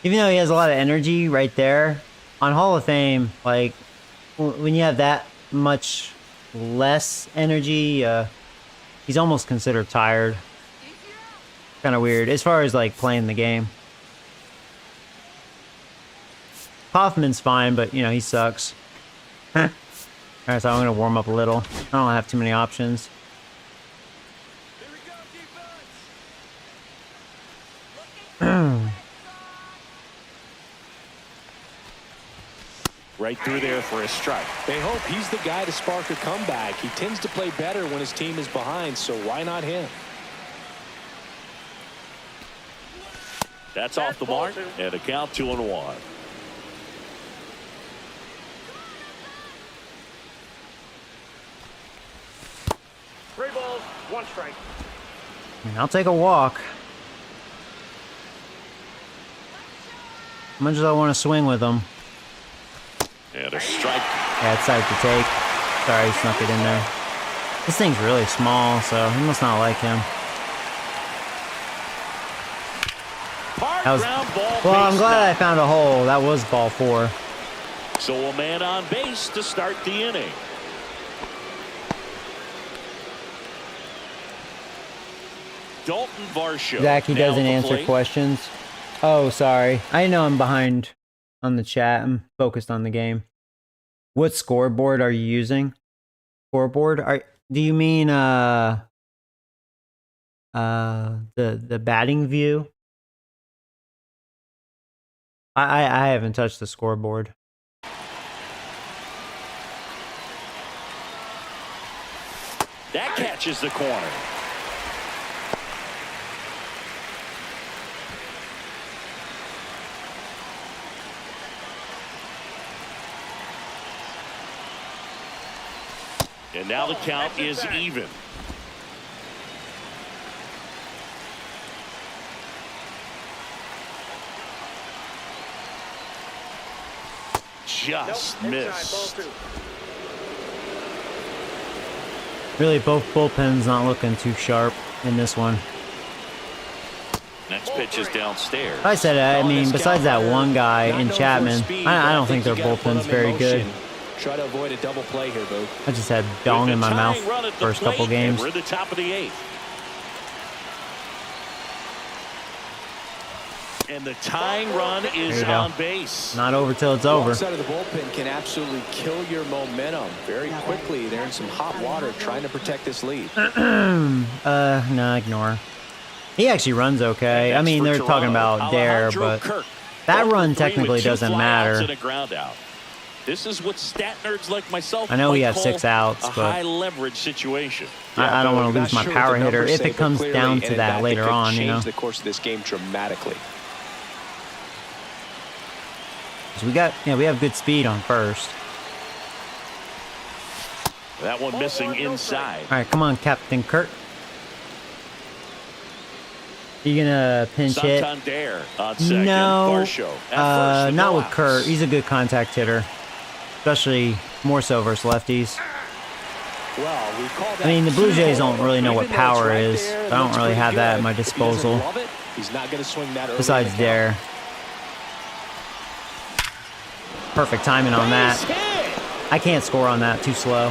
though he has a lot of energy right there, on Hall of Fame, like, when you have that much less energy, he's almost considered tired. Kind of weird, as far as, like, playing the game. Hoffman's fine, but, you know, he sucks. Alright, so I'm going to warm up a little. I don't have too many options. Right through there for a strike. They hope he's the guy to spark a comeback. He tends to play better when his team is behind, so why not him? That's off the mark, and a count 2-1. Three balls, one strike. I'll take a walk. As much as I want to swing with him. And a strike. Yeah, it's safe to take. Sorry, he snuck it in there. This thing's really small, so he must not like him. Hard That was, ground ball. well, I'm glad now. I found a hole. That was ball 4. So a man on base to start the inning. Dalton Varsho. Zach, he now doesn't at the answer plate. questions. Oh, sorry. I know I'm behind on the chat. I'm focused on the game. What scoreboard are you using? Scoreboard? Do you mean the batting view? I haven't touched the scoreboard. That catches the corner. And now the count is even. Just missed. Really, both bullpens not looking too sharp in this one. Next pitch is downstairs. I said, I mean, besides that one guy in Chapman, I don't think their bullpen's very good. Try to avoid a double play here, Bo. I just had dong in my mouth first couple games. We're at the top of the 8th. And the tying run is on base. Not over till it's over. One side of the bullpen can absolutely kill your momentum very quickly. They're in some hot water trying to protect this lead. No, ignore. He actually runs okay. I mean, they're talking about Dare, but that run technically doesn't matter. This is what stat nerds like myself I know we might have call 6 outs, a but high leverage situation. I don't want to lose my power hitter if it comes clearly, down to and that later on, you know. change the course of this game dramatically. So we have good speed on first. That one missing inside. All right, come on, Captain Kurt. You gonna pinch hit? Santander on second. No, Varsho at first, not no with outs. Kurt. He's a good contact hitter, especially more so versus lefties. Well, we call that I mean, the Blue Jays two-hole. don't really know what Even though it's power right is. there, it I don't looks really pretty have that at good. my If he doesn't disposal. love it, he's not going to swing that early Besides in the count. Dare. Perfect timing on that. I can't score on that. Too slow.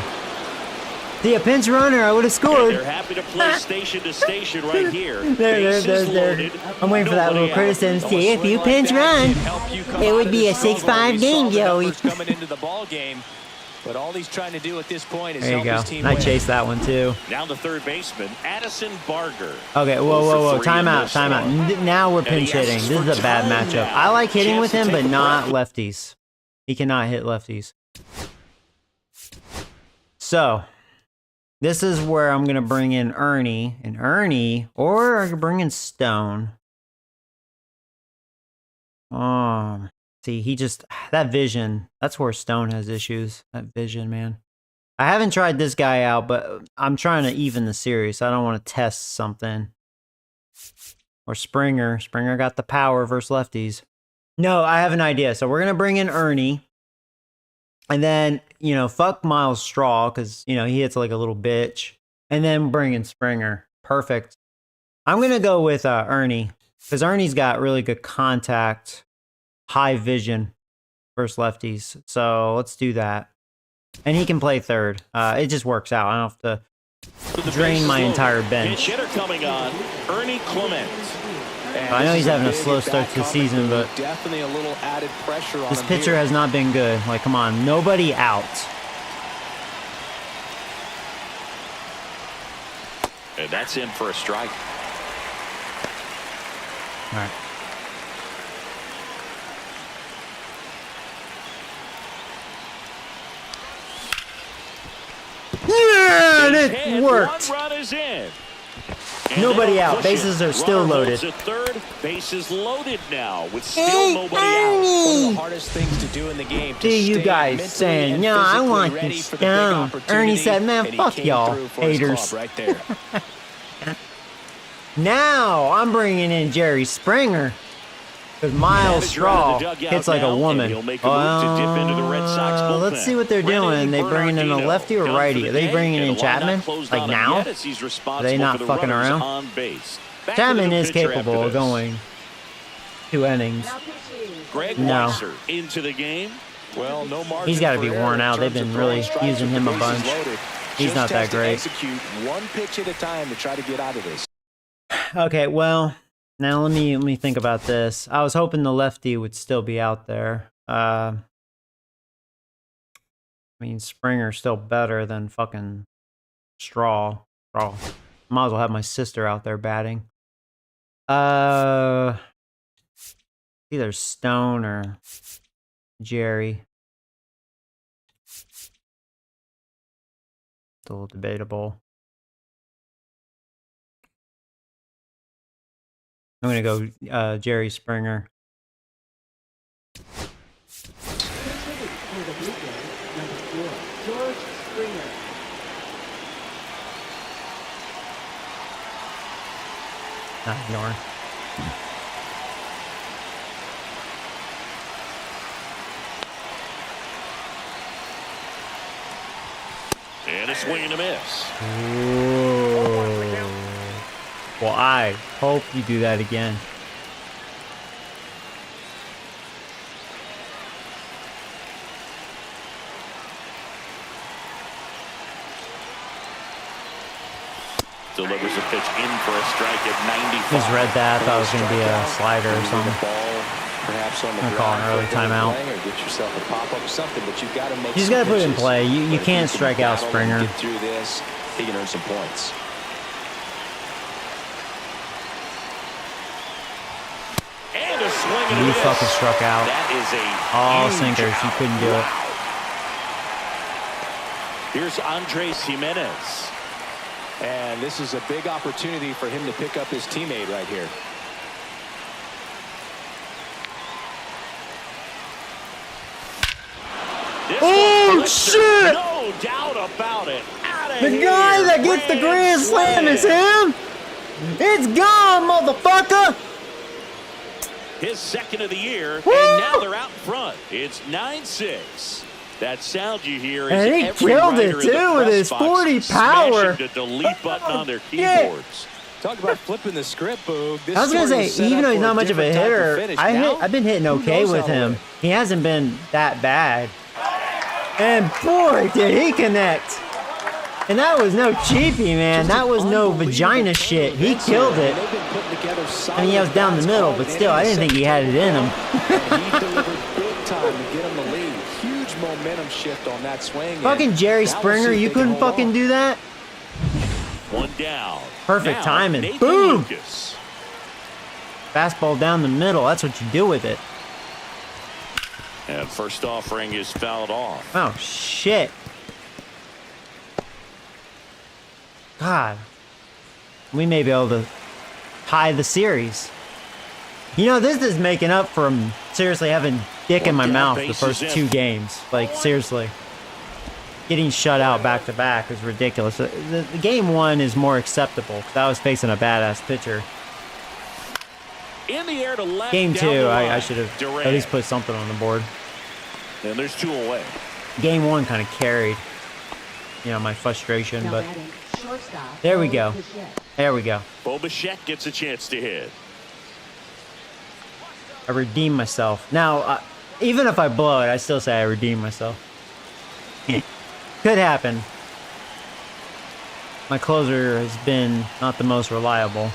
See, a pinch runner, I would have And scored. they're happy to play station to station right here. There. I'm waiting for that little criticism. See, if you pinch run, it would be a 6-5 game, Joey. Coming into the ball game, but all he's trying to do at this point is There you help go. his team I win. chased that one too. Now the third baseman, Addison Barger. Okay, whoa. Timeout. Now we're pinch hitting. This is a bad matchup. I like hitting with him, but not lefties. He cannot hit lefties. So, this is where I'm going to bring in Ernie. Or I could bring in Stone. See, that vision, that's where Stone has issues. That vision, man. I haven't tried this guy out, but I'm trying to even the series. I don't want to test something. Or Springer. Springer got the power versus lefties. No, I have an idea. So we're going to bring in Ernie. And then, fuck Miles Straw because, he hits like a little bitch. And then bring in Springer. Perfect. I'm going to go with Ernie because Ernie's got really good contact, high vision versus lefties. So let's do that. And he can play third. It just works out. I don't have to drain my entire bench. Pinch hitter coming on, Ernie Clement. I know he's having a slow start to the season, but definitely a little added pressure on this him pitcher here. has not been good. Like, come on, nobody out. And that's in for a strike. All right. Yeah, and it worked. One run is in. And Nobody they don't out. push Bases it. are still Runner loaded. holds at third. Bases loaded now with still nobody out. One of the hardest things to do in the game. To See you stay guys mentally saying, and "No, I physically want ready this for the big down." opportunity, Ernie said, "Man, and he fuck came y'all, through for his haters." club right there. Now I'm bringing in Jerry Springer. Because Miles Straw hits like a woman. Let's Let's see what they're doing. They bringing in a lefty or righty? Are they bringing in Chapman? Like now? Are they not fucking around? Chapman is capable of going 2 innings. Greg No. Weiser into the game. Well, no margin He's got to for be error worn in out. They've terms been of really throwing strikes using with him the a bases bunch. loaded. He's Just not has that to great. Execute one pitch at a time to try to get out of this. Okay, well, now let me think about this. I was hoping the lefty would still be out there. I mean, Springer's still better than fucking Straw. Might as well have my sister out there batting. Either Stone or Jerry. Still debatable. I'm gonna go Jerry Springer. George Springer. Not ignoring. And a swing and a miss. Ooh. Well, I hope you do that again. Delivers a pitch in for a strike at 95. Just read that. I thought it was going to be a slider or something. Perhaps on the I'm calling an early timeout. or get yourself a pop-up or something, but you've got to make You just got to put it in play. You can't strike out Springer. Get through this, he can earn some points. And a swing and a You miss. fucking struck out. That is a All huge sinkers. You out. couldn't do it. Here's Andres Jimenez. And this is a big opportunity for him to pick up his teammate right here. Oh, shit! No doubt about it. The guy that gets the grand slam is him? It's gone, motherfucker! His second of the year, Woo! and now they're out in front. It's 9-6. That sound you hear is and he every killed it writer in the too with press his box 40 power. smashing the delete button on their Yeah. keyboards. Talk about flipping the script, Boog. I was gonna say, even though he's not much of a hitter, I've been hitting okay with him. He hasn't been that bad. And boy, did he connect! And that was no cheapie, man. That was no vagina shit. He killed it. I mean, he was down the middle, but still, I didn't think he had it in him. He delivered big time to get him the lead. Huge momentum shift on that swing. Fucking Jerry Springer, you couldn't fucking do that? One down. Perfect Now, timing. Nathan Boom! Lucas. Fastball down the middle. That's what you do with it. And first offering is fouled off. Oh, shit. God. We may be able to tie the series. You know, this is making up from seriously having dick in my mouth the first 2 games. Like, seriously. Getting shut out back to back is ridiculous. The game 1 is more acceptable because I was facing a badass pitcher. In the air to left. Game 2, down the I line. should have Durant. at least put something on the board. And there's 2 away. Game 1 kind of carried, you know, my frustration, Now but batting shortstop, there we go. Bichette. There we go. Bo Bichette gets a chance to hit. I redeemed myself. Now, even if I blow it, I still say I redeemed myself. Could happen. My closer has been not the most reliable.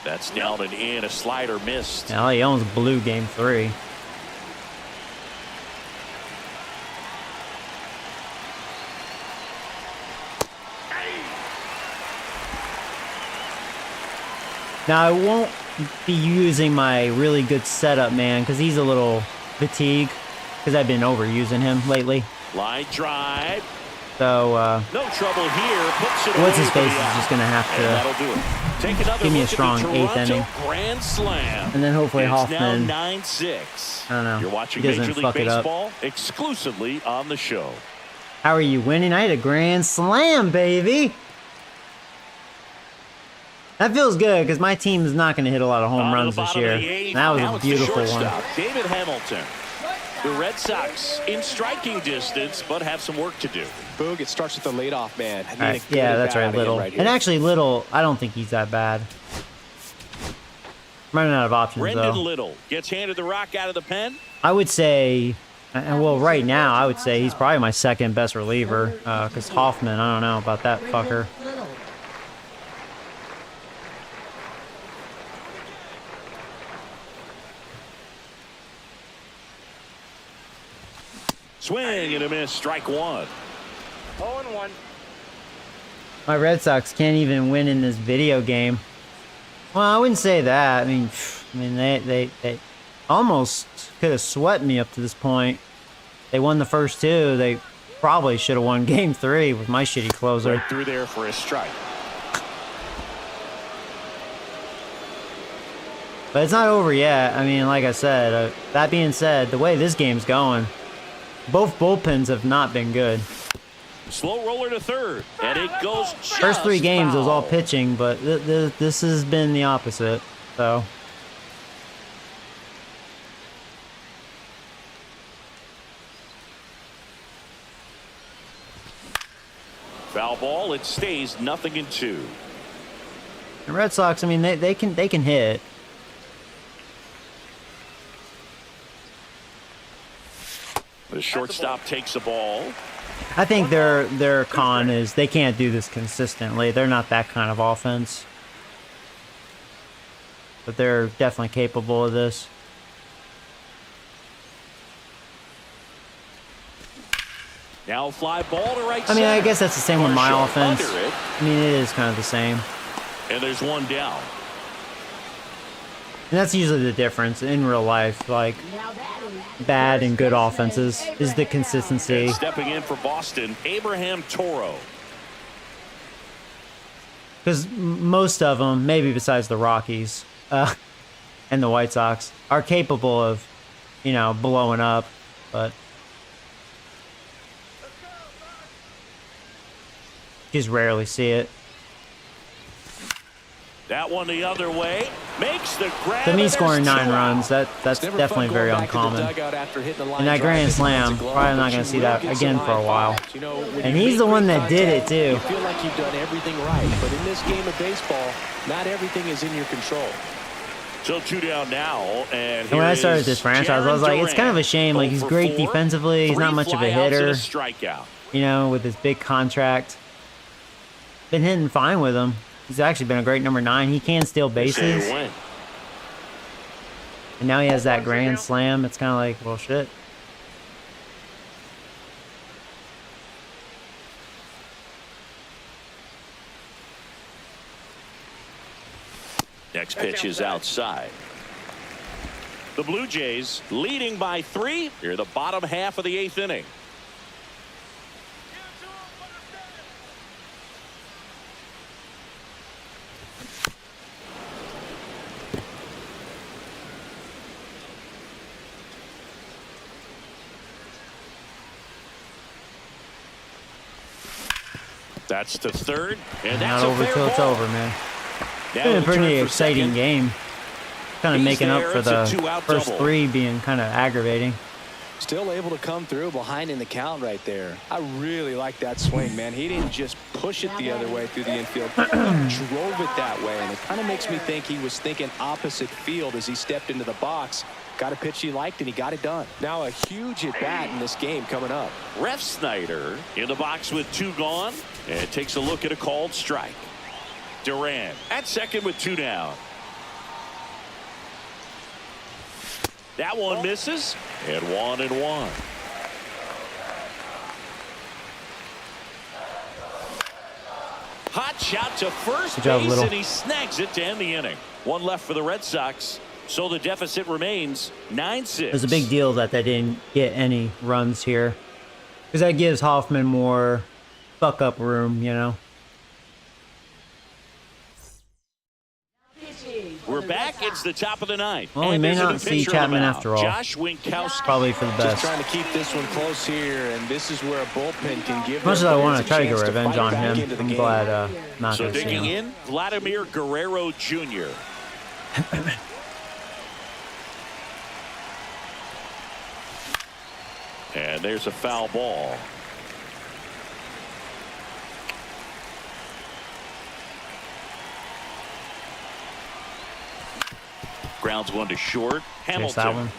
That's down and in. A slider missed. Now he owns blue game 3. Now I won't be using my really good setup man because he's a little fatigued because I've been overusing him lately. Line drive. So No trouble here. Puts it what's his away face for is the just out. gonna have And that'll to do it. Take another give me a look at strong the 8th Toronto inning. Grand Slam. And then hopefully It's Hoffman, now 9-6. I don't know, You're watching he doesn't Major League fuck it up. Baseball exclusively on the show. How are you winning? I had a grand slam, baby. That feels good because my team is not going to hit a lot of home On to runs the this bottom year. of the 8th. That was Now a it's the beautiful one. shortstop, David Hamilton. The Red Sox in striking distance, but have some work to do. Boog, it starts with the leadoff man. I need All a right, good yeah, at that's bat right, out of him Little. right here. And actually, Little, I don't think he's that bad. I'm running out of options, Brendan though. Little gets handed the rock out of the pen. I would say, well, right now, I would say he's probably my second best reliever because Hoffman, I don't know about that fucker. Little. Swing and a miss, strike 1. 0-1. My Red Sox can't even win in this video game. Well, I wouldn't say that. I mean, they almost could have swept me up to this point. They won the first 2. They probably should have won game 3 with my shitty closer. Right through there for a strike. But it's not over yet. I mean, like I said, that being said, the way this game's going, both bullpens have not been good. Slow roller to third, and it goes just First 3 games was all foul. pitching, but this has been the opposite. So Foul ball, it stays 0-2. the Red Sox, I mean, they can hit. The shortstop takes the ball. I think their con is they can't do this consistently. They're not that kind of offense. But they're definitely capable of this. Now fly ball to right I mean, I center. guess that's the same with my Marshall offense. under it, I mean, it is kind of the same. and there's one down. And that's usually the difference in real life. Like, bad and good offenses is the consistency. And stepping in for Boston, Abraham Toro. Because most of them, maybe besides the Rockies and the White Sox, are capable of, you know, blowing up. But just rarely see it. That one the other way. Makes the grab. To me, scoring 9 runs, that's definitely very uncommon. And that grand slam, probably not going to see that again for a while. And he's the one that did it, too. You feel like you've done everything right, but in this game of baseball, not everything is in your control. So 2 down now, and when I started this franchise, I was like, it's kind of a shame. Like, he's great defensively. He's not much of a hitter. You know, with his big contract. Been hitting fine with him. He's actually been a great number 9. He can steal bases. And now he has that grand slam. It's kind of like, well, shit. Next pitch is outside. The Blue Jays leading by 3 here in the bottom half of the 8th inning. That's to third, and that's not over till it's over, man. It's been a pretty exciting game. Kind of making up for the first 3 being kind of aggravating. Still able to come through behind in the count right there. I really like that swing, man. He didn't just push it the other way through the infield. He drove it that way, and it kind of makes me think he was thinking opposite field as he stepped into the box. Got a pitch he liked, and he got it done. Now a huge at-bat in this game coming up. Ref Snyder in the box with 2 gone, and takes a look at a called strike. Duran at second with 2 down. That one misses, and 1-1. Hot shot to first base, and he snags it to end the inning. 1 left for the Red Sox, so the deficit remains 9-6. It was a big deal that they didn't get any runs here, because that gives Hoffman more fuck-up room, you know. We're back. It's the top of the 9th. Well, we may not see Chapman after all. Josh Winkowski. Probably for the best. Just trying to keep this one close here, and this is where a bullpen can give. As much as I want to try to get revenge on him, I'm glad not going to see him. So digging in, Vladimir Guerrero Jr. And there's a foul ball. Grounds 1 to short. Hamilton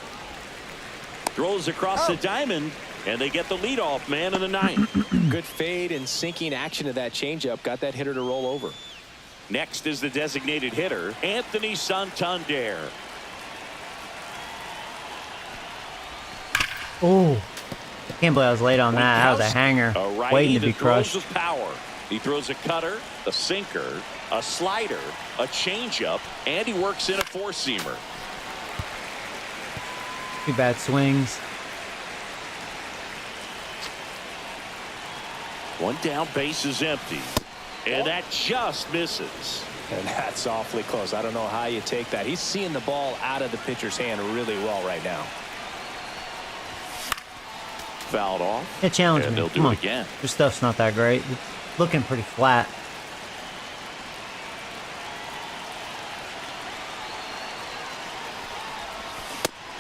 throws across the diamond, and they get the leadoff man in the 9th. Good fade and sinking action of that changeup. Got that hitter to roll over. Next is the designated hitter, Anthony Santander. Oh, can't believe I was late on that. That was a hanger, waiting to be crushed. With power. He throws a cutter, a sinker, a slider, a changeup, and he works in a 4-seamer. 2 bad swings. 1 down, base is empty, and that just misses. And that's awfully close. I don't know how you take that. He's seeing the ball out of the pitcher's hand really well right now. Fouled off. It challenged me. They'll do it again. Your stuff's not that great. It's looking pretty flat.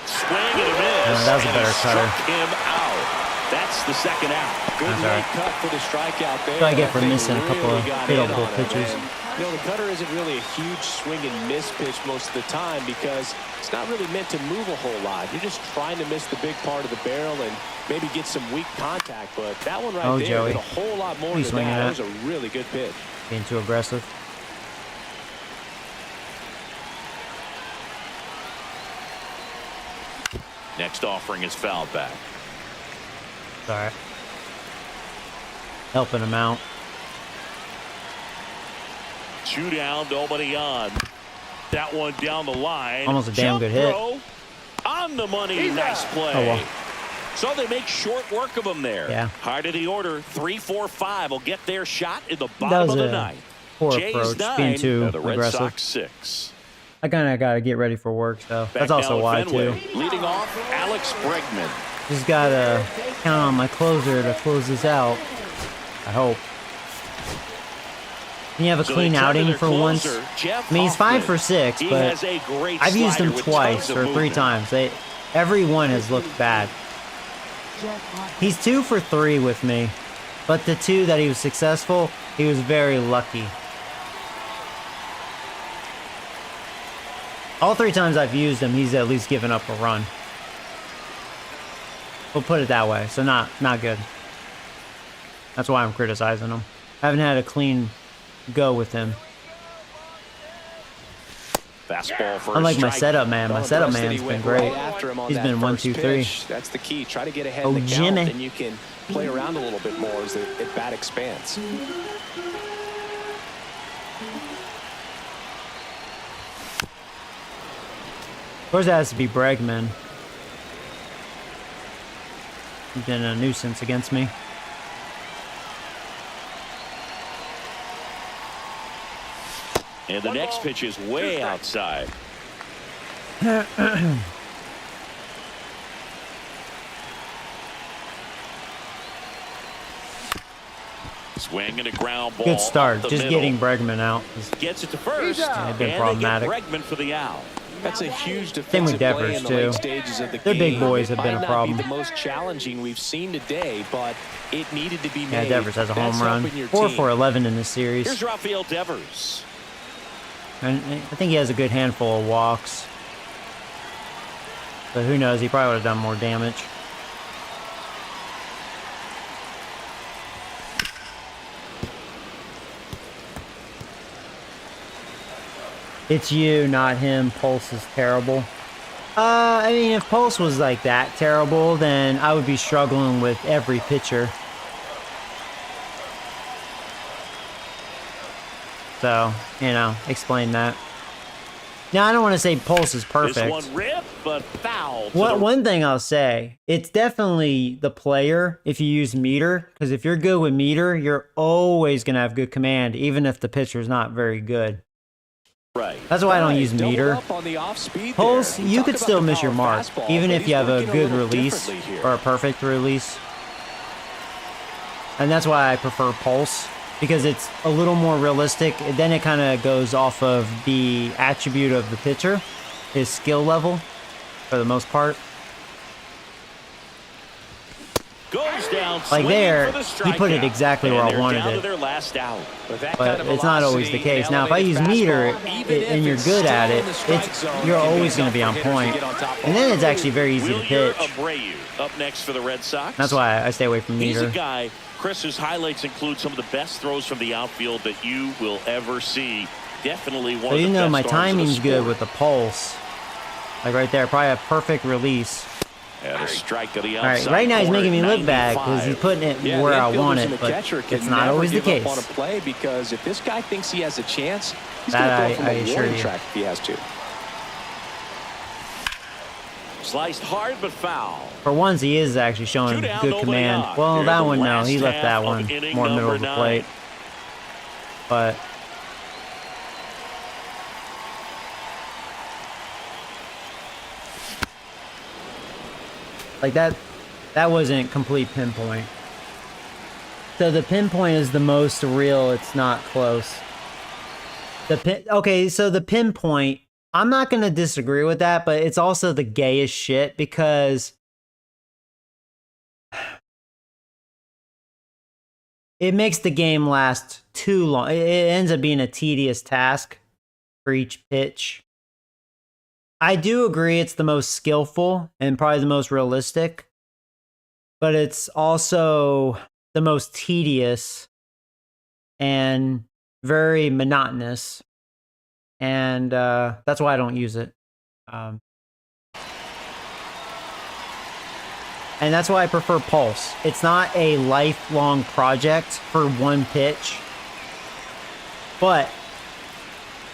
Swing and a miss. That was a better cutter. Him out. That's the second out. Good late cut for the strikeout there. What do I get for missing a couple of fatal pitches? You know, the cutter isn't really a huge swing and miss pitch most of the time because it's not really meant to move a whole lot. You're just trying to miss the big part of the barrel and maybe get some weak contact. But that one right there did a whole lot more than that. That was a really good pitch. Being too aggressive. Next offering is fouled back. Sorry. Helping him out. 2 down, nobody on. That one down the line. Almost a damn good hit. On the money. Nice play. Oh, well. So they make short work of them there. Yeah. High to the order. 3, 4, 5 will get their shot in the bottom of the ninth. Poor Jays approach, 9, being too the Red aggressive. Sox 6. I kind of got to get ready for work, so Back that's also now why, at Fenway. too. Leading off, Alex Bregman. Just got to count on my closer to close this out. I hope. Can you have a clean outing for once? I mean, he's 5 for 6, but I've used him twice or 3 times. Every one has looked bad. He's 2 for 3 with me, but the 2 that he was successful, he was very lucky. All 3 times I've used him, he's at least given up a run. We'll put it that way. So not good. That's why I'm criticizing him. I haven't had a clean go with him. Fastball for Unlike my setup man. My setup man's been great. He's been 1, 2, 3. That's the key. Try to get ahead in the count, and you can play around a little bit more as the at-bat expands. Of course, it has to be Bregman. He's been a nuisance against me. And the next pitch is way outside. Swing and a ground ball. Good start. Just getting Bregman out. Gets it to first. It's been problematic. Bregman for the out. That's a huge Same with defensive play Devers, in the too. late stages of the Their game. big boys have been a problem. It might not be the most challenging we've seen today, but it needed to be Yeah, made. Devers has a That's home run. helping your 4 team. for 11 in this series. Here's Rafael Devers. And I think he has a good handful of walks. But who knows? He probably would have done more damage. It's you, not him. Pulse is terrible. I mean, if Pulse was like that terrible, then I would be struggling with every pitcher. So, you know, explain that. Now, I don't want to say Pulse is perfect. This one ripped, but foul. One thing I'll say, it's definitely the player if you use meter, because if you're good with meter, you're always going to have good command, even if the pitcher's not very good. Right. That's why I don't use meter. Pulse, you could still miss your mark, even if you have a good release or a perfect release. And that's why I prefer Pulse, because it's a little more realistic. Then it kind of goes off of the attribute of the pitcher, his skill level, for the most part. Goes down, like there, the he put it exactly where I wanted down it. to their last out. But it's not always the case. Now, if I use meter and you're good at it, you're always going to be on point. And then it's actually very easy to pitch. Up next for the Red Sox. That's why I stay away from meter. He's a guy, Chris, whose highlights include some of the best throws from the outfield that you will ever see. Definitely one of the best. Even though my timing's good sport. with the pulse, like right there, probably a perfect release. And a strike of the All right, outside right now he's corner, making me look bad 95. because he's putting it where I want it, but it's not always the case. On a play because if this guy thinks he has a chance, he's That going to throw from I a assure warning you. track if he has to. Sliced hard but foul. For once, he is actually showing Two down, good nobody command. on. Well, Here that the one, no. last He left half that of one inning more middle number of the 9. plate. But like that wasn't complete pinpoint. So the pinpoint is the most real. It's not close. Okay, so the pinpoint, I'm not going to disagree with that, but it's also the gayest shit because it makes the game last too long. It ends up being a tedious task for each pitch. I do agree it's the most skillful and probably the most realistic, but it's also the most tedious and very monotonous, and that's why I don't use it. And that's why I prefer Pulse. It's not a lifelong project for one pitch, but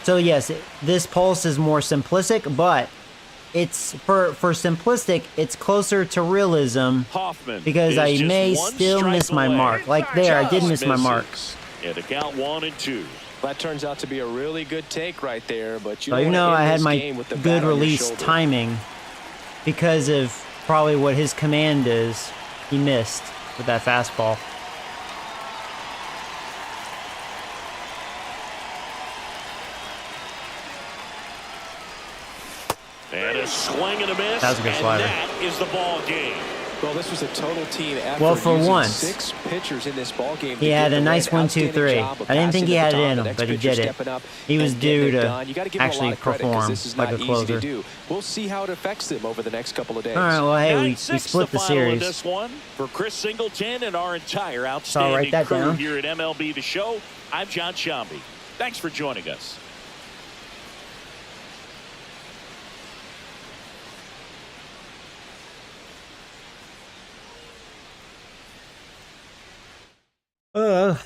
So yes, this pulse is more simplistic, but it's for simplistic, it's closer to realism Hoffman because I may still miss my mark. Like there, I did miss my mark. And the count 1-2. That turns out to be a really good take right there, but you know I had my good release timing because of probably what his command is. He missed with that fastball. And a swing and a miss. That was a good slider. And that is the ball game. Well, this was a total team effort. Well, for once, 6 pitchers in this ball game. He had a nice 1-2-3. I didn't think he had it in him, but he did it. He was due to actually perform like a closer. We'll see how it affects them over the next couple of days. All right, well, hey, we split the series. This one for Chris Singleton and our entire outstanding crew here at MLB The Show. I'm John Shambi. Thanks for joining us.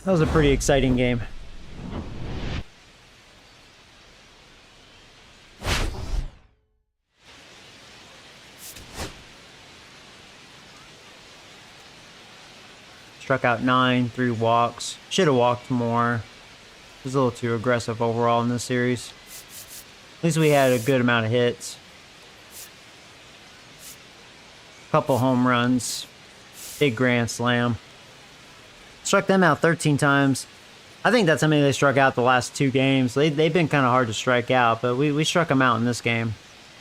That was a pretty exciting game. Struck out 9, 3 walks. Should have walked more. Was a little too aggressive overall in this series. At least we had a good amount of hits. Couple home runs. Big grand slam. Struck them out 13 times. I think that's how many they struck out the last 2 games. They've been kind of hard to strike out, but we struck them out in this game.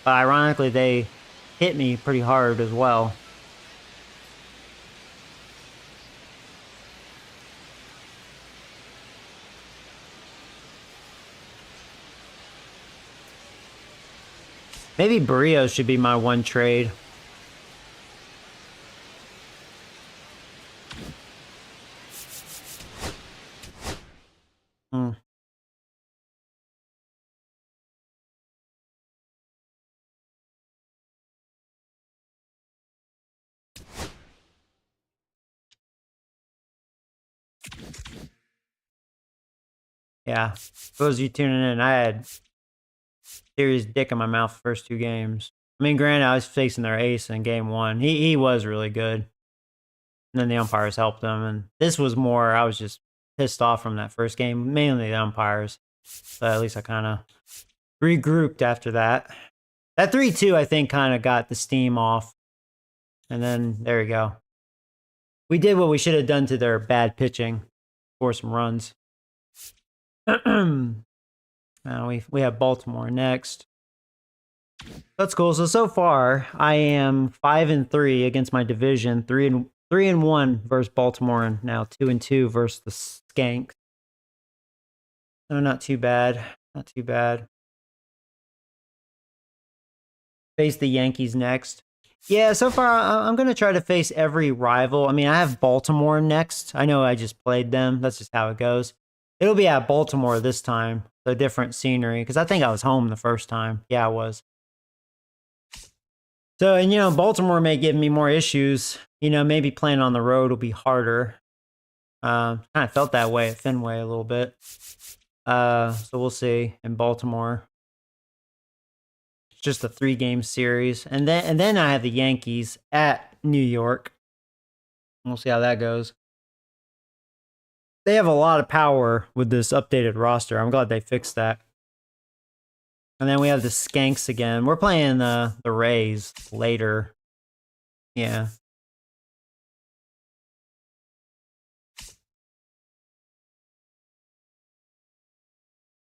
But ironically, they hit me pretty hard as well. Maybe Barrios should be my one trade. Yeah, for those of you tuning in, I had serious dick in my mouth the first 2 games. I mean, granted, I was facing their ace in game 1. He was really good. And then the umpires helped him. And this was more, I was just pissed off from that first game, mainly the umpires. But at least I kind of regrouped after that. That 3-2, I think, kind of got the steam off. And then, there you go. We did what we should have done to their bad pitching. Score some runs. We have Baltimore next. That's cool. So far, I am 5-3 against my division. 3-1 versus Baltimore, and now 2-2 versus the Skanks. No, not too bad. Not too bad. Face the Yankees next. Yeah, so far I'm going to try to face every rival. I mean, I have Baltimore next. I know I just played them. That's just how it goes. It'll be at Baltimore this time. So different scenery. Because I think I was home the first time. Yeah, I was. So, and you know, Baltimore may give me more issues. You know, maybe playing on the road will be harder. Kind of felt that way at Fenway a little bit. So we'll see in Baltimore. It's just a 3-game series. And then I have the Yankees at New York. We'll see how that goes. They have a lot of power with this updated roster. I'm glad they fixed that. And then we have the Skanks again. We're playing the Rays later. Yeah.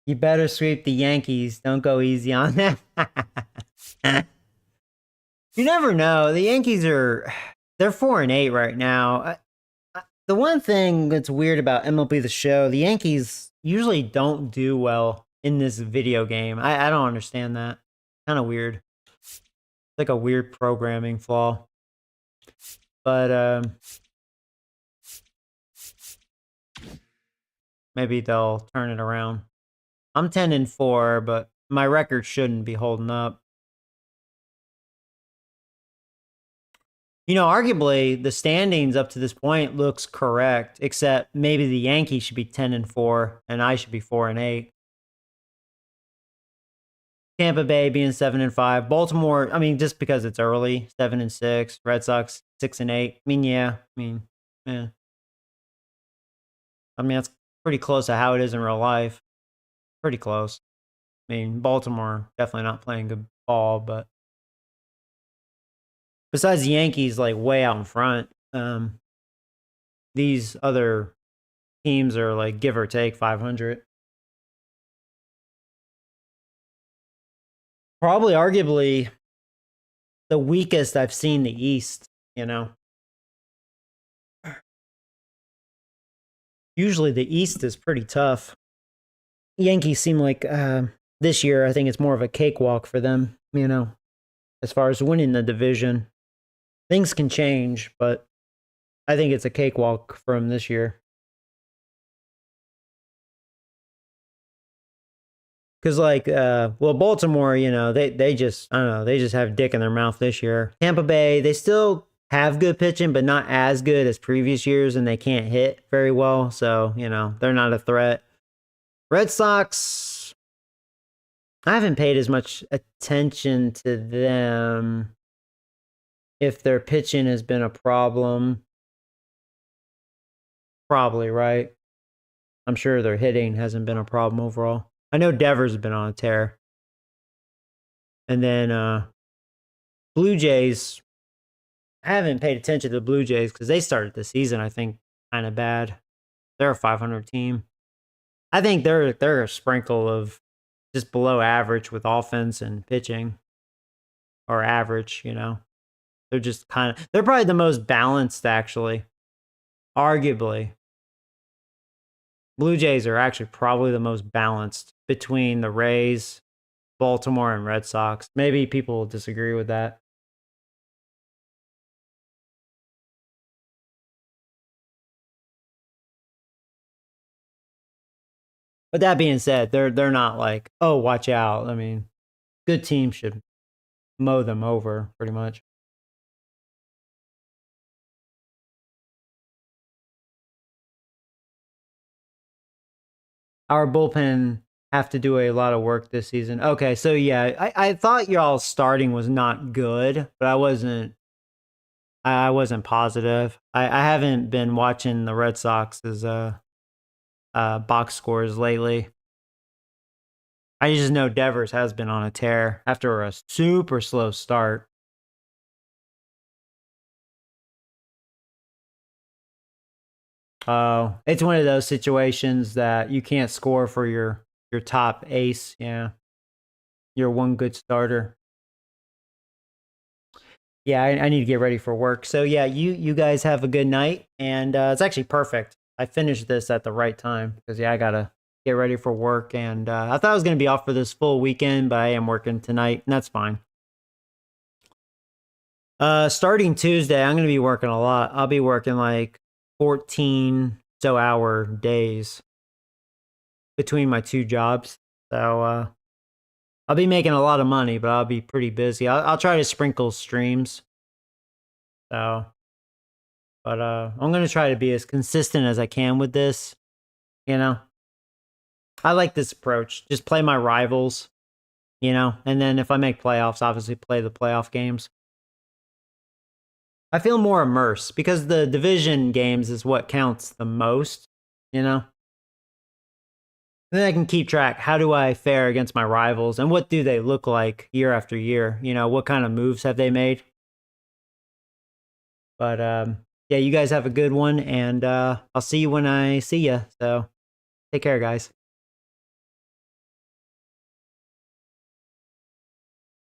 You better sweep the Yankees. Don't go easy on them. You never know. The Yankees they're 4-8 right now. The one thing that's weird about MLB The Show, the Yankees usually don't do well in this video game. I don't understand that. Kind of weird. It's like a weird programming flaw. But maybe they'll turn it around. I'm 10-4, but my record shouldn't be holding up. You know, arguably, the standings up to this point looks correct, except maybe the Yankees should be 10-4, and I should be 4-8. Tampa Bay being 7-5. Baltimore, I mean, just because it's early, 7-6. Red Sox 6-8. I mean, yeah. Yeah. I mean, that's pretty close to how it is in real life. Pretty close. I mean, Baltimore definitely not playing good ball, but besides the Yankees, like way out in front, these other teams are like give or take 500. Probably, arguably, the weakest I've seen the East. Usually the East is pretty tough. Yankees seem like this year, I think it's more of a cakewalk for them, as far as winning the division. Things can change, but I think it's a cakewalk for them this year. Because, Baltimore, they just, I don't know, they just have dick in their mouth this year. Tampa Bay, they still have good pitching, but not as good as previous years, and they can't hit very well. So, they're not a threat. Red Sox, I haven't paid as much attention to them. If their pitching has been a problem, probably, right? I'm sure their hitting hasn't been a problem overall. I know Devers has been on a tear. And then Blue Jays, I haven't paid attention to the Blue Jays because they started the season, I think, kind of bad. They're a 500 team. I think they're a sprinkle of just below average with offense and pitching. Or average, They're just they're probably the most balanced, actually. Arguably. Blue Jays are actually probably the most balanced between the Rays, Baltimore, and Red Sox. Maybe people will disagree with that. But that being said, they're not like, oh, watch out. I mean, good teams should mow them over, pretty much. Our bullpen have to do a lot of work this season. Okay, so yeah, I thought y'all's starting was not good, but I wasn't positive. I haven't been watching the Red Sox's box scores lately. I just know Devers has been on a tear after a super slow start. Oh, it's one of those situations that you can't score for your top ace. Yeah, your one good starter. Yeah, I need to get ready for work. So yeah, you guys have a good night, and it's actually perfect. I finished this at the right time because I gotta get ready for work, and I thought I was gonna be off for this full weekend, but I am working tonight, and that's fine. Starting Tuesday, I'm gonna be working a lot. I'll be working like 14-hour days between my two jobs. So I'll be making a lot of money, but I'll be pretty busy. I'll try to sprinkle streams. So, but I'm gonna try to be as consistent as I can with this. I like this approach. Just play my rivals, and then if I make playoffs, obviously play the playoff games. I feel more immersed because the division games is what counts the most, And then I can keep track. How do I fare against my rivals and what do they look like year after year? What kind of moves have they made? But yeah, you guys have a good one, and I'll see you when I see you. So take care, guys.